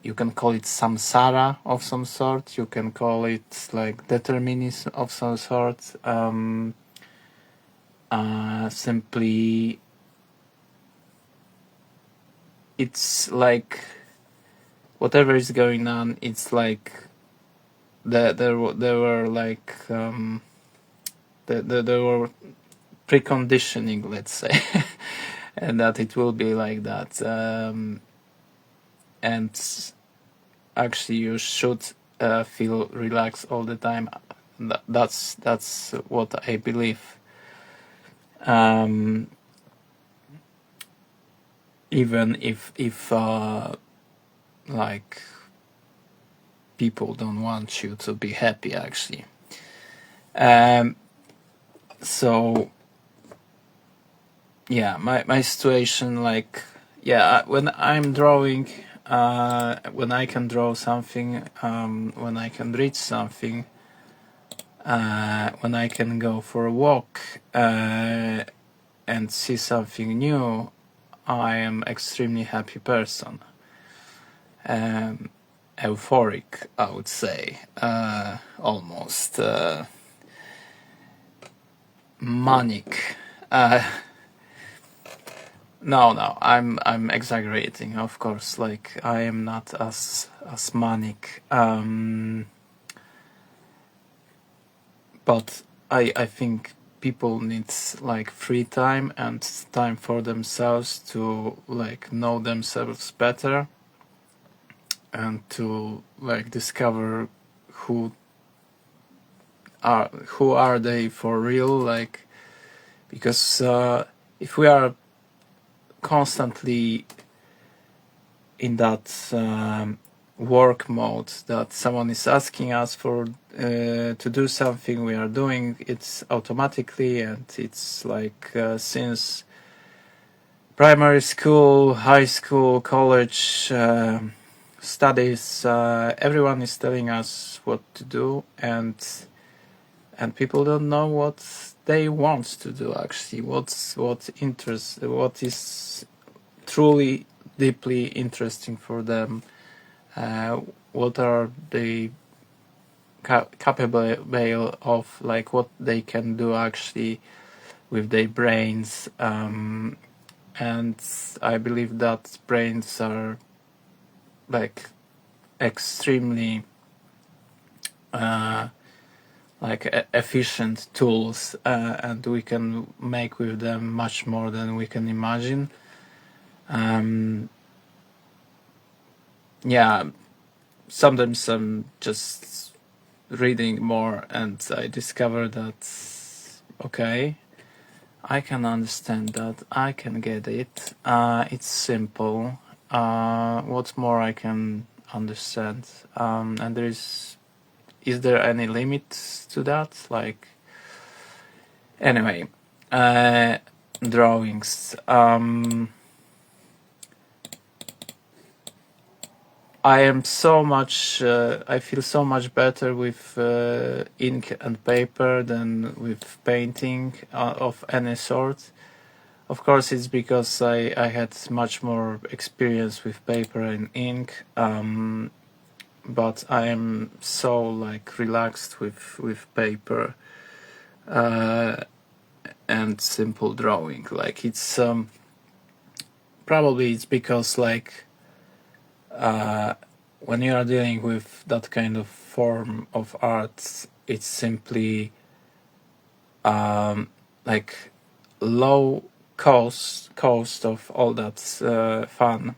You can call it samsara of some sort. You can call it determinism of some sort. Simply it's like whatever is going on, it's like there were like there were preconditioning, let's say, and that it will be like that. And actually, you should feel relaxed all the time. That's what I believe. Even if like people don't want you to be happy, actually. So yeah, my situation, like, yeah, when I'm drawing, when I can draw something, when I can read something, when I can go for a walk and see something new, I am extremely happy person. Euphoric, I would say, almost manic. No, I'm exaggerating, of course. Like, I am not as manic, but I think people need like free time and time for themselves to like know themselves better and to like discover who are they for real, like, because if we are constantly in that work mode that someone is asking us for to do something, we are doing it automatically, and it's like since primary school, high school, college studies, everyone is telling us what to do, and people don't know what they want to do, actually, what is truly deeply interesting for them, what are they capable of, like what they can do actually with their brains, and I believe that brains are like extremely efficient tools, and we can make with them much more than we can imagine. Yeah, sometimes I'm just reading more and I discover that, okay, I can understand that, I can get it, it's simple, what more I can understand, and is there any limit to that? Like, anyway, drawings. I am so much. I feel so much better with ink and paper than with painting of any sort. Of course, it's because I had much more experience with paper and ink. But I am so like relaxed with paper and simple drawing. Like, it's probably it's because like when you are dealing with that kind of form of art, it's simply like low cost of all that fun.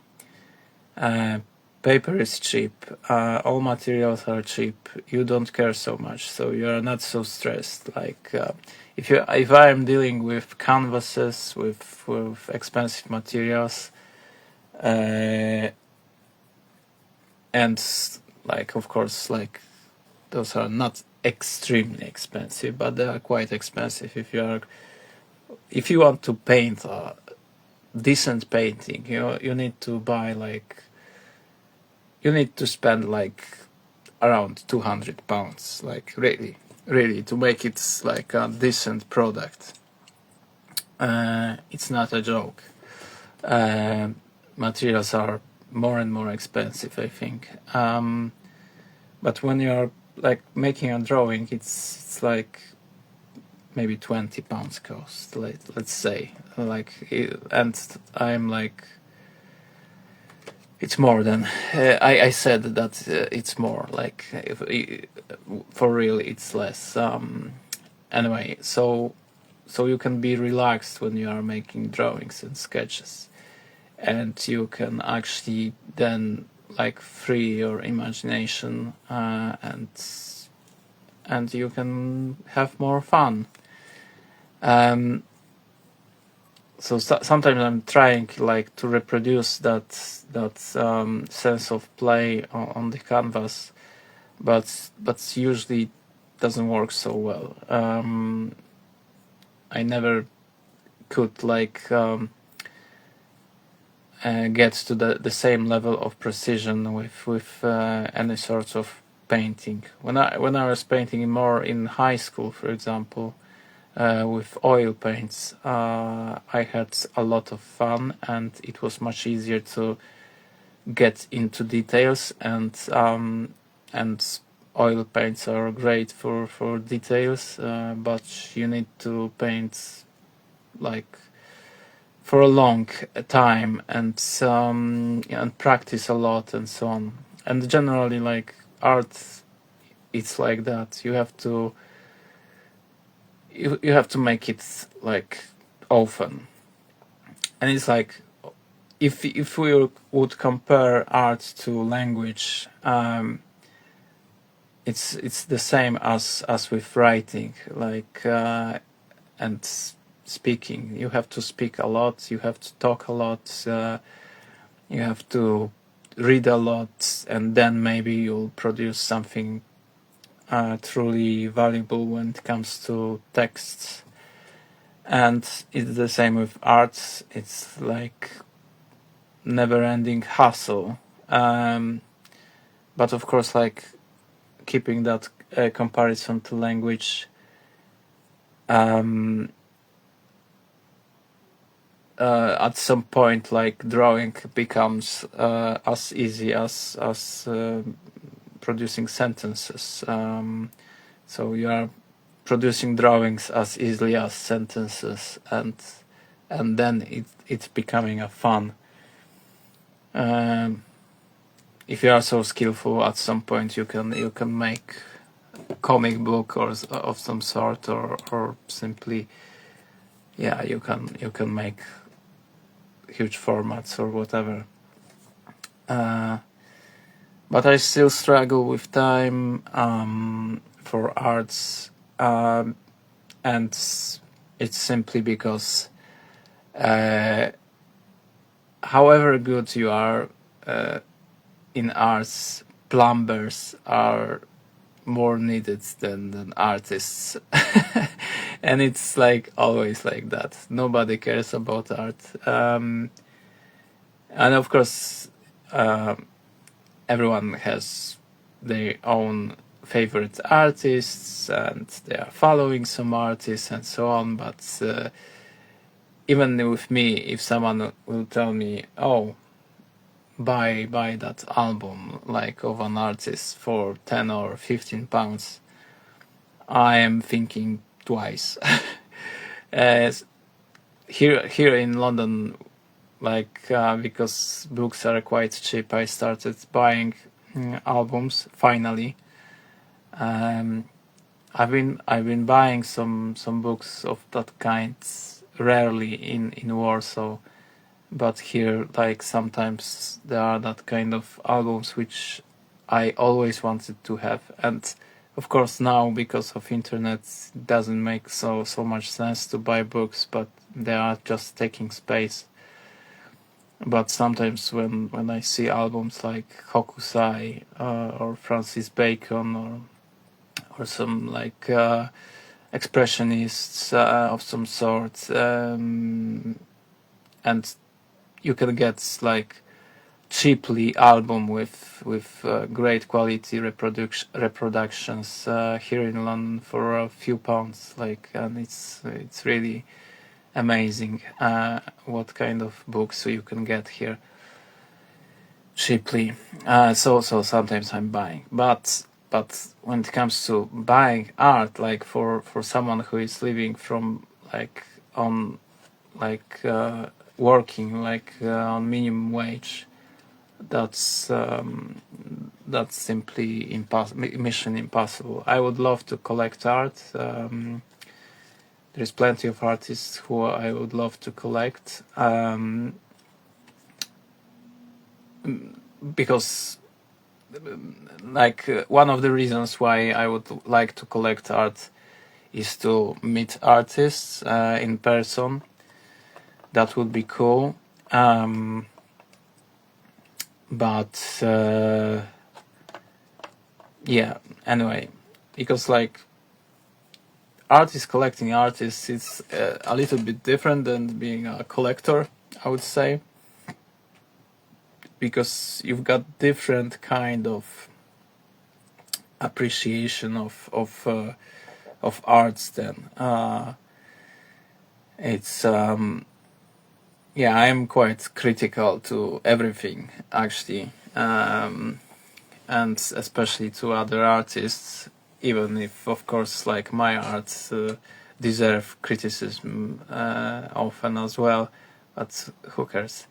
Paper is cheap, all materials are cheap, you don't care so much, so you are not so stressed. Like, if I am dealing with canvases with expensive materials, and like, of course, like, those are not extremely expensive, but they are quite expensive. If you want to paint a decent painting, you need to buy like, you need to spend like around £200, like, really to make it like a decent product. It's not a joke. Materials are more and more expensive, I think. But when you're like making a drawing, it's like maybe £20 cost, let's say, like, and I'm like it's more than I said that it's more like for real it's less. Anyway, so you can be relaxed when you are making drawings and sketches, and you can actually then like free your imagination, and you can have more fun. So sometimes I'm trying like to reproduce that sense of play on the canvas, but usually doesn't work so well. I never could like get to the same level of precision with any sort of painting. When I was painting more in high school, for example, with oil paints, I had a lot of fun, and it was much easier to get into details, and oil paints are great for details, but you need to paint like for a long time, and practice a lot and so on. And generally, like art, it's like that. You have to make it like often, and it's like if we would compare art to language, it's the same as with writing, like and speaking. You have to speak a lot, you have to talk a lot, you have to read a lot, and then maybe you'll produce something truly valuable when it comes to texts. And it's the same with arts. It's like never-ending hustle, but of course, like keeping that comparison to language, at some point, like drawing becomes as easy as producing sentences. So you are producing drawings as easily as sentences, and then it's becoming a fun. If you are so skillful, at some point you can make a comic book or of some sort, or simply, yeah, you can make huge formats or whatever. But I still struggle with time for arts, and it's simply because however good you are in arts, plumbers are more needed than artists. And it's like always like that. Nobody cares about art. And of course, everyone has their own favorite artists, and they are following some artists and so on. But even with me, if someone will tell me, "Oh, buy that album like of an artist for 10 or 15 pounds," I am thinking twice. Here in London, like because books are quite cheap, I started buying albums finally. I've been buying some books of that kind rarely in Warsaw, but here, like, sometimes there are that kind of albums which I always wanted to have. And of course now, because of internet, it doesn't make so much sense to buy books, but they are just taking space. But sometimes when I see albums like Hokusai, or Francis Bacon, or some like expressionists of some sort, and you can get like cheaply album with great quality reproductions here in London for a few pounds, like, and it's really amazing what kind of books you can get here cheaply. So sometimes I'm buying, but when it comes to buying art, like for someone who is living from like on like working like on minimum wage, that's simply mission impossible. I would love to collect art. There's plenty of artists who I would love to collect, because one of the reasons why I would like to collect art is to meet artists in person. That would be cool. But yeah, anyway, because artists collecting artists, it's a little bit different than being a collector, I would say, because you've got different kind of appreciation of arts. Then it's yeah, I am quite critical to everything, actually, and especially to other artists, even if, of course, my art deserve criticism often as well, but who cares?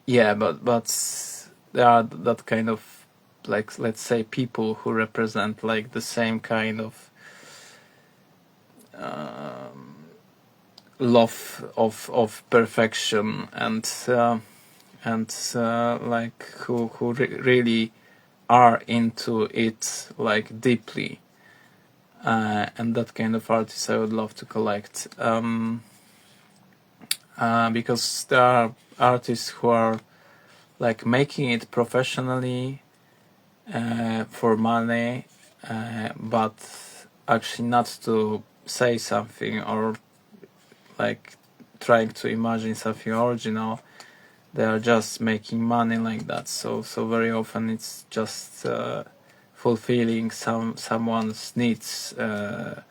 Yeah, but there are that kind of, let's say, people who represent the same kind of love of perfection, and who really are into it deeply, and that kind of artists I would love to collect, because there are artists who are making it professionally for money, but actually not to say something or trying to imagine something original. They are just making money like that. So very often it's just fulfilling someone's needs, and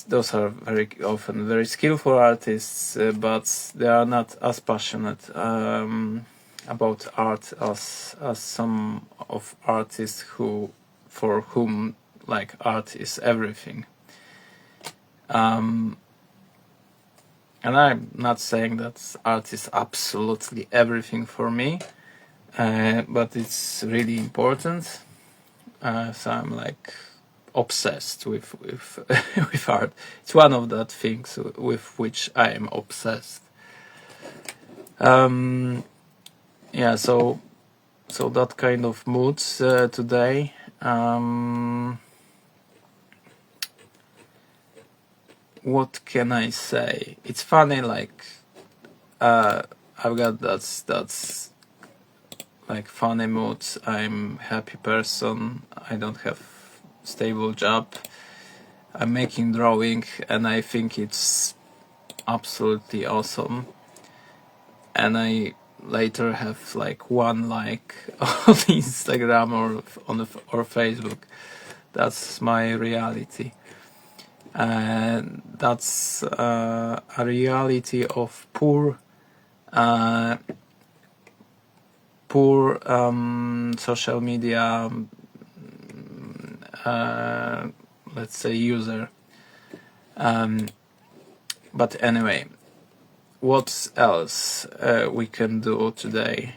those are very often very skillful artists, but they are not as passionate about art as some of artists for whom art is everything. And I'm not saying that art is absolutely everything for me, but it's really important. So I'm obsessed with with art. It's one of the things with which I am obsessed. Yeah, so that kind of mood today. What can I say? It's funny, I've got that's funny moods. I'm happy person. I don't have stable job. I'm making drawing, and I think it's absolutely awesome. And I later have one on Instagram or Facebook. That's my reality. And that's a reality of poor social media, let's say, user. But anyway, what else we can do today?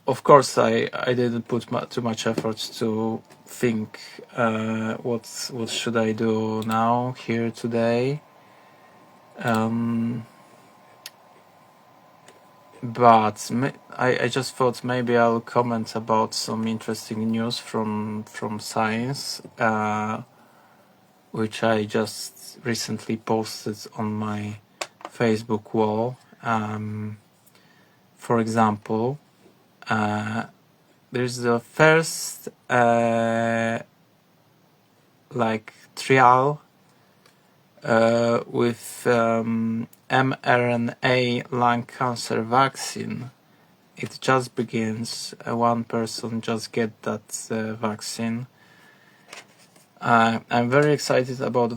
Of course, I didn't put too much effort to think what should I do now here today. But I just thought maybe I'll comment about some interesting news from science, which I just recently posted on my Facebook wall. For example, there's the first trial with mRNA lung cancer vaccine. It just begins. One person just get that vaccine. I'm very excited about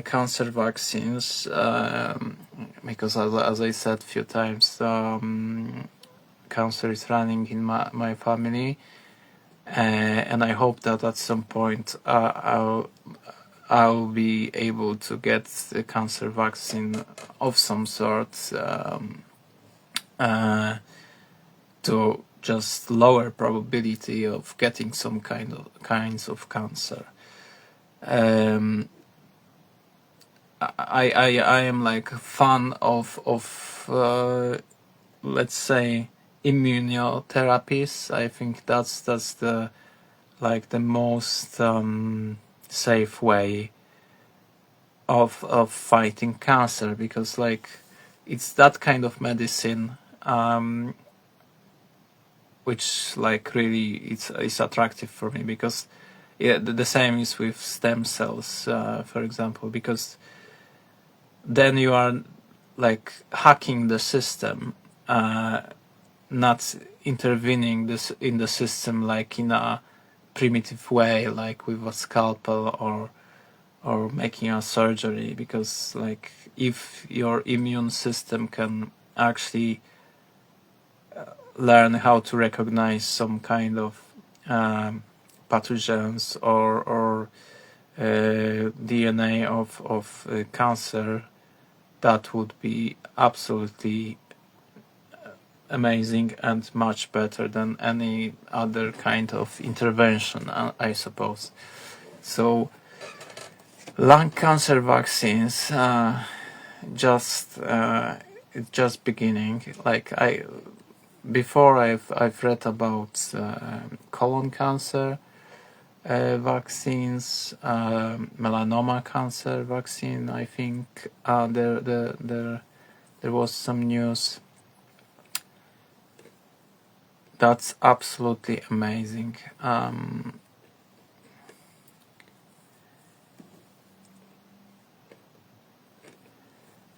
cancer vaccines, because as I said a few times, cancer is running in my family, and I hope that at some point I'll be able to get the cancer vaccine of some sort to just lower probability of getting some kinds of cancer. I am like a fan of let's say immunotherapies. I think that's the like the most safe way of fighting cancer, because like it's that kind of medicine which like really it's attractive for me, because yeah, the same is with stem cells, for example, because then you are like hacking the system, not intervening in the system like in a primitive way, like with a scalpel or making a surgery, because like if your immune system can actually learn how to recognize some kind of pathogens or DNA of cancer, that would be absolutely amazing and much better than any other kind of intervention, I suppose. So lung cancer vaccines, just it's just beginning. Like before I've read about colon cancer vaccines, melanoma cancer vaccine. I think there was some news. That's absolutely amazing.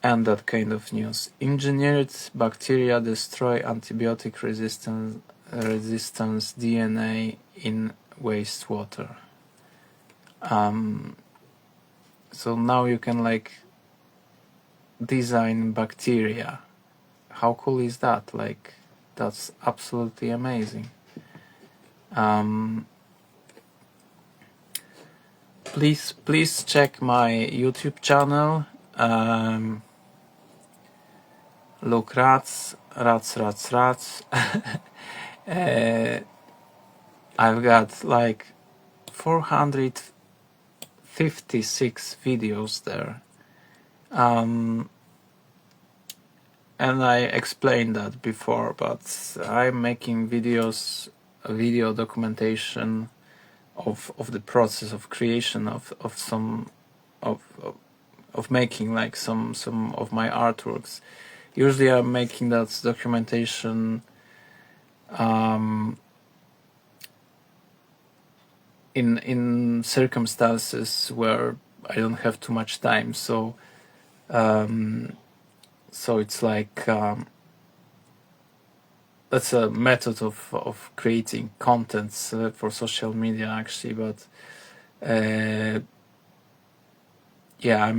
And that kind of news. Engineered bacteria destroy antibiotic resistance DNA in wastewater. So now you can like design bacteria. How cool is that? Like that's absolutely amazing. Please check my YouTube channel. Look, Ratz. I've got like 456 videos there. And I explained that before, but I'm making video documentation of the process of creation of making like some of my artworks. Usually I'm making that documentation in circumstances where I don't have too much time, so it's like that's a method of creating contents for social media actually, but yeah,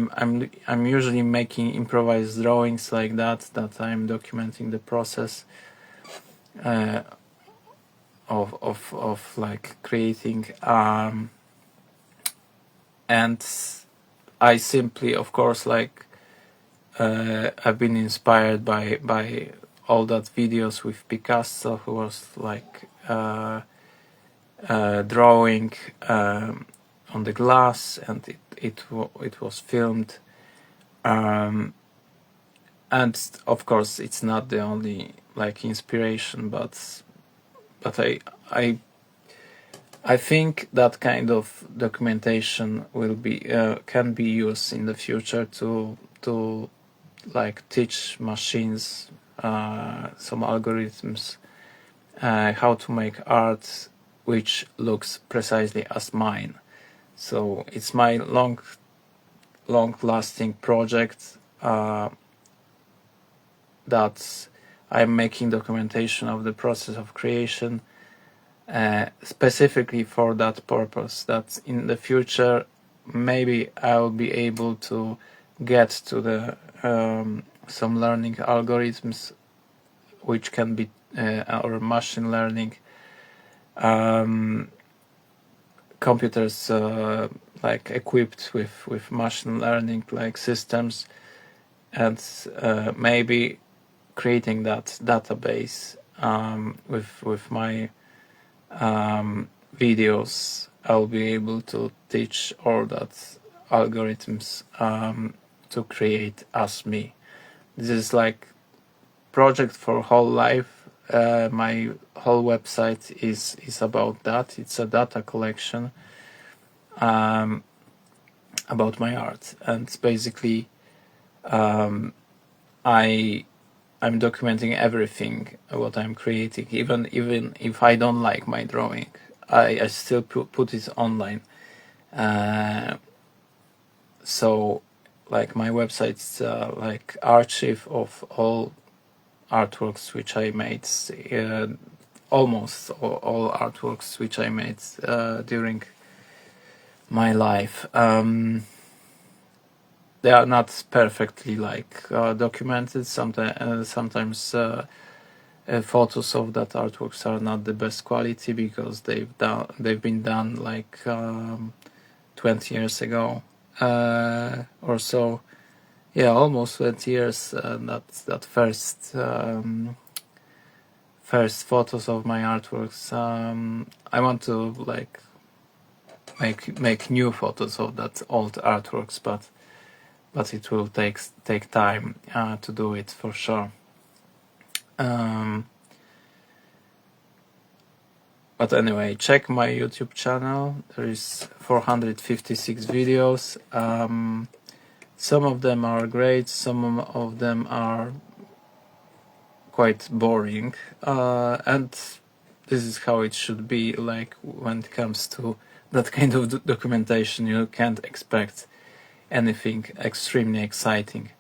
I'm usually making improvised drawings like that I'm documenting the process of like creating, and I simply, of course, like I've been inspired by all that videos with Picasso, who was like drawing on the glass, and it was filmed, and of course it's not the only like inspiration, but I think that kind of documentation will be can be used in the future to like teach machines some algorithms how to make art which looks precisely as mine. So it's my long lasting project that I'm making documentation of the process of creation specifically for that purpose, that in the future maybe I'll be able to get to the some learning algorithms which can be or machine learning computers like equipped with machine learning like systems, and maybe creating that database with my videos, I'll be able to teach all that algorithms to create as me. This is like project for whole life. My whole website is about that. It's a data collection about my art, and basically I'm documenting everything what I'm creating, even if I don't like my drawing, I still put it online. So like my website's like archive of all artworks which I made, almost all artworks which I made during my life. They are not perfectly like documented. Sometimes photos of that artworks are not the best quality because they've been done like 20 years ago or so. Yeah, almost 20 years. That first photos of my artworks. I want to like make new photos of that old artworks, but it will take time to do it for sure. But anyway, check my YouTube channel. There is 456 videos. Some of them are great, some of them are quite boring, and this is how it should be. Like when it comes to that kind of documentation, you can't expect anything extremely exciting.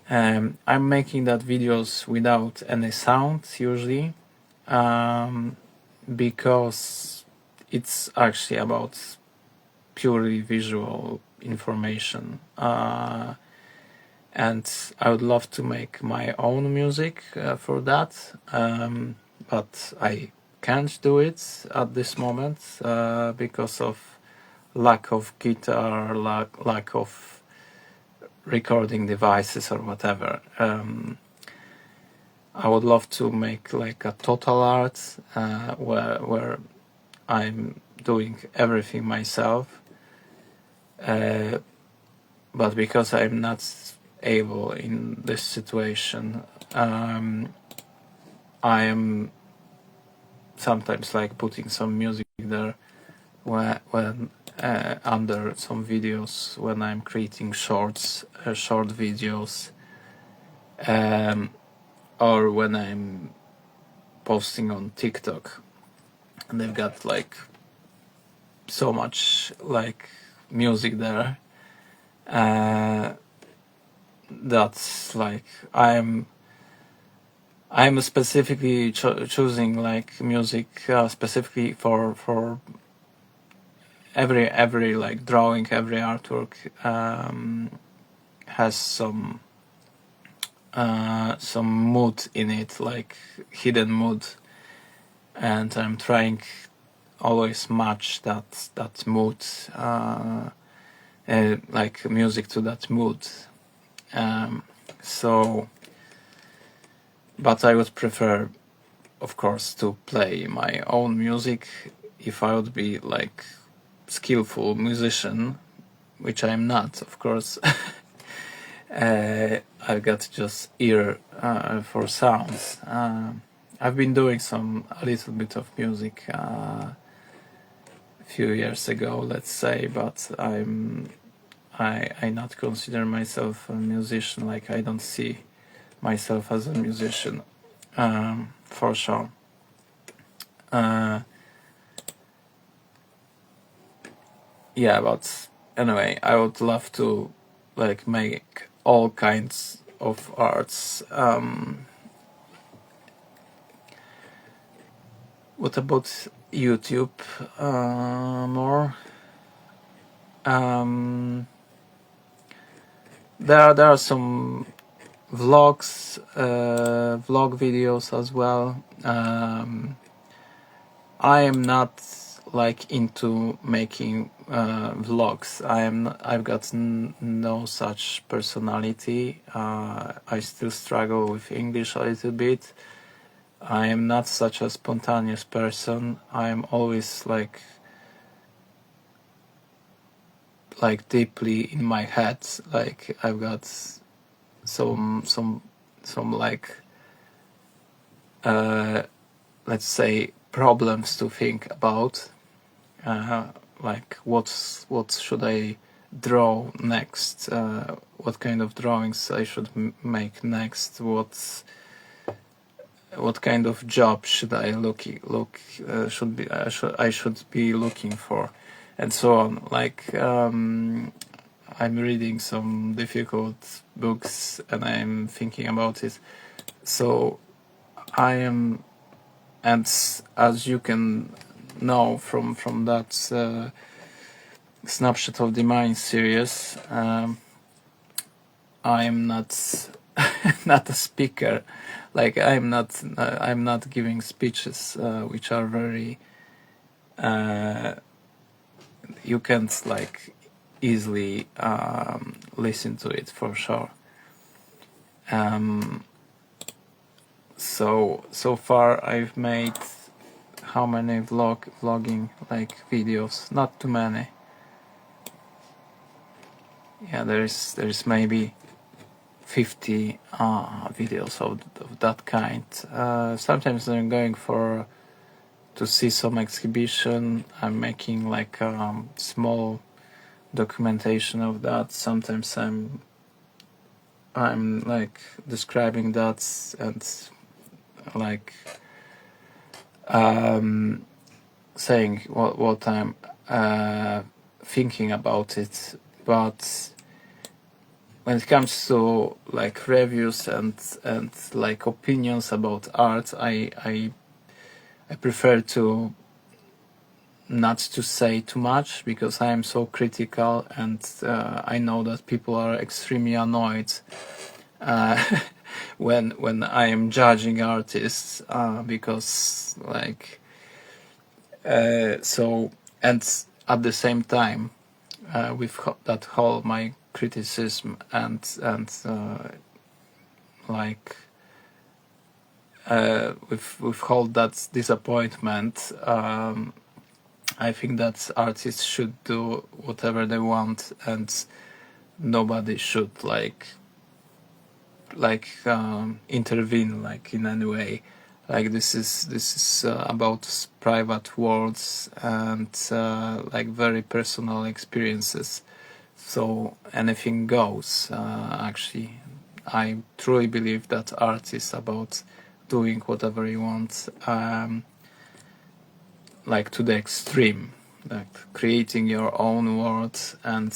I'm making that videos without any sound usually, because it's actually about purely visual information, and I would love to make my own music for that, but I can't do it at this moment because of lack of guitar, lack of recording devices or whatever. I would love to make like a total art where I'm doing everything myself, but because I'm not able in this situation, I am sometimes like putting some music there when under some videos when I'm creating short videos, or when I'm posting on TikTok, and they've got like so much like music there that's like I'm specifically choosing like music specifically for every like drawing, every artwork has some mood in it, like hidden mood, and I'm trying always match that mood, like music to that mood. So, but I would prefer, of course, to play my own music if I would be like skillful musician, which I'm not, of course. I've got just ear for sounds. I've been doing a little bit of music a few years ago, let's say, but I not consider myself a musician. Like I don't see myself as a musician, for sure. Yeah, but anyway, I would love to like make all kinds of arts. What about YouTube more? There are some vlogs, vlog videos as well. I am not like into making vlogs. I've got no such personality. I still struggle with English a little bit. I am not such a spontaneous person. I am always like deeply in my head. Like I've got some like let's say problems to think about. Like what should I draw next? What kind of drawings I should make next? What kind of job should I should be looking for, and so on. Like I'm reading some difficult books and I'm thinking about it. So I am, and as you can know from that Snapshot of the Mind series, I'm not not a speaker. Like I'm not giving speeches which are very you can't like easily listen to it for sure. So far I've made how many vlogging like videos? Not too many. Yeah, there's maybe 50 videos of that kind. Sometimes I'm going to see some exhibition. I'm making like small documentation of that. Sometimes I'm like describing that and like saying what I'm thinking about it. But when it comes to like reviews and like opinions about art, I prefer to not to say too much, because I am so critical, and I know that people are extremely annoyed when I am judging artists, because like so, and at the same time with that whole my criticism and like with all that disappointment, I think that artists should do whatever they want, and nobody should like intervene like in any way. Like this is about private worlds and like very personal experiences. So anything goes. Actually, I truly believe that art is about doing whatever you want, like to the extreme, like creating your own world and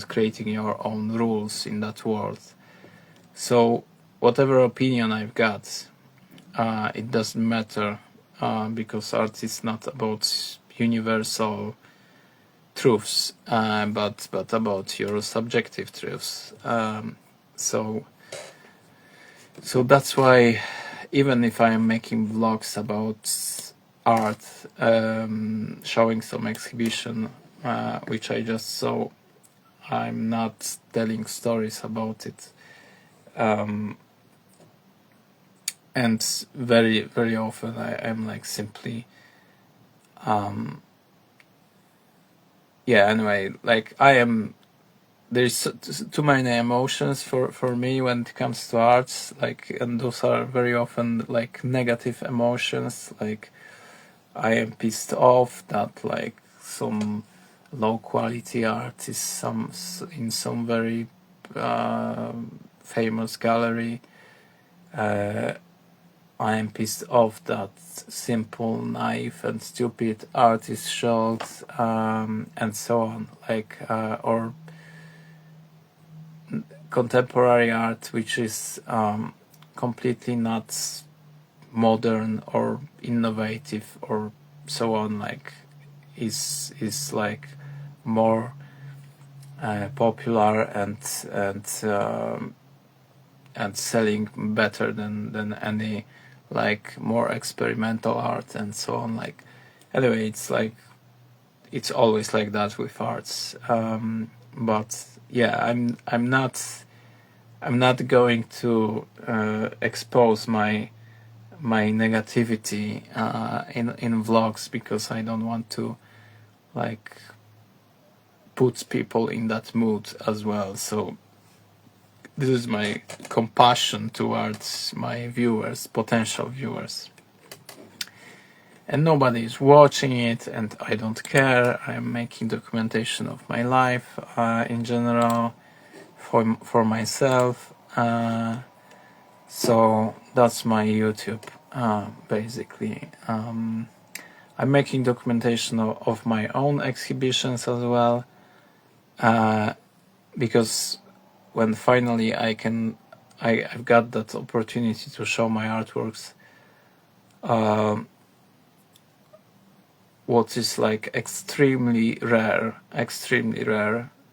creating your own rules in that world. So whatever opinion I've got, it doesn't matter, because art is not about universal truths, but about your subjective truths. So that's why, even if I'm making vlogs about art, showing some exhibition which I just saw, I'm not telling stories about it. And very, very often I am like simply anyway, like there's too many emotions for me when it comes to arts, like, and those are very often like negative emotions. Like I am pissed off that like some low quality art is in some very famous gallery. I am pissed off that simple, naive, and stupid art is showed, and so on. Like or contemporary art, which is completely not modern or innovative or so on, like is like more popular and selling better than any like more experimental art and so on. Like anyway, it's like it's always like that with arts. But yeah, I'm not going to expose my negativity in vlogs, because I don't want to like put people in that mood as well. So this is my compassion towards my viewers, potential viewers. And nobody is watching it, and I don't care. I'm making documentation of my life in general for myself. So that's my YouTube, basically. I'm making documentation of my own exhibitions as well, because when finally I've got that opportunity to show my artworks, what is like extremely rare,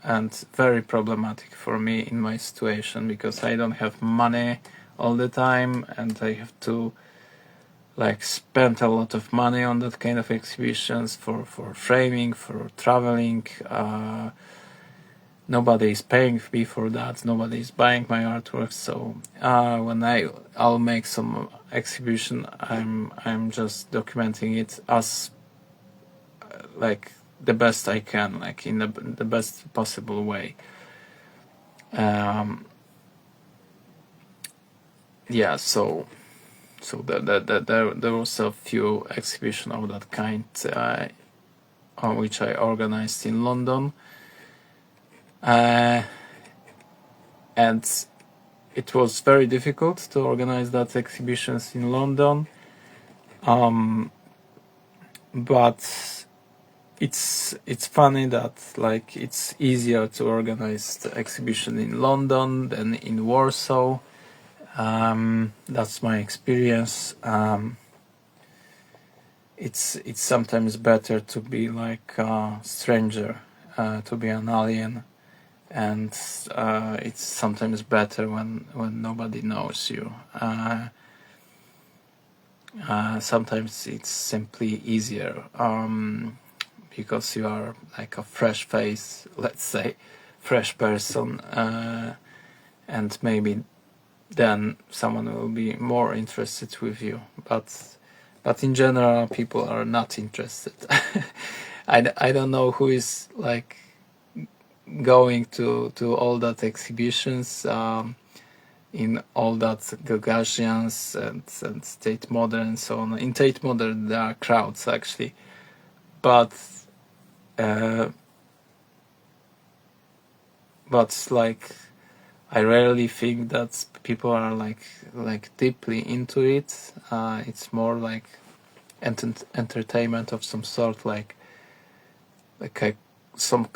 and very problematic for me in my situation, because I don't have money all the time, and I have to like spend a lot of money on that kind of exhibitions, for framing, for traveling. Nobody is paying me for that. Nobody is buying my artwork. So when I'll make some exhibition, I'm just documenting it as like the best I can, like in the best possible way. Yeah, so there was a few exhibitions of that kind which I organized in London, and it was very difficult to organize that exhibitions in London, but it's funny that like it's easier to organize the exhibition in London than in Warsaw. That's my experience. It's sometimes better to be like a stranger, to be an alien, and it's sometimes better when nobody knows you. Sometimes it's simply easier, because you are like a fresh face, let's say, fresh person, and maybe then someone will be more interested with you. But in general, people are not interested. I don't know who is like going to all that exhibitions, in all that Gagasians and Tate Modern and so on. In Tate Modern there are crowds actually, but like I rarely think that people are like deeply into it. It's more like entertainment of some sort, like some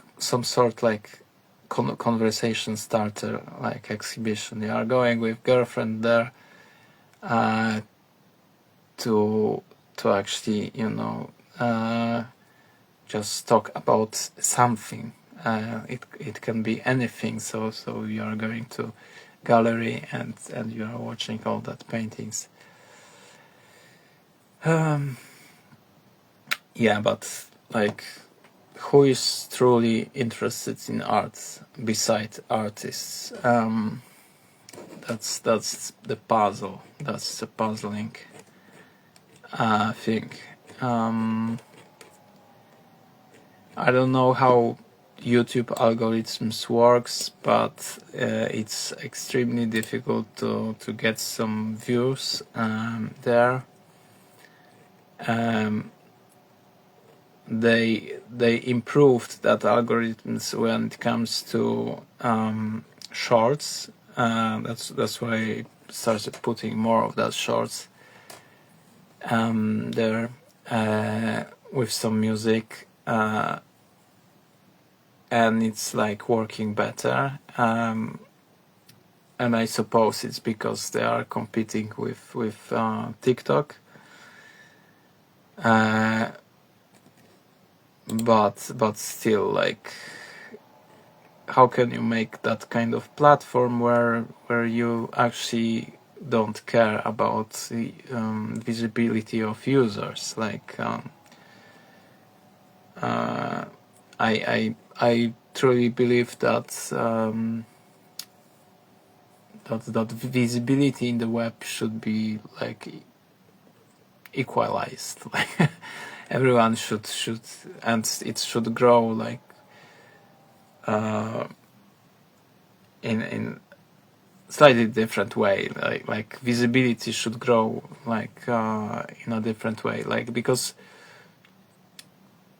sort like conversation starter, like exhibition. You are going with girlfriend there to actually just talk about something. It can be anything. So you are going to gallery and you are watching all that paintings. Yeah, but like, who is truly interested in art besides artists? That's the puzzle. That's the puzzling thing. I don't know how YouTube algorithms works, but it's extremely difficult to get some views there. They improved that algorithms when it comes to shorts. That's why I started putting more of that shorts there with some music, and it's like working better. And I suppose it's because they are competing with TikTok. But still, like, how can you make that kind of platform where you actually don't care about the visibility of users? Like, I truly believe that that visibility in the web should be like equalized. Like everyone should and it should grow like in slightly different way. Like visibility should grow like in a different way. Like because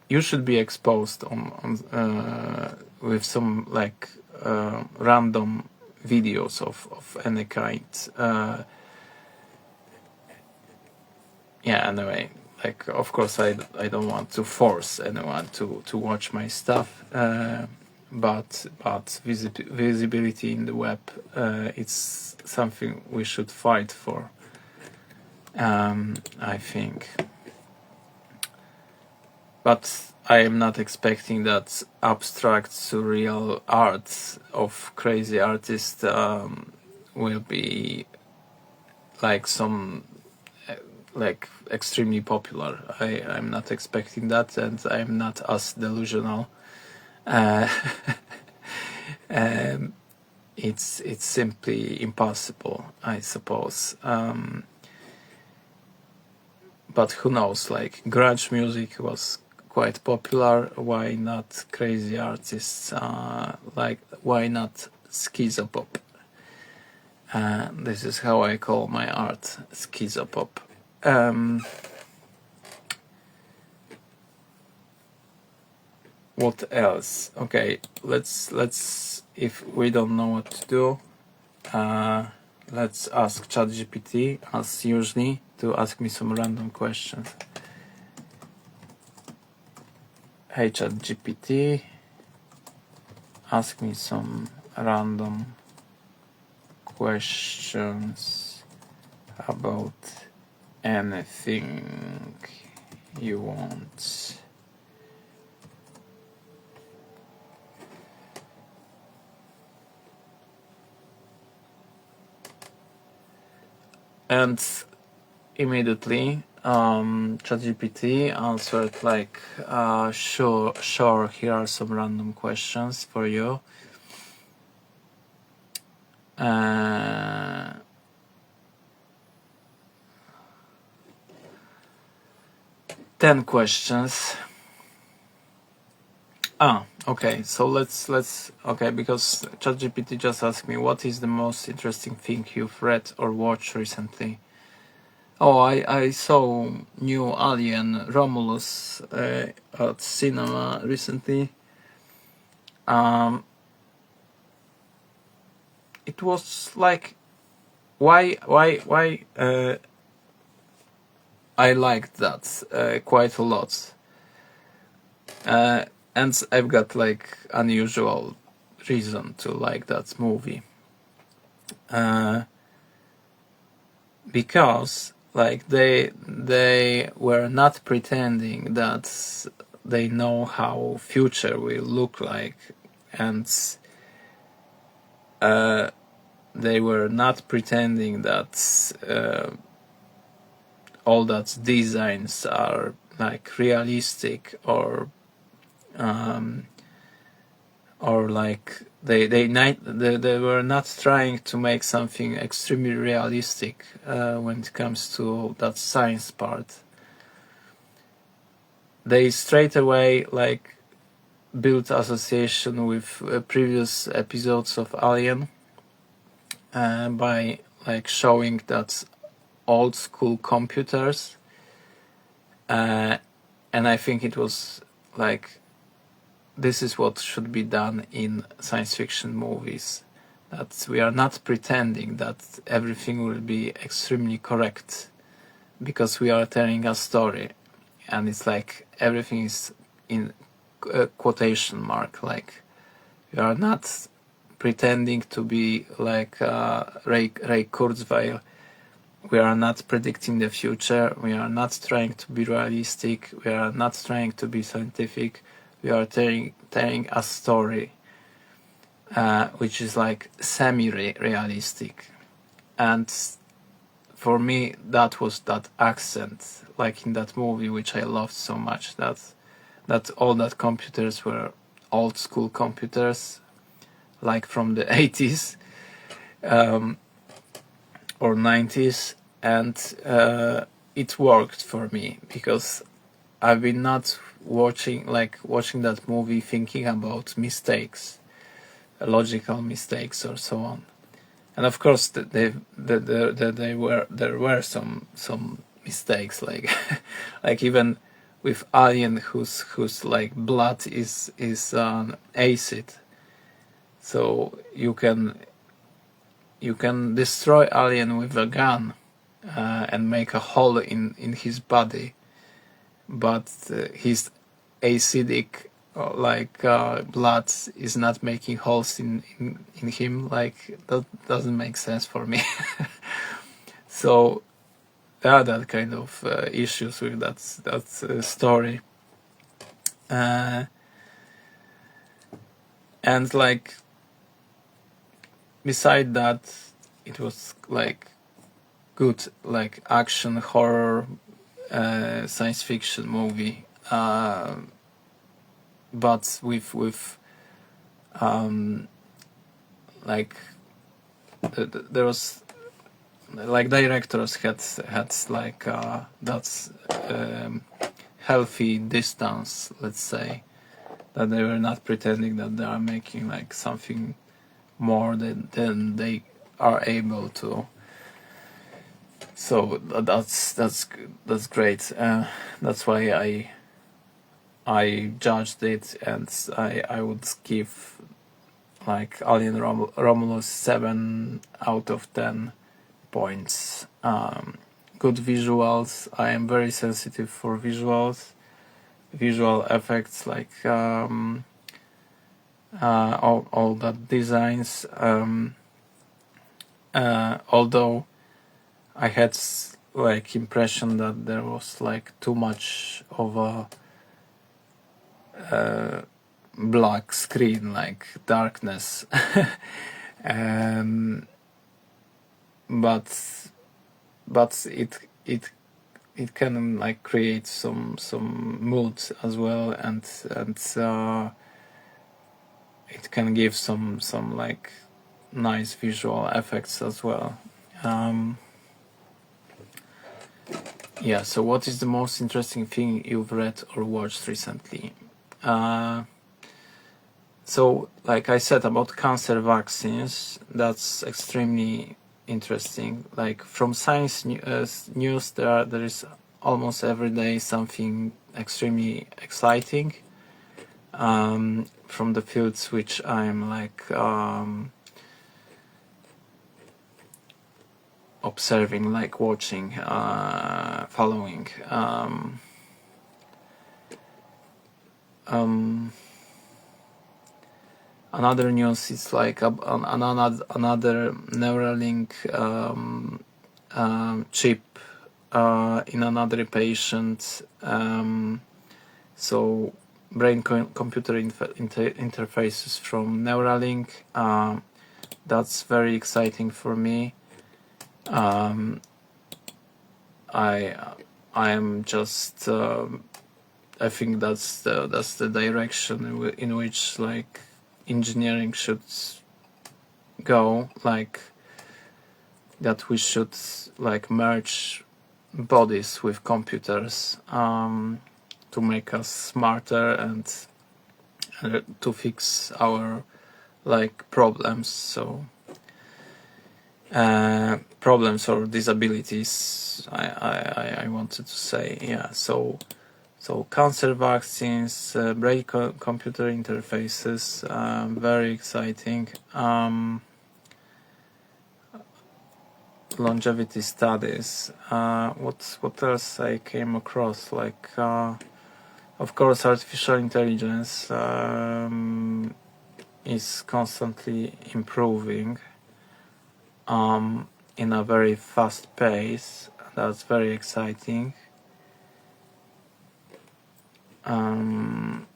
you should be exposed on with some like random videos of any kind. Yeah, anyway, like of course I don't want to force anyone to watch my stuff, but visibility in the web, it's something we should fight for, I think. But I am not expecting that abstract surreal art of crazy artists will be like some like extremely popular. I'm not expecting that, and I'm not as delusional. It's simply impossible, I suppose. But who knows? Like grunge music was quite popular. Why not crazy artists? Like why not schizopop? This is how I call my art, schizopop. What else? Okay, let's if we don't know what to do, let's ask ChatGPT as usually to ask me some random questions. Hey ChatGPT, ask me some random questions about anything you want. And immediately ChatGPT answered like sure, here are some random questions for you. 10 questions. Okay, so let's okay, because ChatGPT just asked me what is the most interesting thing you've read or watched recently. Oh, I saw new Alien Romulus at cinema recently. It was like why I liked that quite a lot. And I've got like unusual reason to like that movie. Because like they were not pretending that they know how future will look like, and they were not pretending that all that designs are like realistic or like they were not trying to make something extremely realistic when it comes to that science part. They straight away like built association with previous episodes of Alien by like showing that old school computers, and I think it was like this is what should be done in science fiction movies, that we are not pretending that everything will be extremely correct because we are telling a story, and it's like everything is in quotation mark, like we are not pretending to be like Ray Kurzweil. We are not predicting the future. We are not trying to be realistic. We are not trying to be scientific. We are telling a story which is like semi-realistic. And for me, that was that accent, like in that movie, which I loved so much, that that all that computers were old school computers, like from the 80s or 90s, and it worked for me because I've been not watching that movie thinking about mistakes, logical mistakes or so on. And of course there were some mistakes, like like even with Alien, whose like blood is acid, so you can destroy Alien with a gun and make a hole in his body, but his acidic blood is not making holes in him. Like, that doesn't make sense for me. So there are that kind of issues with that story, and like beside that, it was like good, like action horror science fiction movie, but with like there was like directors had like that's healthy distance, let's say, that they were not pretending that they are making like something more than they are able to. So that's great. That's why I judged it, and I would give like Alien Romulus 7 out of 10 points. Good visuals. I am very sensitive for visuals, visual effects, like all that designs. Although I had like impression that there was like too much of a black screen, like darkness. But it can like create some mood as well, and it can give some like nice visual effects as well. Yeah, so what is the most interesting thing you've read or watched recently? So, like I said about cancer vaccines, that's extremely interesting. Like from science news, there is almost every day something extremely exciting from the fields which I'm like observing, like watching, following. Another news is like another Neuralink chip in another patient. So brain-computer interfaces from Neuralink. That's very exciting for me. I am just I think that's the direction in which like engineering should go, like that we should like merge bodies with computers to make us smarter and to fix our like problems. So problems or disabilities, I wanted to say. Yeah, so cancer vaccines, brain-computer interfaces, very exciting. Longevity studies. What else I came across? Like, of course, artificial intelligence is constantly improving in a very fast pace. That's very exciting. I'm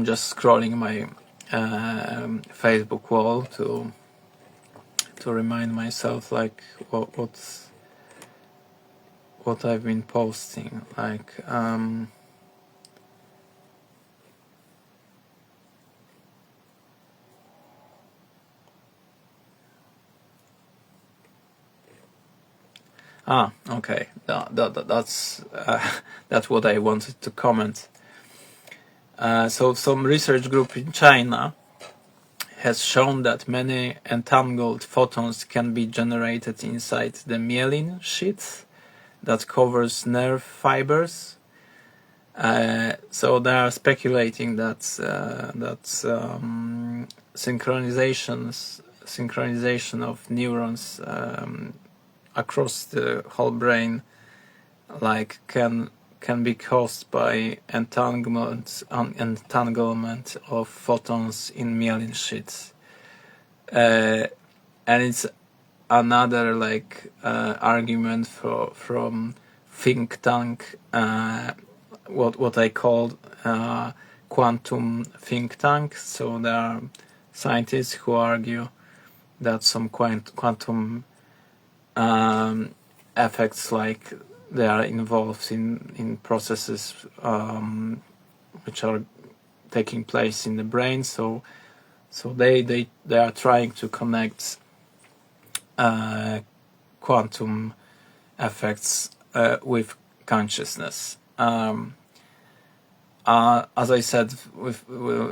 just scrolling Facebook wall to remind myself like what I've been posting, like okay, that's that's what I wanted to comment. So some research group in China has shown that many entangled photons can be generated inside the myelin sheath that covers nerve fibers. So they are speculating that synchronization of neurons across the whole brain, like can be caused by entanglement of photons in myelin sheaths, and it's another like argument from think tank, what I called quantum think tank. So there are scientists who argue that some quantum effects, like they are involved in processes which are taking place in the brain. So they are trying to connect quantum effects with consciousness. As I said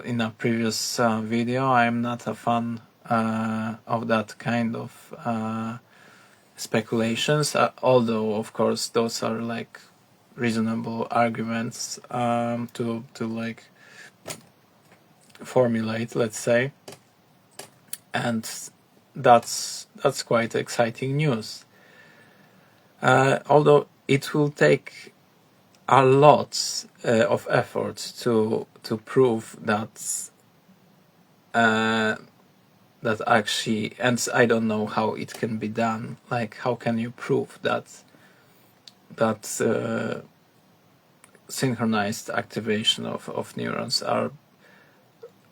in a previous video, I am not a fan of that kind of speculations, although of course those are like reasonable arguments to like formulate, let's say, and that's quite exciting news. Although it will take a lot of effort to prove that that actually, and I don't know how it can be done. Like, how can you prove that synchronized activation of neurons are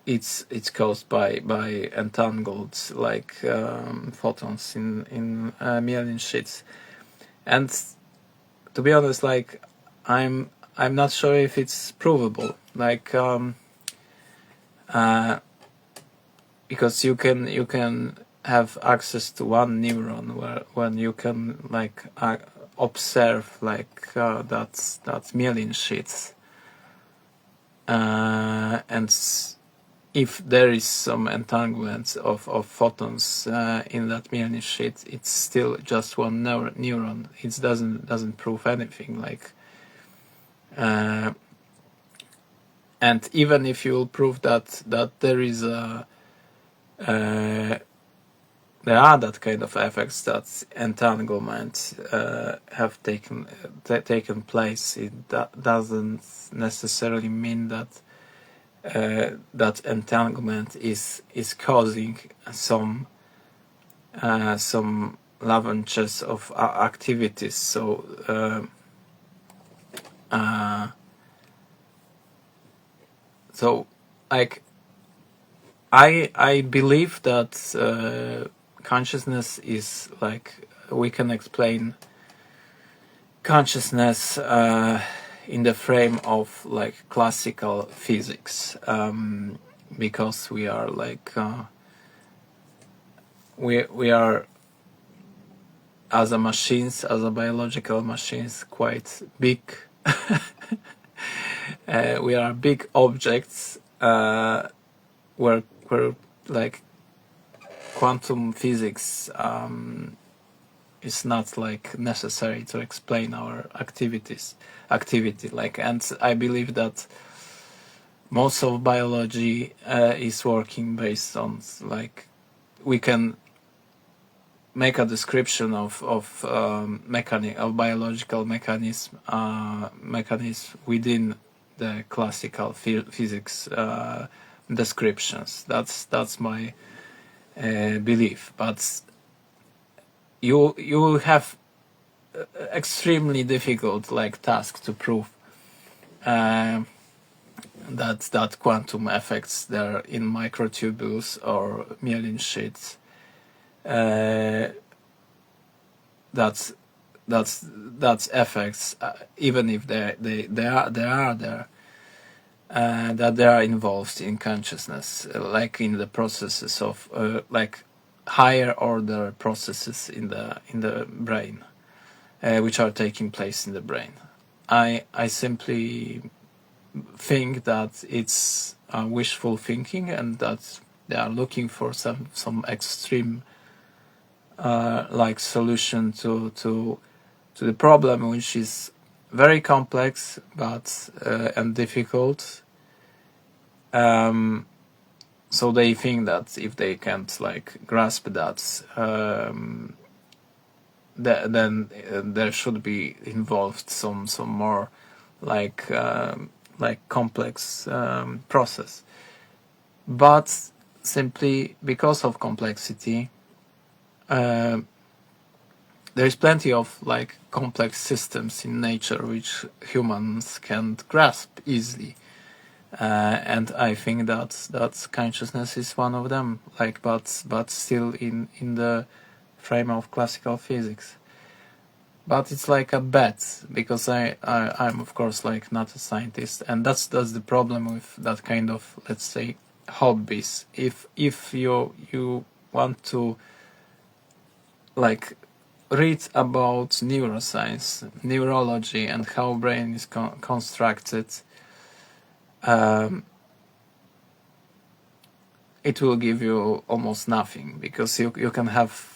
it's caused by entangled like photons in myelin sheaths? And to be honest, like I'm not sure if it's provable. Like because you can have access to one neuron when you can like observe like that's myelin sheaths, and if there is some entanglement of photons in that myelin sheath, it's still just one neuron. It doesn't prove anything. Like, and even if you prove that there is there are that kind of effects, that entanglement have taken place, it doesn't necessarily mean that that entanglement is causing some launches of activities. So so like I believe that consciousness is like, we can explain consciousness in the frame of like classical physics, because we are like we are as a biological machines, quite big. We are big objects where like quantum physics is not like necessary to explain our activity. Like, and I believe that most of biology is working based on like, we can make a description of biological mechanism within the classical physics descriptions. That's my belief. But you have extremely difficult like task to prove that quantum effects there in microtubules or myelin sheets, that's effects, even if they are there, that they are involved in consciousness, like in the processes of like higher order processes in the brain, which are taking place in the brain. I simply think that it's wishful thinking, and that they are looking for some extreme like solution to the problem, which is very complex but and difficult. So they think that if they can't like grasp that, then there should be involved some more like complex process. But simply because of complexity, there is plenty of like complex systems in nature which humans can't grasp easily, and I think that consciousness is one of them. Like, but still in the frame of classical physics. But it's like a bet, because I'm of course like not a scientist, and that's the problem with that kind of, let's say, hobbies. If you want to like read about neuroscience, neurology, and how brain is constructed, it will give you almost nothing, because you can have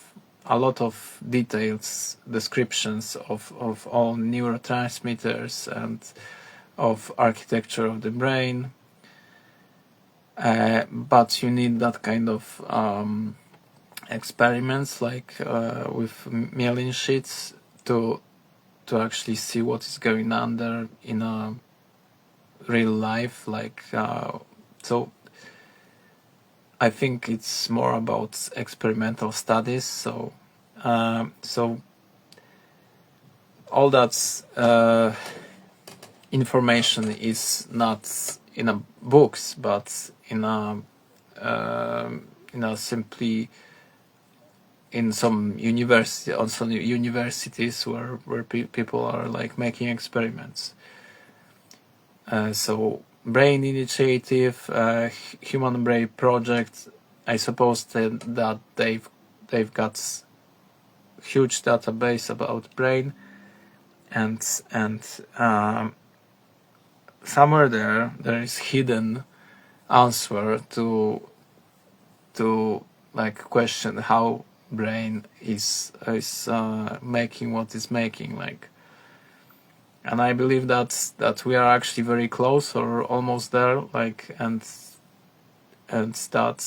a lot of details, descriptions of all neurotransmitters and of architecture of the brain, but you need that kind of experiments, like with myelin sheets, to actually see what is going on there in a real life. Like so I think it's more about experimental studies. So all that information is not in a books, but in a simply in some universities where people are like making experiments. So Brain Initiative, Human Brain Project, I suppose that they've got huge database about brain, and somewhere there is hidden answer to like question how brain is making what it's making, like. And I believe that we are actually very close or almost there, like, and that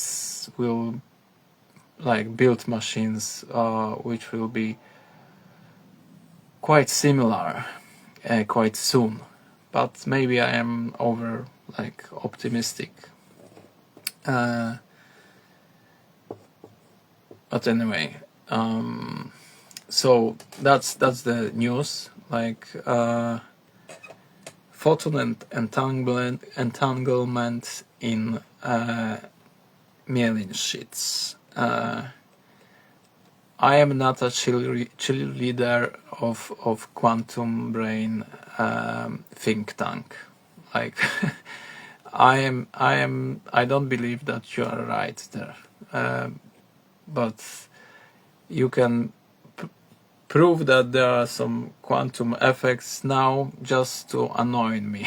will like build machines which will be quite similar quite soon. But maybe I am over like optimistic. But anyway, so that's the news. Like photon entanglement in myelin sheets. I am not a cheerleader of quantum brain think tank. Like I don't believe that you are right there, but you can prove that there are some quantum effects now just to annoy me.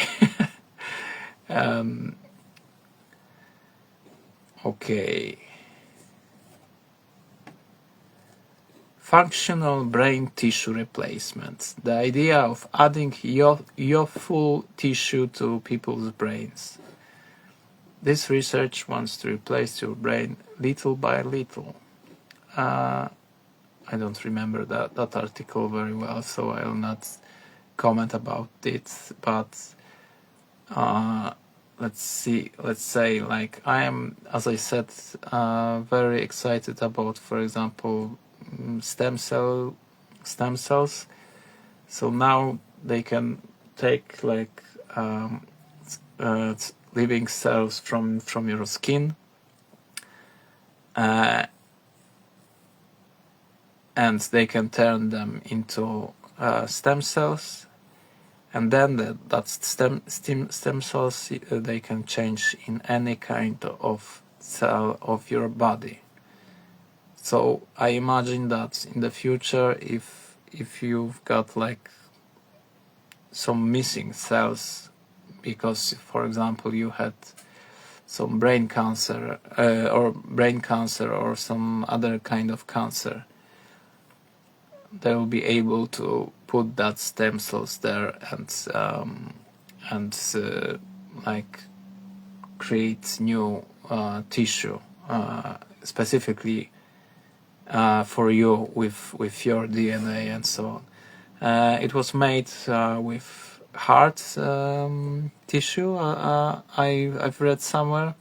Okay. Functional brain tissue replacement. The idea of adding youthful tissue to people's brains. This research wants to replace your brain little by little. I don't remember that article very well, so I will not comment about it, but let's say, like, I am, as I said, very excited about, for example, stem cells. So now they can take like living cells from your skin, and they can turn them into stem cells, and then that stem cells they can change in any kind of cell of your body. So I imagine that in the future, if you've got like some missing cells because, for example, you had some brain cancer or some other kind of cancer, they will be able to put that stem cells there and like create new tissue specifically for you with your DNA and so on. It was made with heart tissue. I've read somewhere,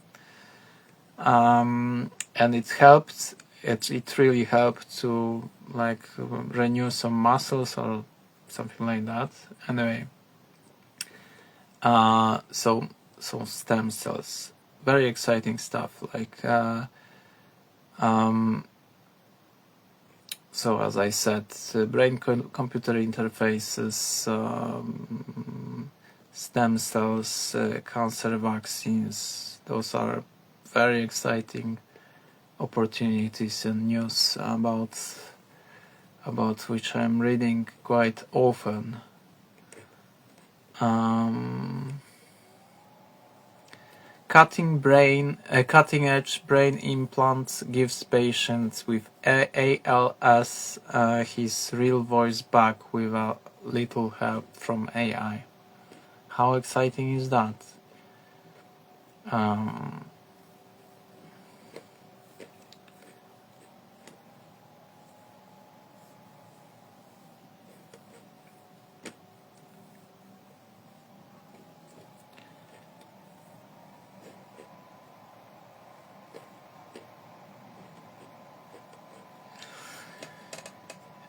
and it helped. It really helped to like renew some muscles or something like that. Anyway, so stem cells, very exciting stuff. Like so as I said, brain-computer interfaces, stem cells, cancer vaccines, those are very exciting opportunities and news about which I'm reading quite often. Cutting-edge brain implants gives patients with ALS his real voice back with a little help from AI. How exciting is that?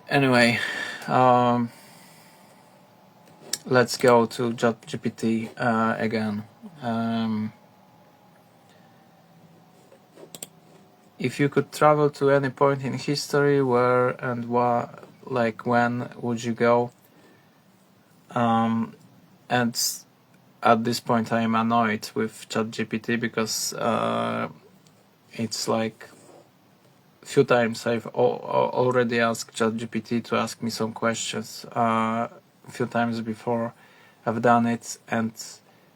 Anyway, let's go to ChatGPT again. If you could travel to any point in history, where and when would you go? And at this point, I am annoyed with ChatGPT because it's like a few times I've already asked ChatGPT to ask me some questions. A few times before I've done it, and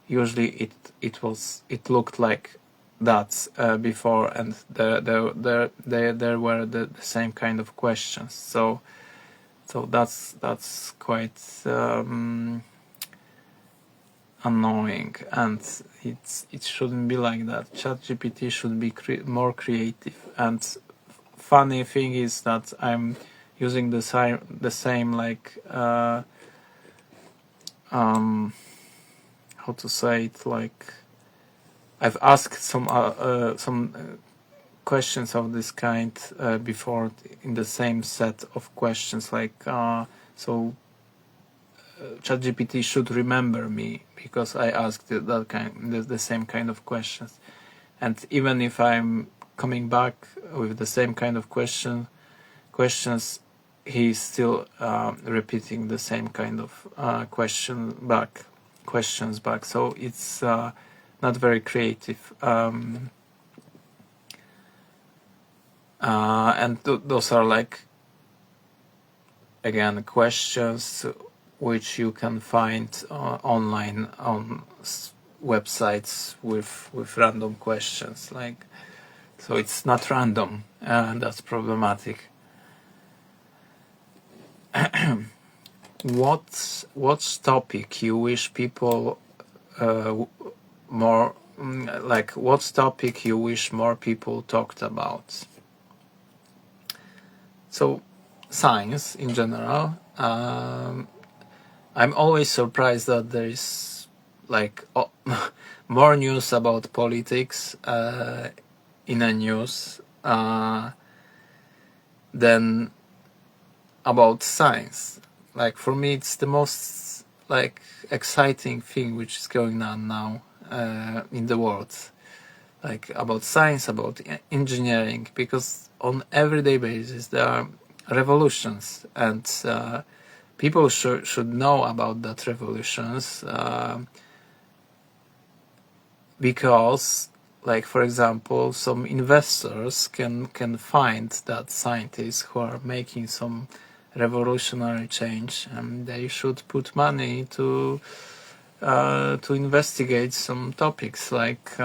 usually it looked like that before, and there were the same kind of questions. So that's quite annoying, and it shouldn't be like that. ChatGPT should be more creative. And funny thing is that I'm using the same like how to say it, like I've asked some questions of this kind before in the same set of questions, like ChatGPT should remember me because I asked the same kind of questions. And even if I'm coming back with the same kind of questions, he's still repeating the same kind of questions back. So it's not very creative. And those are like, again, questions which you can find online on websites with random questions. Like, so it's not random, and that's problematic. What's topic you wish people more like? What's topic you wish more people talked about? So, science in general. I'm always surprised that there is like more news about politics in the news than about science. Like, for me, it's the most like exciting thing which is going on now. in the world, like about science, about engineering, because on everyday basis there are revolutions, and people should know about that revolutions, because, like, for example, some investors can find that scientists who are making some revolutionary change, and they should put money to investigate some topics, like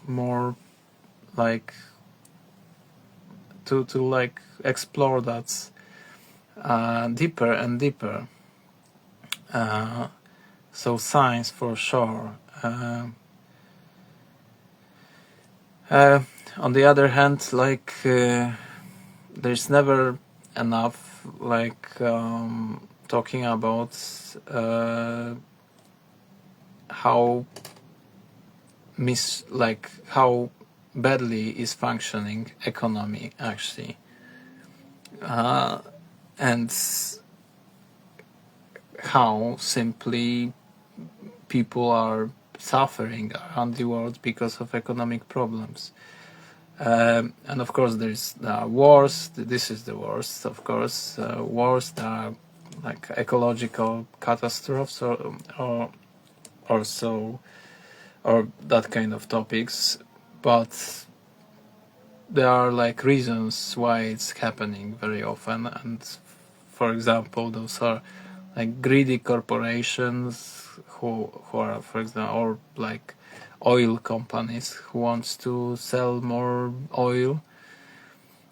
more like to like explore that deeper and deeper. So science for sure. On the other hand, like there's never enough, like talking about how how badly is functioning economy actually, and how simply people are suffering around the world because of economic problems. And of course there's wars. This is the worst, of course. Wars, there are like ecological catastrophes, or so, or that kind of topics, but there are like reasons why it's happening very often, and for example those are like greedy corporations who are, for example, or like oil companies who wants to sell more oil,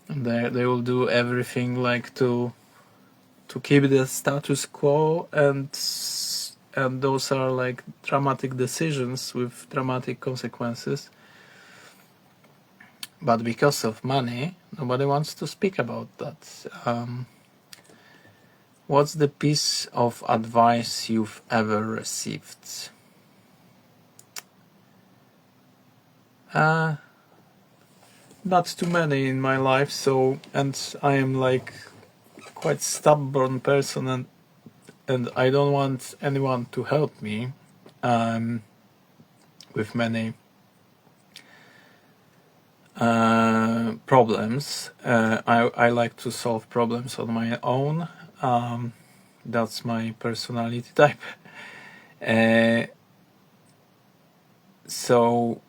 and they will do everything like to keep the status quo, and those are like dramatic decisions with dramatic consequences. But because of money, nobody wants to speak about that. What's the piece of advice you've ever received? Not too many in my life, and I am like quite stubborn person, and I don't want anyone to help me with many problems. I like to solve problems on my own. That's my personality type. So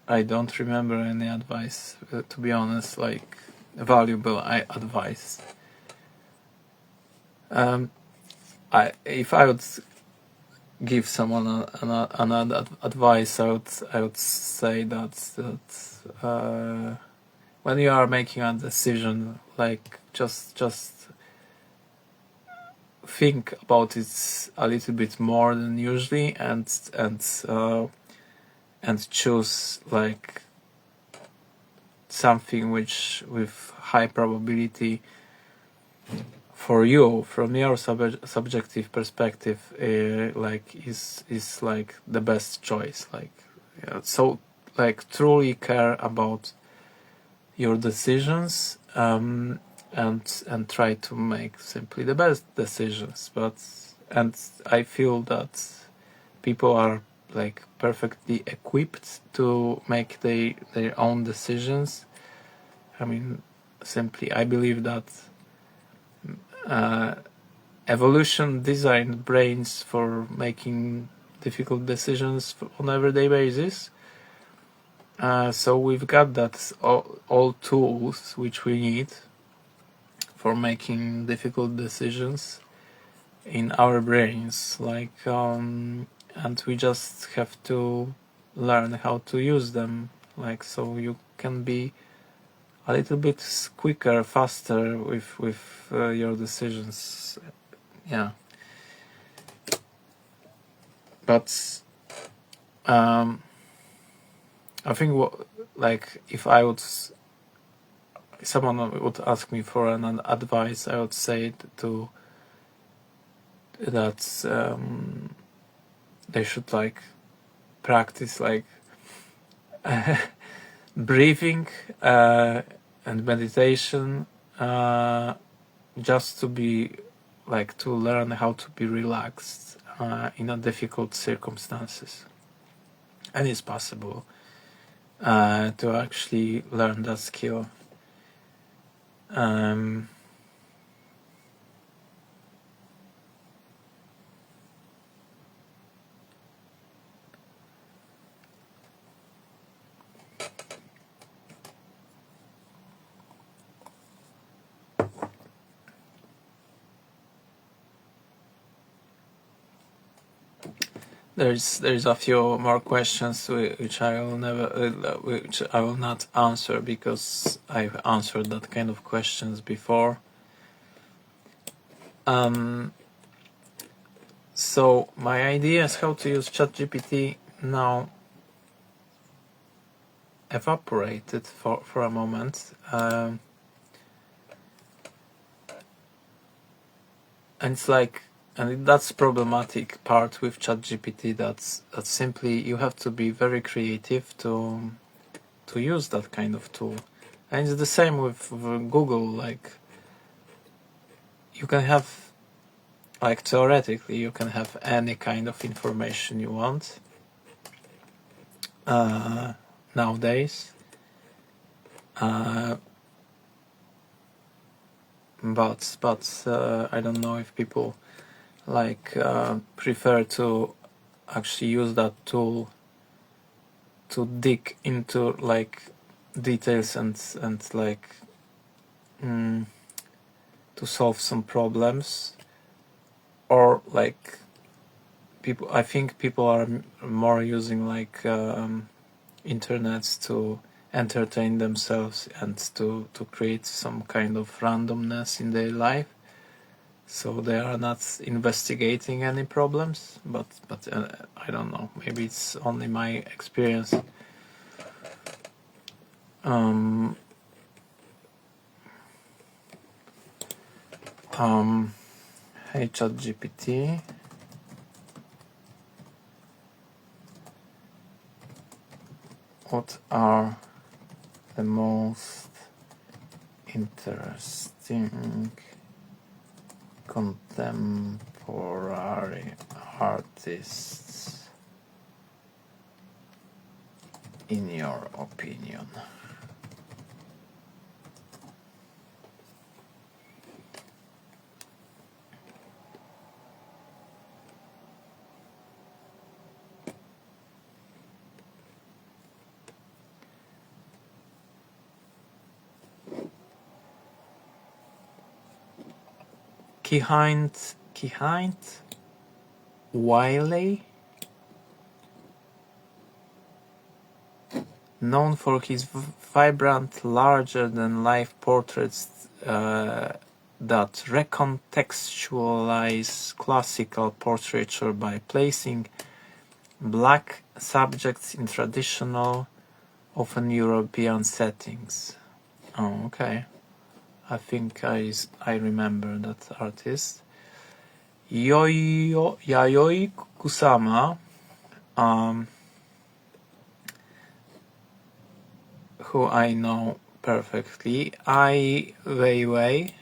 I don't remember any advice, to be honest, like valuable advice. If I would give someone another advice, I would say that when you are making a decision, like just think about it a little bit more than usually, and choose like something which with high probability for you, from your subjective perspective, like is like the best choice. Like so, like truly care about your decisions, and try to make simply the best decisions. And I feel that people are like perfectly equipped to make their own decisions. I mean, simply I believe that evolution designed brains for making difficult decisions on everyday basis. So we've got that all tools which we need for making difficult decisions in our brains, like and we just have to learn how to use them, like so you can be a little bit quicker, faster with your decisions. Yeah. But I think like if someone would ask me for an advice, I would say that they should like practice like breathing and meditation, just to be to learn how to be relaxed in a difficult circumstances. and it's possible to actually learn that skill. There's a few more questions which I will not answer because I've answered that kind of questions before. So my ideas how to use ChatGPT now evaporated for a moment, and it's like, and that's problematic part with ChatGPT. That's simply you have to be very creative to use that kind of tool, and it's the same with Google. Like you can have, like theoretically, you can have any kind of information you want nowadays, but I don't know if people like prefer to actually use that tool to dig into like details and like to solve some problems, or like people. I think people are more using like internets to entertain themselves and to create some kind of randomness in their life. So they are not investigating any problems, but I don't know. Maybe it's only my experience. Hey ChatGPT, what are the most interesting contemporary artists in your opinion? Kihint Wiley, known for his vibrant, larger-than-life portraits that recontextualize classical portraiture by placing black subjects in traditional, often European settings. Oh, okay. I think I remember that artist. Yayoi Kusama, who I know perfectly. Ai Weiwei,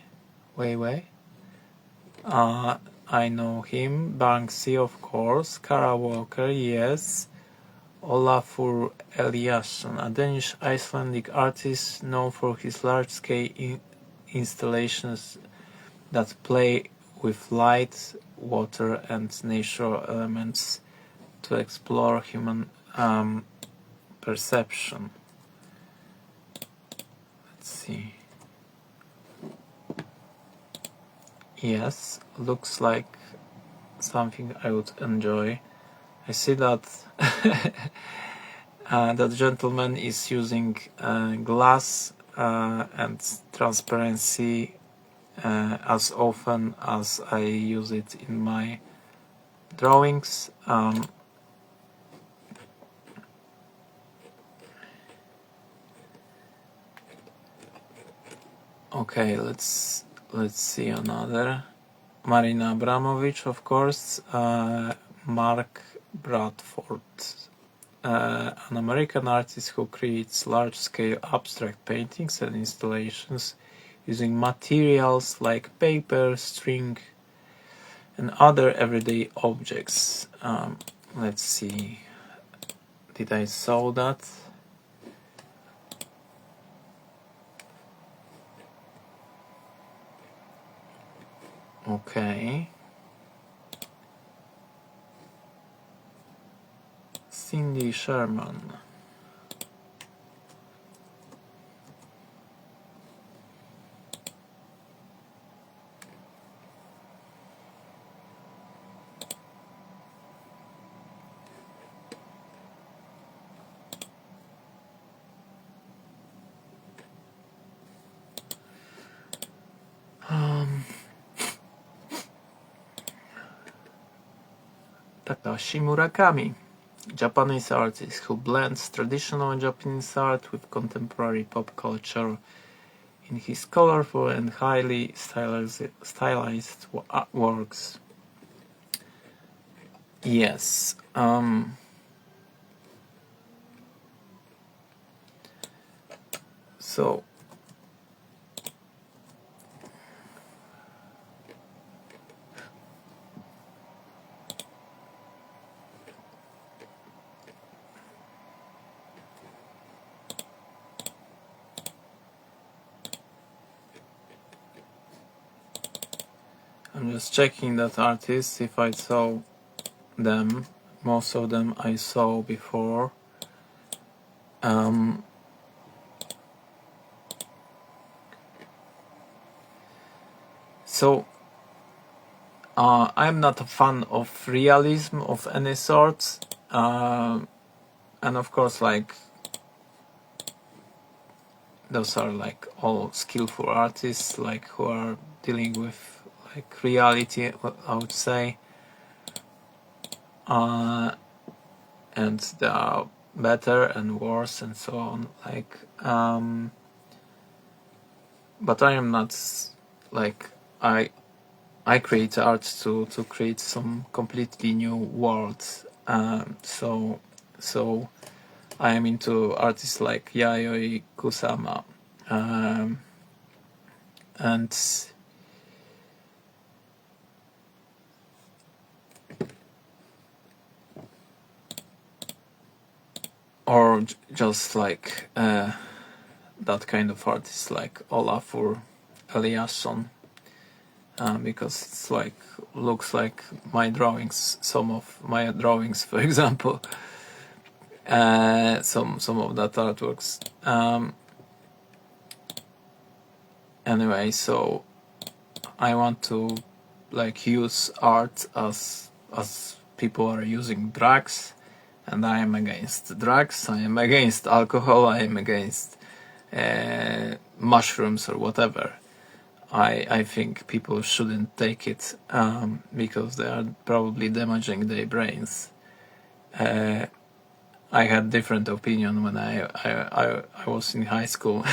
I know him. Banksy, of course. Kara Walker, yes. Olafur Eliasson, a Danish Icelandic artist known for his large-scale installations that play with light, water, and natural elements to explore human perception. Let's see. Yes, looks like something I would enjoy. I see that that gentleman is using glass and transparency as often as I use it in my drawings. Okay, let's see another. Marina Abramovic, of course. Mark Bradford, an American artist who creates large-scale abstract paintings and installations using materials like paper, string, and other everyday objects. Let's see. did I saw that? Okay. Cindy Sherman. Takashi Murakami, Japanese artist who blends traditional Japanese art with contemporary pop culture in his colorful and highly stylized works. Yes. So I'm just checking that artist if I saw them. Most of them I saw before. So I'm not a fan of realism of any sort, and of course, like, those are like all skillful artists, like, who are dealing with like reality, I would say, and there are better and worse and so on, like, but I am not, like, I create art to create some completely new worlds. So I am into artists like Yayoi Kusama, and or just like that kind of artist like Olafur Eliasson, because it's like looks like my drawings, some of my drawings, for example, some of that artworks. Anyway, so I want to like use art as people are using drugs, and I am against drugs, I am against alcohol, I am against mushrooms or whatever. I think people shouldn't take it, because they are probably damaging their brains. I had different opinion when I was in high school,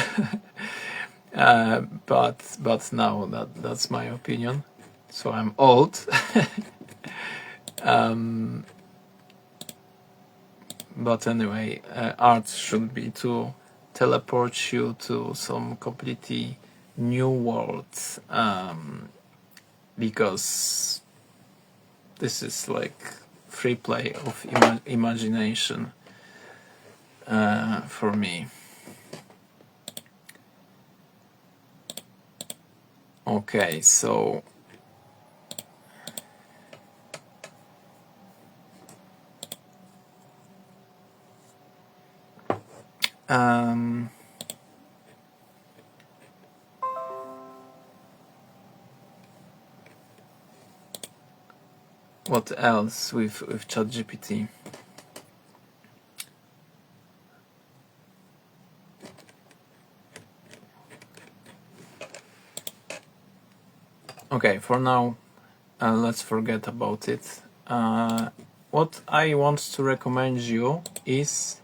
but now that's my opinion. So I'm old. But anyway, art should be to teleport you to some completely new world, because this is like free play of imagination, for me. Okay, so what else with ChatGPT? Okay, for now, let's forget about it. What I want to recommend you is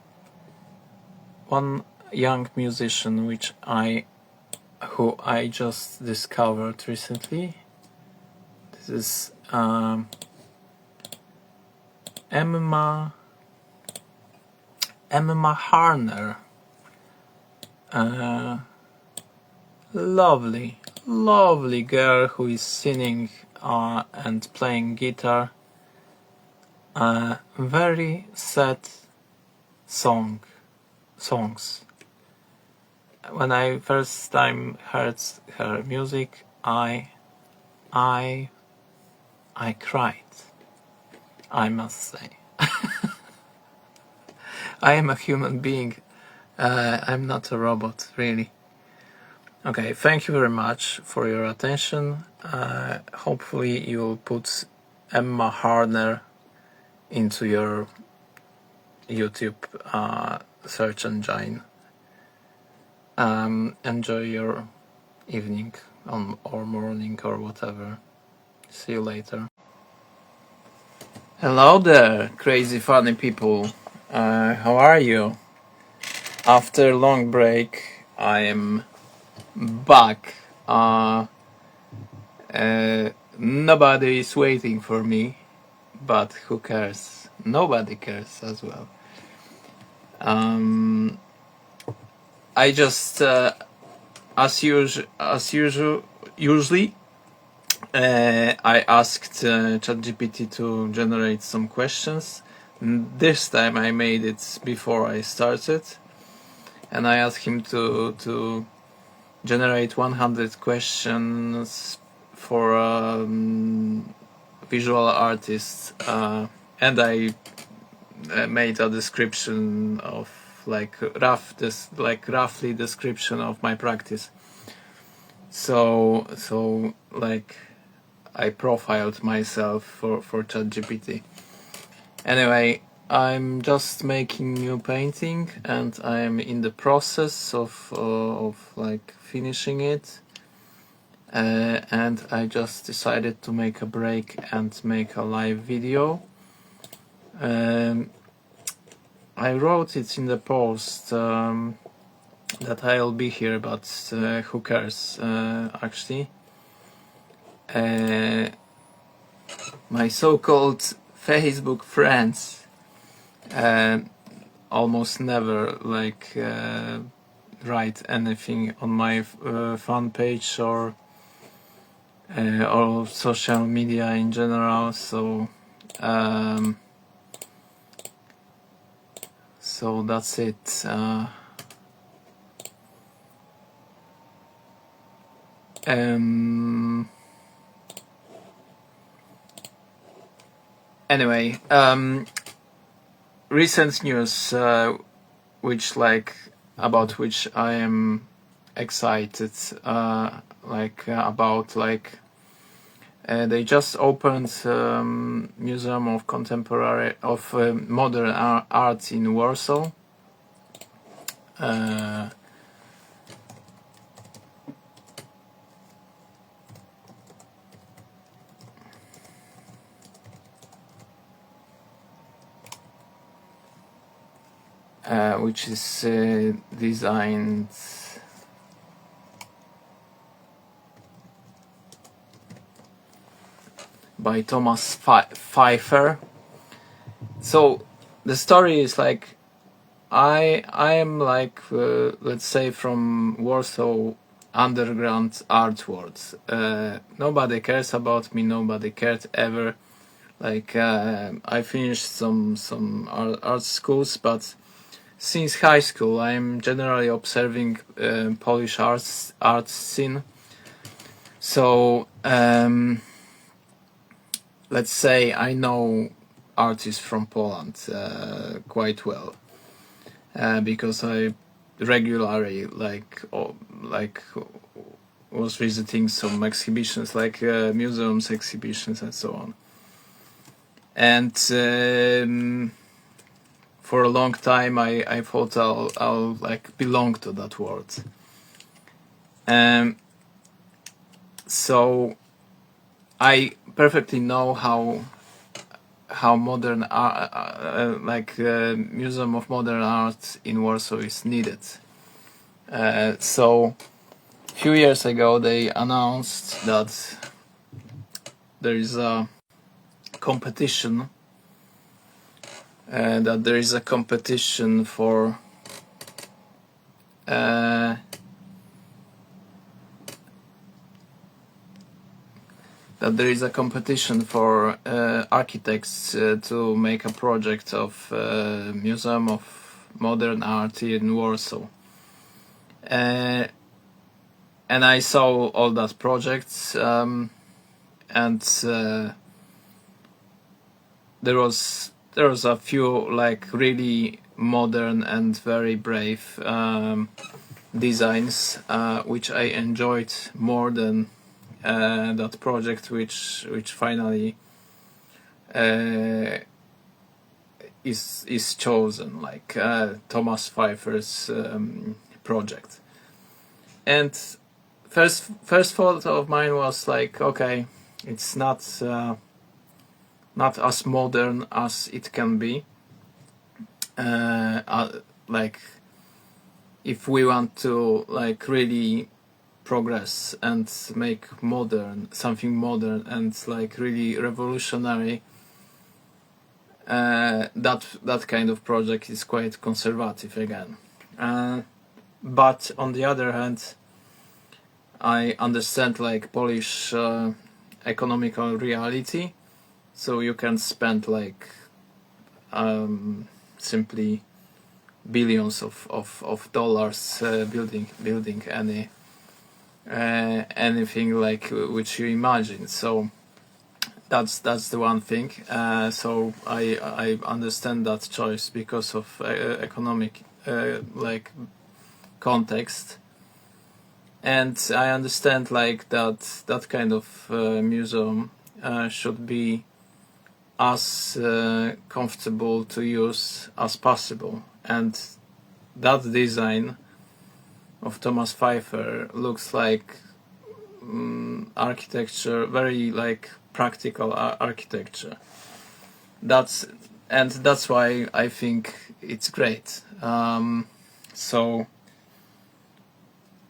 one young musician who I just discovered recently. This is Emma Harner. Lovely girl who is singing and playing guitar. Very sad songs. When I first time heard her music, I cried, I must say. I am a human being. I'm not a robot, really. Okay, thank you very much for your attention. Hopefully you'll put Emma Harner into your YouTube search engine. Enjoy your evening or morning or whatever. See you later. Hello there, crazy funny people. How are you? After a long break, I am back. Nobody is waiting for me, but who cares? Nobody cares as well. I just, usually, I asked ChatGPT to generate some questions. This time I made it before I started, and I asked him to generate 100 questions for visual artists, and I made a description of roughly description of my practice. So like I profiled myself for ChatGPT. Anyway, I'm just making new painting, and I'm in the process of like finishing it. And I just decided to make a break and make a live video. I wrote it in the post that I'll be here, but who cares, actually. My so-called Facebook friends almost never write anything on my fan page or social media in general, so that's it. Anyway, recent news about which I am excited, about they just opened Museum of Contemporary of Modern Art in Warsaw. Which is designed by Thomas Pfeiffer. So the story is like I am let's say from Warsaw underground art world. Nobody cares about me. Nobody cared ever. I finished some art schools, but since high school I am generally observing Polish art scene. So let's say I know artists from Poland quite well, because I regularly was visiting some exhibitions, museums exhibitions and so on. And for a long time I thought I'll belong to that world. So I perfectly know how modern art, Museum of Modern Art in Warsaw is needed. So a few years ago they announced that there is a competition, for architects to make a project of Museum of modern art in Warsaw. And I saw all that projects, and there was a few like really modern and very brave designs, which I enjoyed more than that project, which finally is chosen, like Thomas Pfeiffer's project. And first thought of mine was like, okay, it's not as modern as it can be. Like, if we want to like really progress and make something modern and like really revolutionary, that kind of project is quite conservative again. But on the other hand, I understand like Polish economical reality, so you can spend like simply billions of dollars building anything like which you imagine. So that's the one thing. So I understand that choice because of economic like context, and I understand like that kind of museum should be as comfortable to use as possible, and that design of Thomas Pfeiffer looks like architecture, very like practical architecture. That's why I think it's great. So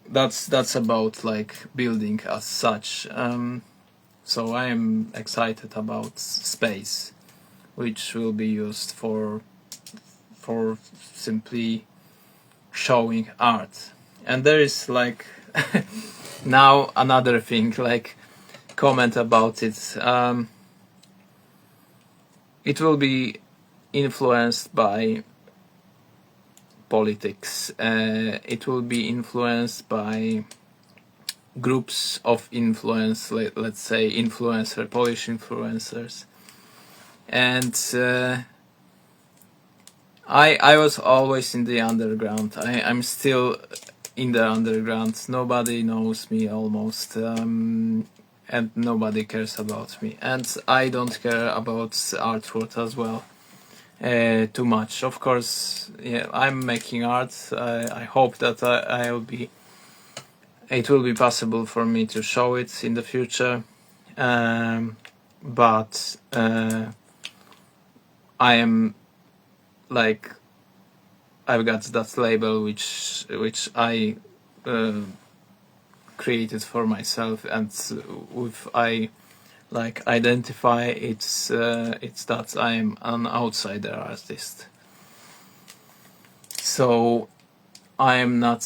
that's about like building as such. So I am excited about space, which will be used for simply showing art. And there is like now another thing, like comment about it. It will be influenced by politics. It will be influenced by groups of influence, let's say Polish influencers. And I was always in the underground. I'm still in the underground. Nobody knows me almost, and nobody cares about me. And I don't care about art world as well too much. Of course, yeah, I'm making art. I hope that it will be possible for me to show it in the future. But I am like, I've got that label which I created for myself, and if I like identify, it's that I am an outsider artist. So I am not,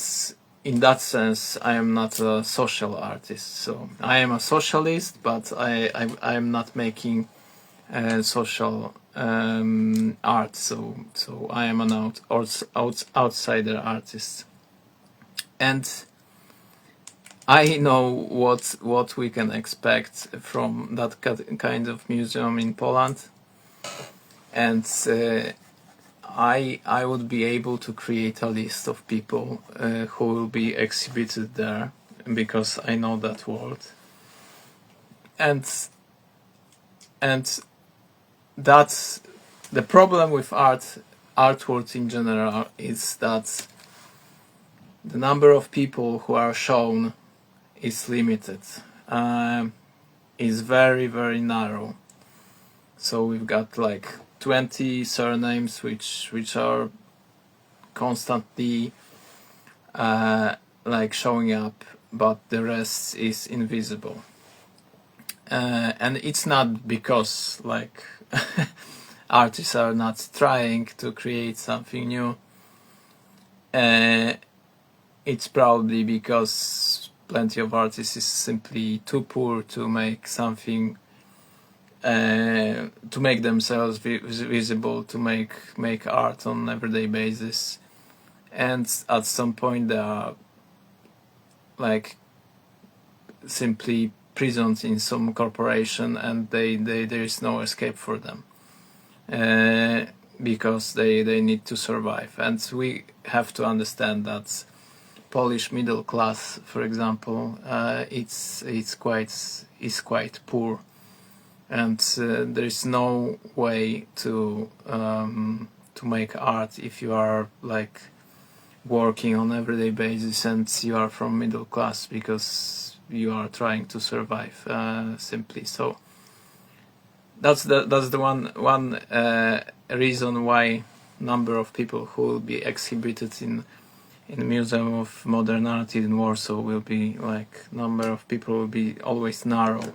in that sense, I am not a social artist. So I am a socialist, but I am not making social art. So I am an outsider artist, and I know what we can expect from that kind of museum in Poland, and I would be able to create a list of people who will be exhibited there, because I know that world, and that's the problem with art world in general, is that the number of people who are shown is limited, is very, very narrow. So we've got like 20 surnames which are constantly like showing up, but the rest is invisible. And it's not because like artists are not trying to create something new. It's probably because plenty of artists is simply too poor to make something to make themselves visible, to make art on everyday basis, and at some point they are like simply prisoned in some corporation, and there is no escape for them, because they need to survive. And we have to understand that Polish middle class, for example, is quite poor, and there is no way to make art if you are like working on everyday basis and you are from middle class, because you are trying to survive, simply. So that's the one reason why number of people who will be exhibited in Museum of Modern Art in Warsaw will be like, number of people will be always narrow.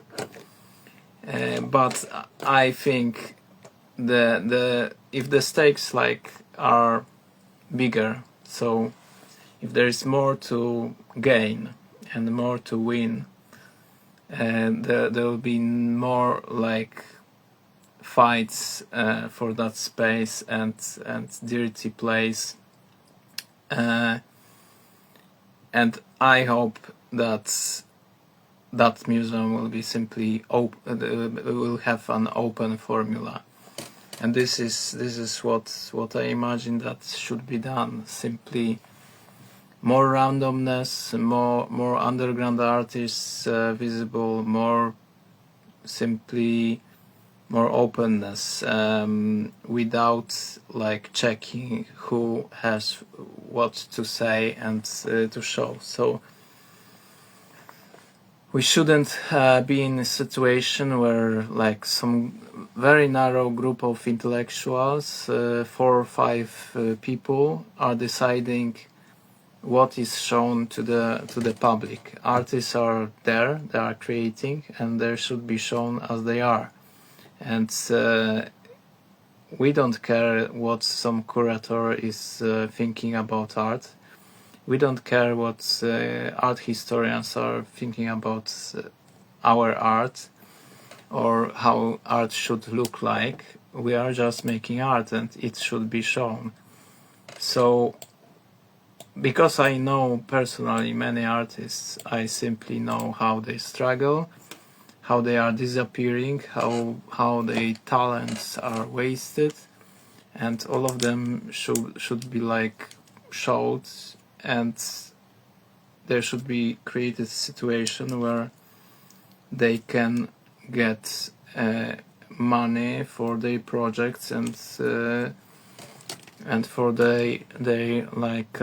But I think if the stakes like are bigger, so if there is more to gain and more to win, and there will be more like fights for that space and dirty place, and I hope that museum will be simply will have an open formula, and this is what I imagine that should be done. Simply more randomness, more underground artists visible, more openness, without like checking who has what to say and to show. So we shouldn't be in a situation where like some very narrow group of intellectuals, 4 or 5 people, are deciding what is shown to the public. Artists are there, they are creating, and they should be shown as they are. And we don't care what some curator is thinking about art. We don't care what art historians are thinking about our art or how art should look like. We are just making art, and it should be shown. So, because I know personally many artists, I simply know how they struggle, how they are disappearing, how their talents are wasted, and all of them should be like showed, and there should be created a situation where they can get money for their projects and for they like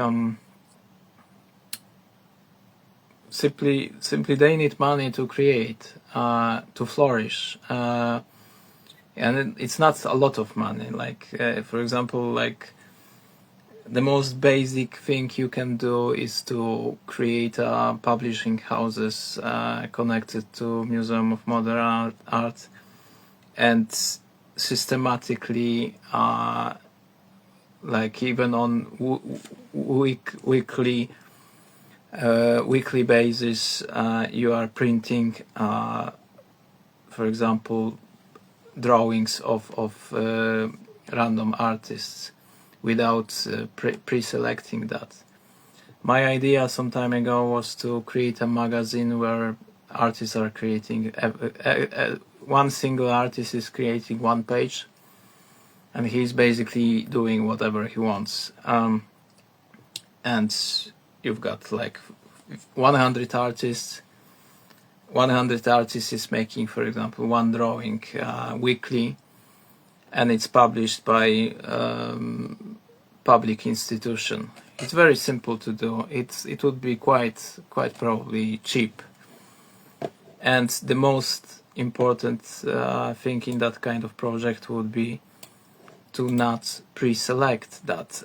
simply they need money to create, to flourish, and it's not a lot of money. Like for example, like the most basic thing you can do is to create publishing houses connected to Museum of Modern Art, and systematically, like even on weekly basis, you are printing, for example, drawings of random artists without pre-selecting that. My idea some time ago was to create a magazine where artists are creating, one single artist is creating one page, and he's basically doing whatever he wants. And you've got like 100 artists. 100 artists is making, for example, one drawing weekly, and it's published by public institution. It's very simple to do. It would be quite probably cheap. And the most important thing in that kind of project would be to not pre-select that.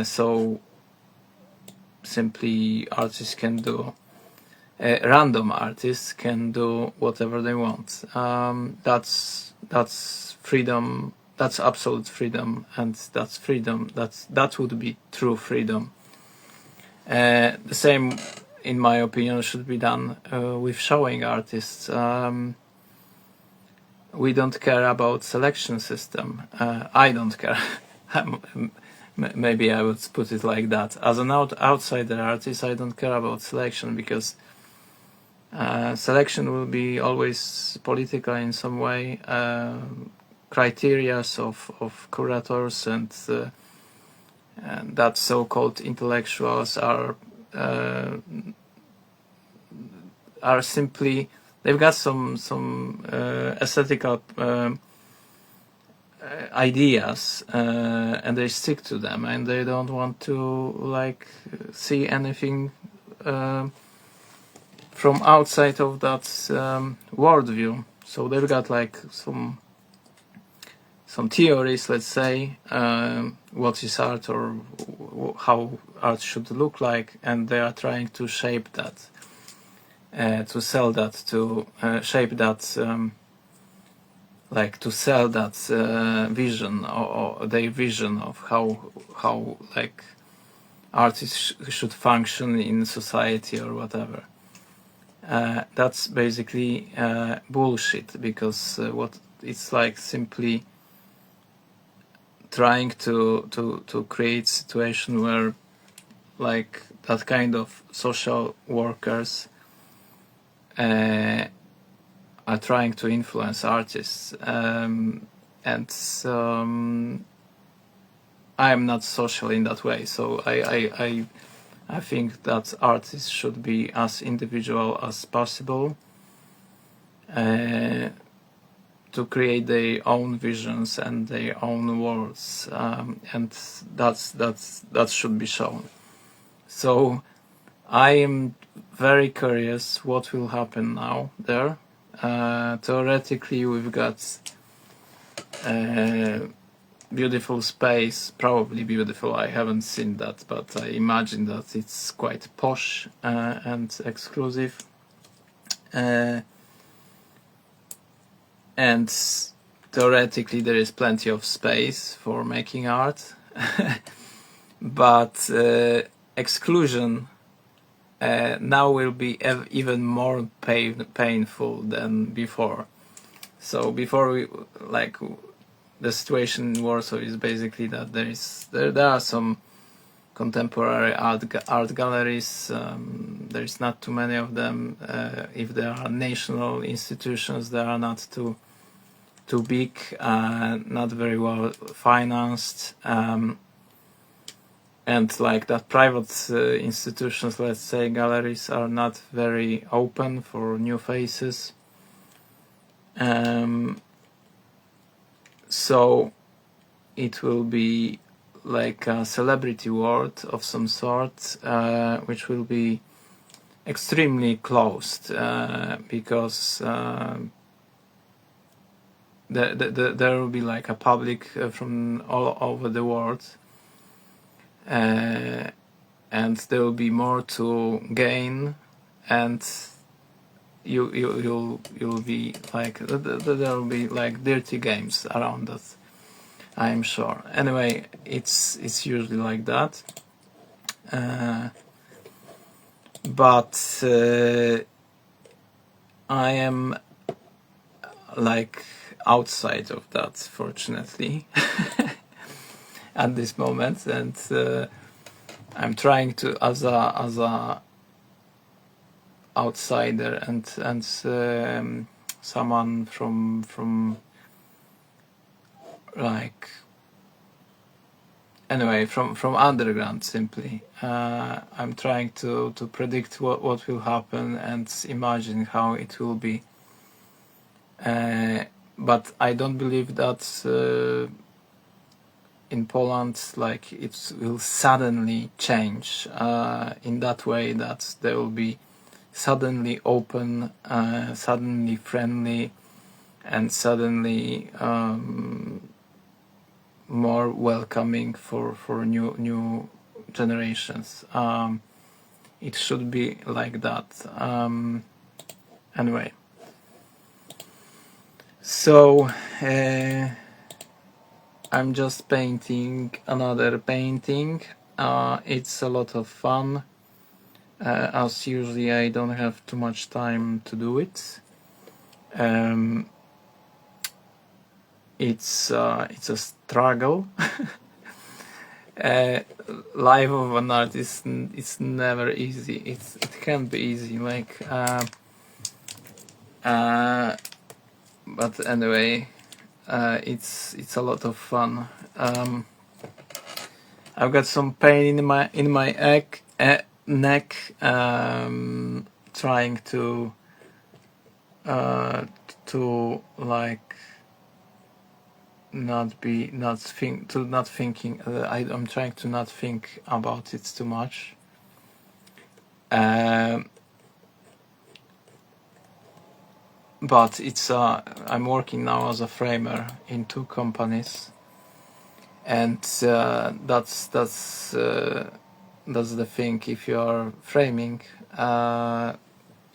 So simply artists can do, random artists can do whatever they want. That's freedom. That's absolute freedom, and that's freedom. That would be true freedom. The same, in my opinion, should be done with showing artists. we don't care about selection system. I don't care. Maybe I would put it like that. As an outsider artist, I don't care about selection, because selection will be always political in some way. Criteria of curators and that so-called intellectuals are simply, they've got some aesthetical ideas, and they stick to them, and they don't want to like see anything from outside of that worldview. So they've got like some theories, let's say, what is art, or how art should look like, and they are trying to shape that, to sell that, to shape that, like to sell that vision, or their vision of how like artists should function in society or whatever. That's basically bullshit, because what it's like simply trying to create situation where like that kind of social workers are trying to influence artists, and I'm not social in that way, so I think that artists should be as individual as possible, to create their own visions and their own worlds, and that should be shown. So I am very curious what will happen now there. Theoretically, we've got beautiful space, probably beautiful. I haven't seen that, but I imagine that it's quite posh and exclusive. And theoretically there is plenty of space for making art, but exclusion now will be even more painful than before. So before, we like, the situation in Warsaw is basically that there are some contemporary art galleries. There is not too many of them. If there are national institutions, they are not too big, not very well financed, and like that private institutions, let's say galleries, are not very open for new faces. So it will be like a celebrity world of some sort, which will be extremely closed, because there will be like a public from all over the world, and there will be more to gain, and you'll be like, there will be like dirty games around that, I'm sure. Anyway, it's usually like that, but I am like outside of that, fortunately, at this moment, and I'm trying to, as a outsider and someone from like, anyway, from underground, simply, I'm trying to predict what will happen and imagine how it will be, but I don't believe that in Poland, like, it will suddenly change in that way, that there will be suddenly open, suddenly friendly, and suddenly more welcoming for new generations. It should be like that. Anyway, so I'm just painting another painting. It's a lot of fun. As usually, I don't have too much time to do it. it's a struggle. Life of an artist, it's never easy. It can't be easy. But anyway, it's a lot of fun. I've got some pain in my neck, trying to like not thinking. I'm trying to not think about it too much. But it's I'm working now as a framer in 2 companies, and that's the thing. If you are framing,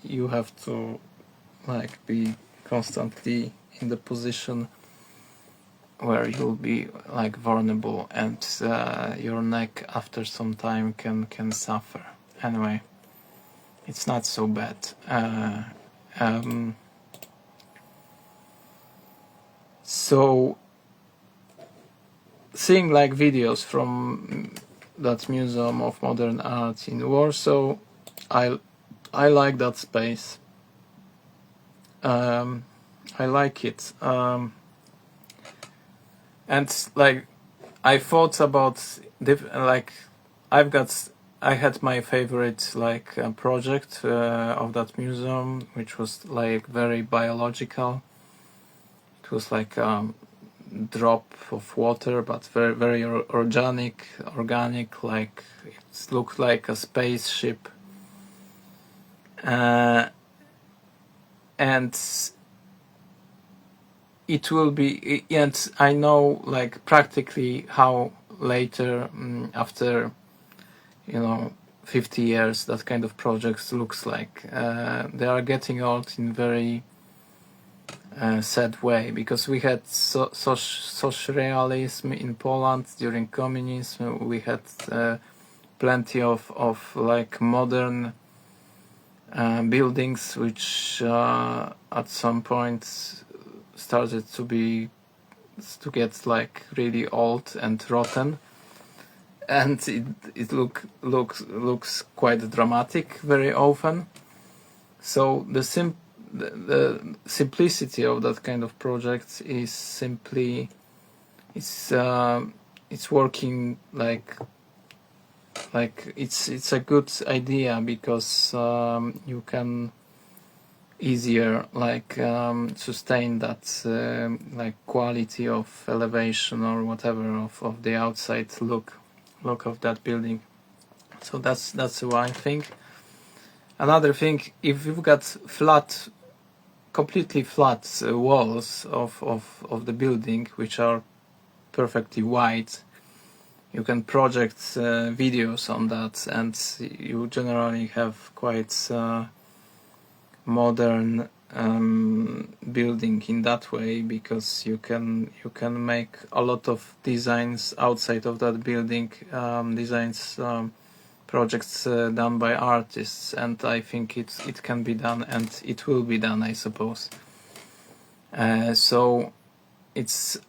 you have to like be constantly in the position where you'll be like vulnerable, and your neck after some time can suffer. Anyway, it's not so bad. So seeing like videos from that Museum of Modern Art in Warsaw, I like that space. I like it. And like I thought about I had my favorite like project of that museum, which was like very biological. It was like drop of water, but very very organic. Like it looked like a spaceship, and it will be. And I know like practically how later, after 50 years, that kind of projects looks like. They are getting old in very sad way, because we had social realism in Poland during communism. We had plenty of like modern buildings, which at some point started to get like really old and rotten, and it looks quite dramatic very often. So the simplicity of that kind of project is simply it's working like it's a good idea, because you can easier like sustain that like quality of elevation or whatever of the outside look of that building. So that's one thing. Another thing, if you've got completely flat walls of the building, which are perfectly white, you can project videos on that, and you generally have quite modern building in that way, because you can make a lot of designs outside of that building, projects done by artists, and I think it can be done, and it will be done, I suppose. So it's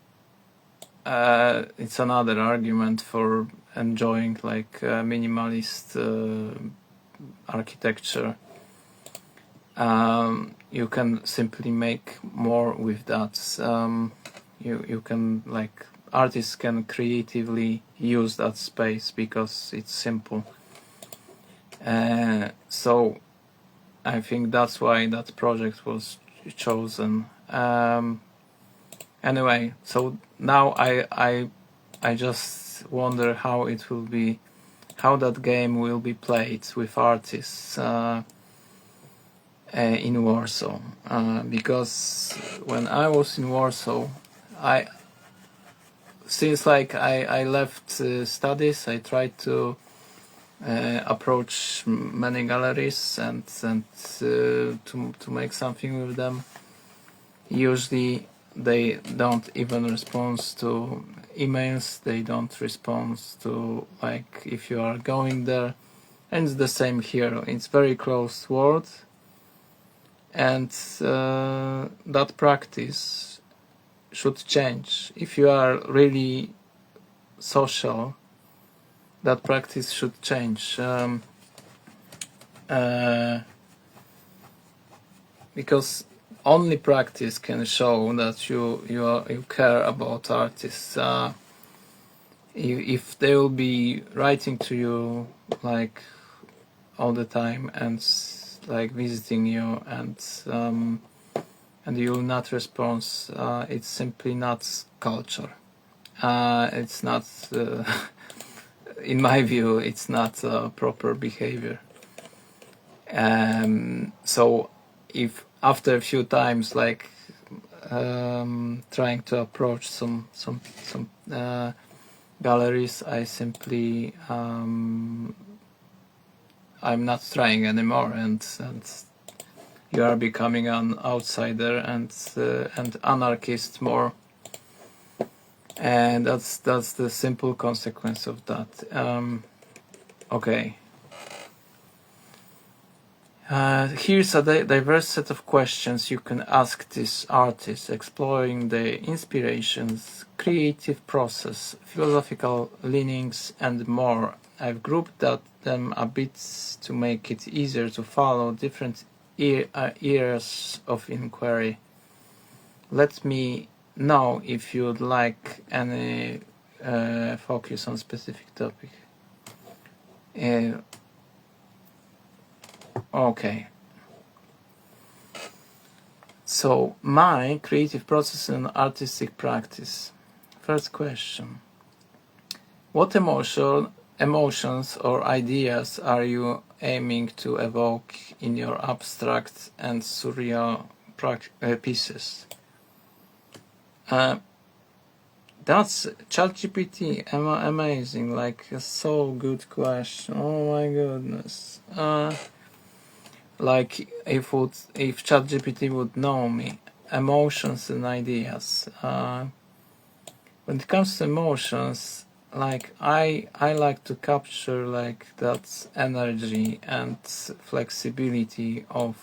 another argument for enjoying like minimalist architecture. You can simply make more with that. You can like artists can creatively use that space because it's simple. So I think that's why that project was chosen. Anyway, so now I just wonder how that game will be played with artists in Warsaw, because when I was in Warsaw, since like I left studies, I tried to approach many galleries and to make something with them. Usually they don't even respond to emails, they don't respond to like if you are going there, and it's the same here. It's very closed world, and that practice should change. If you are really social, that practice should change. Because only practice can show that you care about artists. If they will be writing to you like all the time and like visiting you and you will not respond, it's simply not culture. It's not, in my view, it's not proper behavior. So if after a few times, like trying to approach some galleries, I simply I'm not trying anymore, and you are becoming an outsider and anarchist more, and that's the simple consequence of that. Okay. Here's a diverse set of questions you can ask this artist, exploring the inspirations, creative process, philosophical leanings, and more. I've grouped them a bit to make it easier to follow different areas of inquiry. Let me know if you'd like any focus on specific topic. Okay. So, my creative process and artistic practice. First question. What emotions or ideas are you aiming to evoke in your abstract and surreal pieces? That's ChatGPT, amazing, like a so good question. Oh my goodness. Like if ChatGPT would know me, emotions and ideas. When it comes to emotions, like I like to capture like that energy and flexibility of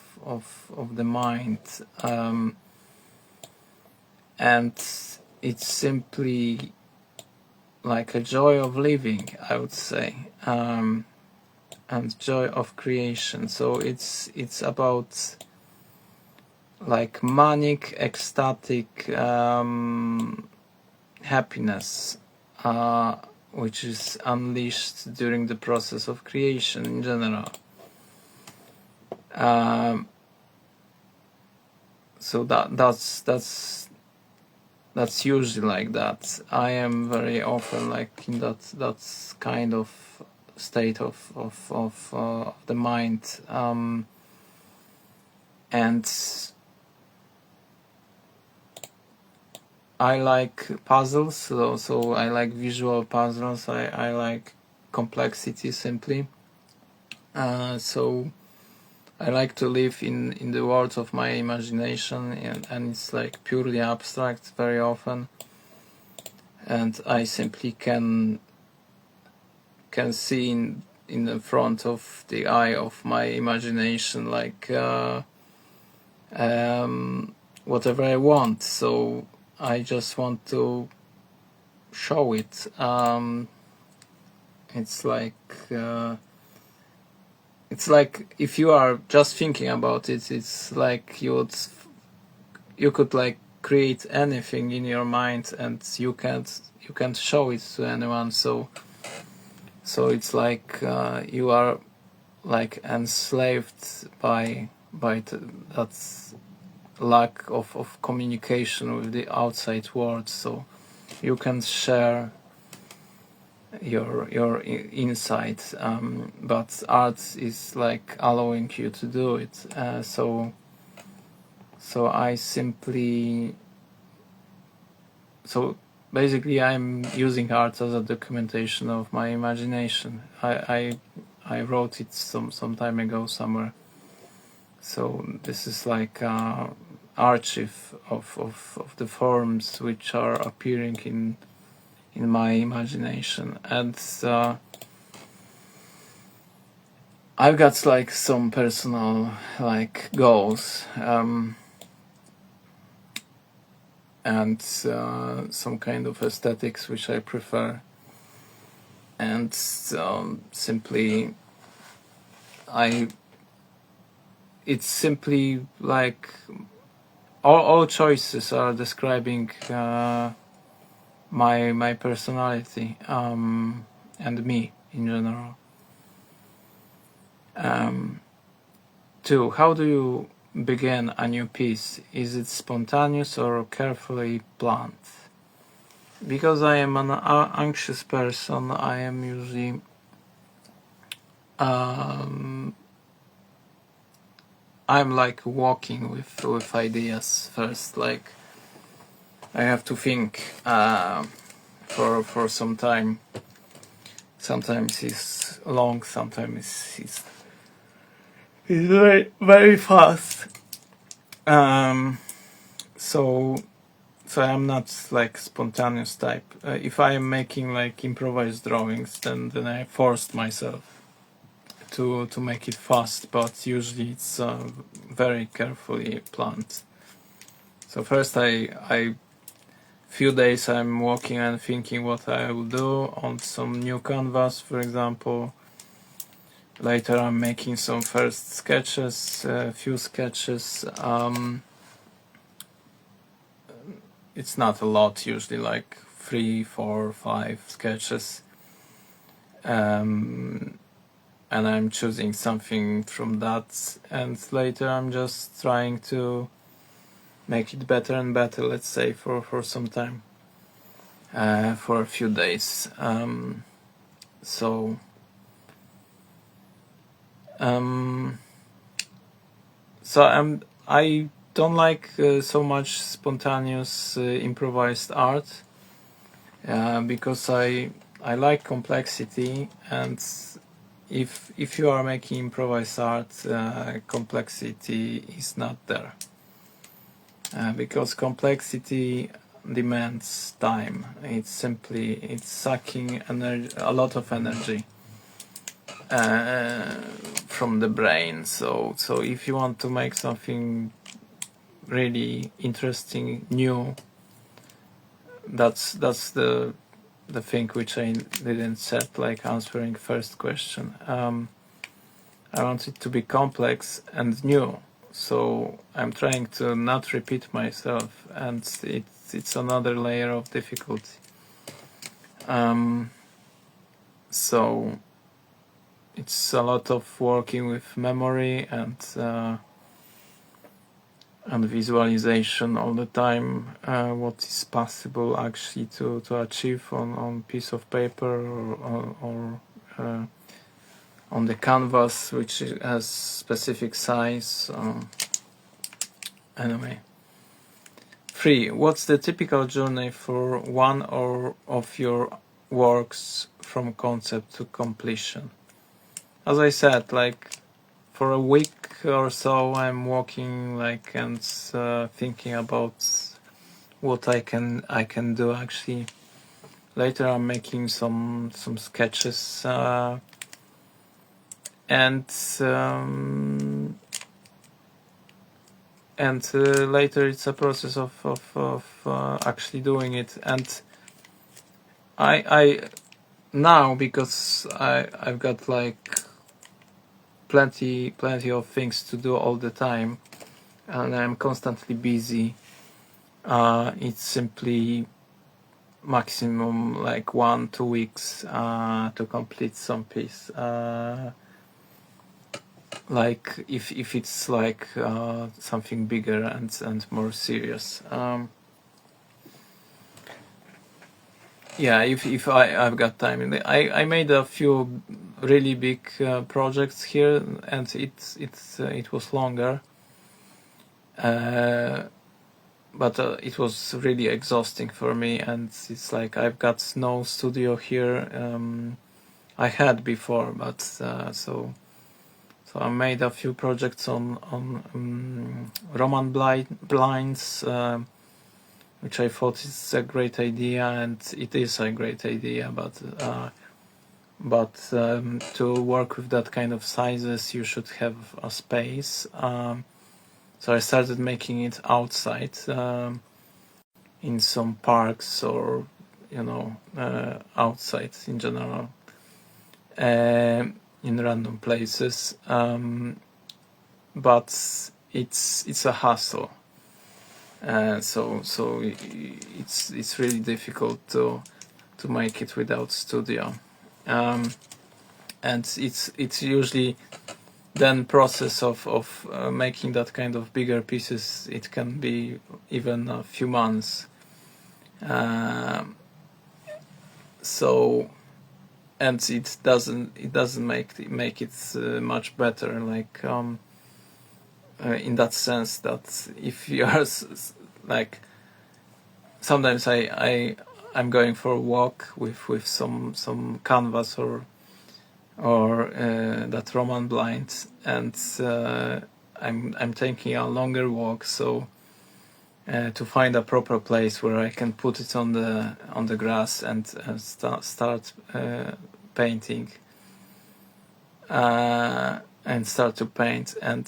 the mind, and it's simply like a joy of living, I would say. And joy of creation. So it's about like manic, ecstatic happiness, which is unleashed during the process of creation in general. So that's usually like that. I am very often like in that kind of state of the mind, and I like puzzles, so I like visual puzzles. I like complexity simply. So I like to live in the world of my imagination, and it's like purely abstract very often, and I simply can see in the front of the eye of my imagination like whatever I want. So I just want to show it. It's like if you are just thinking about it, it's like you could like create anything in your mind, and you can't show it to anyone. So it's like you are like enslaved by that lack of communication with the outside world. So you can share your insight, but art is like allowing you to do it. So I simply, so basically I'm using art as a documentation of my imagination. I wrote it some time ago somewhere. So this is like archive of the forms which are appearing in my imagination, and I've got like some personal like goals, and some kind of aesthetics which I prefer, and simply it's simply like all choices are describing my personality and me in general. 2. How do you begin a new piece? Is it spontaneous or carefully planned? Because I am an anxious person, I am usually I'm like walking with ideas first. Like I have to think for some time. Sometimes it's long, sometimes it's very very fast. So I'm not like spontaneous type. If I am making like improvised drawings, then I forced myself to make it fast, but usually it's very carefully planned. So first I few days I'm walking and thinking what I will do on some new canvas, for example. Later I'm making some first sketches, few sketches. It's not a lot, usually like 3, 4, 5 sketches. And I'm choosing something from that, and later I'm just trying to make it better and better, let's say, for some time, for a few days. So I don't like so much spontaneous improvised art because I like complexity, and if you are making improvised art, complexity is not there, because complexity demands time. It's sucking a lot of energy from the brain. So if you want to make something really interesting, new, that's the thing which I didn't set, like answering first question. I want it to be complex and new, so I'm trying to not repeat myself, and it's another layer of difficulty. So it's a lot of working with memory and visualization all the time, what is possible actually to achieve on piece of paper or on the canvas, which has specific size. Anyway. 3. What's the typical journey for one of your works from concept to completion? As I said, like for a week or so I'm walking like and thinking about what I can do actually. Later I'm making some sketches and later it's a process of actually doing it. And I now, because I've got like plenty of things to do all the time and I'm constantly busy, it's simply maximum like 1-2 weeks to complete some piece. Like if it's like something bigger and more serious. Yeah, if I've got time. I made a few really big projects here, and it was longer, but it was really exhausting for me. And it's like I've got no studio here. I had before, but so I made a few projects on Roman blinds. Which I thought is a great idea, and it is a great idea, but to work with that kind of sizes you should have a space. So I started making it outside in some parks or outside in general, in random places, but it's a hassle. So it's really difficult to make it without studio, and it's usually then process of making that kind of bigger pieces. It can be even a few months. So, and it doesn't make it much better, like in that sense that if you are like, sometimes I'm going for a walk with some canvas or that Roman blind, and I'm taking a longer walk, so to find a proper place where I can put it on the grass and start painting, and start to paint, and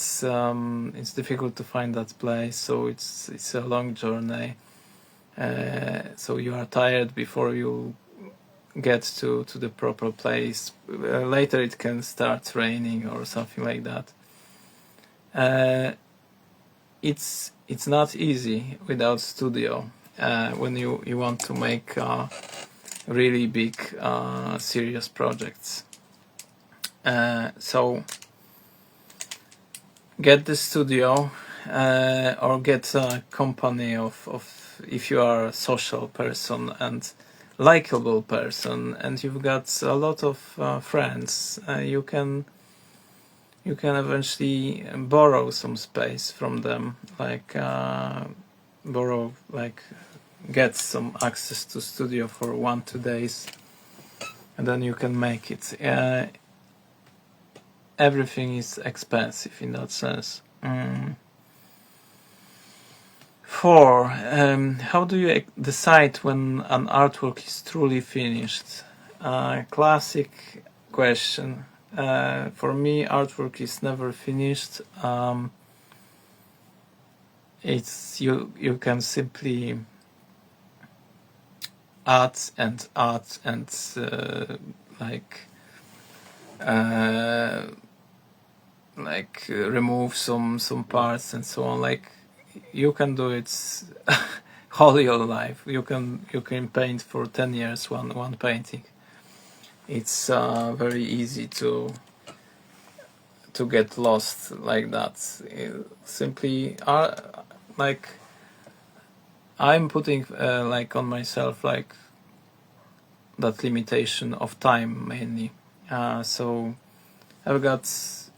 it's difficult to find that place, so it's a long journey. So you are tired before you get to the proper place. Later it can start raining or something like that. It's not easy without studio when you want to make really big serious projects. So get the studio, or get a company of if you are a social person and likable person and you've got a lot of friends, you can eventually borrow some space from them, like get some access to studio for 1-2 days, and then you can make it. Everything is expensive in that sense. 4. How do you decide when an artwork is truly finished? Classic question. For me, artwork is never finished. It's you can simply add and remove some parts and so on. Like, you can do it all your life. You can paint for 10 years one painting. It's very easy to get lost like that. Simply like, I'm putting on myself like that limitation of time mainly. So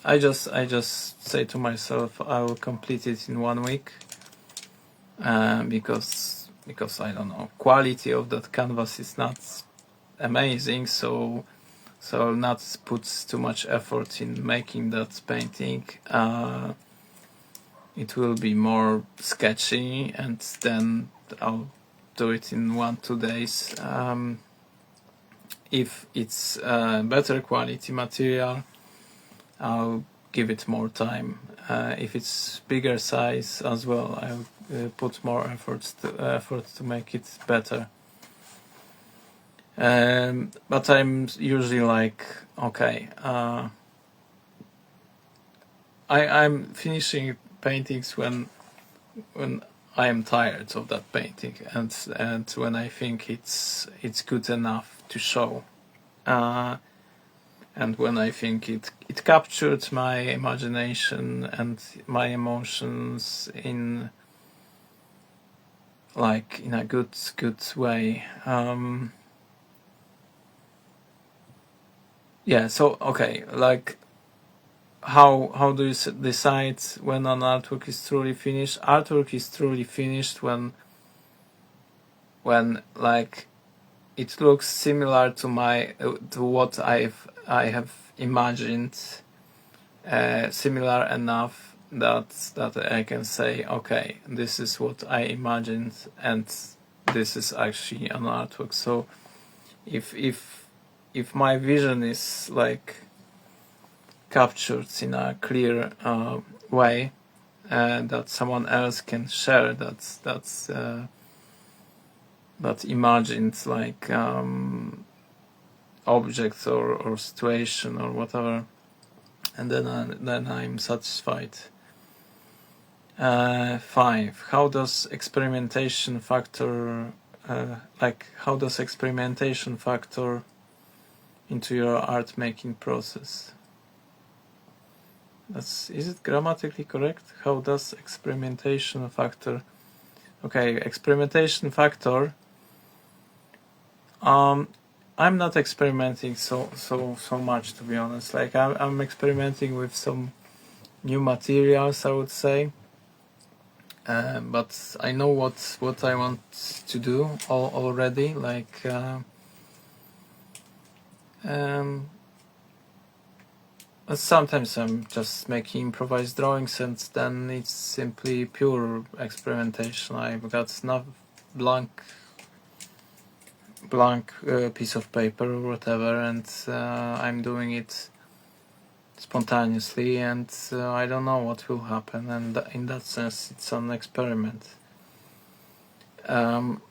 I just say to myself, I will complete it in 1 week, because I don't know, quality of that canvas is not amazing, so I'll not put too much effort in making that painting. It will be more sketchy, and then I'll do it in 1-2 days. If it's better quality material, I'll give it more time. If it's bigger size as well, I'll put more effort to make it better. But I'm usually like, okay, I'm finishing paintings when I am tired of that painting, and when I think it's good enough to show, and when I think it captured my imagination and my emotions in a good way. Yeah, so okay, like, how do you decide when an artwork is truly finished? Artwork is truly finished when like it looks similar to what I have imagined, similar enough that I can say, okay, this is what I imagined, and this is actually an artwork. So if my vision is like captured in a clear way, that someone else can share, that's that imagined like objects or situation or whatever, and then I'm satisfied. 5. How does experimentation factor into your art making process? Is it grammatically correct? How does experimentation factor? Okay, experimentation factor. I'm not experimenting so much, to be honest. Like I'm experimenting with some new materials, I would say. But I know what I want to do already. Like sometimes I'm just making improvised drawings, and then it's simply pure experimentation. I've got enough blank piece of paper or whatever, and I'm doing it spontaneously, and I don't know what will happen, and in that sense it's an experiment. I'm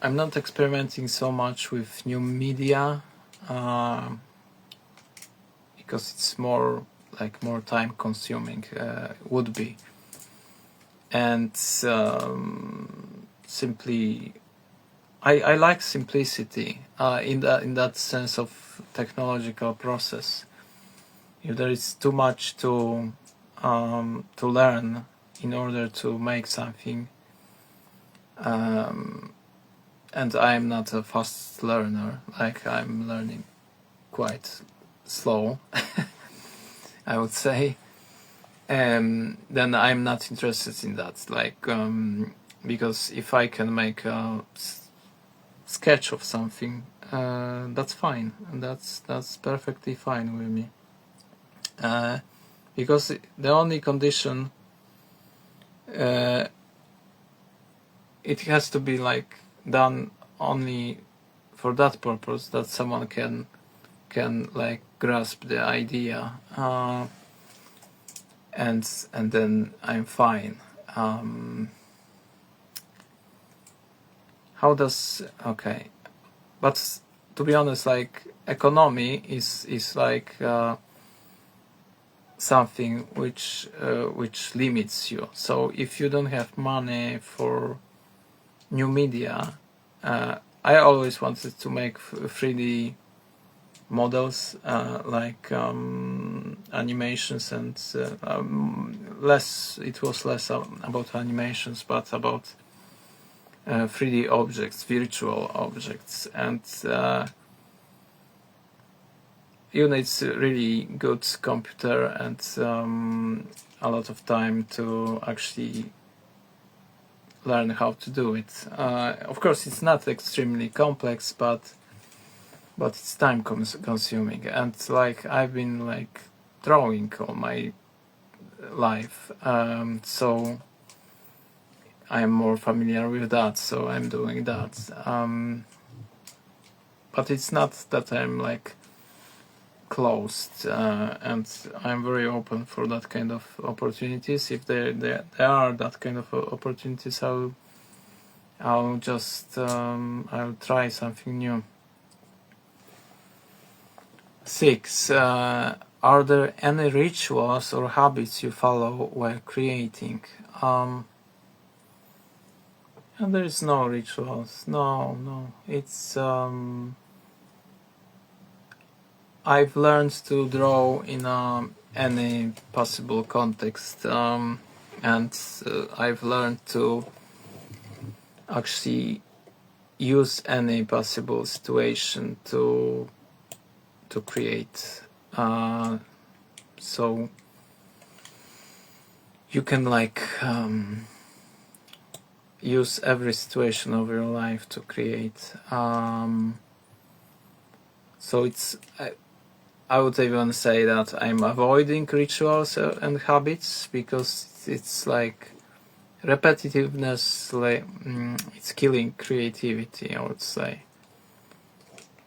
not experimenting so much with new media because it's more time consuming, would be, and simply I like simplicity in that sense of technological process. If there is too much to learn in order to make something, and I'm not a fast learner, like I'm learning quite slow, I would say, then I'm not interested in that. Like because if I can make a sketch of something, that's fine, and that's perfectly fine with me. Because the only condition, it has to be like done only for that purpose, that someone can like grasp the idea, and then I'm fine. How does but to be honest, like economy is like something which limits you. So if you don't have money for new media, I always wanted to make 3D models, like animations, and it was less about animations, but about 3D objects, virtual objects, and you need a really good computer and a lot of time to actually learn how to do it. Of course, it's not extremely complex, but it's time consuming, and like I've been like drawing all my life, so I'm more familiar with that, so I'm doing that. But it's not that I'm like closed, and I'm very open for that kind of opportunities. If there are that kind of opportunities, I'll just I'll try something new. 6. Are there any rituals or habits you follow while creating? And there is no rituals. No. It's I've learned to draw in any possible context, and I've learned to actually use any possible situation to create. So you can like use every situation of your life to create. So it's I would even say that I'm avoiding rituals and habits, because it's like repetitiveness, like it's killing creativity, I would say.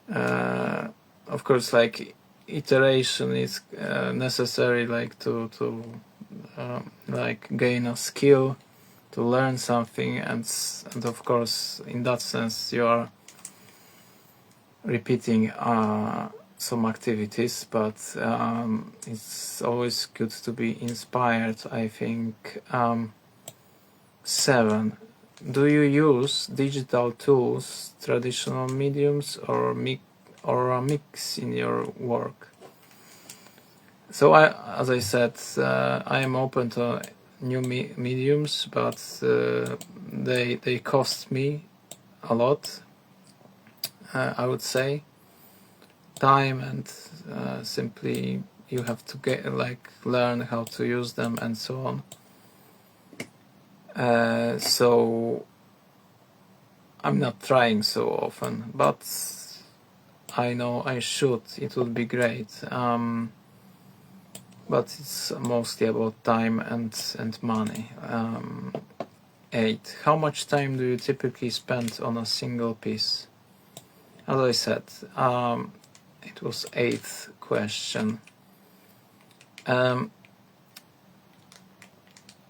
Of course, like iteration is necessary, like to like gain a skill, learn something, and of course in that sense you are repeating some activities, but it's always good to be inspired, I think. 7. Do you use digital tools, traditional mediums, or a mix in your work? So as I said, I am open to new mediums, but they cost me a lot, I would say, time, and simply you have to learn how to use them and so on. So I'm not trying so often, but I know I should. It would be great. But it's mostly about time and money. 8. How much time do you typically spend on a single piece? As I said, it was 8th question.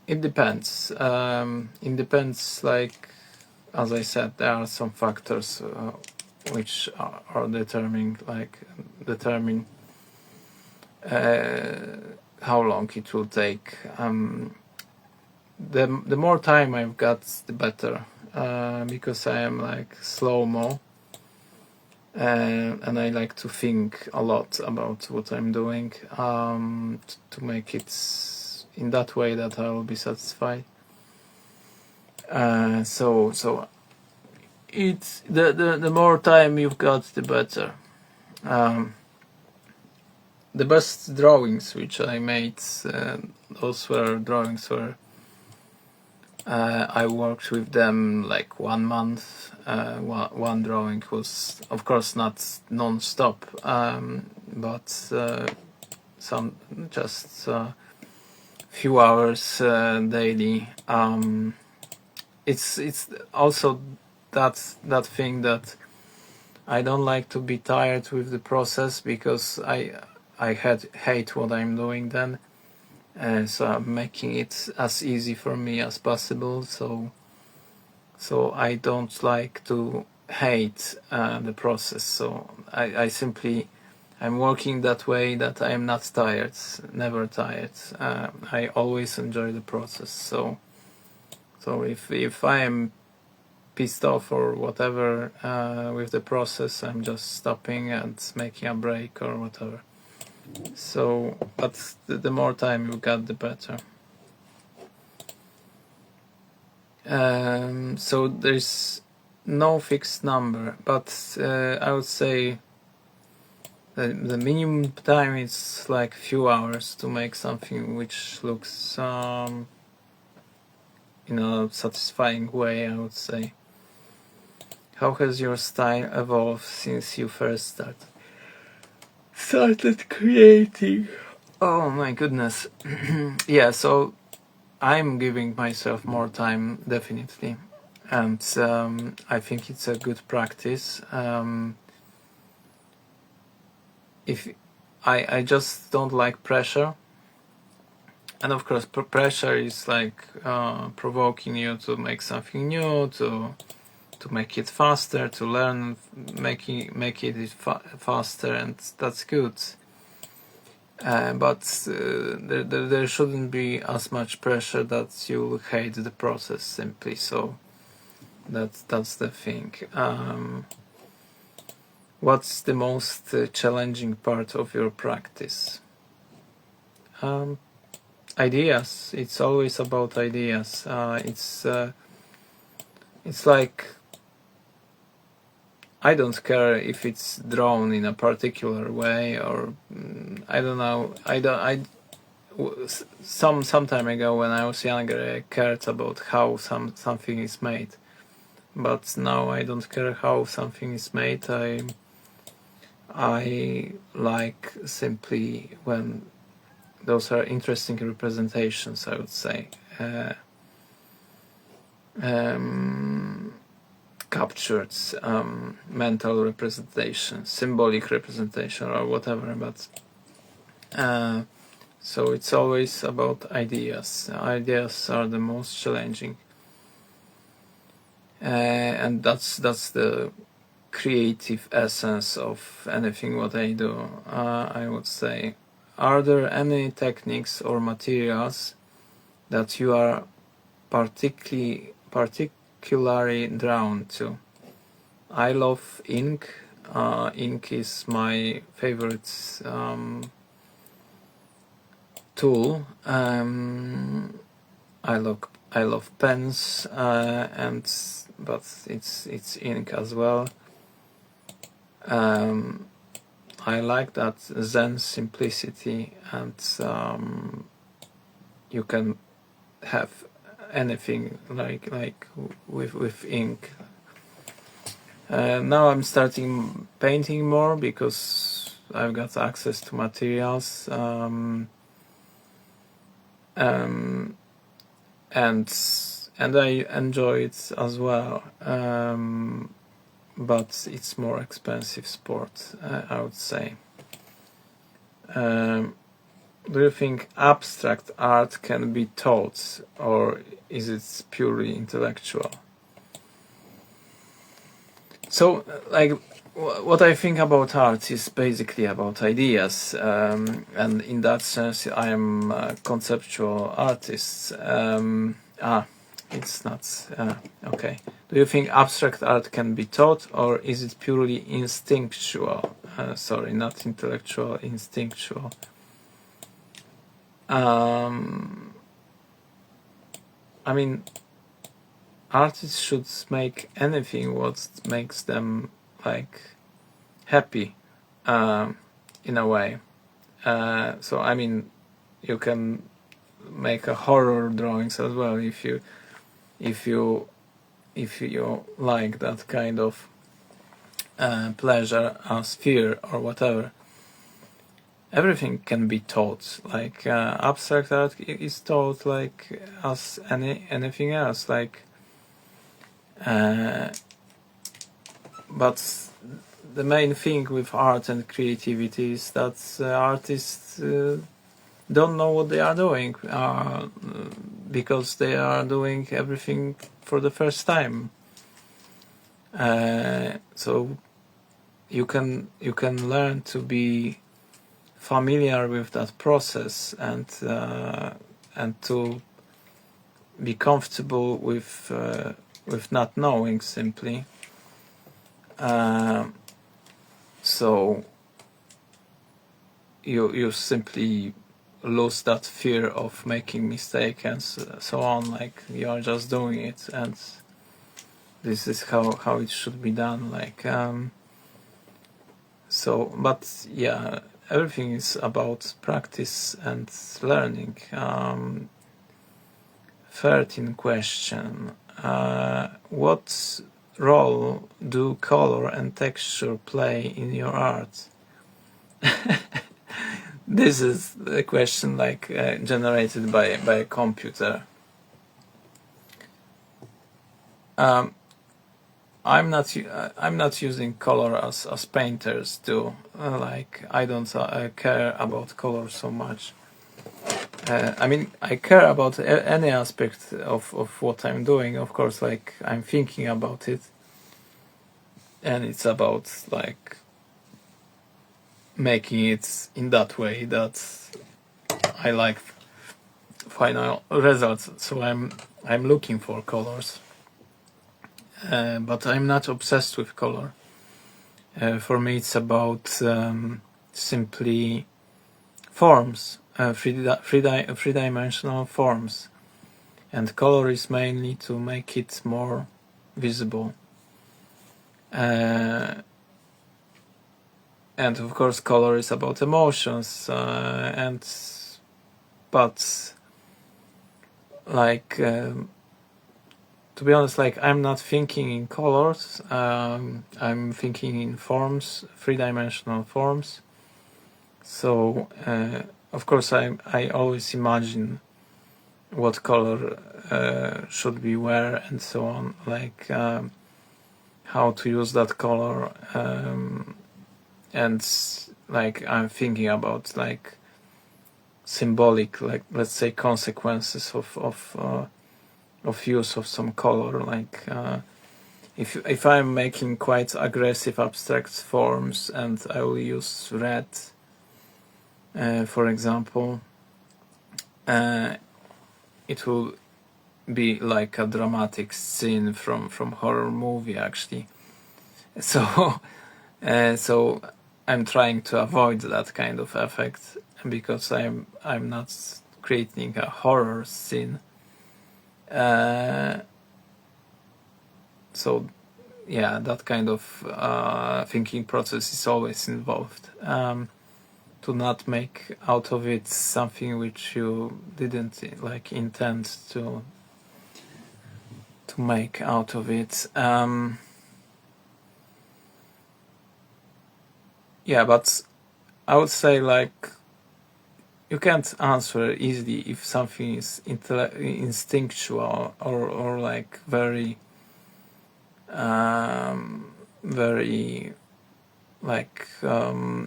It depends. It depends, like, as I said, there are some factors which are determine how long it will take. The more time I've got, the better, because I am like slow-mo, and I like to think a lot about what I'm doing, to make it in that way that I will be satisfied. So it's the more time you've got, the better. The best drawings which I made, those were drawings where I worked with them like 1 month. One drawing was, of course, not non-stop, but some just few hours daily. It's also that thing that I don't like to be tired with the process, because I hate what I'm doing then, so I'm making it as easy for me as possible. So I don't like to hate the process. So I'm working that way that I am not tired, never tired. I always enjoy the process. So if I am pissed off or whatever with the process, I'm just stopping and making a break or whatever. So, but the more time you got, the better. So there's no fixed number, but I would say the minimum time is like few hours to make something which looks in a satisfying way, I would say. How has your style evolved since you first started creating? Oh my goodness. Yeah, so I'm giving myself more time, definitely, and I think it's a good practice. If I just don't like pressure, and of course pressure is like provoking you to make something new, to make it faster, to learn, make it faster, and that's good. But there shouldn't be as much pressure that you hate the process simply. So that's the thing. What's the most challenging part of your practice? Ideas. It's always about ideas. It's like, I don't care if it's drawn in a particular way, or I don't know. Some time ago when I was younger, I cared about how something is made, but now I don't care how something is made. I like simply when those are interesting representations, I would say. Captured mental representation, symbolic representation, or whatever, but so it's always about ideas. Ideas are the most challenging. and that's the creative essence of anything what I do. I would say, are there any techniques or materials that you are particularly drawn to? I love ink. Ink is my favorite tool. I love pens, but it's ink as well. I like that Zen simplicity, and you can have anything like with ink. Now I'm starting painting more because I've got access to materials, and I enjoy it as well. But it's more expensive sport, I would say. Do you think abstract art can be taught, or is it purely intellectual? So, like, what I think about art is basically about ideas, and in that sense, I am a conceptual artist. It's not okay. Do you think abstract art can be taught, or is it purely instinctual? Sorry, not intellectual, instinctual. I mean, artists should make anything what makes them like happy, in a way. So I mean, you can make a horror drawings as well if you like that kind of pleasure as fear or whatever. Everything can be taught. Like abstract art is taught like as anything else. Like, but the main thing with art and creativity is that artists don't know what they are doing, because they are doing everything for the first time. So you can learn to be familiar with that process, and to be comfortable with not knowing, simply. So you simply lose that fear of making mistakes and so on. Like, you are just doing it, and this is how it should be done. Like, so, but yeah, everything is about practice and learning. 13th question. What role do color and texture play in your art? This is a question like generated by a computer. I'm not using color as painters do. Like, I don't care about color so much. I mean, I care about any aspect of what I'm doing. Of course, like, I'm thinking about it, and it's about like making it in that way that I like final results. So I'm looking for colors, but I'm not obsessed with color. For me, it's about simply forms, three-dimensional forms, and color is mainly to make it more visible. And of course, color is about emotions, but like, to be honest, like, I'm not thinking in colors. I'm thinking in forms, three-dimensional forms. So of course, I always imagine what color should be where, and so on. Like, how to use that color, and like, I'm thinking about like symbolic, like, let's say, consequences of use of some color. Like, if I'm making quite aggressive abstract forms and I will use red, for example, it will be like a dramatic scene from horror movie actually. So so I'm trying to avoid that kind of effect because I'm not creating a horror scene. So yeah, that kind of thinking process is always involved. To not make out of it something which you didn't like intend to make out of it. Yeah, but I would say like you can't answer easily if something is instinctual or like very very like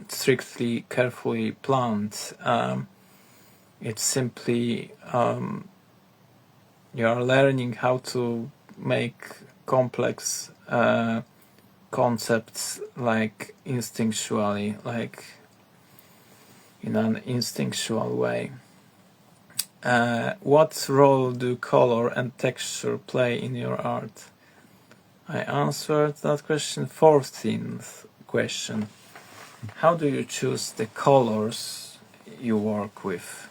strictly carefully planned. It's simply you are learning how to make complex concepts like instinctually, like in an instinctual way. What role do color and texture play in your art? I answered that question. 14th question. How do you choose the colors you work with?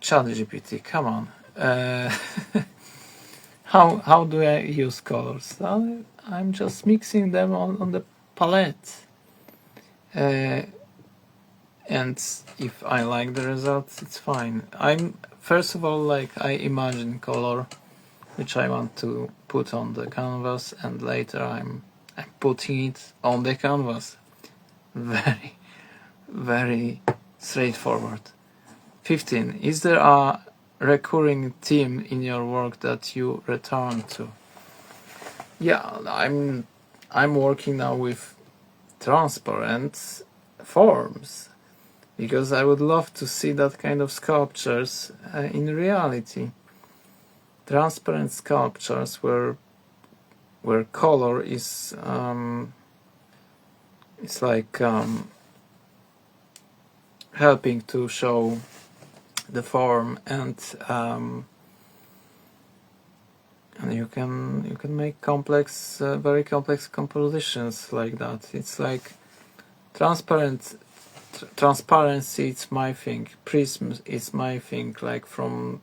ChatGPT, come on. How do I use colors? I'm just mixing them on the palette. And if I like the results, it's fine. I'm first of all like I imagine color which I want to put on the canvas, and later I'm putting it on the canvas. Very, very straightforward. 15. Is there a recurring theme in your work that you return to? Yeah, I'm working now with transparent forms because I would love to see that kind of sculptures in reality. Transparent sculptures where color is it's like helping to show the form, and you can make complex, very complex compositions like that. It's like transparency. It's my thing. Prism is my thing. Like from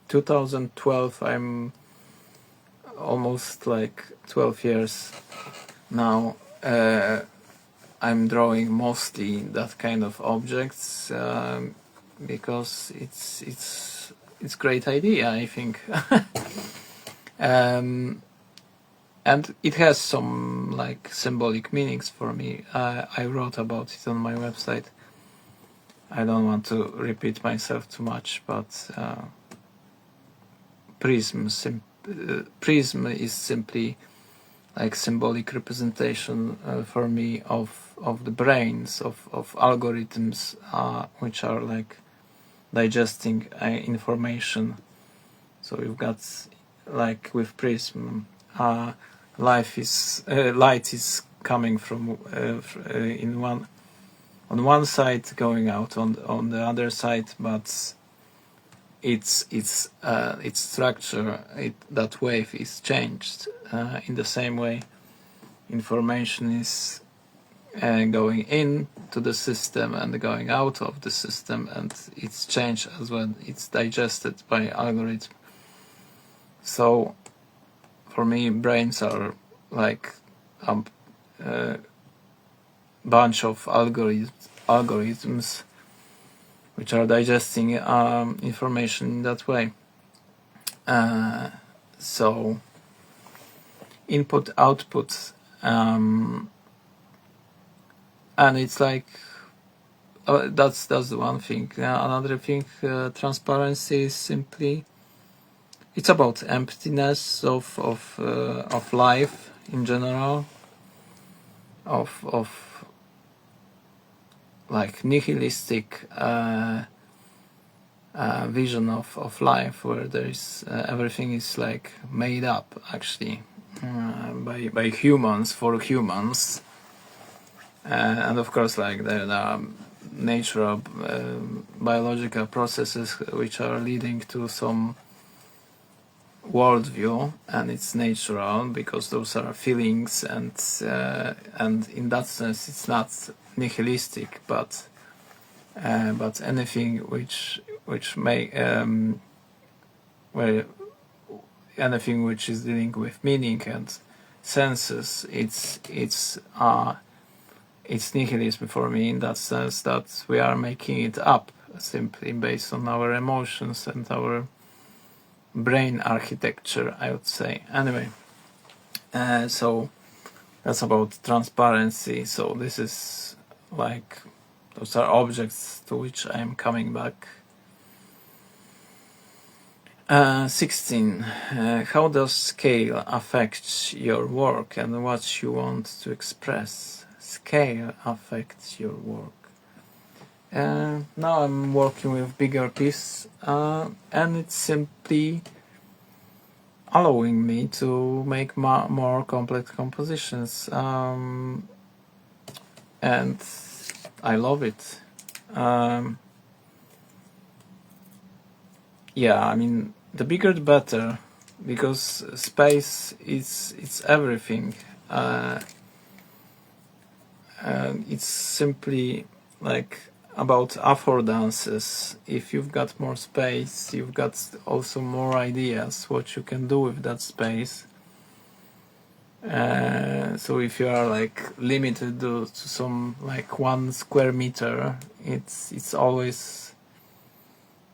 2012, I'm almost like 12 years now. I'm drawing mostly that kind of objects because it's great idea, I think. And it has some like symbolic meanings for me. I wrote about it on my website. I don't want to repeat myself too much, but prism is simply like symbolic representation for me of the brains of algorithms which are like digesting information. So you've got like with prism, light is coming from on one side, going out on the other side, but its structure, that wave is changed. In the same way, information is going in to the system and going out of the system, and it's changed as well. It's digested by algorithm. So for me, brains are like a bunch of algorithms which are digesting information in that way. So input output, and it's like that's the one thing. Another thing, transparency is simply it's about emptiness of life in general, of like nihilistic vision of life where there is everything is like made up actually by humans for humans, and of course like there are natural biological processes which are leading to some worldview, and it's natural because those are feelings, and in that sense it's not nihilistic, but anything which may where anything which is dealing with meaning and senses, it's nihilism for me, in that sense that we are making it up simply based on our emotions and our brain architecture, I would say. Anyway, so that's about transparency. So this is like, those are objects to which I am coming back. 16. How does scale affect your work and what you want to express? Scale affects your work. Now I'm working with bigger piece, and it's simply allowing me to make more complex compositions, and I love it. Yeah, I mean, the bigger the better, because space it's everything. It's simply like about affordances. If you've got more space, you've got also more ideas what you can do with that space. So if you are like limited to some like 1 square meter, it's always,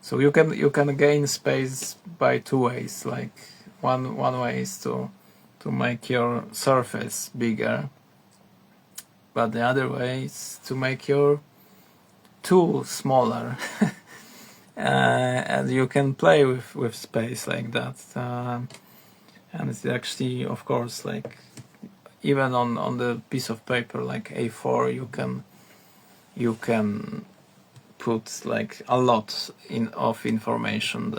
so you can gain space by 2 ways. Like one way is to make your surface bigger, but the other way is to make your tool smaller. And you can play with space like that, and it's actually, of course, like even on the piece of paper like A4, you can put like a lot of informations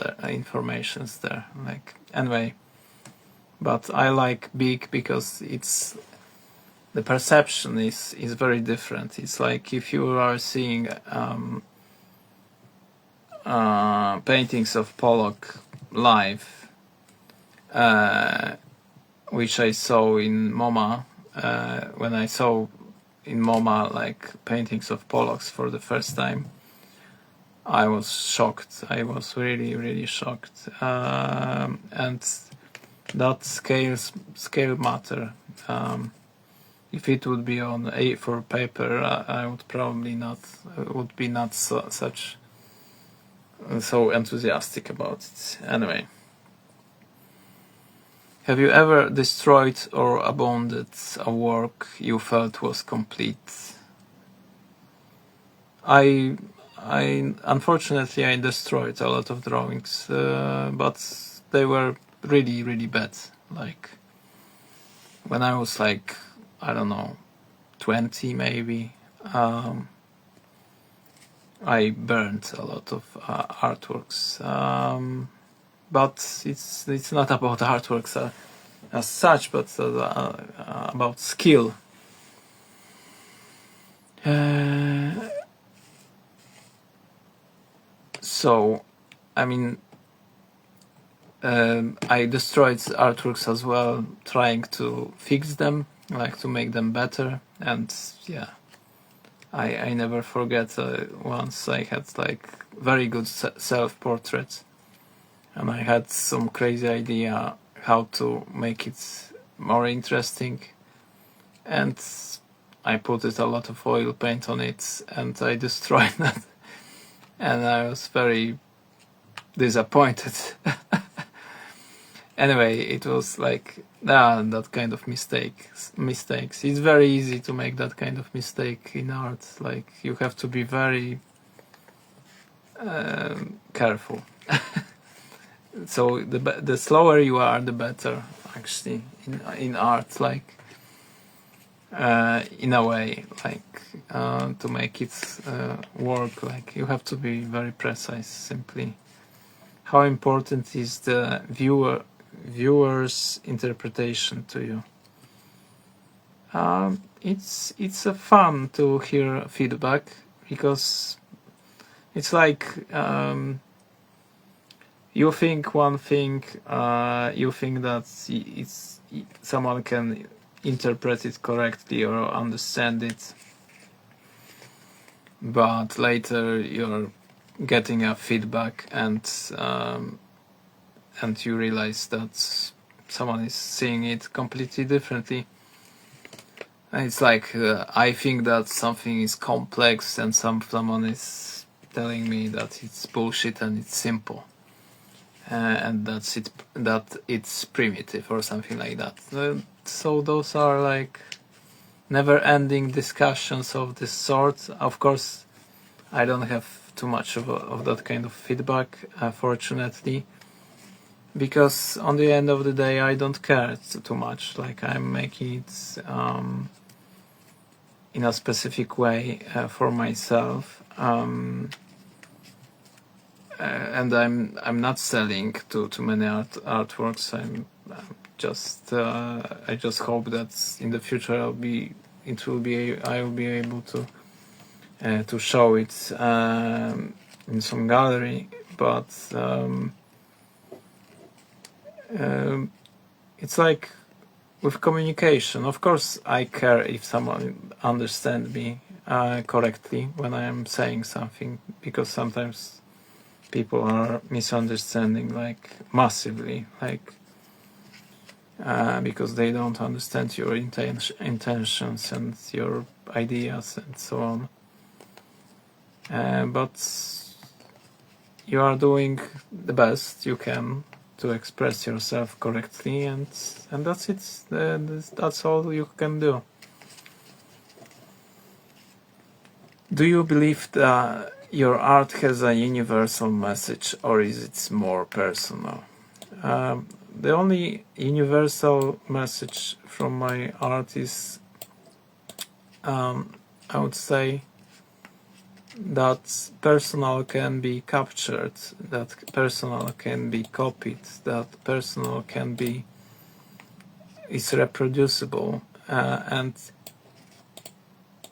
there. Like, anyway, but I like big because it's, the perception is very different. It's like if you are seeing paintings of Pollock live, which I saw in MoMA, when I saw in MoMA like paintings of Pollocks for the first time, I was shocked. I was really shocked, and that scale matter. If it would be on A4 paper, I would probably not be such so enthusiastic about it. Anyway, have you ever destroyed or abandoned a work you felt was complete? I unfortunately I destroyed a lot of drawings, but they were really bad. Like when I was like, I don't know, 20 maybe, I burned a lot of artworks, but it's not about artworks as such, but about skill. So, I mean, I destroyed artworks as well, trying to fix them, like to make them better, and yeah. I never forget, once I had like very good self-portrait, and I had some crazy idea how to make it more interesting, and I put a lot of oil paint on it, and I destroyed that, and I was very disappointed. Anyway, it was like that kind of mistakes. It's very easy to make that kind of mistake in art. Like you have to be very careful. So the slower you are, the better. Actually, in art, like in a way, like to make it work. Like you have to be very precise. Simply, how important is the viewer's interpretation to you? It's a fun to hear feedback because it's like you think one thing, you think that someone can interpret it correctly or understand it, but later you're getting a feedback and you realize that someone is seeing it completely differently. And it's like I think that something is complex and someone is telling me that it's bullshit and it's simple. And that it's primitive or something like that. So those are like never-ending discussions of this sort. Of course, I don't have too much of that kind of feedback, fortunately, because on the end of the day, I don't care too much. Like I'm making it in a specific way for myself. And I'm not selling to many artworks. I just hope that in the future I will be able to show it in some gallery. But it's like with communication. Of course, I care if someone understands me correctly when I am saying something, because sometimes people are misunderstanding like massively, like because they don't understand your intentions and your ideas and so on. But you are doing the best you can to express yourself correctly, and that's it. That's all you can do. Do you believe that your art has a universal message, or is it more personal? The only universal message from my art is, I would say, that personal can be captured, that personal can be copied, that personal is reproducible, and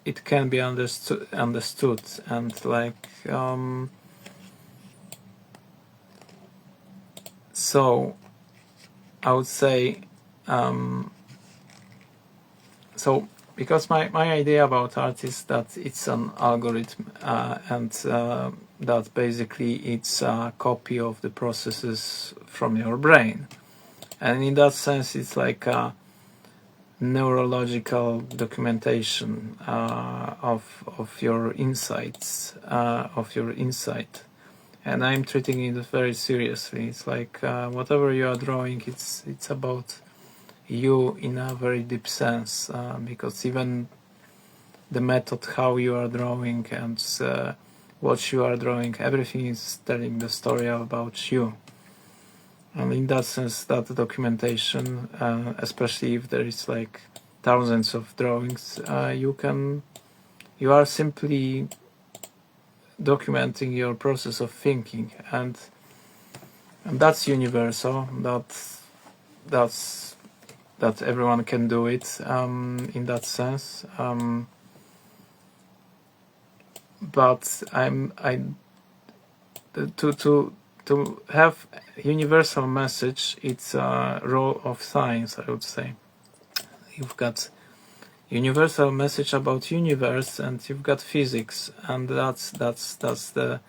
it can be understood, and like so I would say so, because my idea about art is that it's an algorithm, and that basically it's a copy of the processes from your brain, and in that sense it's like a neurological documentation of your insights, of your insight. And I'm treating it very seriously. It's like whatever you are drawing, it's about you in a very deep sense, because even the method how you are drawing and what you are drawing, everything is telling the story about you. And in that sense, that documentation, especially if there is like thousands of drawings, you are simply documenting your process of thinking, and that's universal. That everyone can do it in that sense. But to have universal message, it's a role of science, I would say. You've got universal message about universe, and you've got physics, and that's the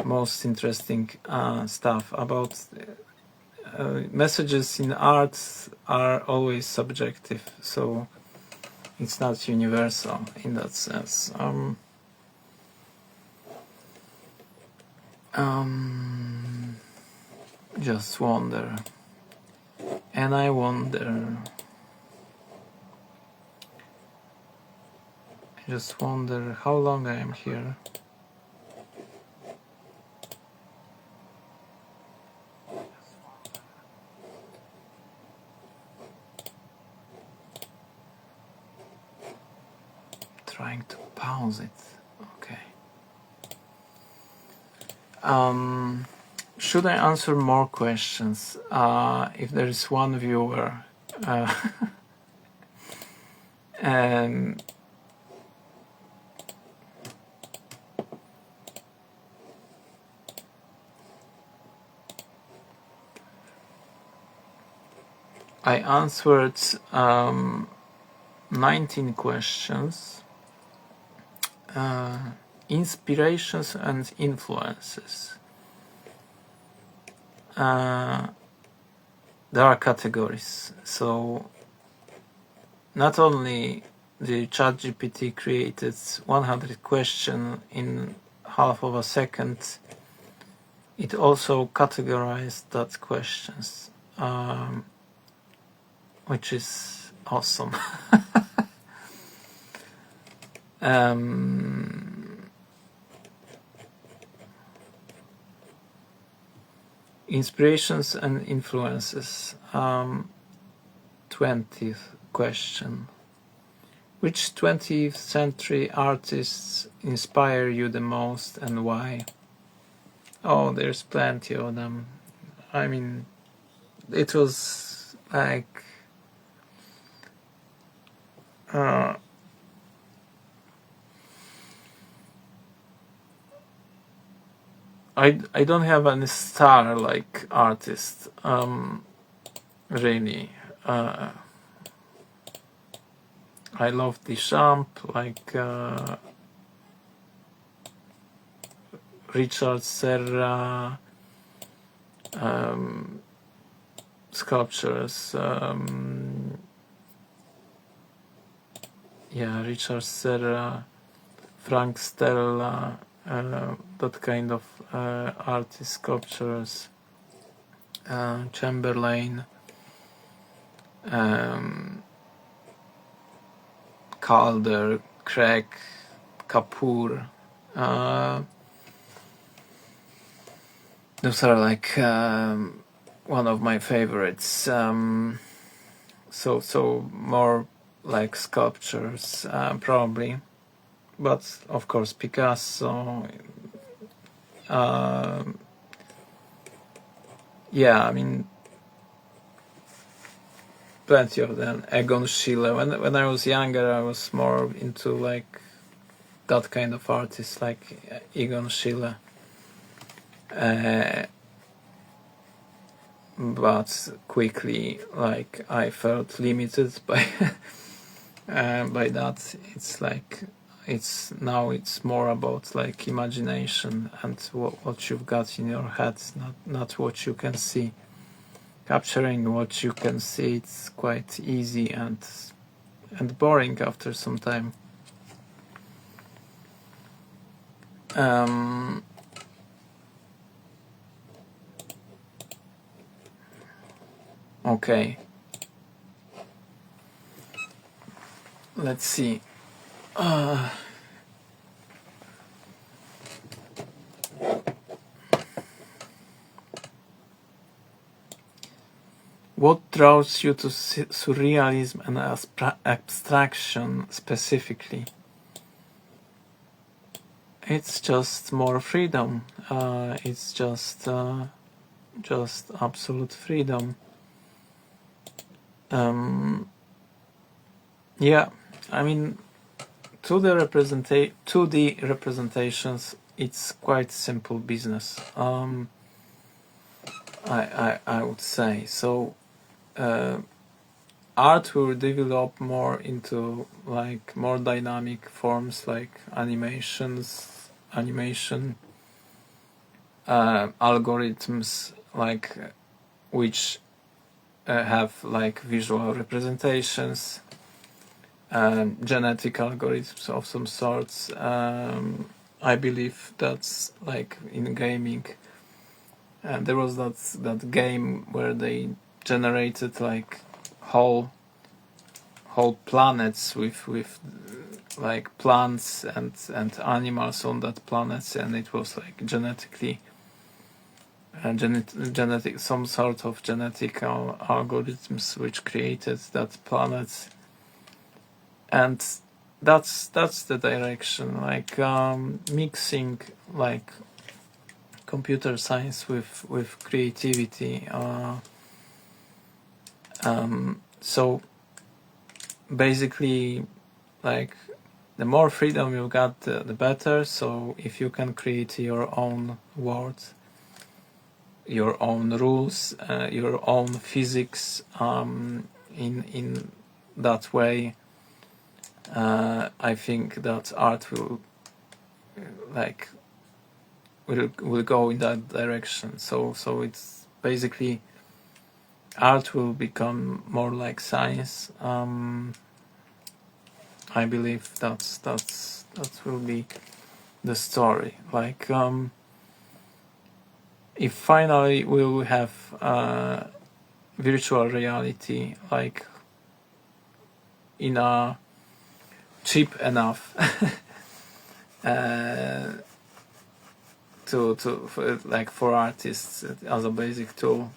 most interesting stuff about messages in art are always subjective, so it's not universal in that sense. Just wonder, and I wonder. Just wonder how long I am here. trying to pause it. Okay. Should I answer more questions? If there is one viewer, I answered 19 questions. Inspirations and influences. There are categories. So not only the ChatGPT created 100 questions in half of a second, it also categorized that questions, which is awesome. Inspirations and influences. 20th question. Which 20th century artists inspire you the most and why? Oh, there's plenty of them. I mean, it was like I don't have any star like artist, really. I love Deschamps, like Richard Serra, sculptures. Yeah, Richard Serra, Frank Stella, that kind of artist, sculptures. Chamberlain, Calder, Craig, Kapoor. Those are like one of my favorites. So more like sculptures, probably, but of course Picasso. Yeah, I mean, plenty of them. Egon Schiele. When I was younger, I was more into like that kind of artist, like Egon Schiele. But quickly, like, I felt limited by by that. It's like it's more about like imagination and what you've got in your head, not what you can see. Capturing what you can see, it's quite easy and boring after some time. Okay. Let's see. What draws you to surrealism and abstraction specifically? It's just more freedom. It's just absolute freedom. Yeah, I mean, 2D representations, it's quite simple business. I would say so. Art will develop more into like more dynamic forms, like animation, algorithms, like which have like visual representations, genetic algorithms of some sorts. I believe that's like in gaming. There was that game where they generated like whole planets with like plants and animals on that planet, and it was like genetic some sort of genetic algorithms which created that planet. And that's the direction, like mixing like computer science with creativity. So basically, like, the more freedom you got, the better. So if you can create your own world, your own rules, your own physics, in that way, I think that art will like will go in that direction. So it's basically, art will become more like science. I believe that will be the story. Like, if finally we will have virtual reality, like in a cheap enough for artists as a basic tool,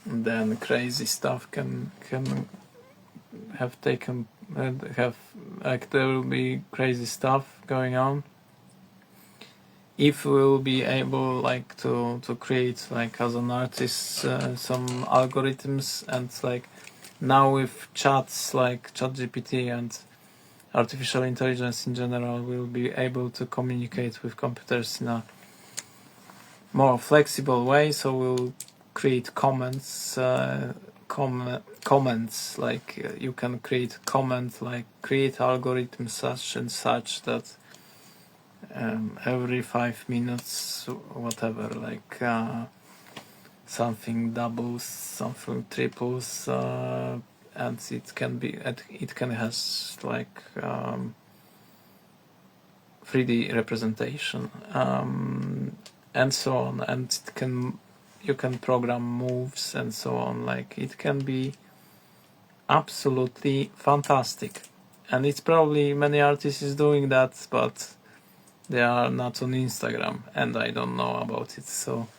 then crazy stuff can have taken have like there will be crazy stuff going on if we'll be able like to create, like, as an artist, some algorithms, and like now with chats like ChatGPT and artificial intelligence in general, we'll be able to communicate with computers in a more flexible way. So we'll create comments, like you can create comment, like create algorithm such and such that every 5 minutes, whatever, like something doubles, something triples, and it can has like 3D representation, and so on, and you can program moves and so on. Like, it can be absolutely fantastic, and it's probably many artists is doing that, but they are not on Instagram, and I don't know about it. So,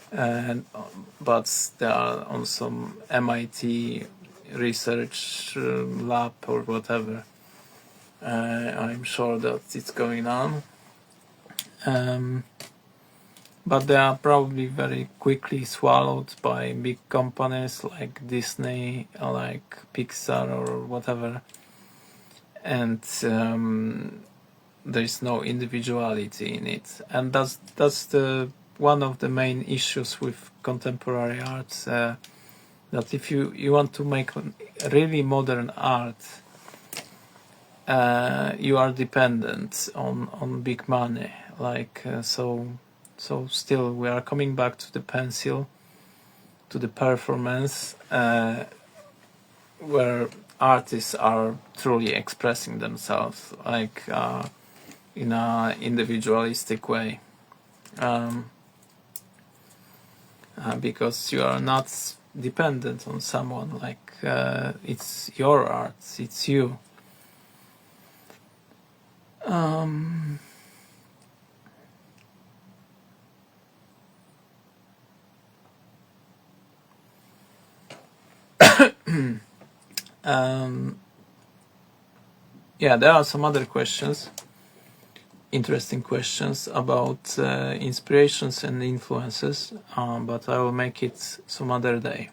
but they are on some MIT research lab or whatever. I'm sure that it's going on. But they are probably very quickly swallowed by big companies like Disney, like Pixar or whatever, and there is no individuality in it, and that's the one of the main issues with contemporary art. That if you want to make really modern art, you are dependent on big money. Like, so still we are coming back to the pencil, to the performance, where artists are truly expressing themselves, like in a individualistic way, because you are not dependent on someone. Like, it's your art, it's you. Yeah, there are some other questions, interesting questions about inspirations and influences, but I will make it some other day.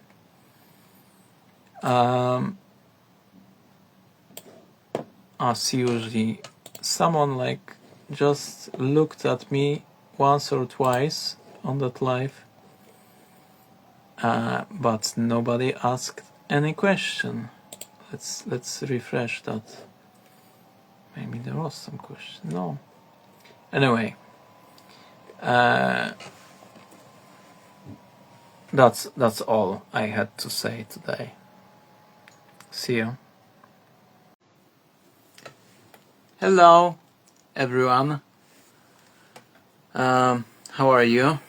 As usually, someone like just looked at me once or twice on that live, but nobody asked any question. Let's refresh that. Maybe there was some question. No. Anyway, that's all I had to say today. See you. Hello, everyone. How are you?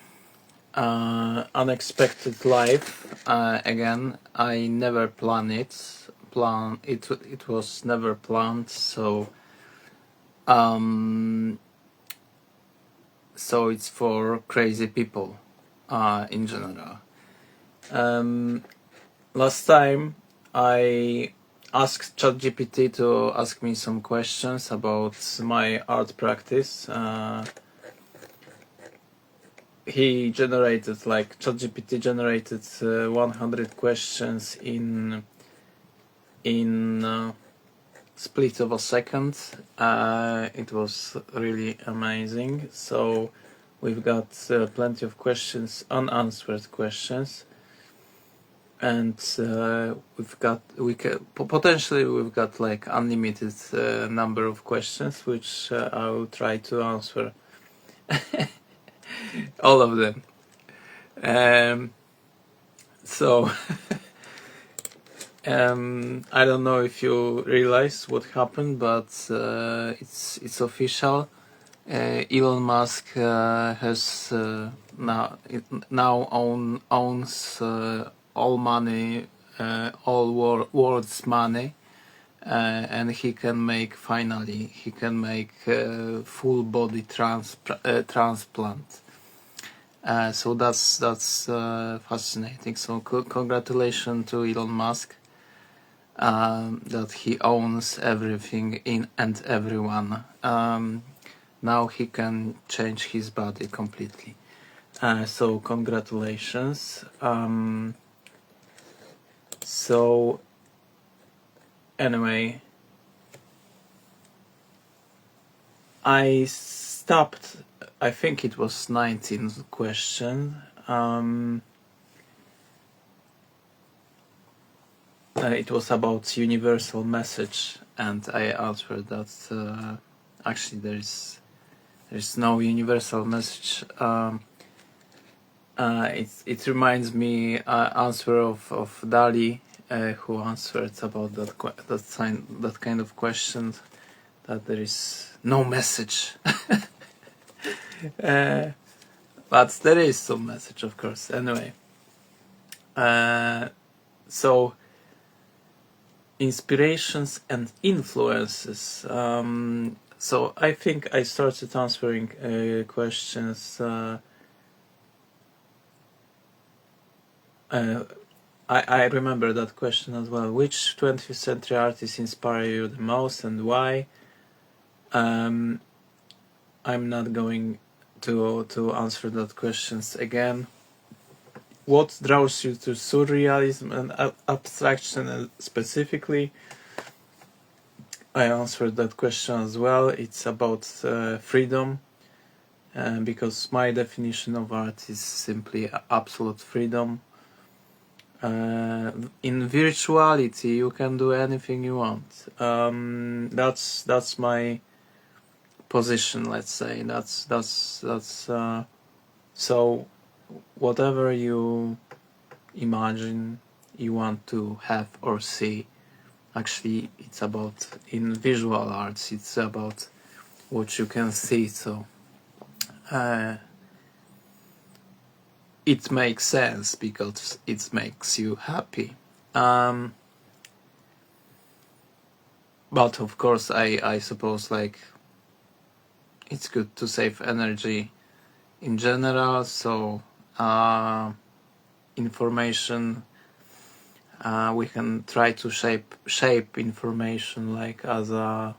Unexpected live again. I never planned it. It was never planned. So it's for crazy people in general. Last time I asked ChatGPT to ask me some questions about my art practice. He generated, like, ChatGPT generated 100 questions in split of a second. It was really amazing. So we've got plenty of questions, unanswered questions, and potentially we've got like unlimited number of questions, which I will try to answer all of them. So I don't know if you realize what happened, but it's official. Elon Musk has now owns all money, all world's money, and he can make full body transplant. So that's fascinating. So congratulations to Elon Musk. That he owns everything and everyone. Now he can change his body completely. So congratulations. So anyway, I stopped. I think it was 19th question. It was about universal message, and I answered that actually there's no universal message. It reminds me answer of Dali, who answered about that kind of question, that there is no message. But there is some message, of course. Anyway, so inspirations and influences. So I think I started answering questions. I remember that question as well. Which 20th century artists inspire you the most, and why? I'm not going to answer that questions again. What draws you to surrealism and abstraction specifically? I answered that question as well. It's about freedom, because my definition of art is simply absolute freedom. In virtuality, you can do anything you want. That's my position. Let's say that's so. Whatever you imagine you want to have or see, actually it's about, in visual arts, it's about what you can see. So it makes sense because it makes you happy. But of course I suppose, like, it's good to save energy in general. So information, we can try to shape information, like, as the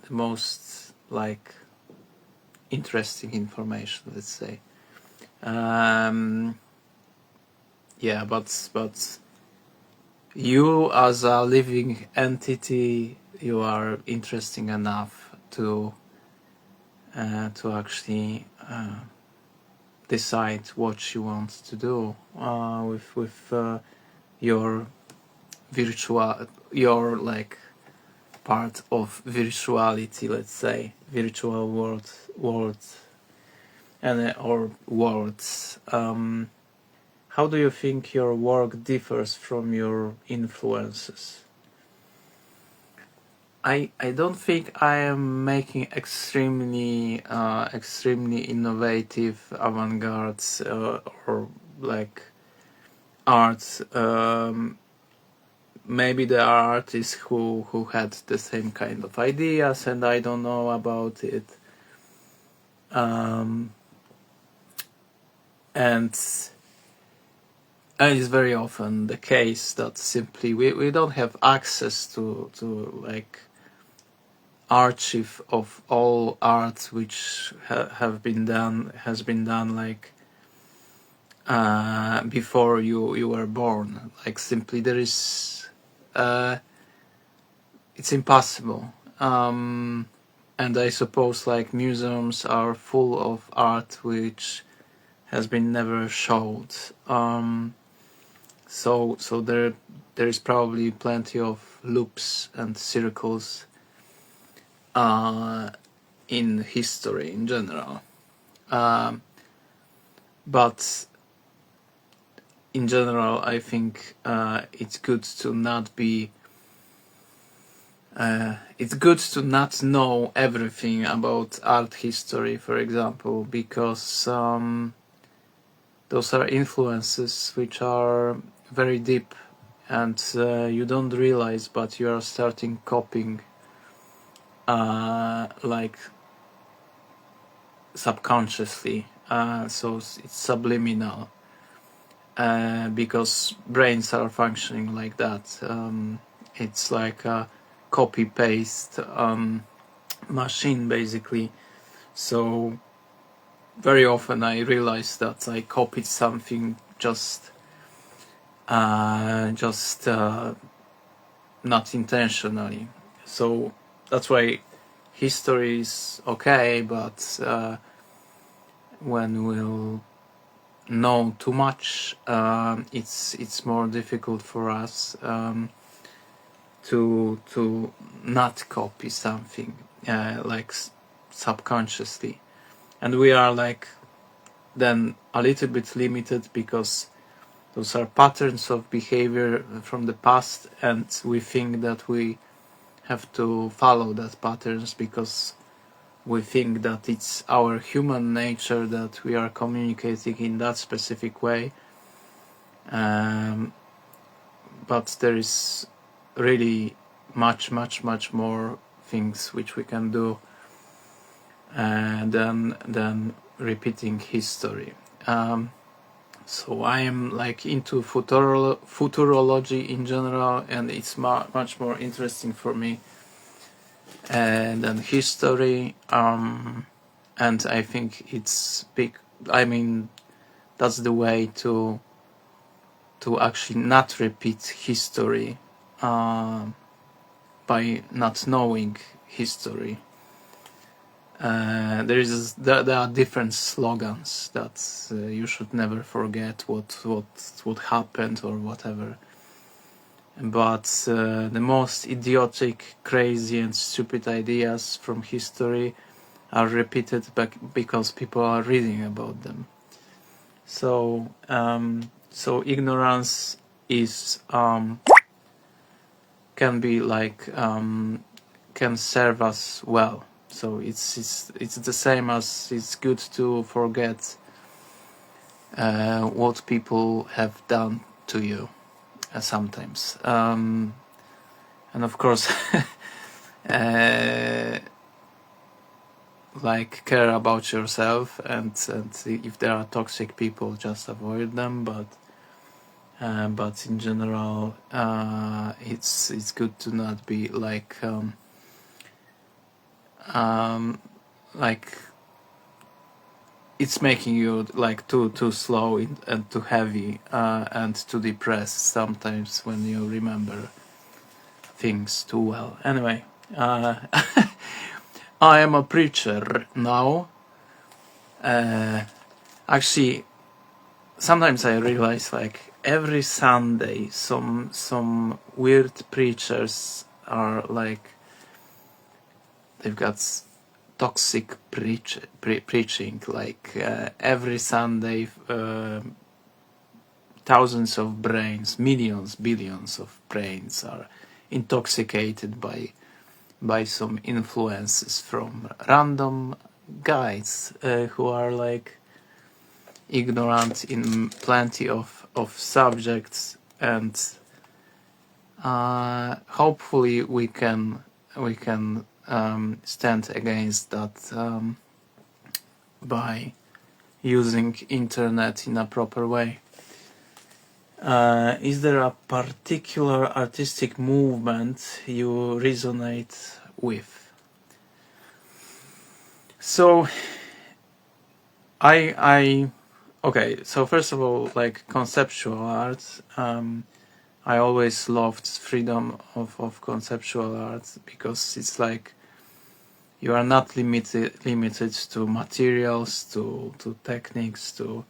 most, like, interesting information, let's say. Yeah, but you as a living entity, you are interesting enough to actually decide what you want to do with your like part of virtuality, let's say, virtual world and or worlds. How do you think your work differs from your influences? I don't think I am making extremely innovative avant-garde or like art. Maybe there are artists who had the same kind of ideas and I don't know about it. And it's very often the case that simply we don't have access to like archive of all art which has been done like before you were born. Like simply there is it's impossible. And I suppose like museums are full of art which has been never showed. So there is probably plenty of loops and circles in history in general. But in general, I think it's good to not be. It's good to not know everything about art history, for example, because those are influences which are very deep, and you don't realize, but you are starting copying, like subconsciously. So it's subliminal. Because brains are functioning like that. It's like a copy-paste machine, basically. So very often I realize that I copied something just not intentionally. So that's why history is okay, but when we'll know too much, it's more difficult for us to not copy something like subconsciously, and we are like then a little bit limited because those are patterns of behavior from the past, and we think that we have to follow that patterns because we think that it's our human nature that we are communicating in that specific way. But there is really much more things which we can do than repeating history. So I am like into futurology in general, and it's much more interesting for me than history. And I think it's big. I mean, that's the way to actually not repeat history by not knowing history. There are different slogans that you should never forget what happened or whatever. But the most idiotic, crazy, and stupid ideas from history are repeated because people are reading about them. So ignorance is can be like can serve us well. So it's the same as it's good to forget what people have done to you sometimes, and of course like care about yourself, and if there are toxic people, just avoid them. But in general, it's good to not be like it's making you like too slow and too heavy and too depressed sometimes when you remember things too well. Anyway, I am a preacher now. Actually, sometimes I realize like every Sunday some weird preachers are like they've got toxic preaching, like every Sunday thousands of brains, millions, billions of brains are intoxicated by some influences from random guys who are like ignorant in plenty of subjects, and hopefully we can stand against that by using internet in a proper way. Is there a particular artistic movement you resonate with? So okay, so first of all, like conceptual art, I always loved freedom of conceptual art, because it's like you are not limited to materials, to techniques, to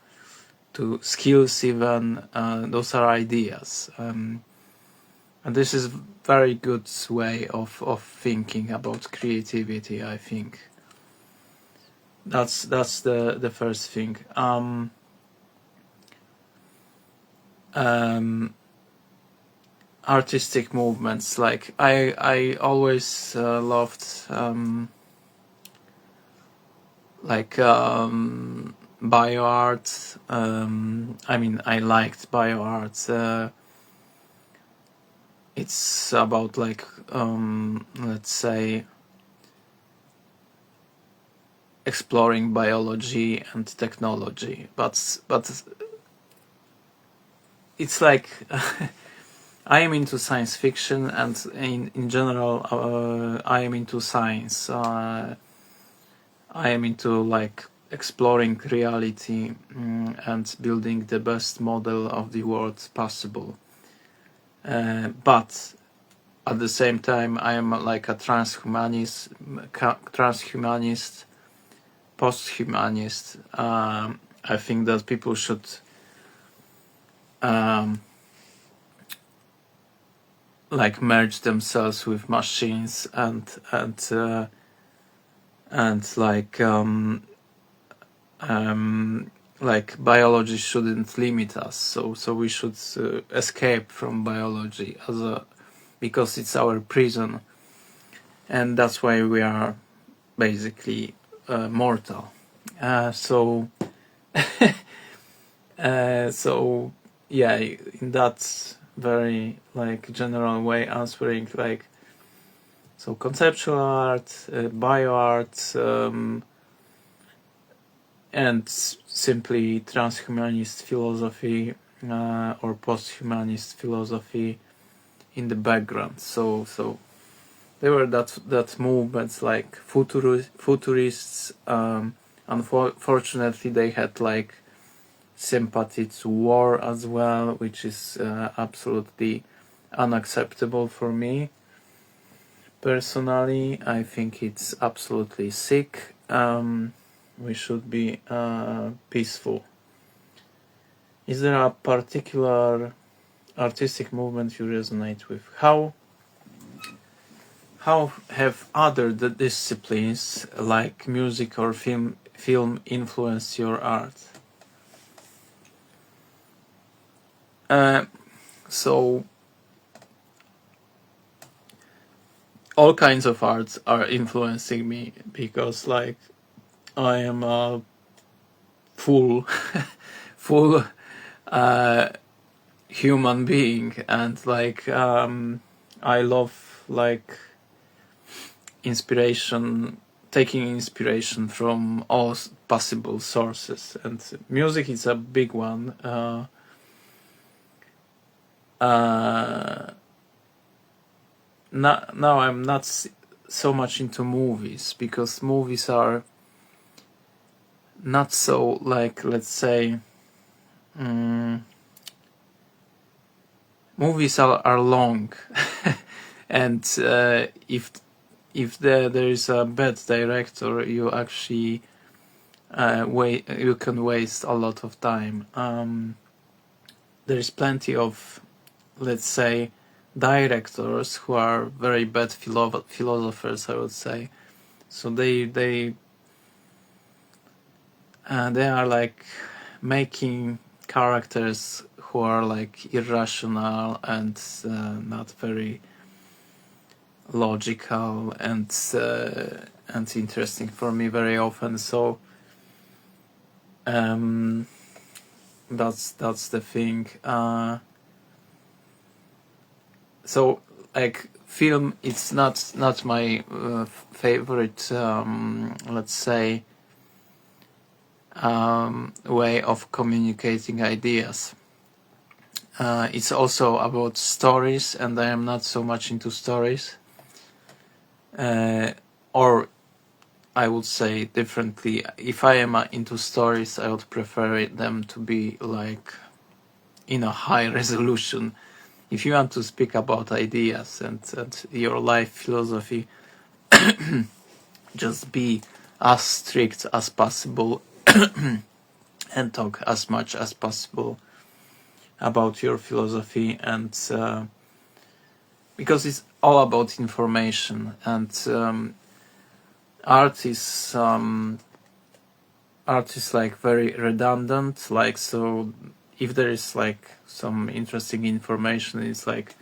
skills even. Those are ideas, and this is very good way of thinking about creativity, I think. That's the first thing. Artistic movements, like I always loved bioart. I mean, I liked bioart. It's about like let's say exploring biology and technology, but it's like I am into science fiction, and in general I am into science. I am into like exploring reality, and building the best model of the world possible. But at the same time, I am like a transhumanist, posthumanist. I think that people should like merge themselves with machines, and like biology shouldn't limit us. So we should escape from biology because it's our prison, and that's why we are basically mortal. So yeah, in that very like general way, answering like, so conceptual art, bioart, and simply transhumanist philosophy or posthumanist philosophy in the background. So there were that movements like futurists. Unfortunately, they had like sympathy to war as well, which is absolutely unacceptable for me. Personally, I think it's absolutely sick. We should be peaceful. Is there a particular artistic movement you resonate with? How have other disciplines like music or film influenced your art? So all kinds of arts are influencing me, because like I am a full human being, and like I love like taking inspiration from all possible sources, and music is a big one. Now I'm not so much into movies, because movies are not so like, let's say, movies are long and if there is a bad director, you actually you can waste a lot of time. There is plenty of, let's say, directors who are very bad philosophers, I would say. So they are like making characters who are like irrational and not very logical and interesting for me very often. So that's the thing. So like film, it's not my favorite let's say way of communicating ideas. it's also about stories, and I am not so much into stories. Or I would say differently, if I am into stories, I would prefer them to be like in a high resolution. If you want to speak about ideas and your life philosophy, just be as strict as possible and talk as much as possible about your philosophy, and because it's all about information, and art is like very redundant, like, so if there is like some interesting information, it's like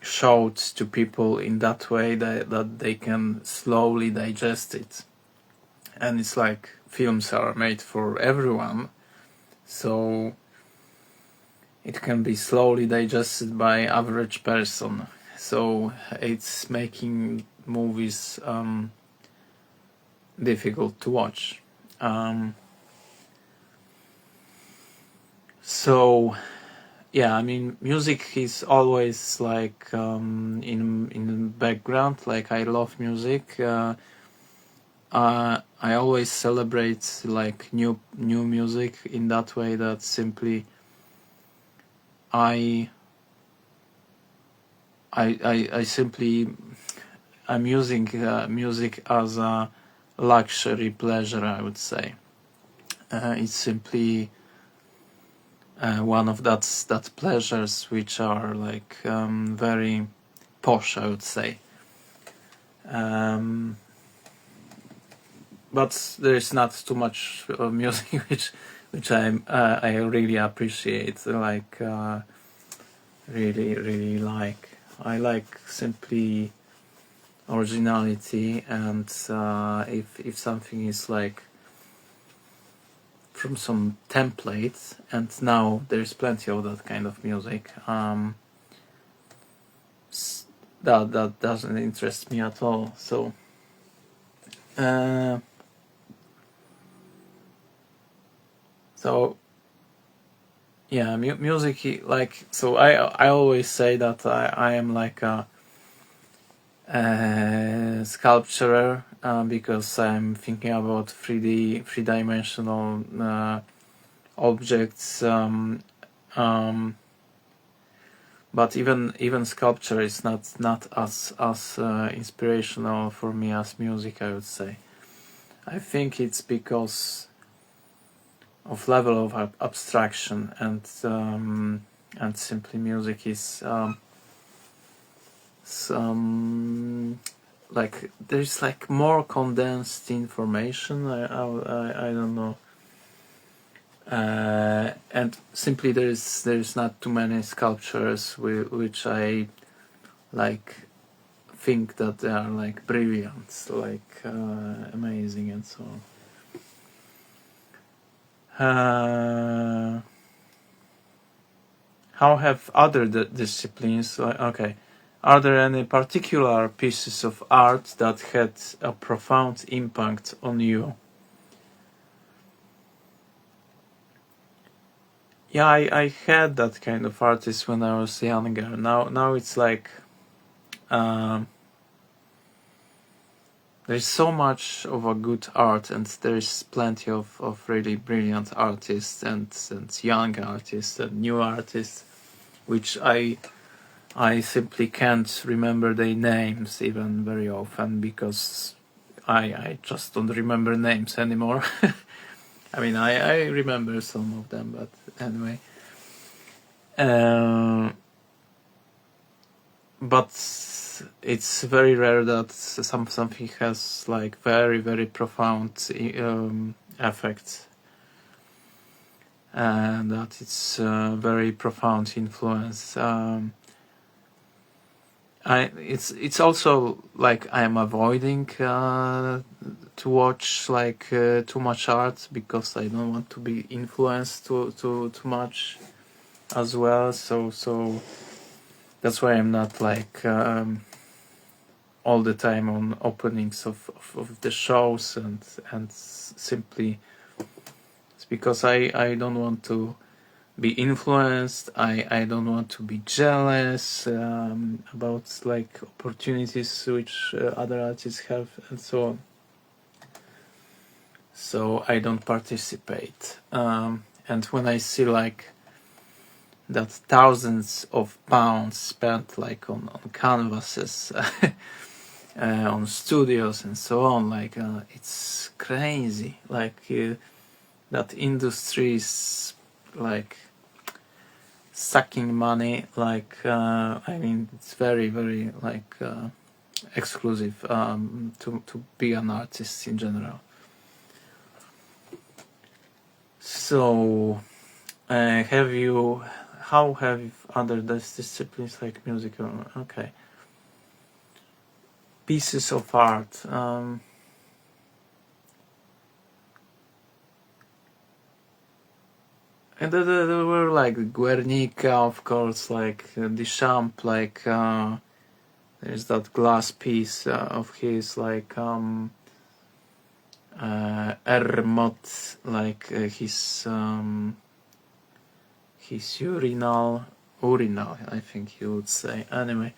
showed to people in that way that they can slowly digest it. And it's like films are made for everyone, so it can be slowly digested by average person. So it's making movies difficult to watch. So yeah, I mean, music is always like in the background. Like, I love music. I always celebrate like new music in that way, that simply I simply I'm using music as a luxury pleasure, I would say. It's simply one of that pleasures which are like very posh, I would say. But there is not too much music which I really appreciate, like really like. I like simply originality, and if something is like from some template, and now there's plenty of that kind of music, that doesn't interest me at all. So yeah, music, like, so I always say that I am like a sculpturer, because I'm thinking about three-dimensional objects, but even sculpture is not as inspirational for me as music, I would say. I think it's because of level of abstraction, and simply music is some, like, there's like more condensed information. I don't know, and simply there's not too many sculptures which I like think that they are like brilliant, like amazing, and so on. How have other disciplines, okay, are there any particular pieces of art that had a profound impact on you? Yeah, I had that kind of artist when I was younger. Now it's like there's so much of a good art, and there's plenty of really brilliant artists, and young artists and new artists, which I simply can't remember their names even very often, because I just don't remember names anymore. I mean, I remember some of them, but anyway. But it's very rare that something has like very profound effect, and that it's very profound influence. It's also like I am avoiding to watch like too much art, because I don't want to be influenced too much as well. So that's why I'm not like all the time on openings of the shows, and simply it's because I don't want to be influenced. I don't want to be jealous about like opportunities which other artists have and so on. So I don't participate. And when I see like that thousands of pounds spent like on canvases, on studios and so on, like it's crazy. Like that industry is like sucking money. Like I mean, it's very very like exclusive to be an artist in general. So how have other disciplines like music okay pieces of art and there were like Guernica, of course, like Duchamp, like there's that glass piece of his, like Ermot, like his urinal, I think you would say. Anyway,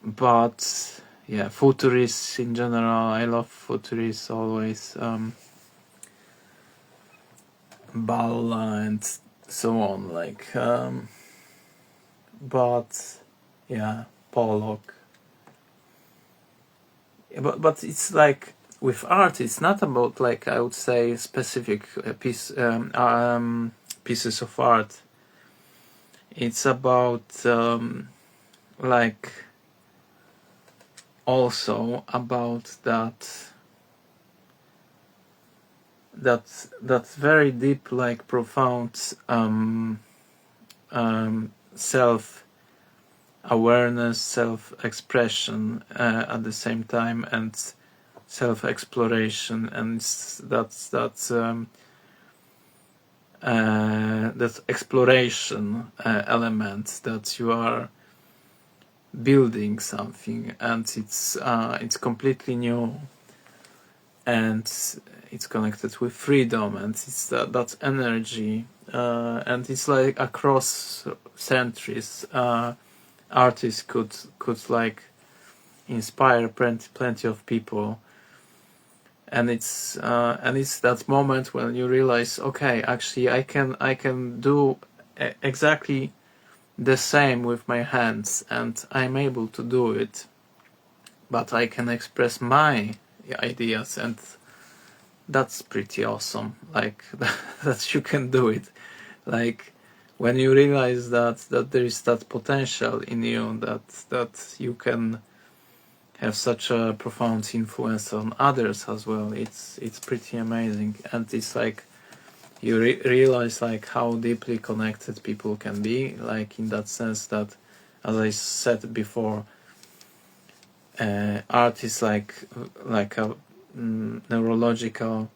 but yeah, futurists in general. I love futurists always. Balla and so on, like but yeah, Pollock. But it's like with art, it's not about like I would say specific pieces of art. It's about like also about that very deep, like profound self awareness, self-expression at the same time, and self-exploration, and that exploration element, that you are building something, and it's completely new, and it's connected with freedom, and it's that energy, and it's like across centuries. Artists could like inspire plenty of people, and it's that moment when you realize, okay, actually I can do exactly the same with my hands, and I'm able to do it, but I can express my ideas, and that's pretty awesome. Like that you can do it, like when you realize that there is that potential in you, that you can have such a profound influence on others as well. It's pretty amazing, and it's like you realize like how deeply connected people can be, like in that sense that, as I said before, art is like a neurological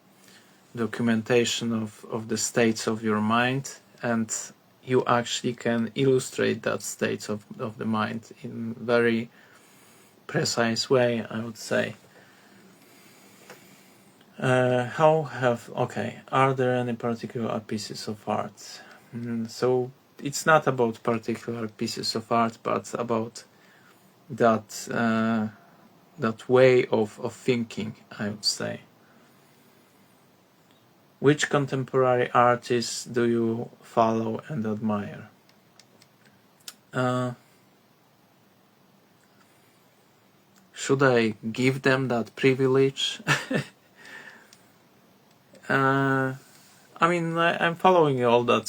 documentation of the states of your mind, and you actually can illustrate that states of the mind in very precise way, I would say. Are there any particular pieces of art? So it's not about particular pieces of art, but about that way of thinking, I would say. Which contemporary artists do you follow and admire? Should I give them that privilege? I mean, I'm following all that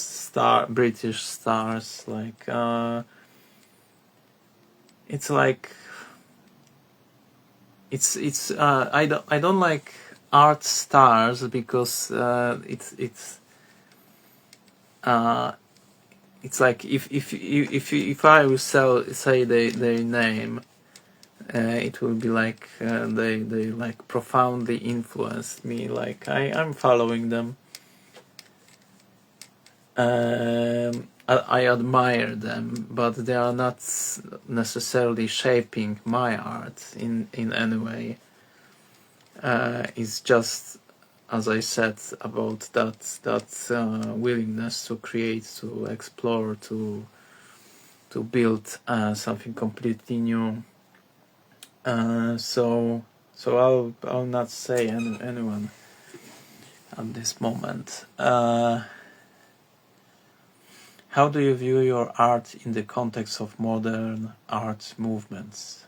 British stars. Like, it's like it's I don't like art stars because it's like if I will say their name, it will be like they like profoundly influenced me. Like I'm following them. I admire them, but they are not necessarily shaping my art in any way. It's just as I said, about that willingness to create, to explore, to build something completely new. So I'll not say anyone at this moment. How do you view your art in the context of modern art movements?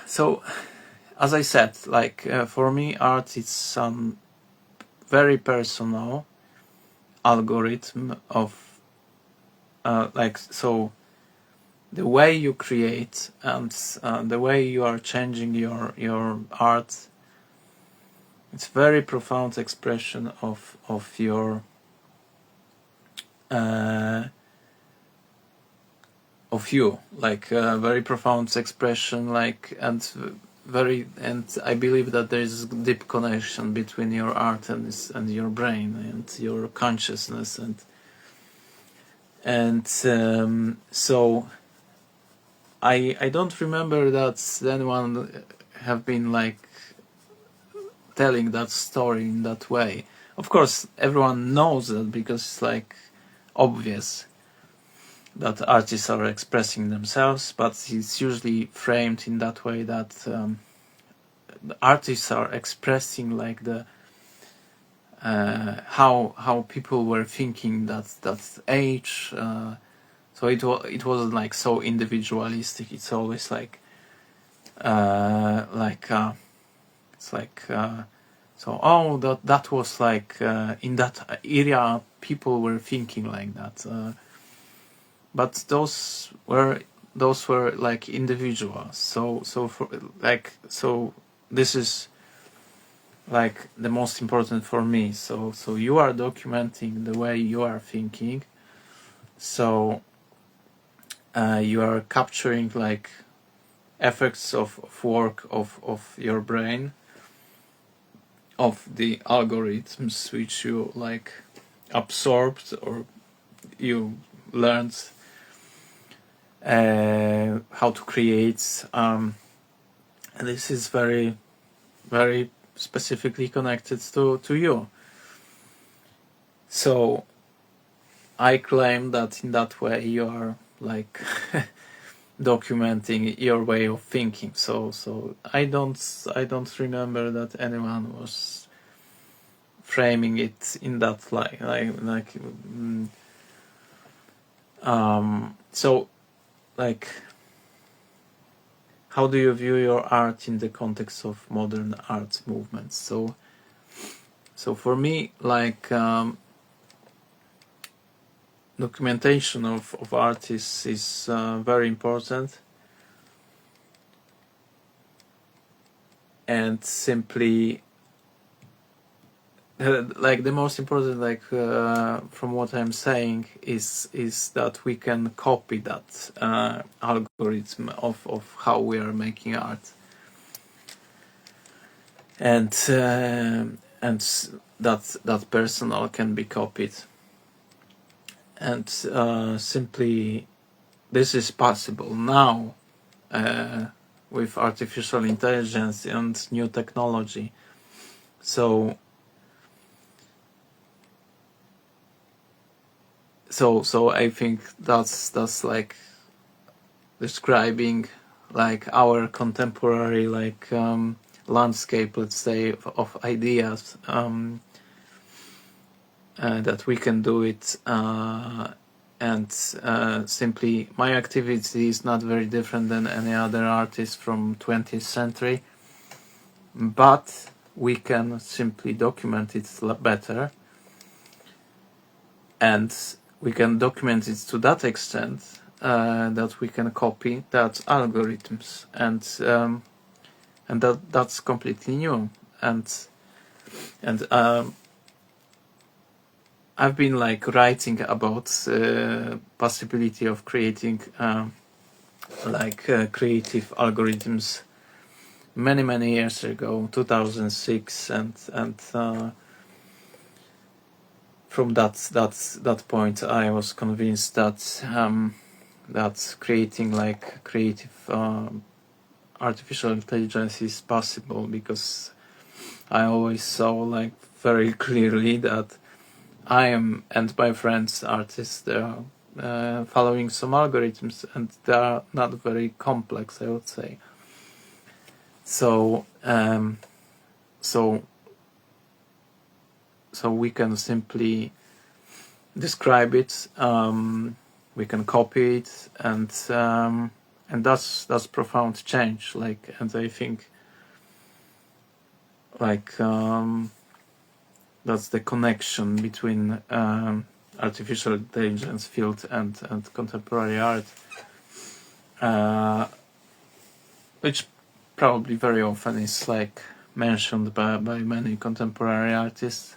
So, as I said, like for me, art is some very personal algorithm of so the way you create and the way you are changing your art. It's very profound expression of your of you, like very profound expression, like and I believe that there is a deep connection between your art and your brain and your consciousness and so I don't remember that anyone have been like telling that story in that way. Of course, everyone knows that because it's like obvious that artists are expressing themselves, but it's usually framed in that way that the artists are expressing like the how people were thinking that age. So it wasn't like so individualistic. It's always like it's like so that was like in that area people were thinking like that. But those were like individuals. So for like so this is like the most important for me. So you are documenting the way you are thinking. So you are capturing like effects of work of your brain, of the algorithms which you like absorbed or you learned how to create, and this is very very specifically connected to you. So I claim that in that way you are like documenting your way of thinking. So I don't remember that anyone was framing it in that like so like how do you view your art in the context of modern art movements? So for me, like documentation of artists is very important, and simply like the most important, like from what I'm saying, is that we can copy that algorithm of how we are making art, and that personal can be copied, and simply this is possible now with artificial intelligence and new technology. So I think that's like describing like our contemporary like landscape, let's say, of ideas, that we can do it, and simply my activity is not very different than any other artist from 20th century, but we can simply document it better, and we can document it to that extent that we can copy that algorithms, and that's completely new, and I've been like writing about possibility of creating creative algorithms many years ago, 2006, and from that point I was convinced that that creating like creative artificial intelligence is possible, because I always saw like very clearly that I am and my friends artists, they are following some algorithms, and they are not very complex, I would say. So so we can simply describe it, we can copy it, and that's profound change. Like, and I think like that's the connection between artificial intelligence field and contemporary art, which probably very often is like mentioned by many contemporary artists.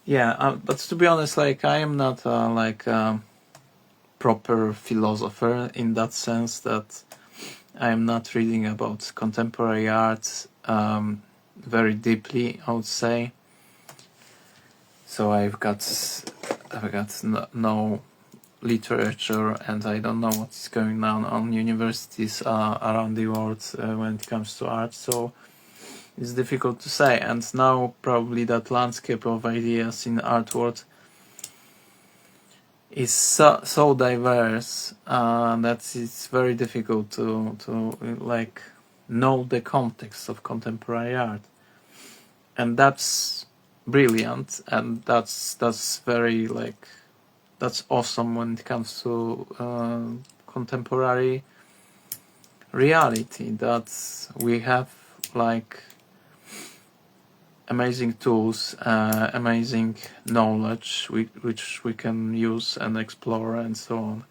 Yeah, but to be honest, like, I am not like a proper philosopher, in that sense that I am not reading about contemporary art very deeply, I would say. So I've got no literature, and I don't know what's going on universities around the world when it comes to art. So it's difficult to say. And now probably that landscape of ideas in art world is so diverse that it's very difficult to like know the context of contemporary art, and that's brilliant, and that's very like, that's awesome when it comes to contemporary reality, that we have like amazing tools, amazing knowledge which we can use and explore and so on,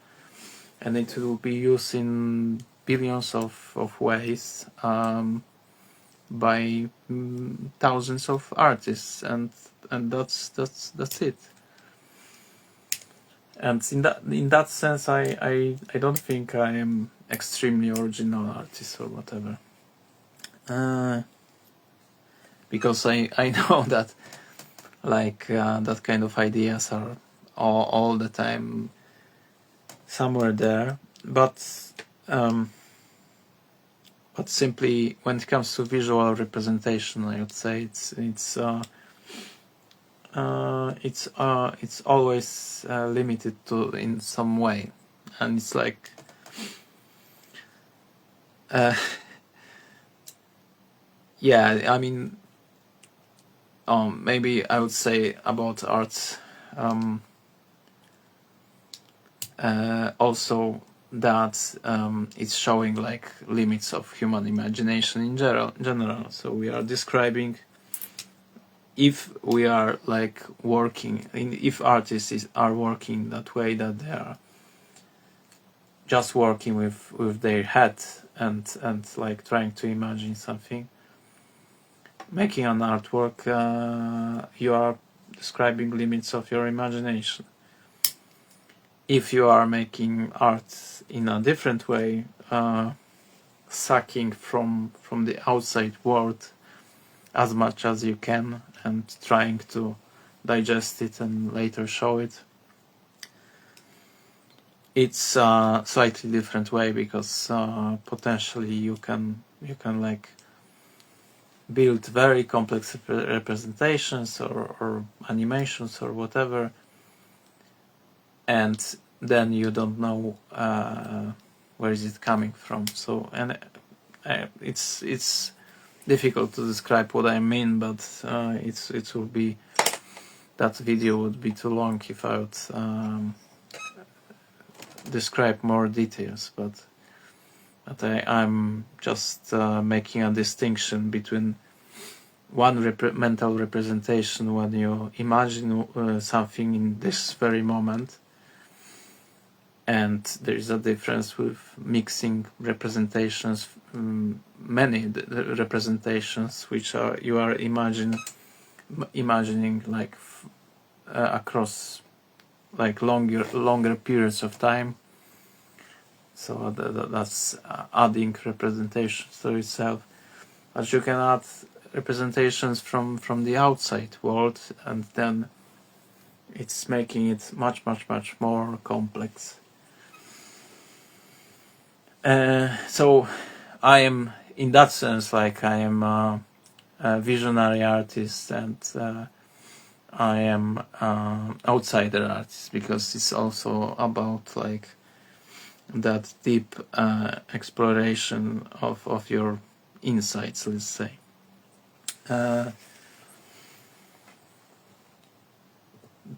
and it will be used in billions of ways by thousands of artists, and that's it. And in that sense, I don't think I am extremely original artist or whatever, because I know that like that kind of ideas are all the time somewhere there, but simply when it comes to visual representation, I would say it's always limited to in some way, and it's like yeah, I mean, maybe I would say about art also that it's showing like limits of human imagination in general. So we are describing, if we are like working, if artists are working that way, that they are just working with their head and like trying to imagine something, making an artwork, you are describing limits of your imagination. If you are making art in a different way, sucking from the outside world as much as you can and trying to digest it and later show it, it's a slightly different way, because potentially you can like build very complex representations or animations or whatever, and then you don't know where is it coming from. So, and it's difficult to describe what I mean, but it will be, that video would be too long if I would describe more details, but I'm just making a distinction between one mental representation when you imagine something in this very moment, and there is a difference with mixing representations, many representations which are you are imagining like across like longer periods of time. So that's adding representations to itself. But you can add representations from the outside world, and then it's making it much more complex. So I am, in that sense, like I am a visionary artist, and I am outsider artist, because it's also about like that deep exploration of your insights, let's say.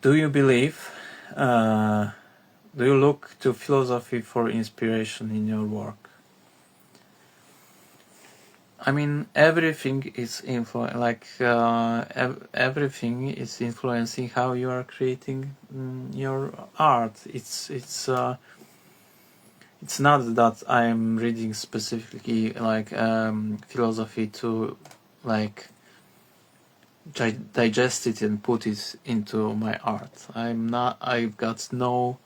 Do you believe, do you look to philosophy for inspiration in your work? I mean, everything is everything is influencing how you are creating your art. It's not that I am reading specifically like philosophy to like digest it and put it into my art. I've got no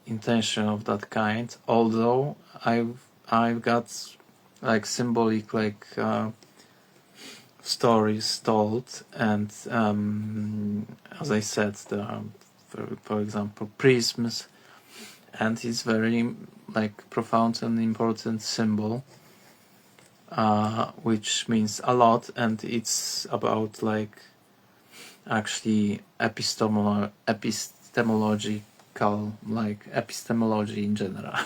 intention of that kind, although I've got like symbolic like stories told, and as I said, for example, prisms, and it's very like profound and important symbol, which means a lot, and it's about like actually epistemological, like epistemology in general.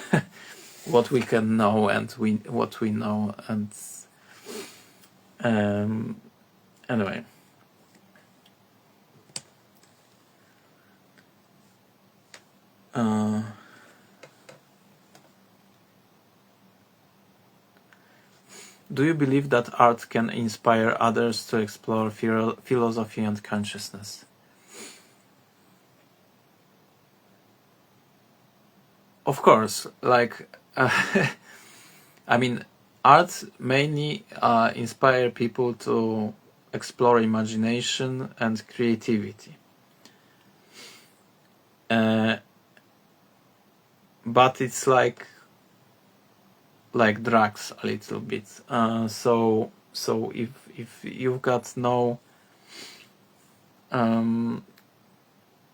What we can know and what we know, and anyway. Do you believe that art can inspire others to explore philosophy and consciousness? Of course, like I mean, art mainly inspire people to explore imagination and creativity. But it's like drugs a little bit. So if you've got no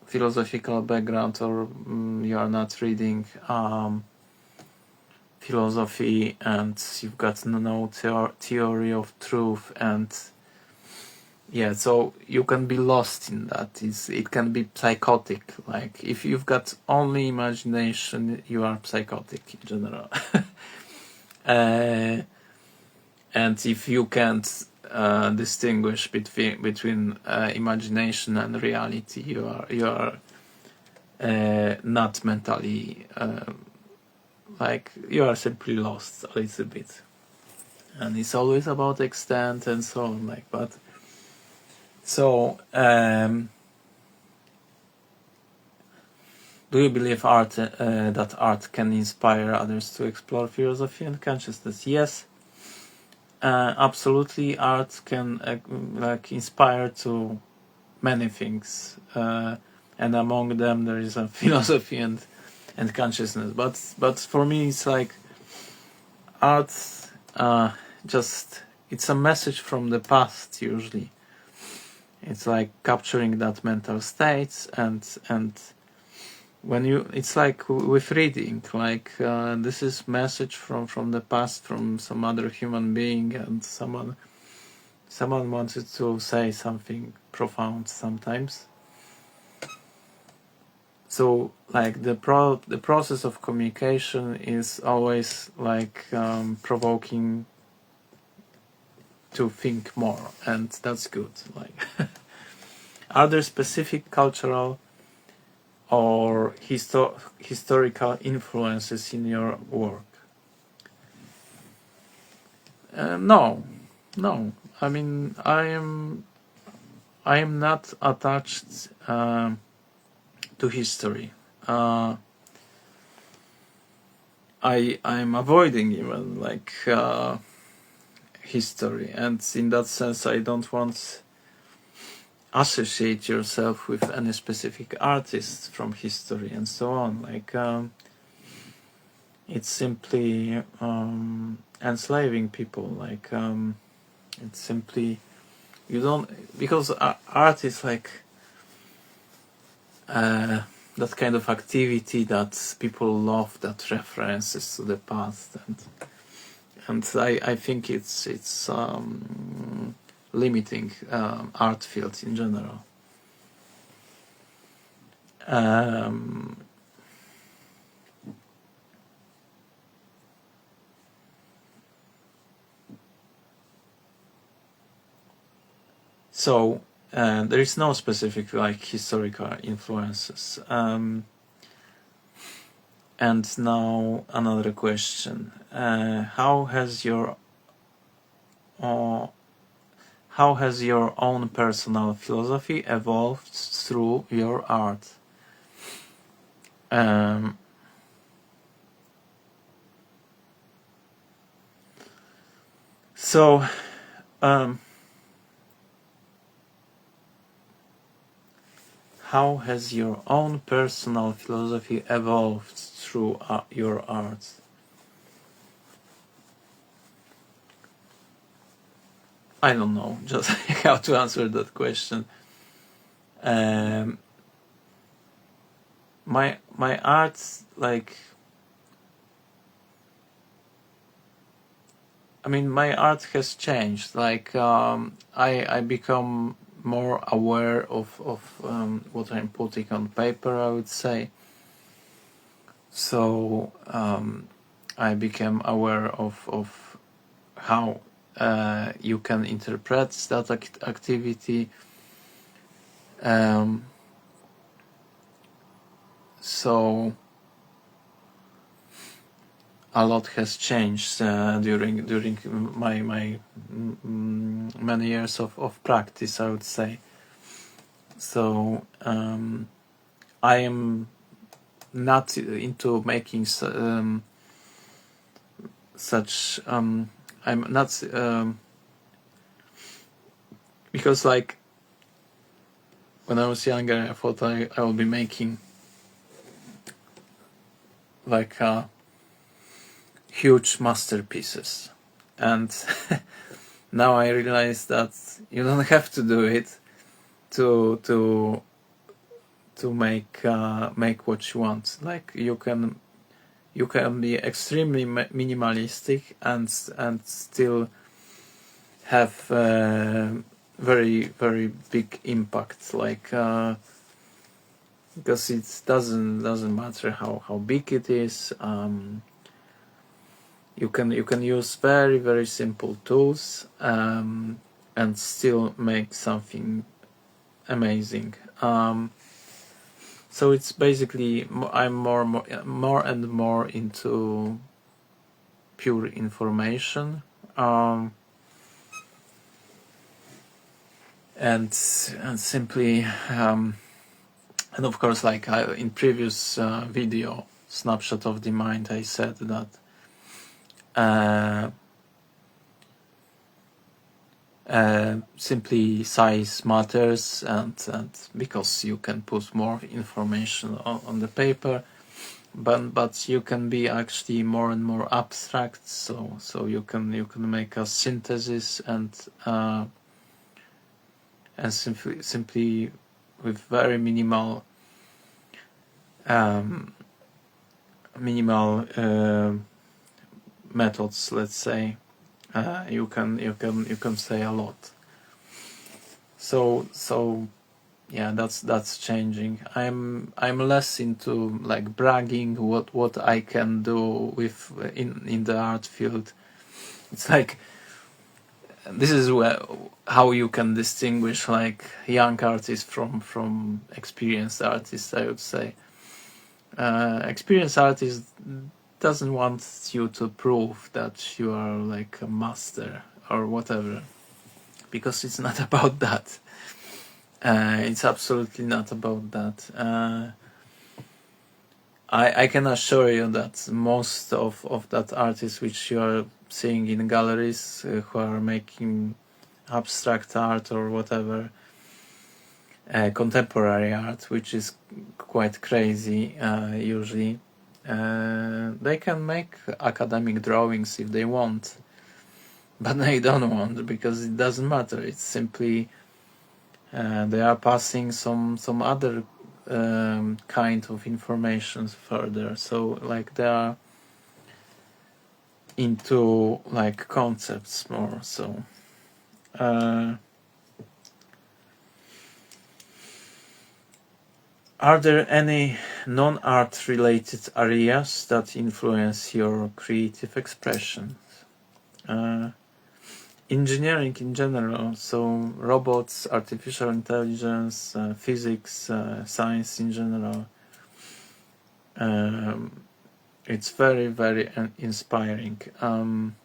philosophical background, or you are not reading philosophy, and you've got no theory of truth, and yeah, so you can be lost in that. It can be psychotic. Like if you've got only imagination, you are psychotic in general. And if you can't distinguish between imagination and reality, you are not mentally like, you are simply lost a little bit. And it's always about extent and so on, like, but so do you believe that art can inspire others to explore philosophy and consciousness? Yes, absolutely. Art can like inspire to many things, and among them there is a philosophy and consciousness. But for me, it's like art. Just it's a message from the past usually. It's like capturing that mental state, and when you, it's like with reading, like this is message from the past, from some other human being, and someone wanted to say something profound sometimes. So like the process of communication is always like provoking to think more, and that's good. Like are there specific cultural or historical influences in your work? No. I mean, I am not attached to history. I'm avoiding even like history, and in that sense, I don't want associate yourself with any specific artist from history and so on. Like it's simply enslaving people. Like it's simply, you don't, because art is like that kind of activity that people love, that references to the past, and I think it's limiting art field in general. So there is no specific like historical influences. And now another question: how has your own personal philosophy evolved through your art? So how has your own personal philosophy evolved through your art? I don't know just how to answer that question. My art, like, I mean, my art has changed. Like, I become more aware of what I'm putting on paper, I would say. So I became aware of how you can interpret that activity. So a lot has changed during my many years of practice, I would say. So I am not into making such I'm not because, like, when I was younger I thought I will be making like huge masterpieces, and now I realize that you don't have to do it to make what you want. Like, you can be extremely minimalistic and still have very very big impact. Like because it doesn't matter how big it is. You can use very very simple tools and still make something amazing. So it's basically I'm more and more into pure information, and simply and of course, like in previous video, Snapshot of the Mind, I said that simply size matters, and because you can put more information on the paper, but you can be actually more and more abstract. So you can make a synthesis and simply with very minimal methods, let's say, you can say a lot. So yeah, that's changing. I'm less into like bragging what I can do with in the art field. It's like, this is how you can distinguish like young artists from experienced artists, I would say. Experienced artist doesn't want you to prove that you are like a master or whatever, because it's not about that. It's absolutely not about that. I can assure you that most of that artists which you are seeing in galleries who are making abstract art or whatever, contemporary art, which is quite crazy usually, They can make academic drawings if they want, but they don't want, because it doesn't matter. It's simply they are passing some other kind of information further. So like they are into like concepts more. So are there any non-art related areas that influence your creative expression? Engineering in general, so robots, artificial intelligence, physics, science in general. It's very, very inspiring. And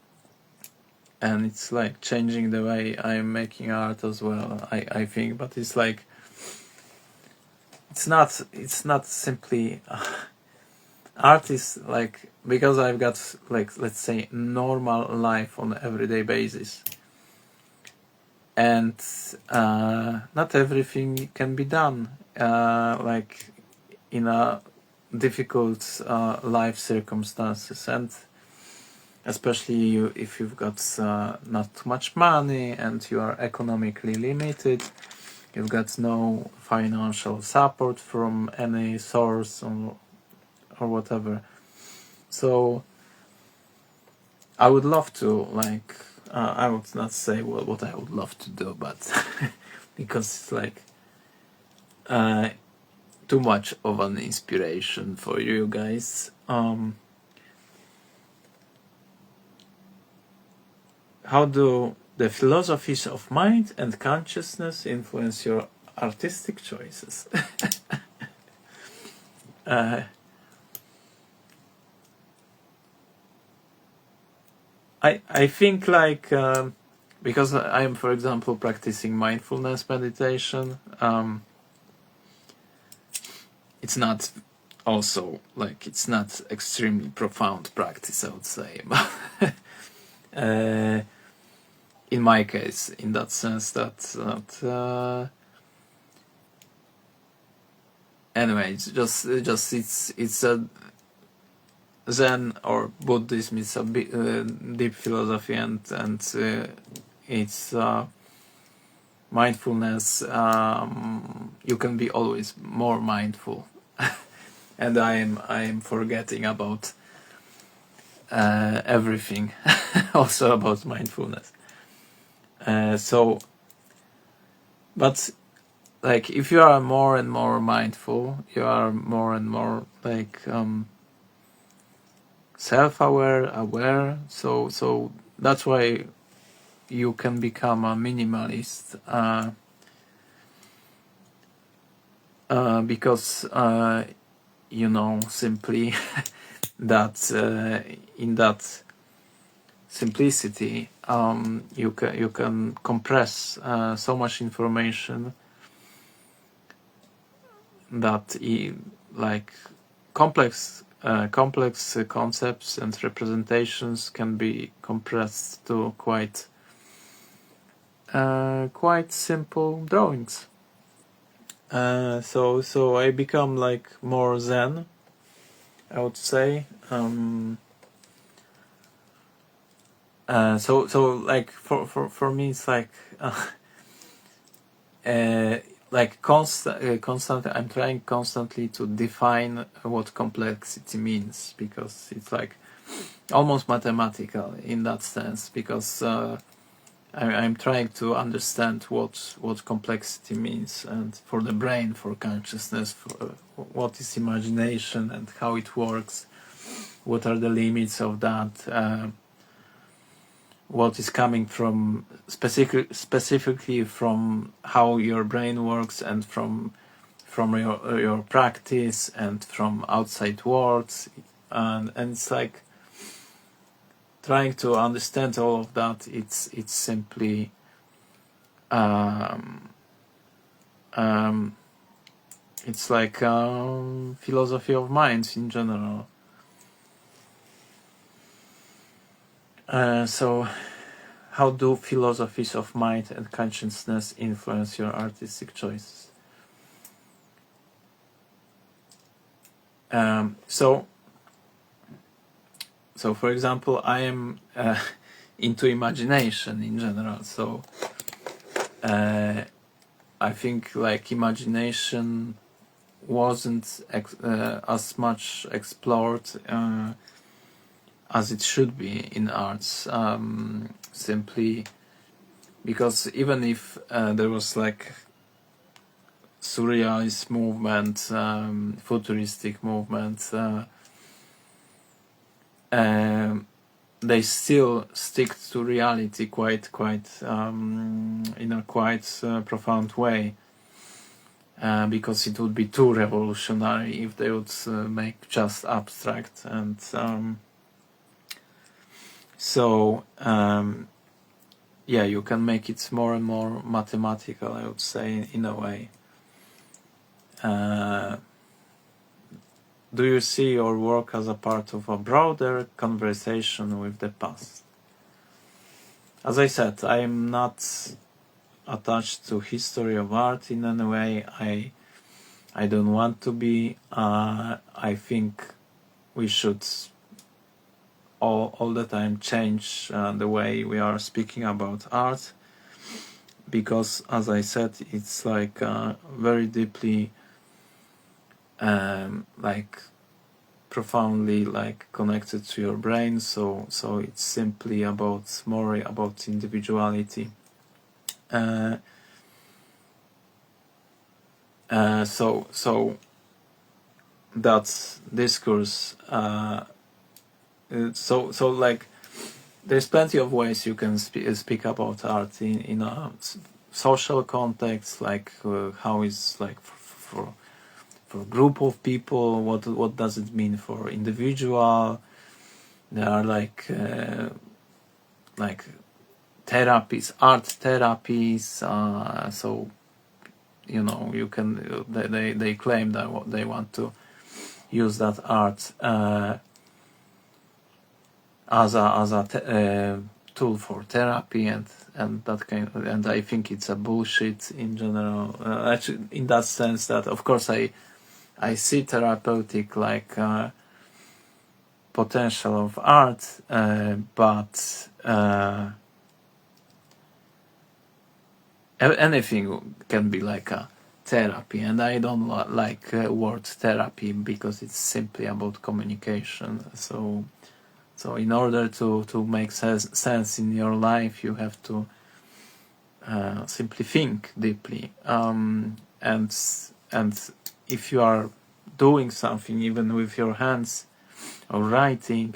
it's like changing the way I'm making art as well, I think. But it's like, it's not simply art is like, because I've got like, let's say, normal life on an everyday basis, and not everything can be done like in a difficult life circumstances, and especially if you've got not too much money and you are economically limited, you've got no financial support from any source or whatever. So I would love to, like, I would not say what I would love to do, but because it's like too much of an inspiration for you guys. How do the philosophies of mind and consciousness influence your artistic choices? I think like because I am, for example, practicing mindfulness meditation. It's not also like, it's not extremely profound practice, I would say, but in my case, in that sense, that anyway, it's just it's a Zen or Buddhism. It's a deep philosophy, and it's mindfulness. You can be always more mindful, and I am forgetting about everything, also about mindfulness. So, but like, if you are more and more mindful, you are more and more like aware. So that's why you can become a minimalist, because you know, simply that in that simplicity, you can compress so much information that like complex concepts and representations can be compressed to quite simple drawings. So I become like more Zen, I would say. So like for me, it's like like constantly, I'm trying constantly to define what complexity means, because it's like almost mathematical in that sense, because I'm trying to understand what complexity means, and for the brain, for consciousness, for what is imagination and how it works, what are the limits of that, what is coming from specifically from how your brain works, and from your practice, and from outside worlds, and it's like trying to understand all of that. It's simply it's like philosophy of minds in general. So how do philosophies of mind and consciousness influence your artistic choices? So So for example, I am into imagination in general, so I think like imagination wasn't as much explored as it should be in arts, simply because even if there was like surrealist movement, futuristic movement, they still stick to reality quite in a quite profound way, because it would be too revolutionary if they would make just abstract, and so yeah, you can make it more and more mathematical, I would say, in a way. Do you see your work as a part of a broader conversation with the past? As I said, I am not attached to history of art in any way. I don't want to be. I think we should all the time change the way we are speaking about art, because, as I said, it's like very deeply like profoundly like connected to your brain, so it's simply about more about individuality. So that's discourse. So like there's plenty of ways you can speak about art in a social context, like how is like for a group of people, what does it mean for individual. There are like therapies, art therapies, so you know, you can they claim that they want to use that art as a tool for therapy, and that kind of, and I think it's a bullshit in general, actually, in that sense that of course I see therapeutic like potential of art, but anything can be like a therapy, and I don't like word therapy because it's simply about communication. So in order to make sense in your life, you have to simply think deeply, and if you are doing something even with your hands or writing,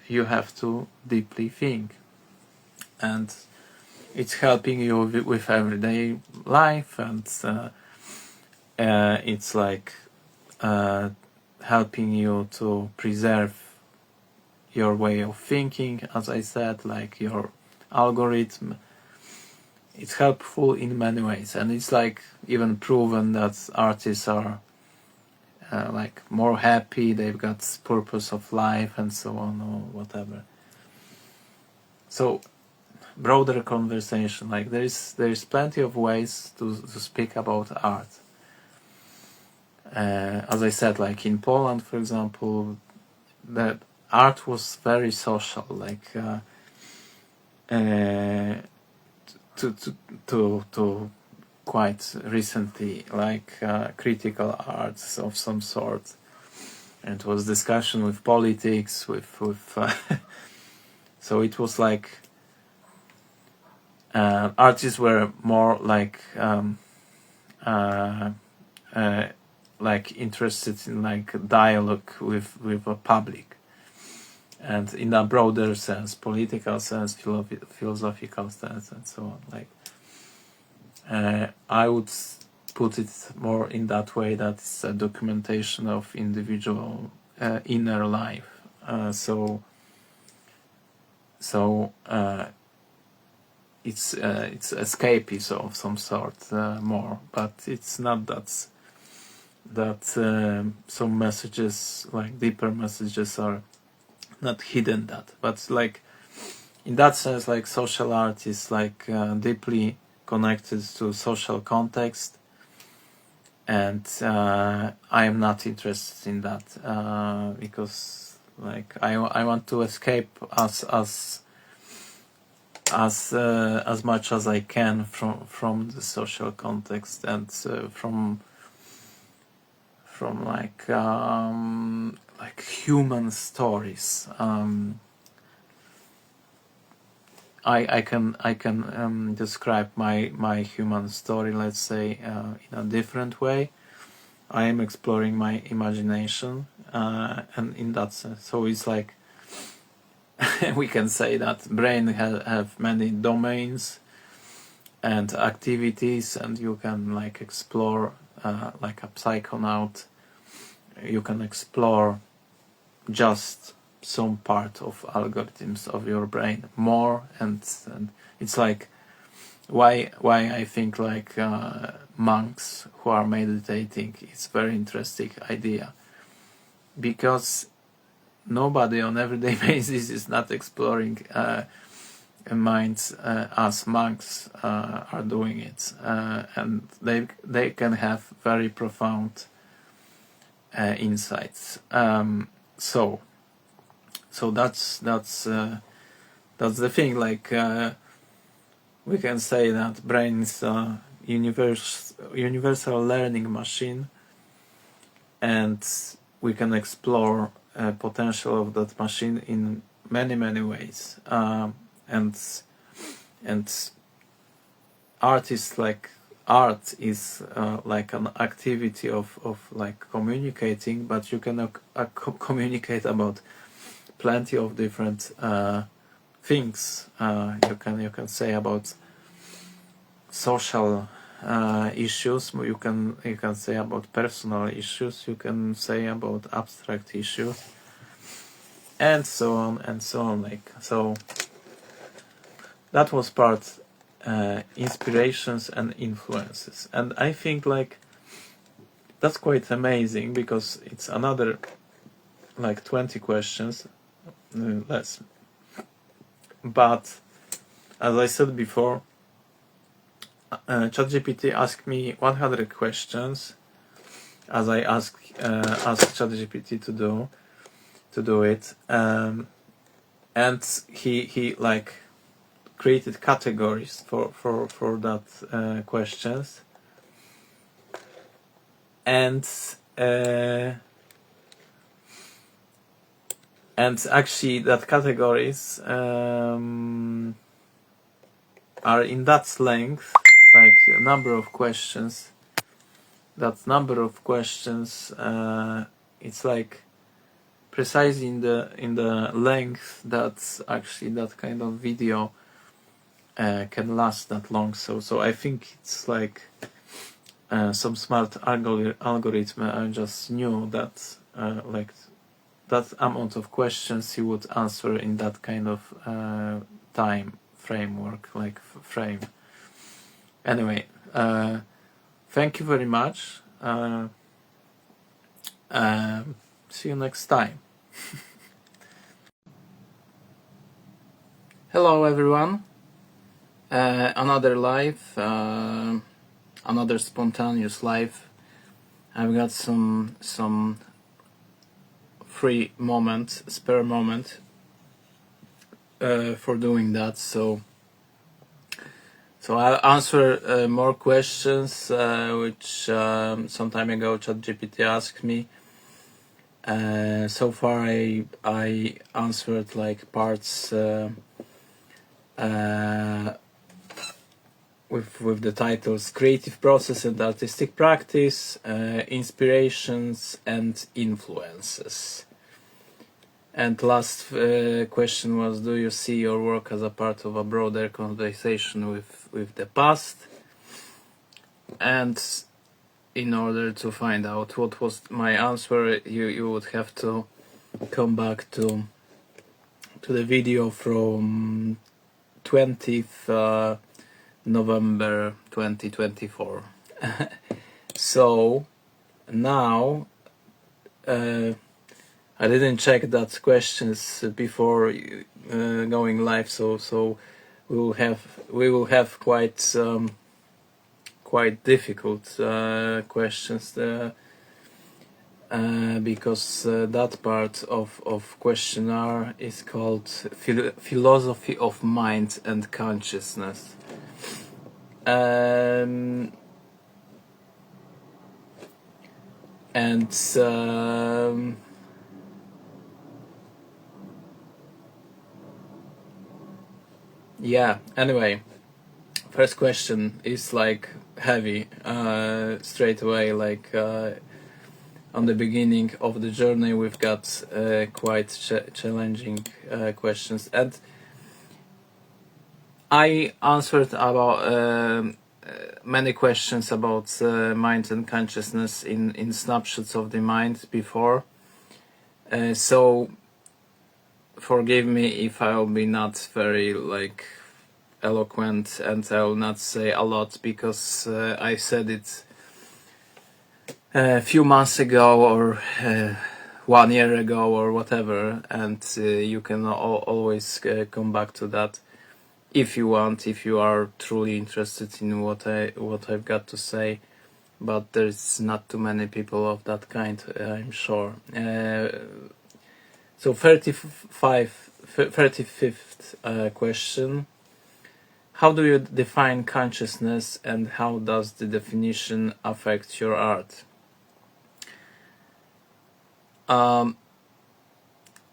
you have to deeply think, and it's helping you with everyday life, and it's like helping you to preserve your way of thinking, as I said, like your algorithm. It's helpful in many ways, and it's like even proven that artists are like more happy, they've got purpose of life and so on, or whatever. So broader conversation, like there is plenty of ways to speak about art. As I said, like in Poland, for example, that art was very social, like to quite recently, like critical arts of some sort, and it was discussion with politics, with so it was like artists were more like interested in like dialogue with a public, and in a broader sense, political sense, philosophical sense, and so on. Like I would put it more in that way, that it's a documentation of individual inner life. So it's escapism of some sort, more, but it's not that some messages, like deeper messages, are not hidden, that, but like in that sense, like social art is like deeply connected to social context, and I am not interested in that, because Like I want to escape as much as I can from the social context and from like human stories. I can describe my human story, let's say, in a different way. I am exploring my imagination, and in that sense, so it's like we can say that brain have many domains and activities, and you can like explore, like a psychonaut, you can explore just some part of algorithms of your brain more, and it's like why I think like monks who are meditating, it's very interesting idea, because nobody on everyday basis is not exploring minds as monks are doing it, and they can have very profound insights. So that's the thing. Like we can say that brain is a universal learning machine, and we can explore potential of that machine in many ways. And art is like an activity of like communicating, but you can communicate about plenty of different things. You can say about social issues. You can say about personal issues. You can say about abstract issues, and so on and so on. Like so, that was part inspirations and influences, and I think like that's quite amazing, because it's another like 20 questions less. But as I said before, ChatGPT asked me 100 questions, as I asked ChatGPT to do it, and he like created categories for that questions, and actually that categories are in that length, like a number of questions. That number of questions, it's like precisely in the length that actually that kind of video can last that long. So I think it's like some smart algorithm I just knew that like that amount of questions he would answer in that kind of time framework, like frame. Anyway, thank you very much. See you next time. Hello everyone. Another live, another spontaneous live. I've got some free moment, spare moment for doing that. So I'll answer more questions which some time ago ChatGPT asked me. So far I answered like parts with the titles Creative Process and Artistic Practice, Inspirations and Influences. And last question was, do you see your work as a part of a broader conversation with the past? And in order to find out what was my answer, you would have to come back to the video from 20th November 2024. So now I didn't check that questions before going live, so we will have quite difficult questions. because that part of questionnaire is called philosophy of mind and consciousness. And yeah, anyway, first question is like heavy, straight away, like on the beginning of the journey we've got quite challenging questions, and I answered about many questions about mind and consciousness in snapshots of the mind before, so forgive me if I'll be not very like eloquent and I'll not say a lot, because I said it a few months ago or 1 year ago or whatever, and you can always come back to that if you want, if you are truly interested in what I've got to say. But there's not too many people of that kind, I'm sure. So 35th question. How do you define consciousness, and how does the definition affect your art?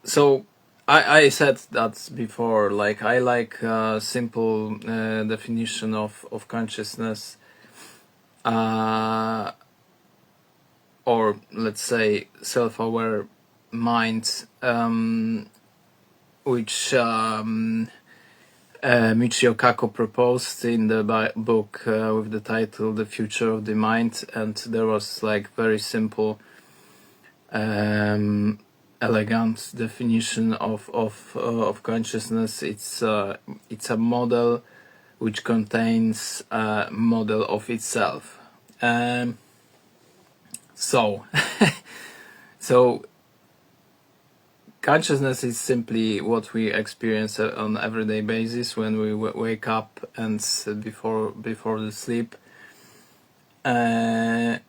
So I said that before, like I like simple definition of consciousness, or let's say self-aware mind, which Michio Kaku proposed in the book with the title The Future of the Mind, and there was like very simple elegant definition of consciousness. It's a model which contains a model of itself. So so consciousness is simply what we experience on everyday basis when we wake up and before the sleep, and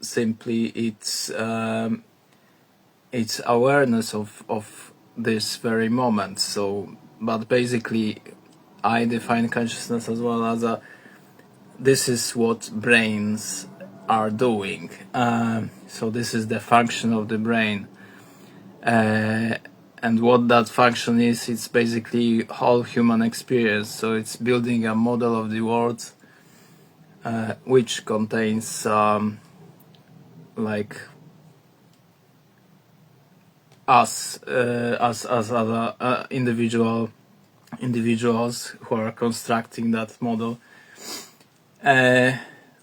simply it's awareness of this very moment. So, but basically, I define consciousness as well as this is what brains are doing. So this is the function of the brain, and what that function is, it's basically whole human experience. So it's building a model of the world, which contains like us as other individuals who are constructing that model.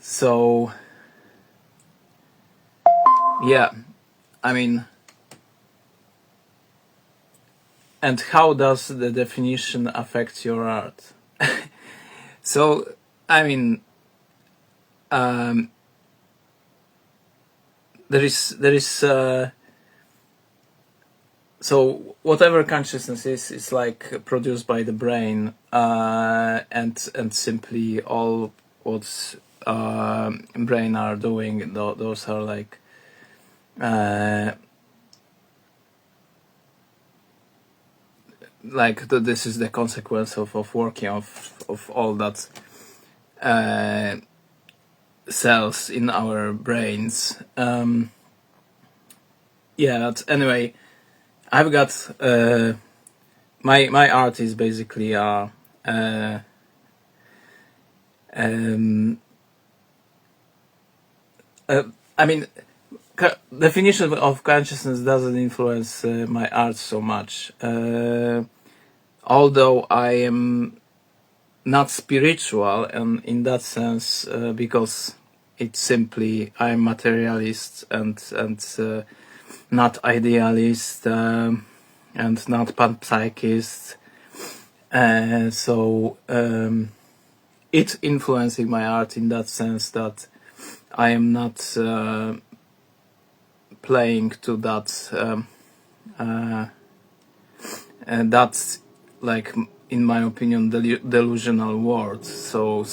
So yeah, I mean, and how does the definition affect your art? So I mean, there is so whatever consciousness is like produced by the brain, and simply all what's brain are doing, those are like this is the consequence of working of all that cells in our brains. Yeah, but anyway, I've got my art is basically I mean, definition of consciousness doesn't influence my art so much, although I am not spiritual, and in that sense, because it's simply I'm materialist and not idealist, and not panpsychist, so it's influencing my art in that sense that I am not playing to that and that's like, in my opinion, delusional world. So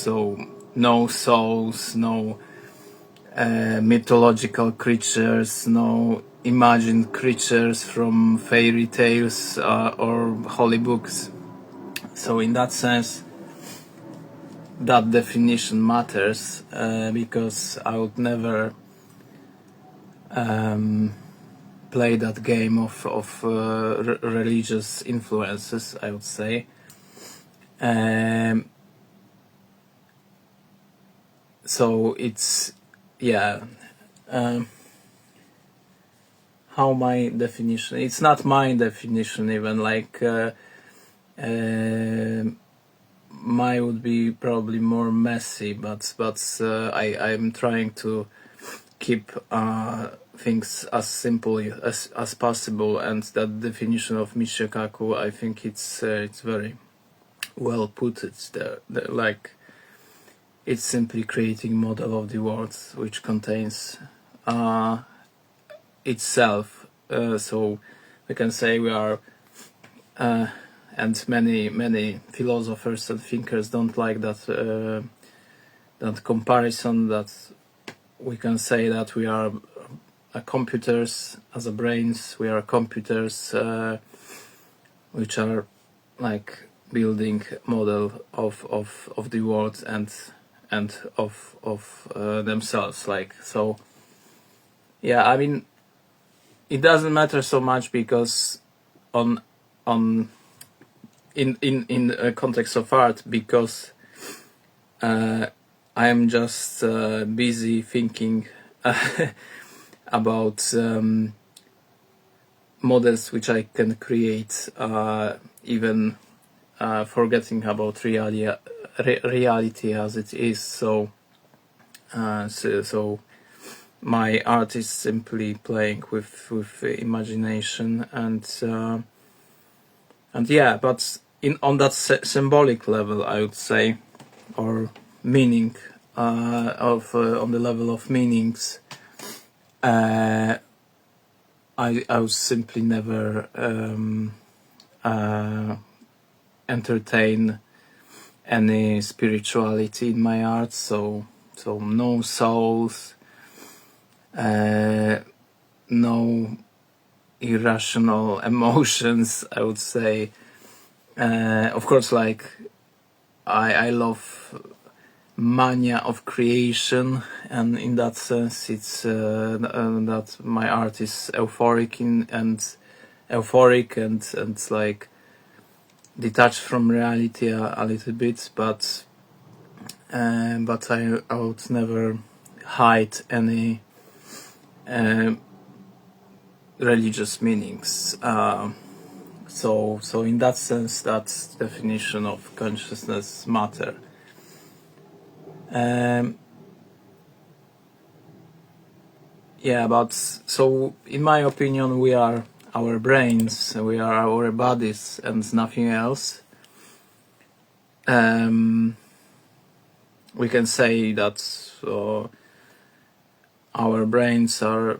no souls, no mythological creatures, no imagined creatures from fairy tales or holy books. So in that sense, that definition matters, because I would never play that game of religious influences, I would say. So it's, yeah, how my definition, it's not my definition even, like mine would be probably more messy, but I'm trying to keep things as simple as possible, and that definition of Michikaku, I think it's very well put. It's like, it's simply creating model of the world which contains itself. So we can say we are, and many philosophers and thinkers don't like that comparison, that we can say that we are computers as a brains. We are computers which are like building model of the world and of themselves. Like, so yeah, I mean, it doesn't matter so much, because in a context of art, because I am just busy thinking about models which I can create, even forgetting about reality as it is. So my art is simply playing with imagination, and yeah, but on that symbolic level, I would say, or meaning, on the level of meanings, I would simply never entertain any spirituality in my art. So no souls, no irrational emotions, I would say. Of course, like, I love mania of creation, and in that sense, it's that my art is euphoric and like detached from reality a little bit, but I would never hide any religious meanings. So in that sense, that definition of consciousness matter. Yeah, but so in my opinion, we are our brains, we are our bodies, and nothing else. We can say that our brains are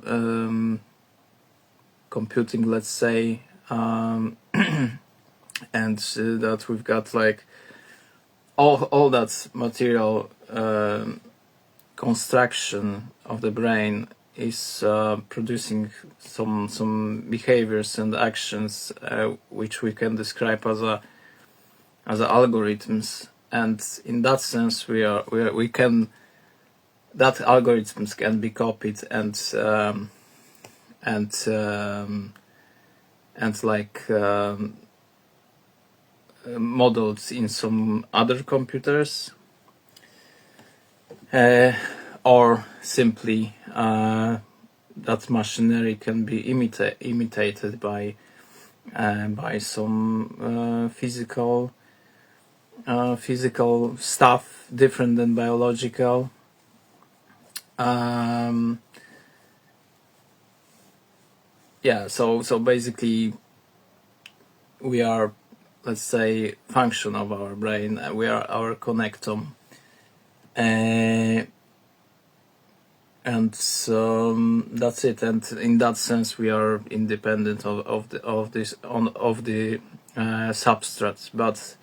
computing, let's say, and that we've got like all that material construction of the brain is producing some behaviors and actions which we can describe as algorithms, and in that sense we can, that algorithms can be copied and like modeled in some other computers, or simply that machinery can be imitated by some physical stuff different than biological. Yeah, so basically we are, let's say, function of our brain. We are our connectome, and that's it. And in that sense, we are independent of the substrates. But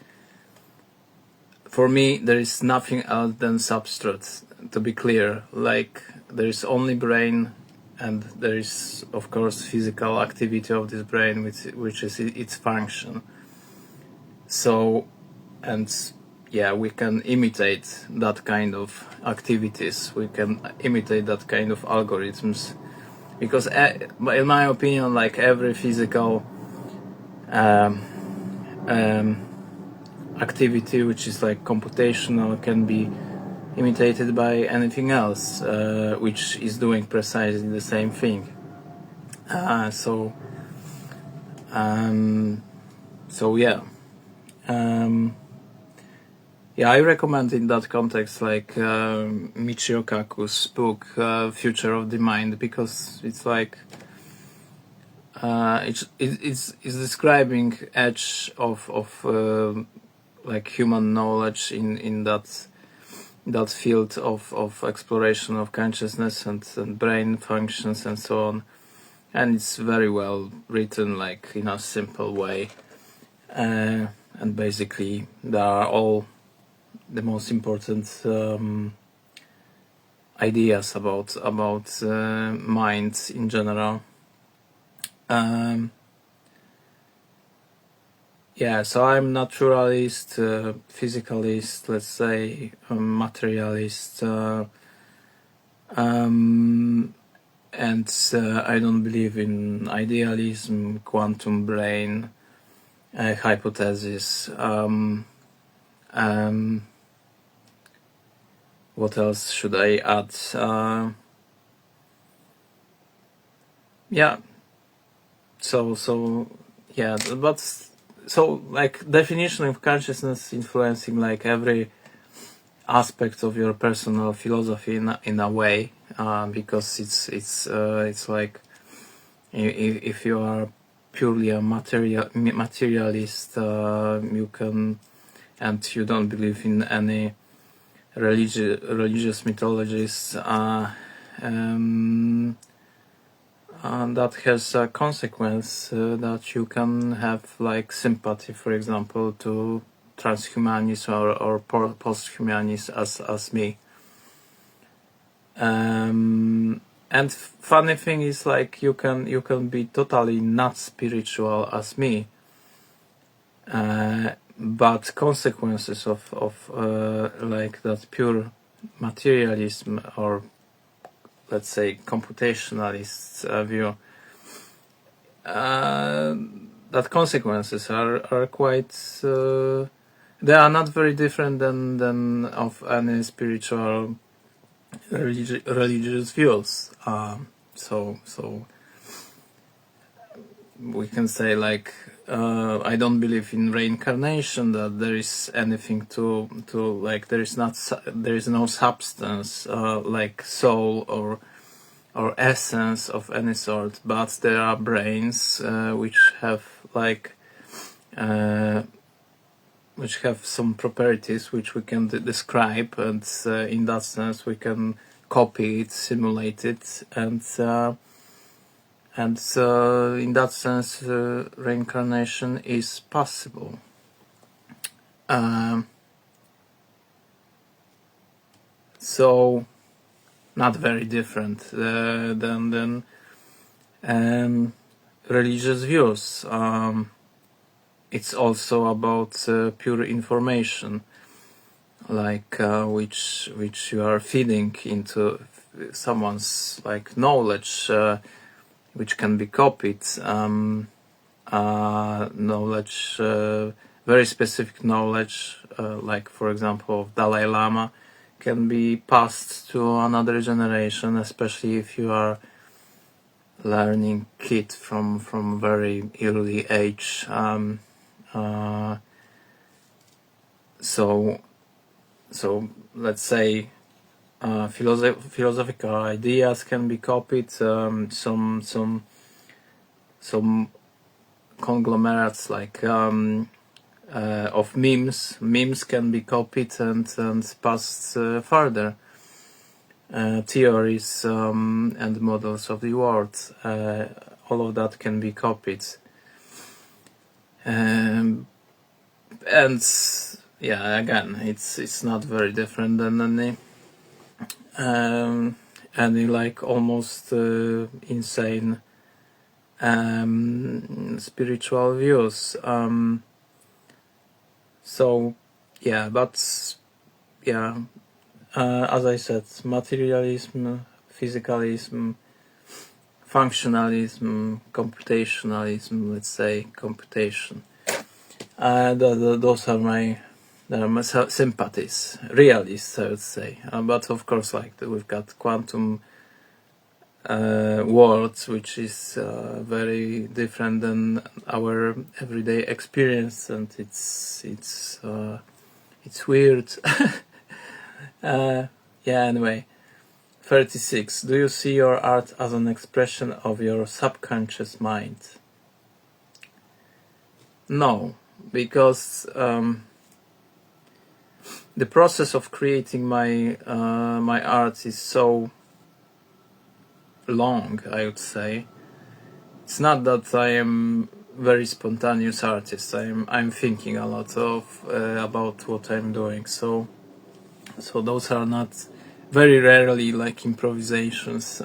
for me, there is nothing else than substrates. To be clear, like there is only brain, and there is of course physical activity of this brain, which is its function. So, and yeah, we can imitate that kind of activities, we can imitate that kind of algorithms, because in my opinion, like every physical activity which is like computational can be imitated by anything else which is doing precisely the same thing. So yeah, I recommend in that context like Michio Kaku's book Future of the Mind, because it's like it's describing edge of like human knowledge in that field of exploration of consciousness and brain functions and so on, and it's very well written, like in a simple way, and basically there are all the most important ideas about mind in general. Yeah, so I'm naturalist, physicalist, let's say, materialist, and I don't believe in idealism, quantum brain, hypothesis. What else should I add? Yeah. So yeah, but so like definition of consciousness influencing like every aspect of your personal philosophy in a way, because it's like if you are purely a materialist, you can, and you don't believe in any religious mythologies, that has a consequence that you can have like sympathy, for example, to transhumanists or posthumanists as me. And funny thing is, like you can be totally not spiritual as me, but consequences of like that pure materialism, or let's say computationalist view, that consequences are quite they are not very different than of any spiritual religious views. So we can say like I don't believe in reincarnation, that there is anything to like there is no substance like soul or essence of any sort, but there are brains which have like which have some properties which we can describe, and in that sense we can copy it, simulate it, and in that sense reincarnation is possible. So not very different than religious views. It's also about pure information, like which you are feeding into someone's like knowledge, which can be copied. Knowledge, very specific knowledge, like for example of Dalai Lama, can be passed to another generation, especially if you are learning it from very early age. So let's say philosophical ideas can be copied. Some conglomerates like of memes can be copied and passed further. Theories and models of the world, all of that can be copied. And yeah, again, it's not very different than any any like almost insane spiritual views. So yeah, but yeah, as I said, materialism, physicalism, functionalism, computationalism, let's say computation. Those are my sympathies, realists, I would say. But of course, like we've got quantum worlds, which is very different than our everyday experience, and it's weird. Yeah. Anyway, 36. Do you see your art as an expression of your subconscious mind? No, because the process of creating my my art is so long, I would say. It's not that I am very spontaneous artist. I'm thinking a lot of about what I'm doing. So those are not very rarely like improvisations.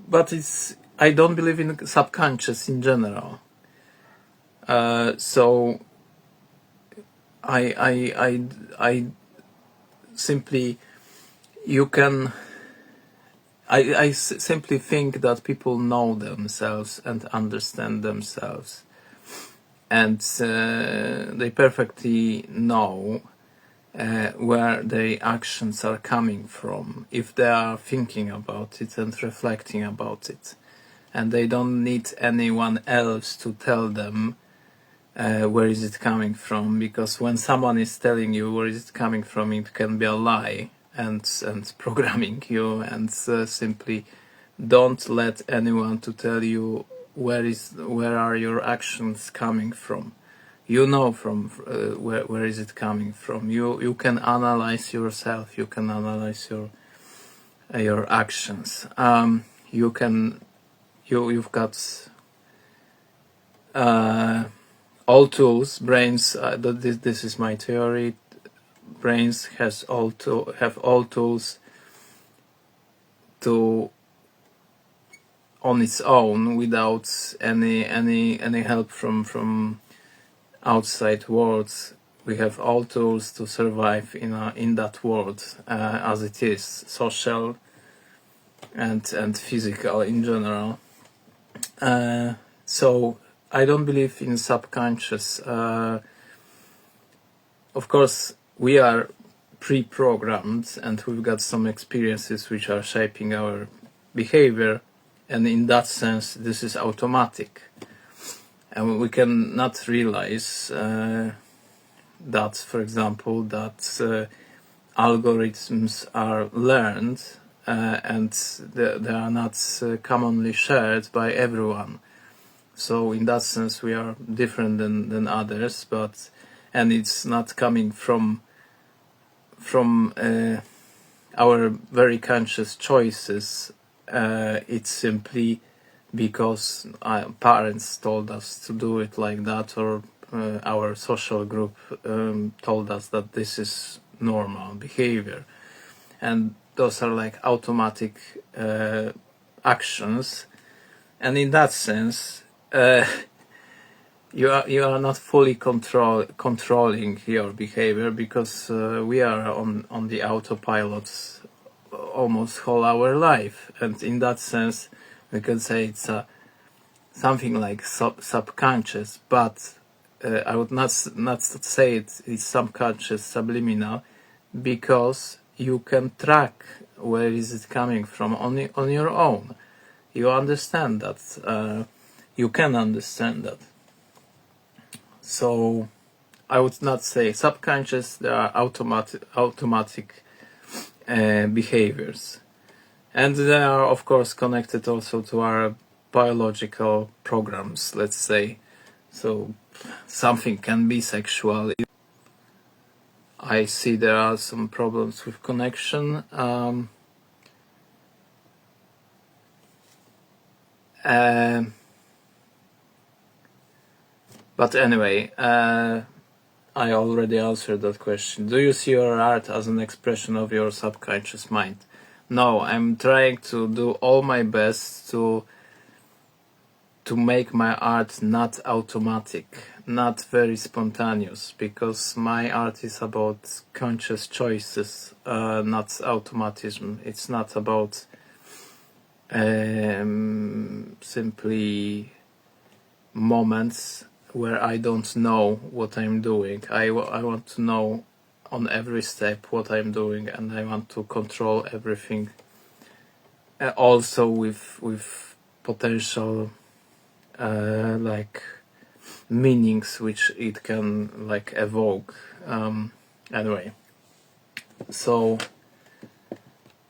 But I don't believe in subconscious in general. So I simply you can. I simply think that people know themselves and understand themselves, and they perfectly know where their actions are coming from if they are thinking about it and reflecting about it, and they don't need anyone else to tell them where is it coming from, because when someone is telling you where is it coming from, it can be a lie and programming you, and simply don't let anyone to tell you where are your actions coming from. You know from where is it coming from. You can analyze yourself. You can analyze your actions. You've got all tools. Brains. This is my theory. Brains have all tools to on its own without any help from outside worlds. We have all tools to survive in that world as it is, social and physical in general. So I don't believe in subconscious. Of course, we are pre-programmed and we've got some experiences which are shaping our behavior, and in that sense this is automatic, and we can not realize that, for example, that algorithms are learned and they are not commonly shared by everyone. So in that sense we are different than others, and it's not coming from our very conscious choices. It's simply because parents told us to do it like that, or our social group told us that this is normal behavior, and those are like automatic actions, and in that sense you are not fully controlling your behavior, because we are on the autopilot almost whole our life, and in that sense we can say it's something like subconscious, but I would not say it's subconscious, subliminal, because you can track where is it coming from on your own. You understand that. You can understand that. So I would not say subconscious. There are automatic behaviors, and they are of course connected also to our biological programs, let's say. So something can be sexual. I see there are some problems with connection. But anyway, I already answered that question. Do you see your art as an expression of your subconscious mind? No, I'm trying to do all my best to make my art not automatic, not very spontaneous, because my art is about conscious choices, not automatism. It's not about simply moments where I don't know what I'm doing. I want to know on every step what I'm doing, and I want to control everything. Also with potential like meanings which it can like evoke. Anyway, so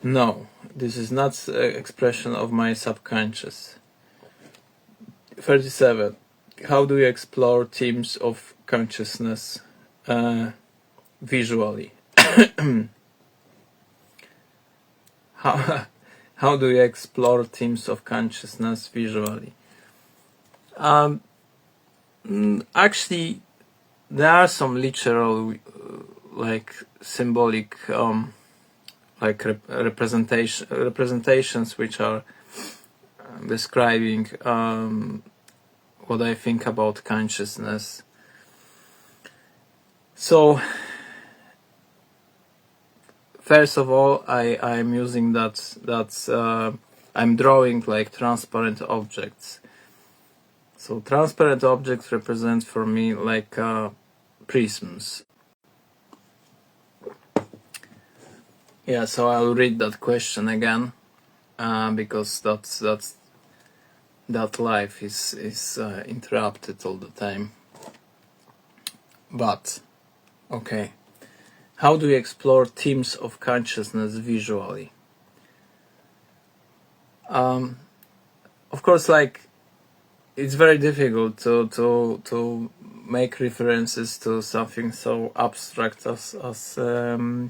no, this is not an expression of my subconscious. 37. How do you explore themes of consciousness visually? How do you explore themes of consciousness visually? Actually, there are some literal, like symbolic, like representations which are describing what I think about consciousness. So, first of all, I'm using that I'm drawing like transparent objects. So transparent objects represent for me like prisms. Yeah, so I'll read that question again because that life is interrupted all the time. But okay, how do you explore themes of consciousness visually? Of course, like it's very difficult to make references to something so abstract as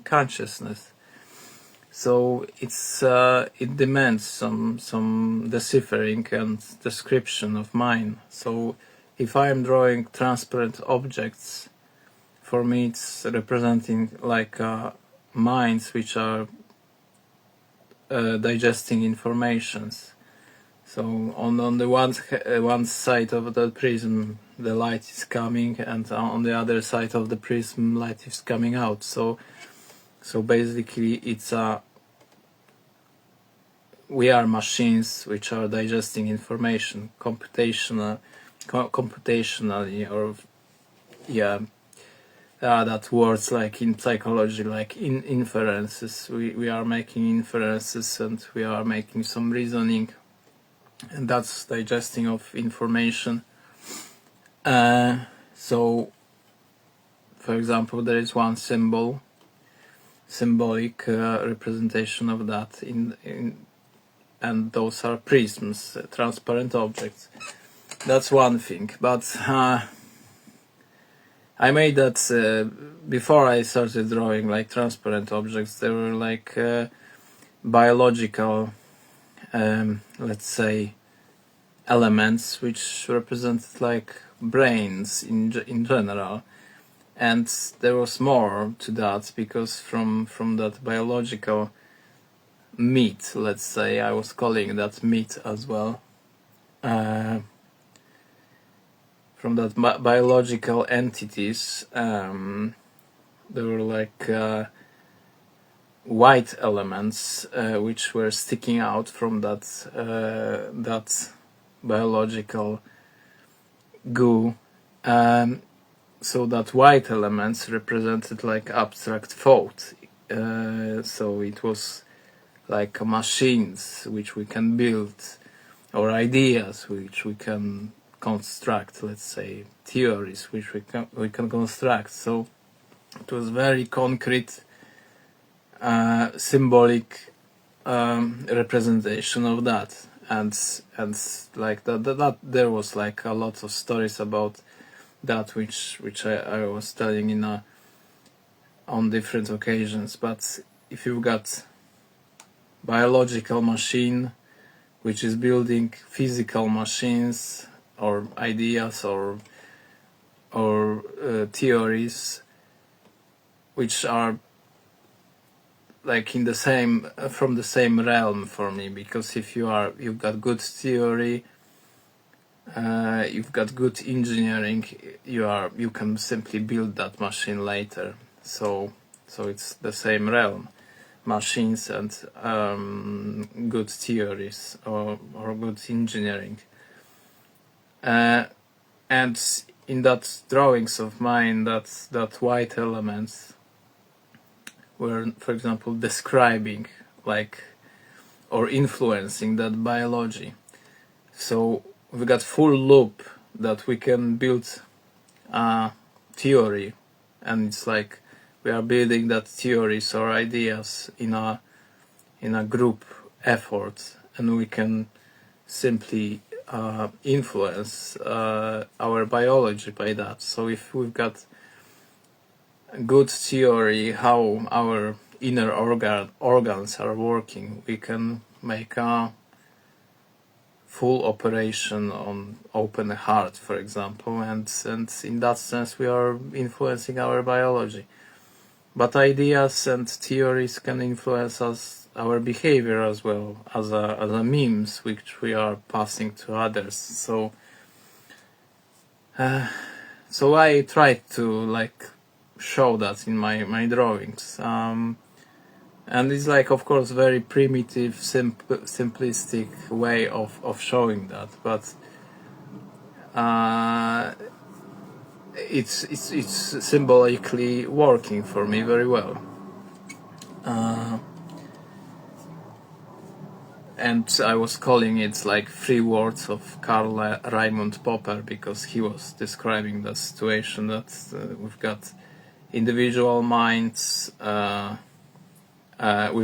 consciousness. So it demands some deciphering and description of mine. So if I am drawing transparent objects, for me it's representing like minds which are digesting informations. So on the one side of the prism, the light is coming, and on the other side of the prism, light is coming out. So basically, we are machines which are digesting information computationally, or that words like in psychology, like in inferences. We are making inferences, and we are making some reasoning. And that's digesting of information. So, for example, there is one symbolic representation of that and those are prisms, transparent objects. That's one thing. But I made that before I started drawing like transparent objects. There were like biological, let's say, elements which represented like brains in general, and there was more to that because from that biological meat, let's say, I was calling that meat as well, from that biological entities, there were like white elements which were sticking out from that biological goo. So that white elements represented like abstract thought. So it was like machines which we can build, or ideas which we can construct, let's say theories which we can construct. So it was very concrete, symbolic representation of that. And like that there was like a lot of stories about that which I was telling on different occasions. But if you've got biological machine which is building physical machines or ideas or or theories which are like in the same from the same realm for me, because if you've got good theory, you've got good engineering, you can simply build that machine later. So it's the same realm, machines and good theories or good engineering. And in that drawings of mine, that white elements were, for example, describing like or influencing that biology. So we've got full loop that we can build a theory, and it's like we are building that theories or ideas in a group effort, and we can simply influence our biology by that. So if we've got a good theory how our inner organs are working, we can make a full operation on open heart, for example, and in that sense we are influencing our biology. But ideas and theories can influence our behavior as well, as a memes which we are passing to others. So I try to like show that in my drawings, and it's like, of course, very primitive, simplistic way of showing that, but it's symbolically working for me very well. And I was calling it like 3 words of Karl Raimund Popper, because he was describing the situation that we've got individual minds, we've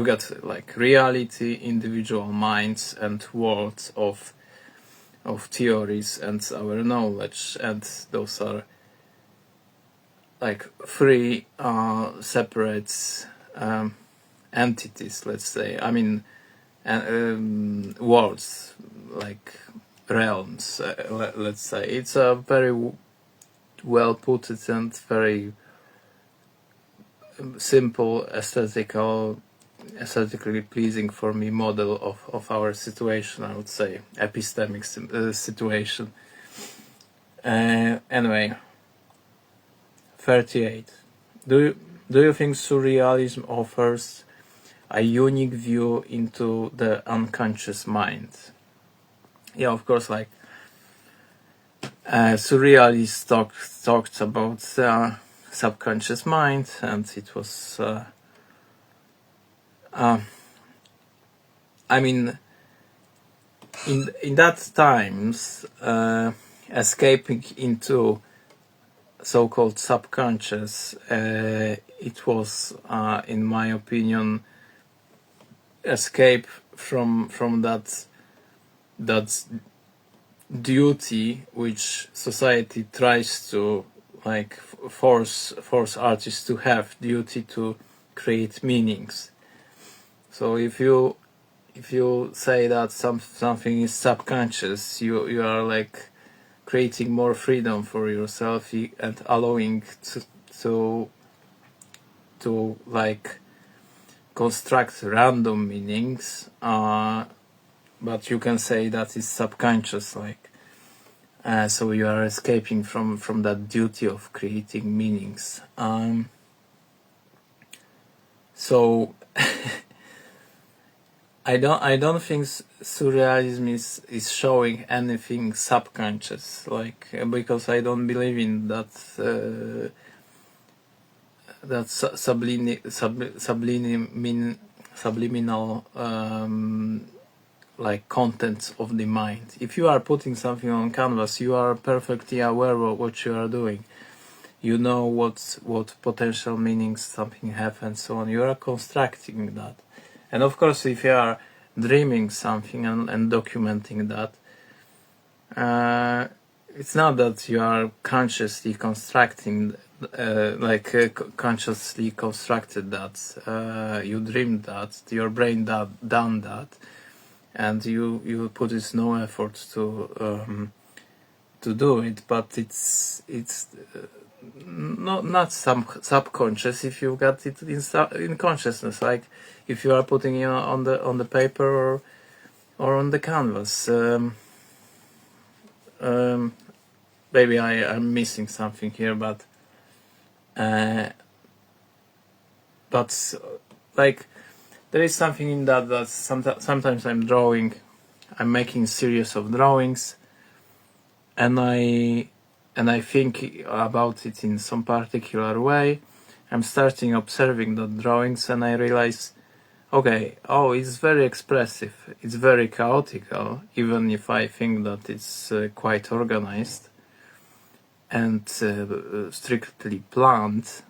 got like reality, individual minds, and worlds of theories and our knowledge, and those are like 3 separate entities, let's say. I mean, worlds, like realms, let's say. It's a very well put it and very simple, aesthetically pleasing for me model of our situation, I would say, epistemic situation. Anyway, 38. Do you think surrealism offers a unique view into the unconscious mind? Yeah, of course, like surrealists talked about subconscious mind, and it was I mean, in that times, escaping into so-called subconscious, it was, in my opinion, escape from that duty which society tries to like force artists to have, duty to create meanings. So if you say that something is subconscious, you are like creating more freedom for yourself and allowing to like construct random meanings, but you can say that is subconscious, like so you are escaping from that duty of creating meanings. So I don't think surrealism is showing anything subconscious, like, because I don't believe in that that subliminal like contents of the mind. If you are putting something on canvas, you are perfectly aware of what you are doing. You know what potential meanings something have and so on. You are constructing that. And of course, if you are dreaming something and documenting that, it's not that you are consciously constructing, consciously constructed that. You dreamed that, your brain done that, and you put no effort to to do it, but it's not some subconscious if you got it in consciousness, like if you are putting it on the paper or on the canvas. Maybe I'm missing something here, but like there is something in that sometimes I'm making series of drawings, and I think about it in some particular way. I'm starting observing the drawings, and I realize, okay, it's very expressive, it's very chaotical, even if I think that it's quite organized and strictly planned.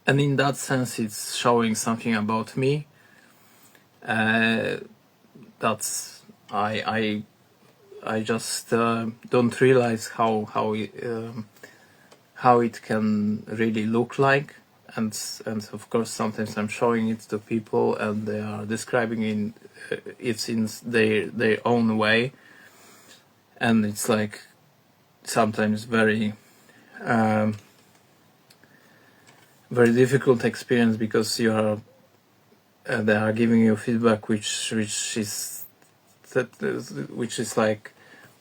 And in that sense, it's showing something about me. That's I just don't realize how it can really look like, and of course sometimes I'm showing it to people and they are describing it in their own way, and it's like sometimes very very difficult experience, because you are they are giving you feedback which is like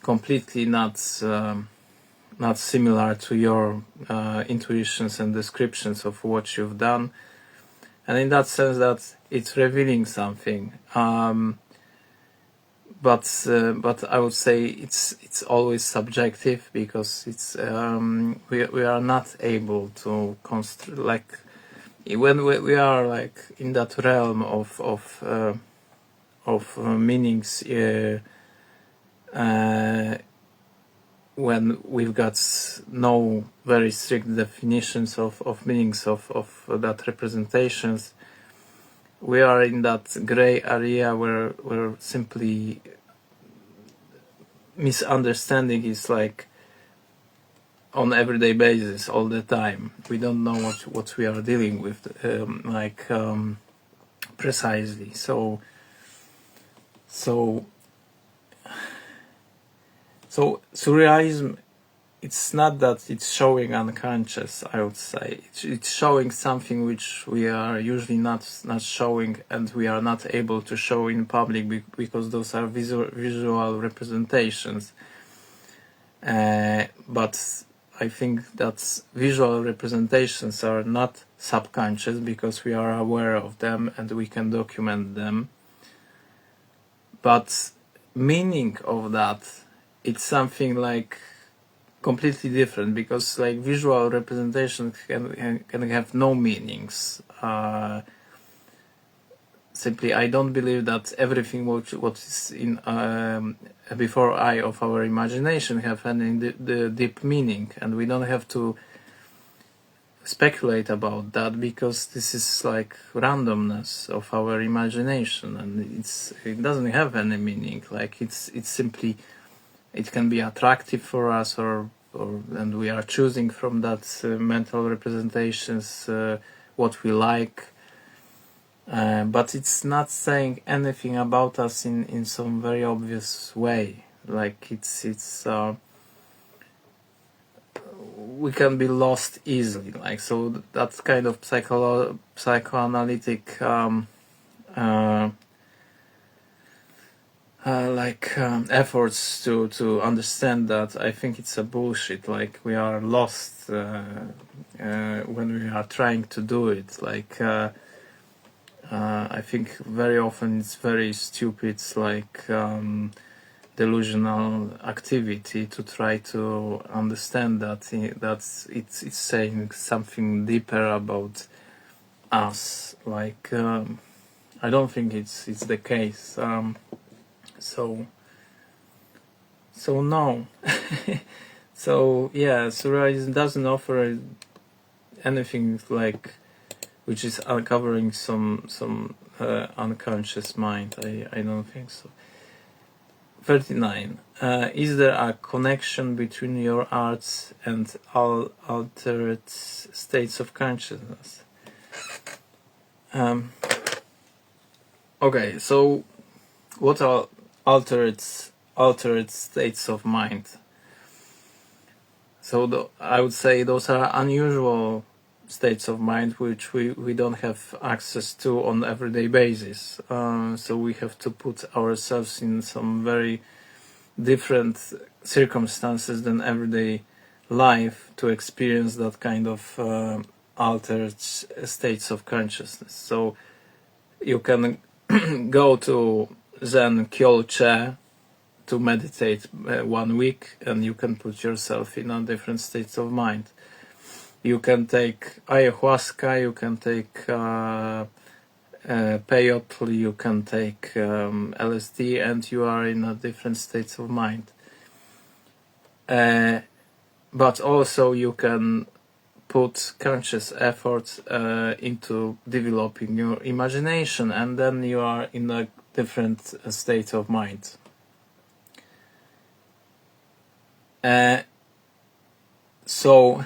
completely not similar to your intuitions and descriptions of what you've done, and in that sense that it's revealing something. But I would say it's always subjective, because it's we are not able to construct, like when we are like in that realm of meanings, when we've got no very strict definitions of meanings of that representations. We are in that gray area where simply misunderstanding is like on everyday basis all the time. We don't know what we are dealing with, precisely. So surrealism, it's not that it's showing unconscious, I would say. It's showing something which we are usually not showing, and we are not able to show in public because those are visual representations. But I think that visual representations are not subconscious, because we are aware of them and we can document them. But meaning of that, it's something like completely different, because like visual representation can have no meanings. Simply, I don't believe that everything what is in before eye of our imagination have any the deep meaning, and we don't have to speculate about that, because this is like randomness of our imagination, and it doesn't have any meaning. Like it's simply, it can be attractive for us, and we are choosing from that mental representations what we like, but it's not saying anything about us in some very obvious way. Like it's we can be lost easily. Like, so that's kind of psychoanalytic efforts to understand that. I think it's a bullshit. Like, we are lost when we are trying to do it. Like I think very often it's very stupid, like delusional activity to try to understand that it's saying something deeper about us. Like I don't think it's the case. So no. So yeah, surrealism doesn't offer anything like which is uncovering some unconscious mind. I don't think so. 39. Is there a connection between your arts and altered states of consciousness? Okay, so what are altered states of mind? So I would say those are unusual states of mind which we don't have access to on everyday basis. So we have to put ourselves in some very different circumstances than everyday life to experience that kind of altered states of consciousness. So you can go to Zen Kyolche to meditate 1 week, and you can put yourself in a different states of mind. You can take ayahuasca, you can take peyote, you can take LSD, and you are in a different states of mind. But also you can put conscious effort into developing your imagination, and then you are in a different state of mind. So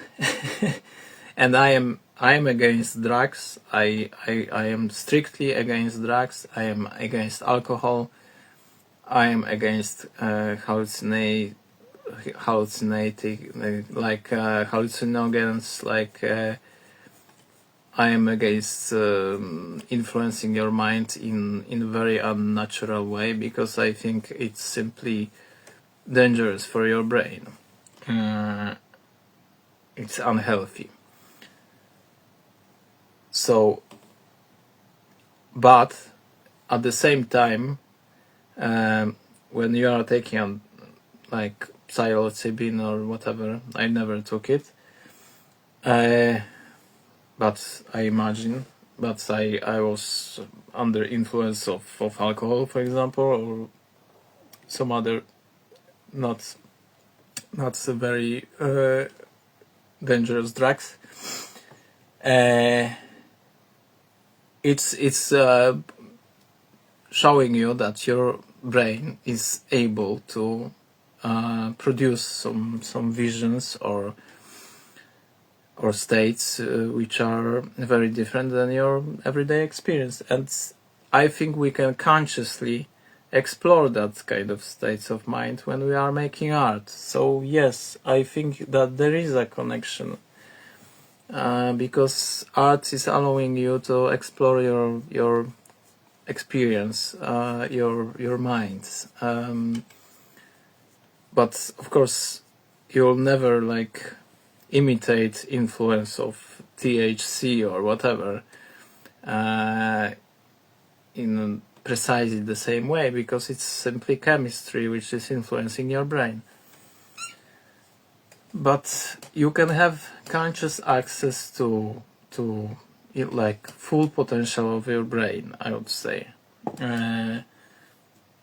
and I am against drugs. I am strictly against drugs. I am against alcohol. I am against hallucinating like hallucinogens, like I am against influencing your mind in a very unnatural way, because I think it's simply dangerous for your brain. It's unhealthy. So, but at the same time, when you are taking like psilocybin or whatever, I never took it, but I imagine, but I was under influence of alcohol, for example, or some other not so very dangerous drugs. It's showing you that your brain is able to produce some visions or states which are very different than your everyday experience, and I think we can consciously explore that kind of states of mind when we are making art. So yes, I think that there is a connection, because art is allowing you to explore your experience, your minds. But of course, you'll never like imitate influence of THC or whatever in precisely the same way, because it's simply chemistry which is influencing your brain. But you can have conscious access to like full potential of your brain, I would say.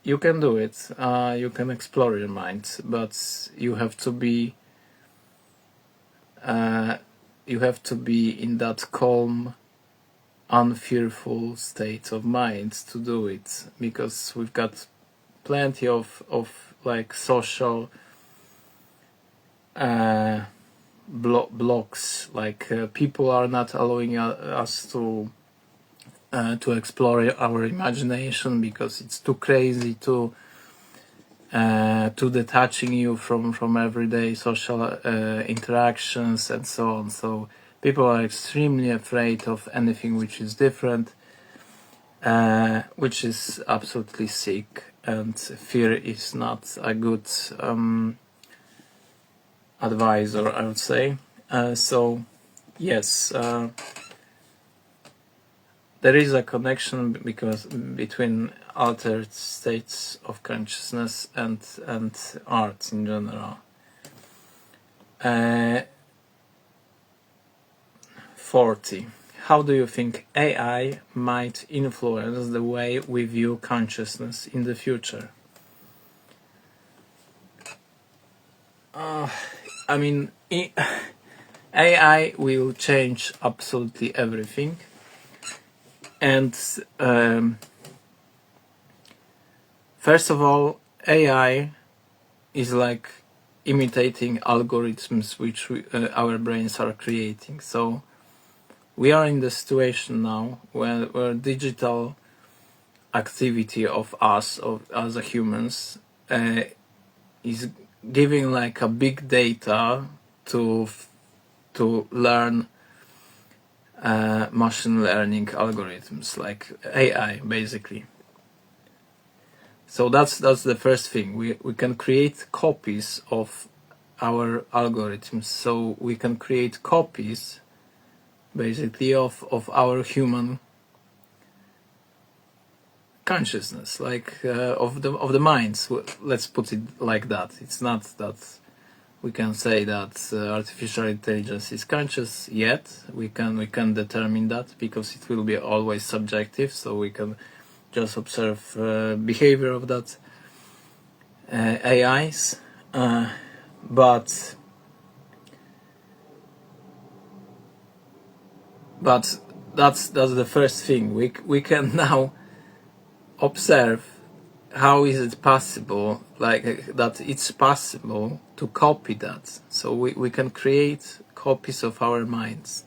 You can do it. You can explore your mind, but you have to be in that calm, unfearful state of mind to do it, because we've got plenty of like social blocks, like people are not allowing us to explore our imagination because it's too crazy, too detaching you from everyday social interactions and so on. So people are extremely afraid of anything which is different, which is absolutely sick, and fear is not a good advisor, I would say. So yes, there is a connection between altered states of consciousness and art in general. 40. How do you think AI might influence the way we view consciousness in the future? I mean, AI will change absolutely everything. And first of all, AI is like imitating algorithms which our brains are creating. So we are in the situation now where digital activity of us, as a humans, is giving like a big data to learn machine learning algorithms, like AI, basically. So that's the first thing. We can create copies of our algorithms. So we can create copies, basically, of our human consciousness, like of the minds. Let's put it like that. It's not that we can say that artificial intelligence is conscious yet. We can determine that, because it will be always subjective. So we can just observe behavior of that AIs, but that's the first thing. We can now observe how is it possible, like that it's possible to copy that. So we can create copies of our minds,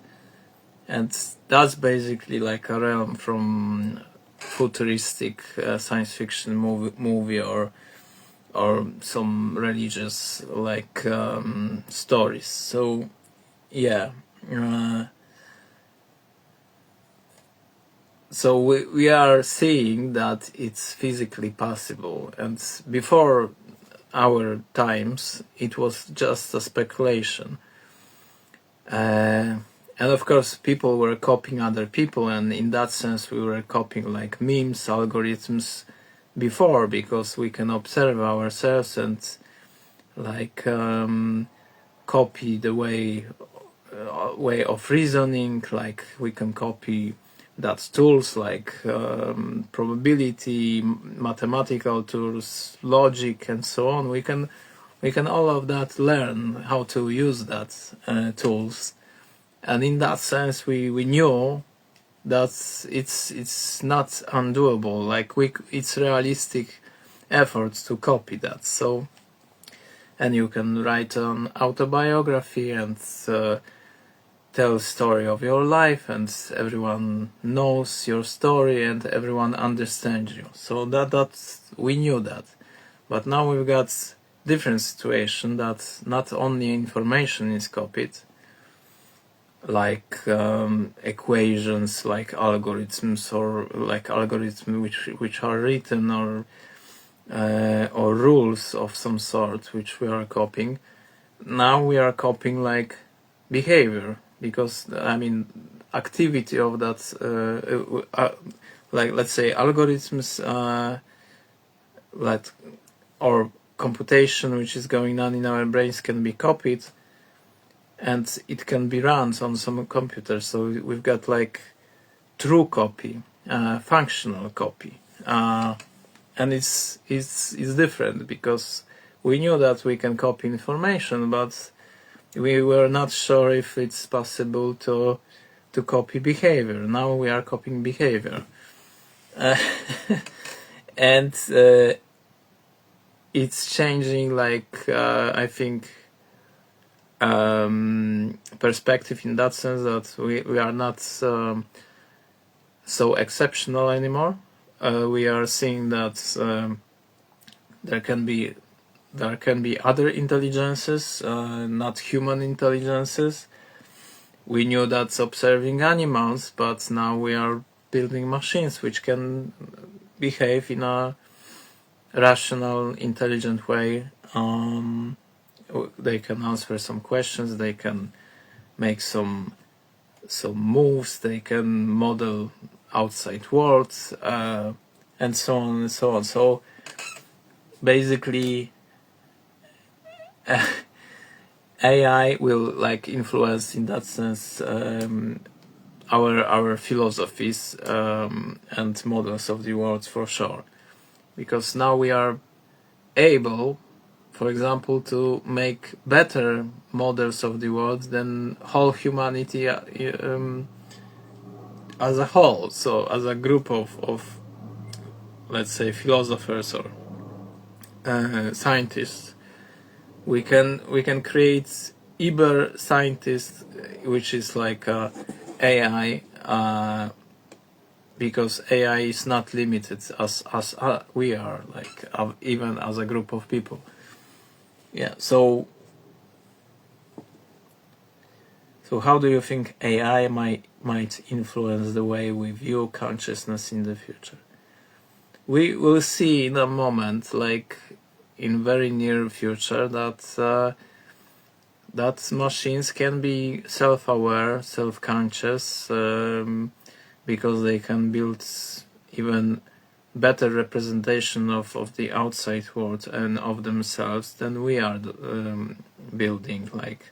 and that's basically like a realm from futuristic science fiction movie or some religious like stories. So yeah, so we are seeing that it's physically possible, and before our times it was just a speculation. And of course people were copying other people, and in that sense we were copying like memes, algorithms before, because we can observe ourselves and like copy the way of reasoning. Like we can copy that tools like probability, mathematical tools, logic, and so on. We can all of that learn how to use that tools, and in that sense we knew that it's not undoable. Like it's realistic efforts to copy that. So, and you can write an autobiography and tell a story of your life, and everyone knows your story and everyone understands you. So that's we knew that. But now we've got different situation, that not only information is copied, like equations, like algorithms, or like algorithms which are written, or rules of some sort which we are copying. Now we are copying like behavior, because I mean activity of that like let's say algorithms like or computation which is going on in our brains can be copied, and it can be run on some computer. So we've got like true copy, functional copy, and it's different, because we knew that we can copy information, but we were not sure if it's possible to copy behavior. Now we are copying behavior, and it's changing like I think perspective, in that sense that we are not so exceptional anymore. We are seeing that there can be other intelligences, not human intelligences. We knew that's observing animals, but now we are building machines which can behave in a rational, intelligent way. They can answer some questions, they can make some moves, they can model outside worlds, and so on and so on. So basically AI will like influence, in that sense, our philosophies and models of the world, for sure, because now we are able, for example, to make better models of the world than whole humanity as a whole. So as a group of let's say philosophers or scientists, we can create Iber scientists, which is like AI, because AI is not limited as we are, like even as a group of people. Yeah, so So how do you think AI might influence the way we view consciousness in the future? We will see in a moment, like in very near future, that that machines can be self-aware, self-conscious, because they can build even better representation of the outside world and of themselves than we are building. Like,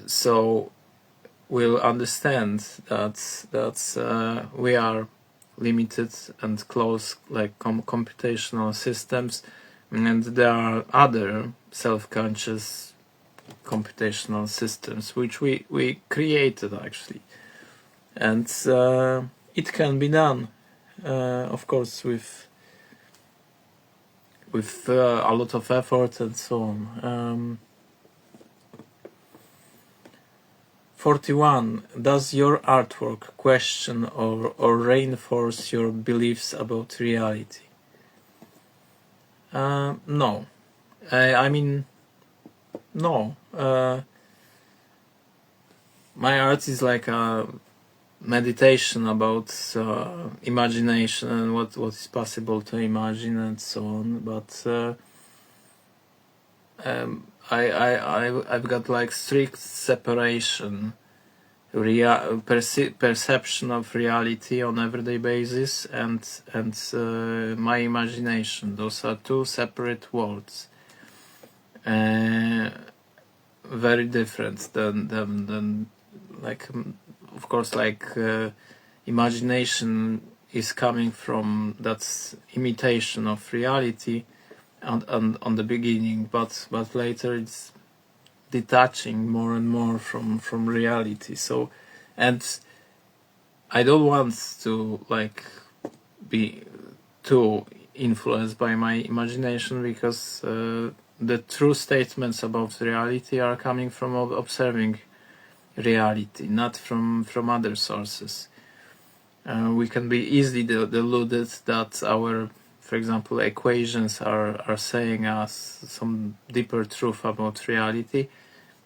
so we'll understand that we are limited and close, like computational systems, and there are other self-conscious computational systems which we created actually, and it can be done, of course, with a lot of effort and so on. 41. Does your artwork question or reinforce your beliefs about reality? No. I mean, no. My art is like a meditation about imagination and what is possible to imagine and so on. But I've got like strict separation, perception of reality on everyday basis and my imagination. Those are two separate worlds, very different than like, of course, like imagination is coming from that imitation of reality on the beginning, but later it's detaching more and more from reality. So, and I don't want to like be too influenced by my imagination, because the true statements about reality are coming from observing reality, not from other sources. We can be easily deluded that our, for example, equations are saying us some deeper truth about reality,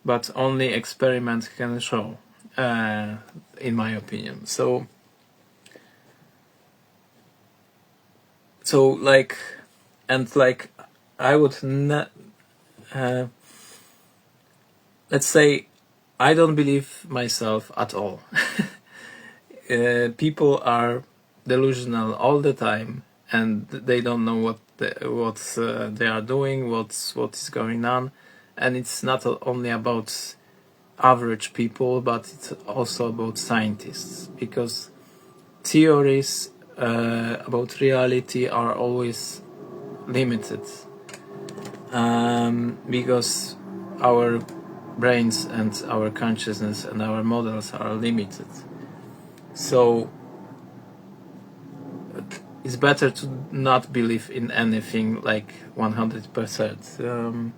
but only experiment can show, in my opinion. So like, and like, I would not, let's say, I don't believe myself at all. People are delusional all the time, and they don't know what they are doing, what is going on, and it's not only about average people, but it's also about scientists, because theories about reality are always limited, because our brains and our consciousness and our models are limited. So it's better to not believe in anything like 100%.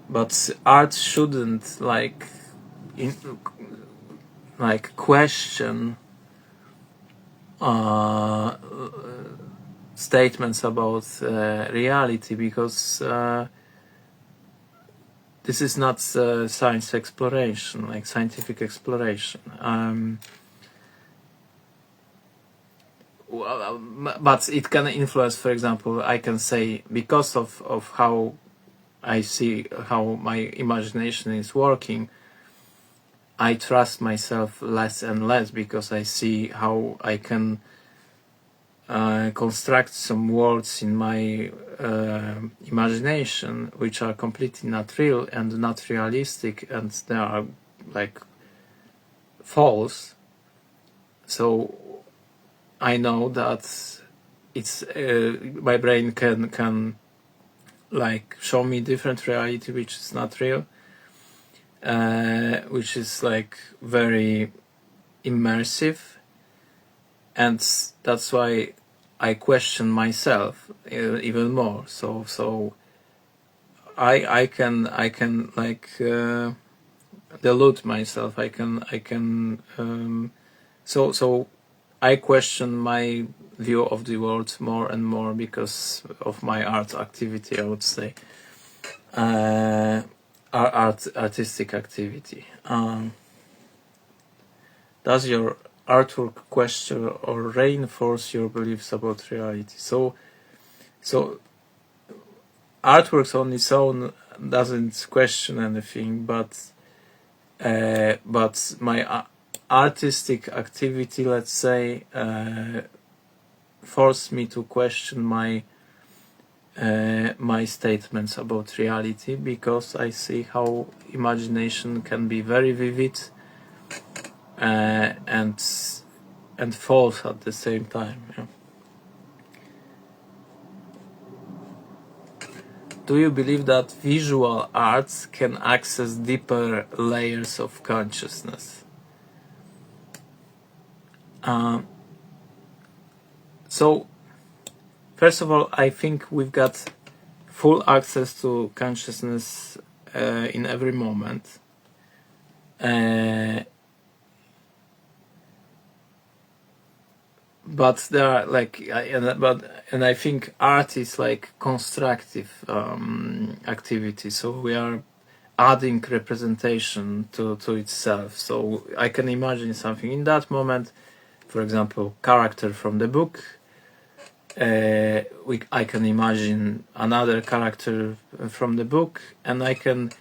But art shouldn't like question statements about reality, because this is not science exploration, like scientific exploration. But it can influence. For example, I can say, because of how I see how my imagination is working, I trust myself less and less, because I see how I can construct some worlds in my imagination which are completely not real and not realistic, and they are like false. So I know that it's my brain can like show me different reality which is not real, which is like very immersive, and that's why I question myself even more. So I can like delude myself. I can so I question my view of the world more and more because of my art activity, I would say. artistic activity. Does your artwork question or reinforce your beliefs about reality? So artworks on its own doesn't question anything, but my artistic activity, let's say, forced me to question my statements about reality, because I see how imagination can be very vivid and false at the same time. Yeah. Do you believe that visual arts can access deeper layers of consciousness? So, first of all, I think we've got full access to consciousness in every moment. But there are and I think art is like constructive activity. So we are adding representation to itself. So I can imagine something in that moment. For example, character from the book. I can imagine another character from the book, and I can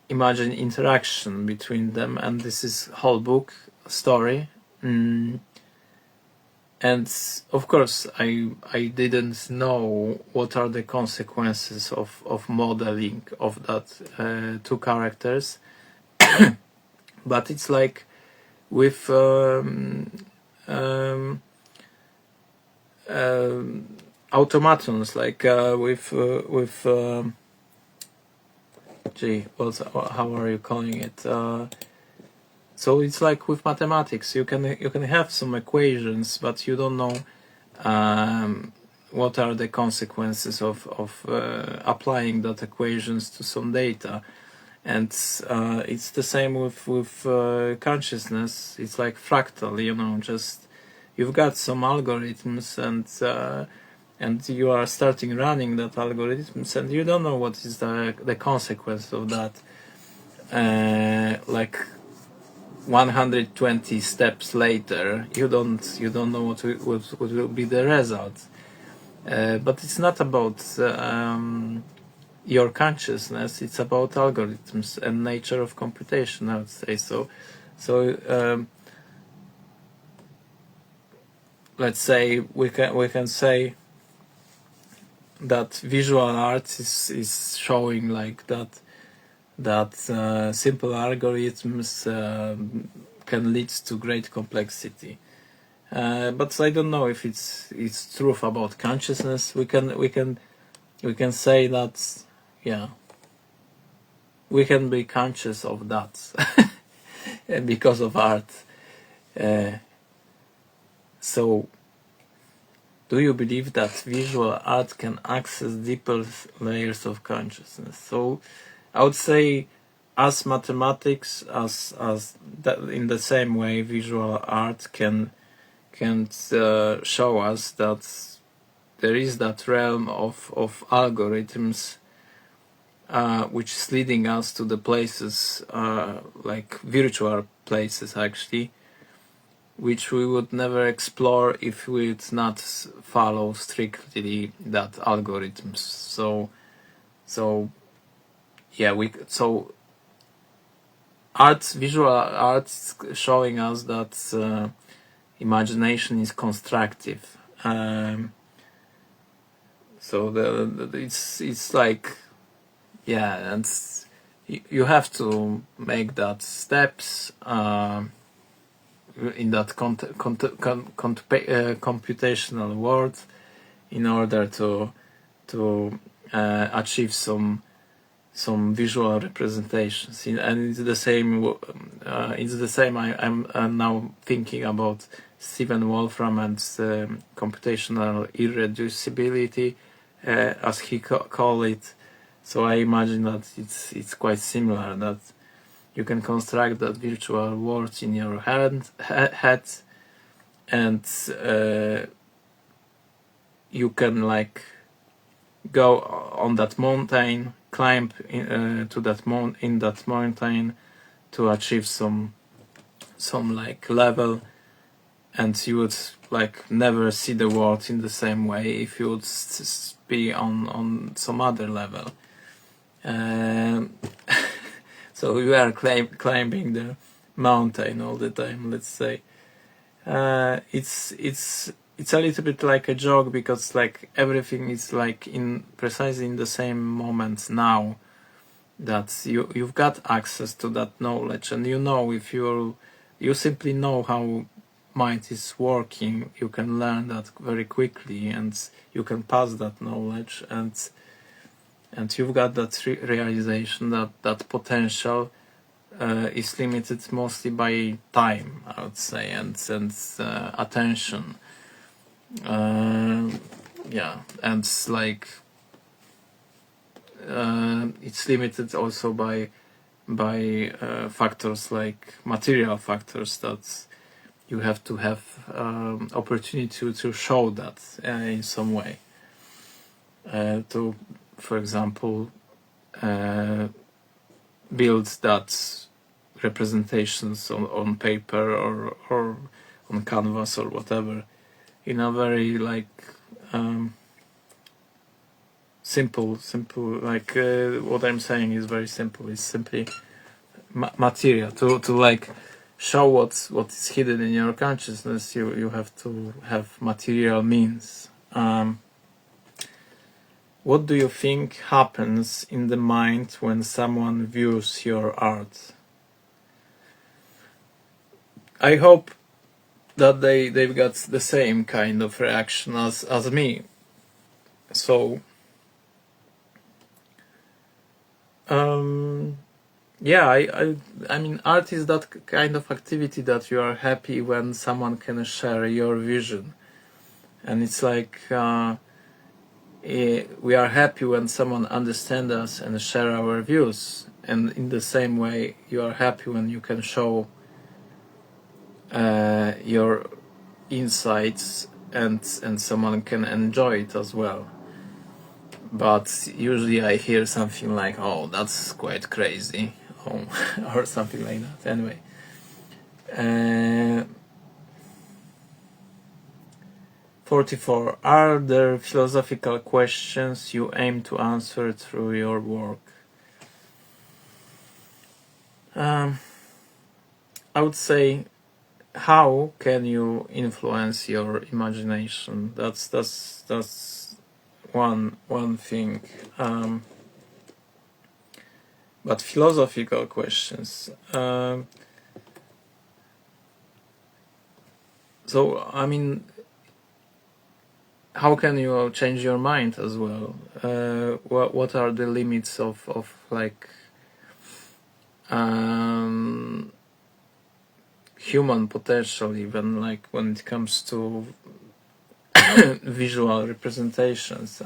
imagine interaction between them, and this is whole book story. And of course, I didn't know what are the consequences of modeling of that two characters, but it's like with automatons, like how are you calling it? So it's like with mathematics, you can have some equations, but you don't know what are the consequences of applying that equations to some data. And it's the same with consciousness. It's like fractal, just you've got some algorithms, and you are starting running that algorithms, and you don't know what is the consequence of that. Like 120 steps later, you don't know what will be the result. But it's not about your consciousness; it's about algorithms and nature of computation, I would say. So let's say we can say that visual art is showing like that simple algorithms can lead to great complexity. But I don't know if it's truth about consciousness. We can say that, yeah, we can be conscious of that because of art. So, do you believe that visual art can access deeper layers of consciousness? So, I would say, as mathematics, as that, in the same way, visual art can show us that there is that realm of algorithms which is leading us to the places, like virtual places actually, which we would never explore if we would not follow strictly that algorithms. So yeah, visual arts showing us that imagination is constructive. So it's like, yeah, and you have to make that steps in that computational world in order to achieve some visual representations. And it's the same. I'm now thinking about Stephen Wolfram and computational irreducibility, as he called it. So I imagine that it's quite similar, that you can construct that virtual world in your head, and you can like go on that mountain climb to that in that mountain to achieve some like level, and you would like never see the world in the same way if you would be on some other level. So you are climbing the mountain all the time, let's say. It's a little bit like a joke, because like everything is like in precisely in the same moment now, that you've got access to that knowledge, and if you simply know how mind is working, you can learn that very quickly, and you can pass that knowledge, and you've got that realization that potential is limited mostly by time, I would say, and attention. Yeah, and like it's limited also by factors like material factors, that you have to have opportunity to show that in some way, to, for example, build that representations on paper or on canvas or whatever, in a very like simple, like what I'm saying is very simple. It's simply material to like show what is hidden in your consciousness. You have to have material means. What do you think happens in the mind when someone views your art? I hope that they've got the same kind of reaction as me. So yeah, I mean, art is that kind of activity that you are happy when someone can share your vision, and it's like we are happy when someone understands us and share our views, and in the same way you are happy when you can show your insights and someone can enjoy it as well. But usually I hear something like, oh, that's quite crazy, or something like that. Anyway, 44. Are there philosophical questions you aim to answer through your work? I would say, how can you influence your imagination? That's one thing. But philosophical questions. So I mean, how can you change your mind as well? What are the limits of like human potential, even like when it comes to visual representations?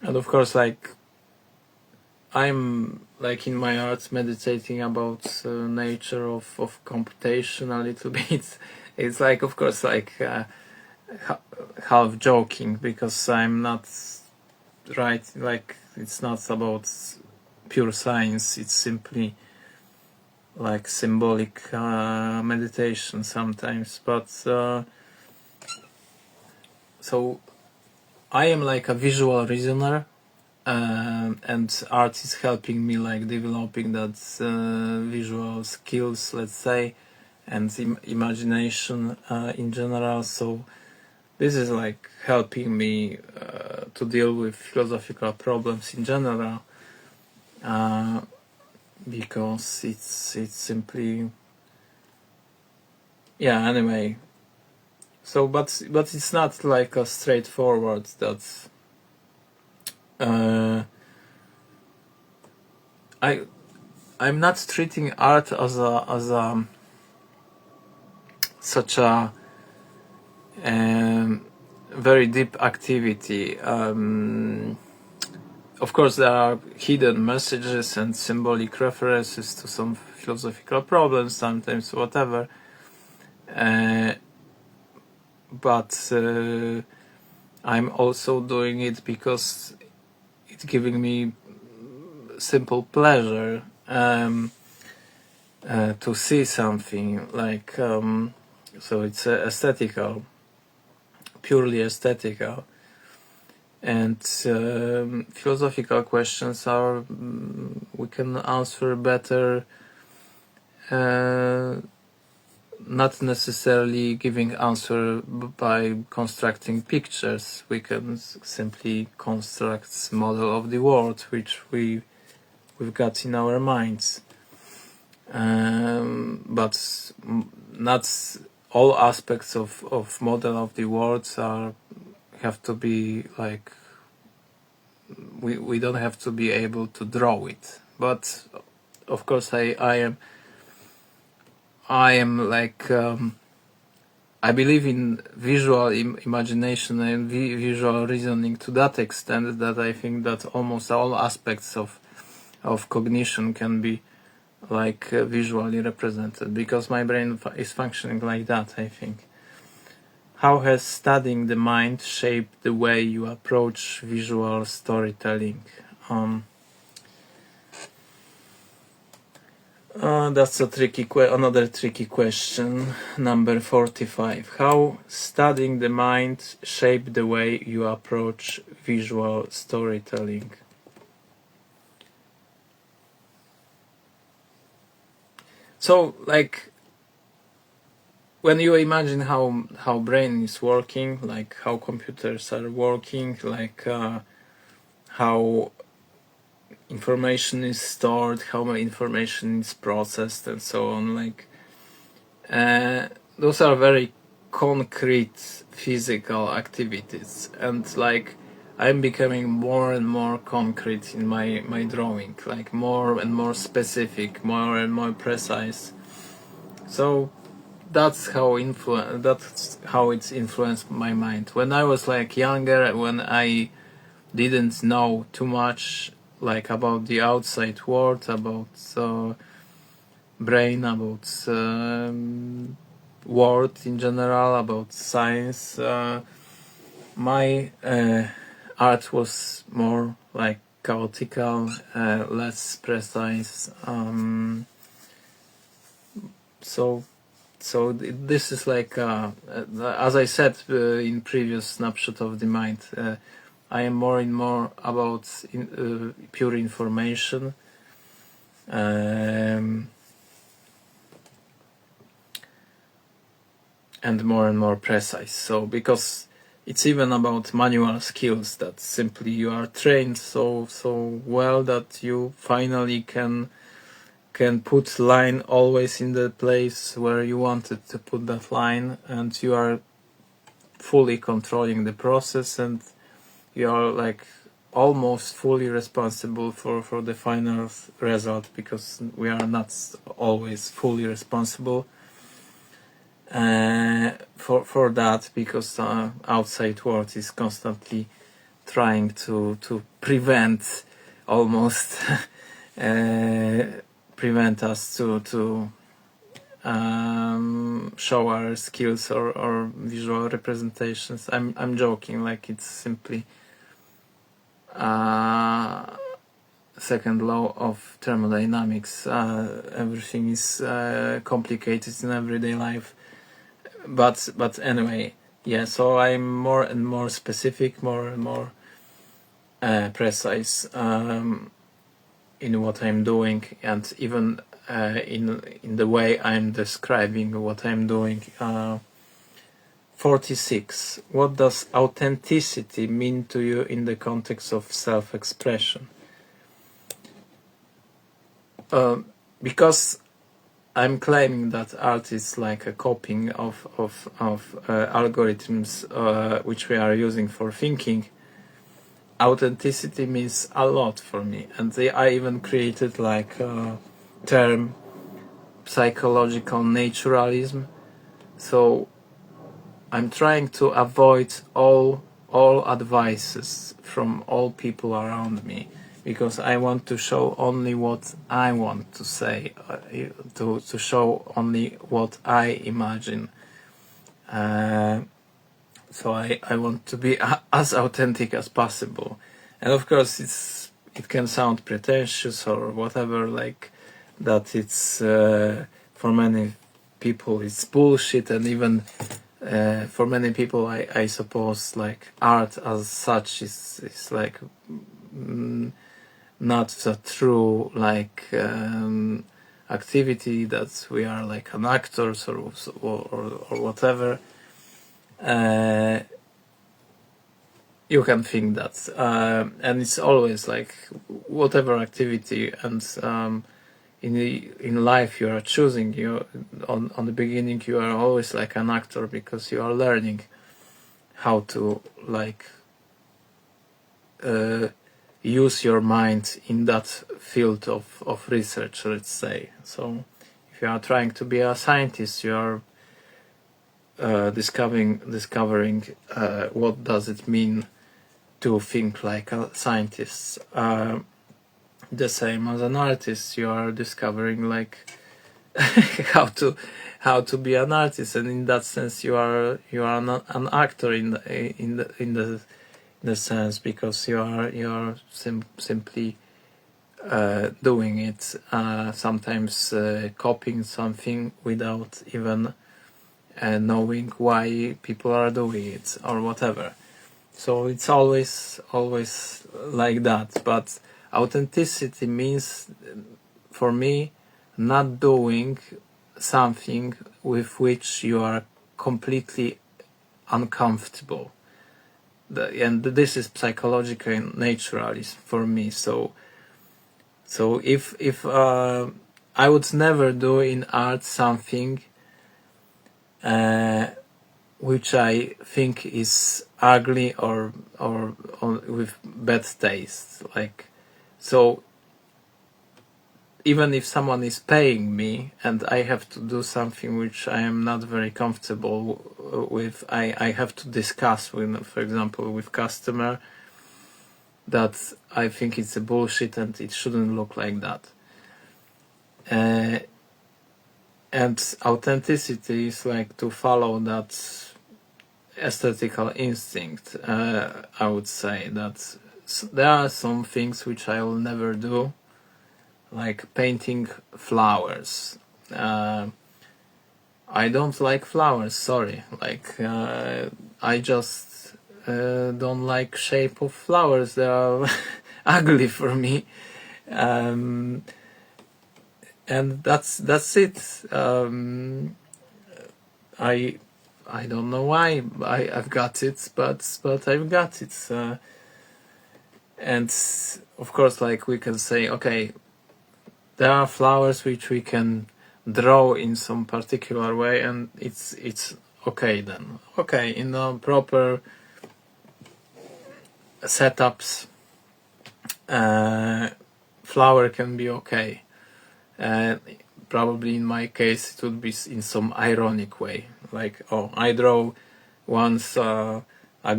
And of course, like I'm like in my art meditating about nature of computation a little bit. It's like, of course, like half joking, because I'm not right, like it's not about pure science, it's simply like symbolic meditation sometimes. But so I am like a visual reasoner, and art is helping me like developing that visual skills, let's say, and imagination in general. So this is like helping me to deal with philosophical problems in general, because it's simply, yeah, anyway. So but it's not like a straightforward that I'm not treating art as a such a very deep activity. Of course, there are hidden messages and symbolic references to some philosophical problems, sometimes whatever. But I'm also doing it because it's giving me simple pleasure to see something, like so it's aesthetical, purely aesthetical. And philosophical questions are we can answer better not necessarily giving answer by constructing pictures. We can simply construct model of the world which we've got in our minds, but not all aspects of model of the world have to be like we don't have to be able to draw it. But of course I am like I believe in visual imagination and visual reasoning to that extent that I think that almost all aspects of cognition can be like visually represented, because my brain is functioning like that, I think. How has studying the mind shaped the way you approach visual storytelling? That's a another tricky question. Number 45. How studying the mind shaped the way you approach visual storytelling? So, like, when you imagine how brain is working, like how computers are working, like how information is stored, how information is processed, and so on, like those are very concrete physical activities, and like I'm becoming more and more concrete in my drawing, like more and more specific, more and more precise. So that's how it's influenced my mind. When I was like younger, when I didn't know too much like about the outside world, about brain, about world in general, about science, my art was more like chaotical, less precise. So this is like, as I said in previous snapshot of the mind, I am more and more about pure information, and more and more precise. So because it's even about manual skills, that simply you are trained so well that you finally can put line always in the place where you wanted to put that line, and you are fully controlling the process, and you are like almost fully responsible for the final result, because we are not always fully responsible for that, because outside world is constantly trying to prevent almost prevent us to show our skills or visual representations. I'm joking, like it's simply second law of thermodynamics. Everything is complicated in everyday life, but anyway, yeah. So I'm more and more specific, more and more precise in what I'm doing, and even in the way I'm describing what I'm doing. 46. What does authenticity mean to you in the context of self-expression? Because I'm claiming that art is like a copying of algorithms which we are using for thinking. Authenticity means a lot for me, and I even created like a term, psychological naturalism. So I'm trying to avoid all advices from all people around me, because I want to show only what I want to say, to show only what I imagine. So I want to be as authentic as possible. And of course it can sound pretentious or whatever, like that it's for many people it's bullshit, and even for many people I suppose like art as such is like not the true like activity, that we are like an actors or whatever. You can think that, and it's always like whatever activity and in life you are choosing, you on the beginning you are always like an actor, because you are learning how to like use your mind in that field of research, let's say. So if you are trying to be a scientist, you are discovering what does it mean to think like a scientist. The same as an artist, you are discovering like how to be an artist, and in that sense you are an actor in the sense, because you are simply doing it, sometimes copying something without even knowing why people are doing it or whatever. So it's always like that. But authenticity means, for me, not doing something with which you are completely uncomfortable. And this is psychological and natural for me. So if I would never do in art something which I think is ugly or with bad taste. Like, so even if someone is paying me and I have to do something which I am not very comfortable with, I have to discuss with, for example, with customer, that I think it's a bullshit and it shouldn't look like that. And authenticity is like to follow that aesthetical instinct. I would say that there are some things which I will never do, like painting flowers. I don't like flowers, sorry. Like I just don't like shape of flowers. They are ugly for me. And that's it. I don't know why I've got it, but I've got it. And of course, like we can say, okay, there are flowers which we can draw in some particular way, and it's okay then. Okay, in the proper setups, flower can be okay. Probably in my case it would be in some ironic way, like, oh, I draw once a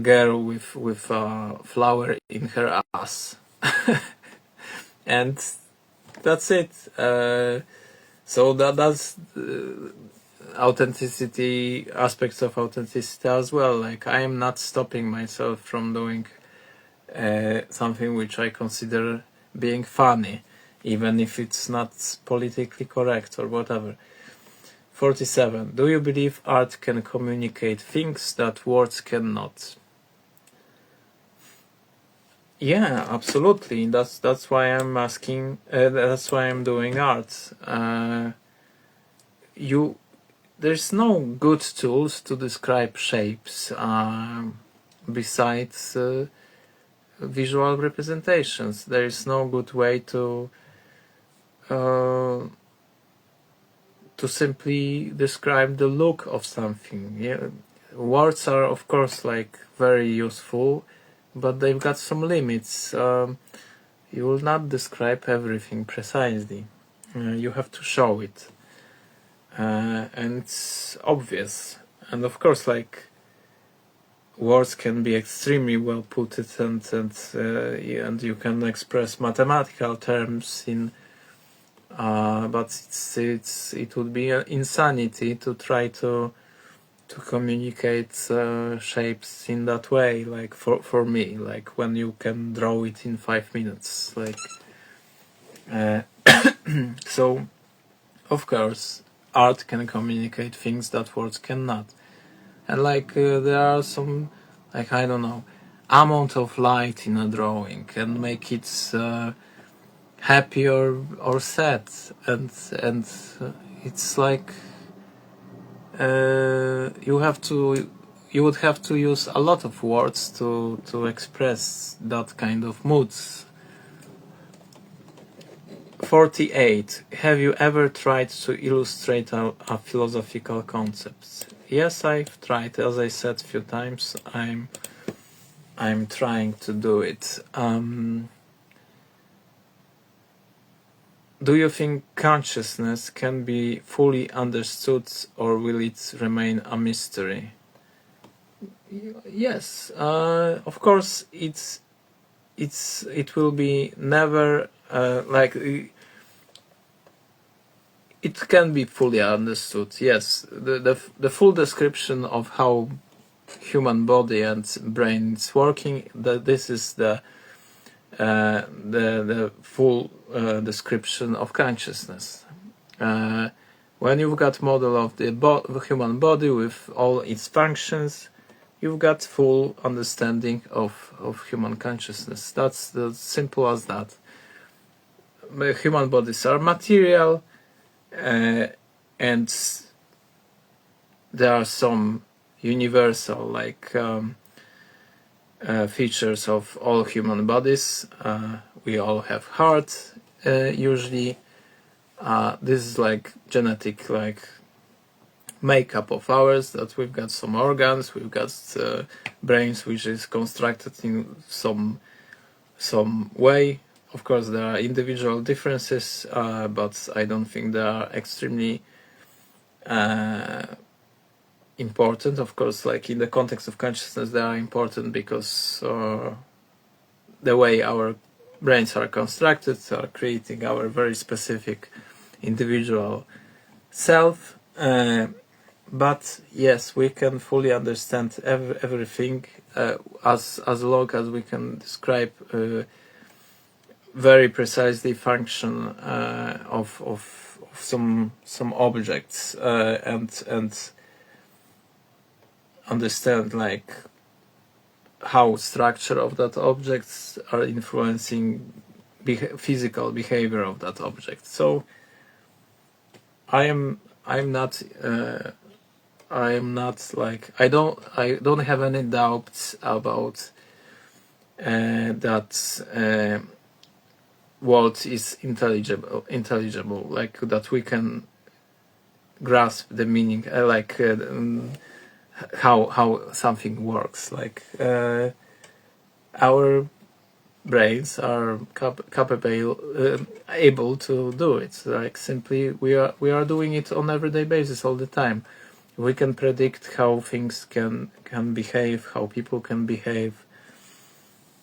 girl with a flower in her ass. And that's it. So that's authenticity, aspects of authenticity as well. Like, I am not stopping myself from doing something which I consider being funny, even if it's not politically correct or whatever. 47. Do you believe art can communicate things that words cannot? Yeah, absolutely. That's why I'm asking. That's why I'm doing art. There's no good tools to describe shapes besides visual representations. There is no good way to simply describe the look of something. Yeah, words are of course like very useful, but they've got some limits. You will not describe everything precisely. You have to show it, and it's obvious. And of course, like, words can be extremely well put it, and you can express mathematical terms in. But it would be insanity to try to communicate shapes in that way, like for me, like when you can draw it in 5 minutes, like so of course art can communicate things that words cannot. And like there are some, like, I don't know, amount of light in a drawing can make it happy or sad, and it's like you would have to use a lot of words to express that kind of moods. 48. Have you ever tried to illustrate a philosophical concept? Yes, I've tried. As I said a few times, I'm trying to do it. Do you think consciousness can be fully understood, or will it remain a mystery? Yes, of course. It will be never like it can be fully understood. Yes, the full description of how human body and brain is working. This is the full description of consciousness. When you've got model of the human body with all its functions, you've got full understanding of human consciousness. That's as simple as that. Human bodies are material, and there are some universal, like features of all human bodies. We all have heart, usually. This is like genetic, like makeup of ours, that we've got some organs, we've got brains which is constructed in some way. Of course there are individual differences, but I don't think they are extremely important. Of course, like in the context of consciousness they are important, because the way our brains are constructed are creating our very specific individual self. But yes, we can fully understand everything as long as we can describe very precisely function of some objects, and understand like how structure of that objects are influencing physical behavior of that object. So I'm not like, I don't have any doubts about that world is intelligible, like that we can grasp the meaning, how something works. Like our brains are capable, able to do it. Like simply, we are doing it on everyday basis all the time. We can predict how things can behave, how people can behave,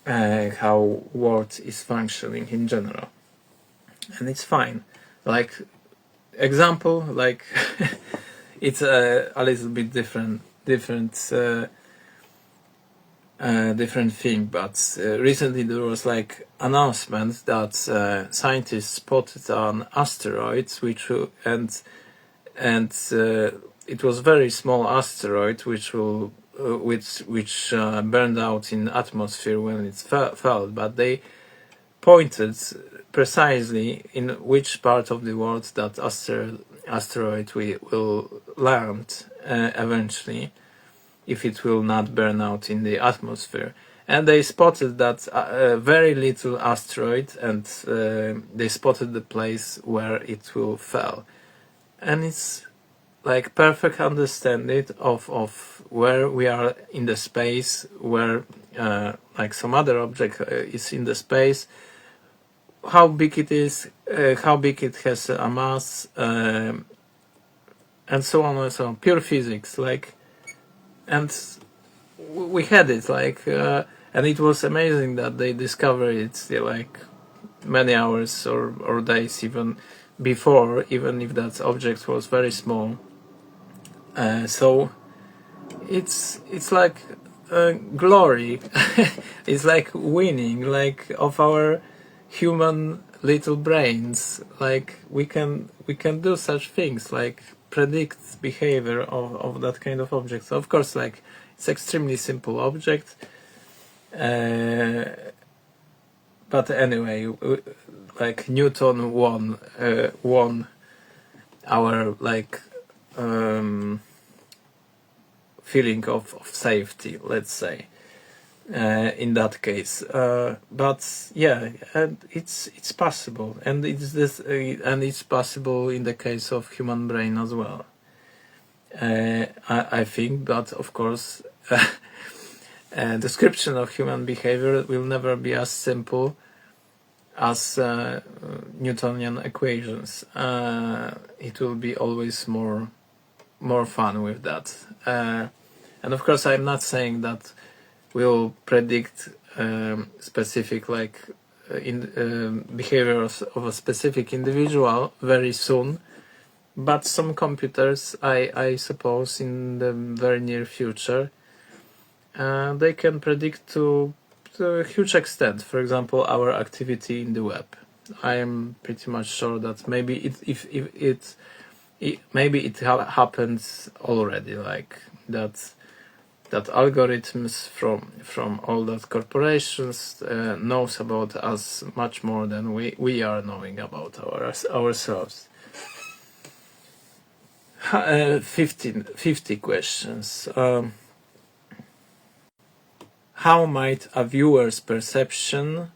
how world is functioning in general, and it's fine. Like example, like it's a little bit different thing, but recently there was like announcement that scientists spotted an asteroid and it was very small asteroid which burned out in atmosphere when it fell, but they pointed precisely in which part of the world that asteroid will land eventually, if it will not burn out in the atmosphere. And they spotted that very little asteroid, and they spotted the place where it will fall. And it's like perfect understanding of where we are in the space, where like some other object is in the space, how big it is, how big it has a mass, and so on and so on. Pure physics, like, and we had it, like, and it was amazing that they discovered it like many hours or days even before, even if that object was very small. So it's like glory. It's like winning, like of our human little brains. Like we can do such things, like predict behavior of that kind of object. So of course, like it's extremely simple object. But anyway, like Newton won our like feeling of safety, let's say, in that case. But yeah, and it's possible, and it's possible in the case of human brain as well. I think, but of course, description of human behavior will never be as simple as Newtonian equations. It will be always more fun with that. And of course, I'm not saying that we'll predict specific like behaviors of a specific individual very soon, but some computers, I suppose, in the very near future, they can predict to a huge extent. For example, our activity in the web. I am pretty much sure that maybe it happens already, like that algorithms from all that corporations knows about us much more than we are knowing about ourselves. 50 questions. How might a viewer's perception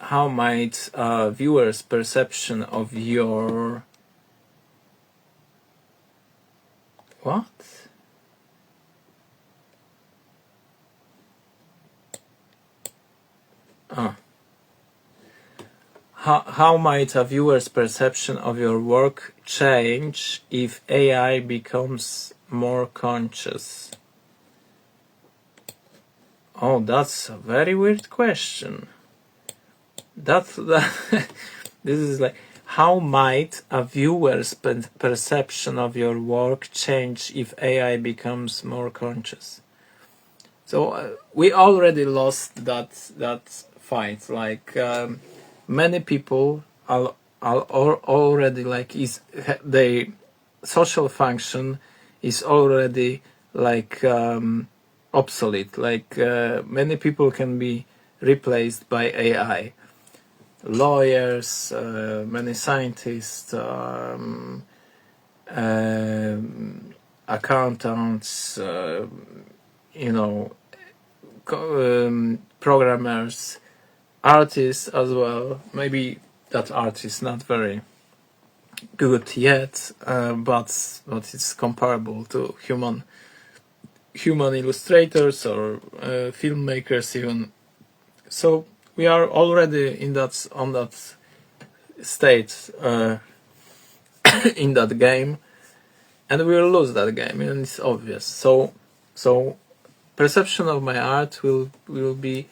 how might a viewer's perception of your what? How might a viewer's perception of your work change if AI becomes more conscious? Oh, that's a very weird question. This is like, how might a viewer's perception of your work change if AI becomes more conscious? So we already lost that fight. Like many people are already like the social function is already like obsolete. Like many people can be replaced by AI. Lawyers, many scientists, accountants, programmers, artists as well. Maybe that art is not very good yet, but it's comparable to human illustrators or filmmakers even. So we are already on that state in that game, and we will lose that game, and it's obvious. So perception of my art will be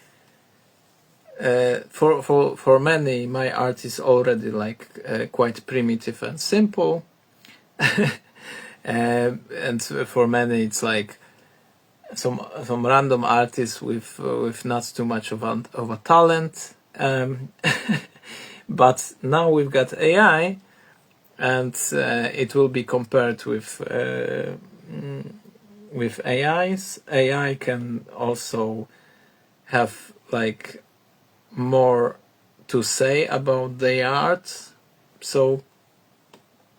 for many. My art is already like quite primitive and simple, and for many it's like some random artist with not too much of a talent. But now we've got AI, and it will be compared with AIs. AI can also have like more to say about the art. So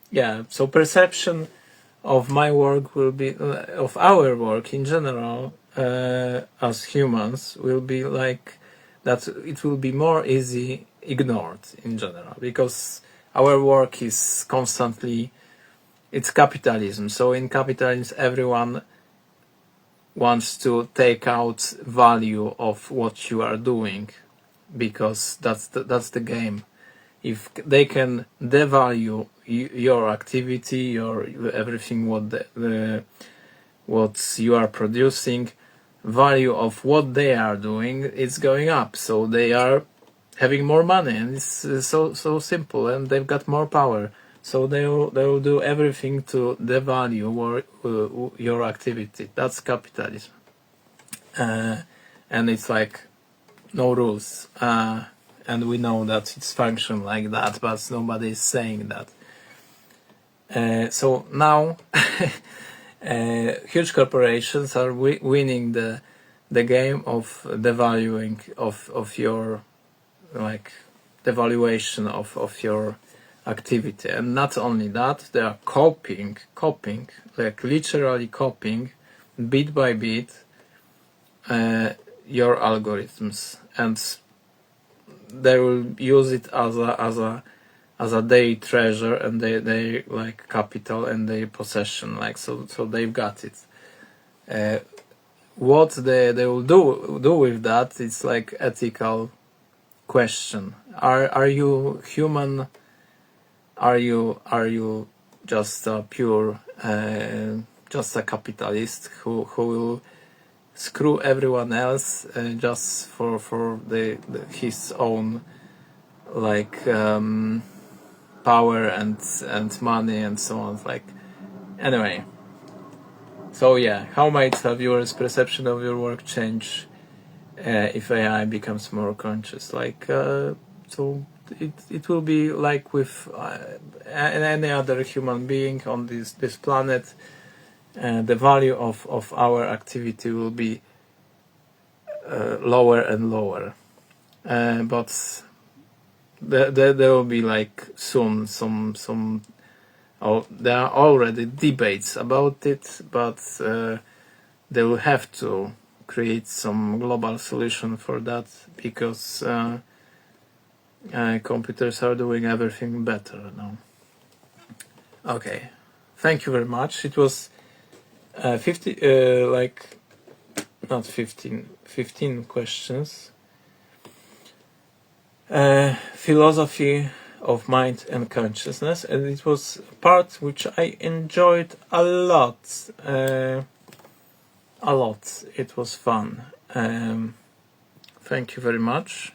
yeah, so perception of my work will be of our work in general as humans will be like that. It will be more easy ignored in general, because our work is constantly, it's capitalism. So in capitalism, everyone wants to take out value of what you are doing, because that's the game. If they can devalue your activity, your everything, what you are producing, value of what they are doing, it's going up. So they are having more money, and it's so simple, and they've got more power. So they will do everything to devalue your activity. That's capitalism, and it's like no rules. And we know that it's function like that, but nobody is saying that. So now, huge corporations are winning the game of devaluing of your, like, devaluation of your activity. And not only that, they are copying, like literally copying, bit by bit, your algorithms, and they will use it as a their treasure and they like capital and their possession, like so they've got it. What they will do with that, it's like ethical question. Are you human? Are you just a pure just a capitalist who will screw everyone else just for his own, like, power and money and so on? Like, anyway, so yeah, how might a viewer's perception of your work change if AI becomes more conscious? Like, so it will be like with any other human being on this planet. The value of our activity will be lower and lower, but there will be like soon some there are already debates about it, but they will have to create some global solution for that, because computers are doing everything better now. Okay, thank you very much. It was 15 questions. Philosophy of mind and consciousness, and it was a part which I enjoyed a lot. It was fun. Thank you very much.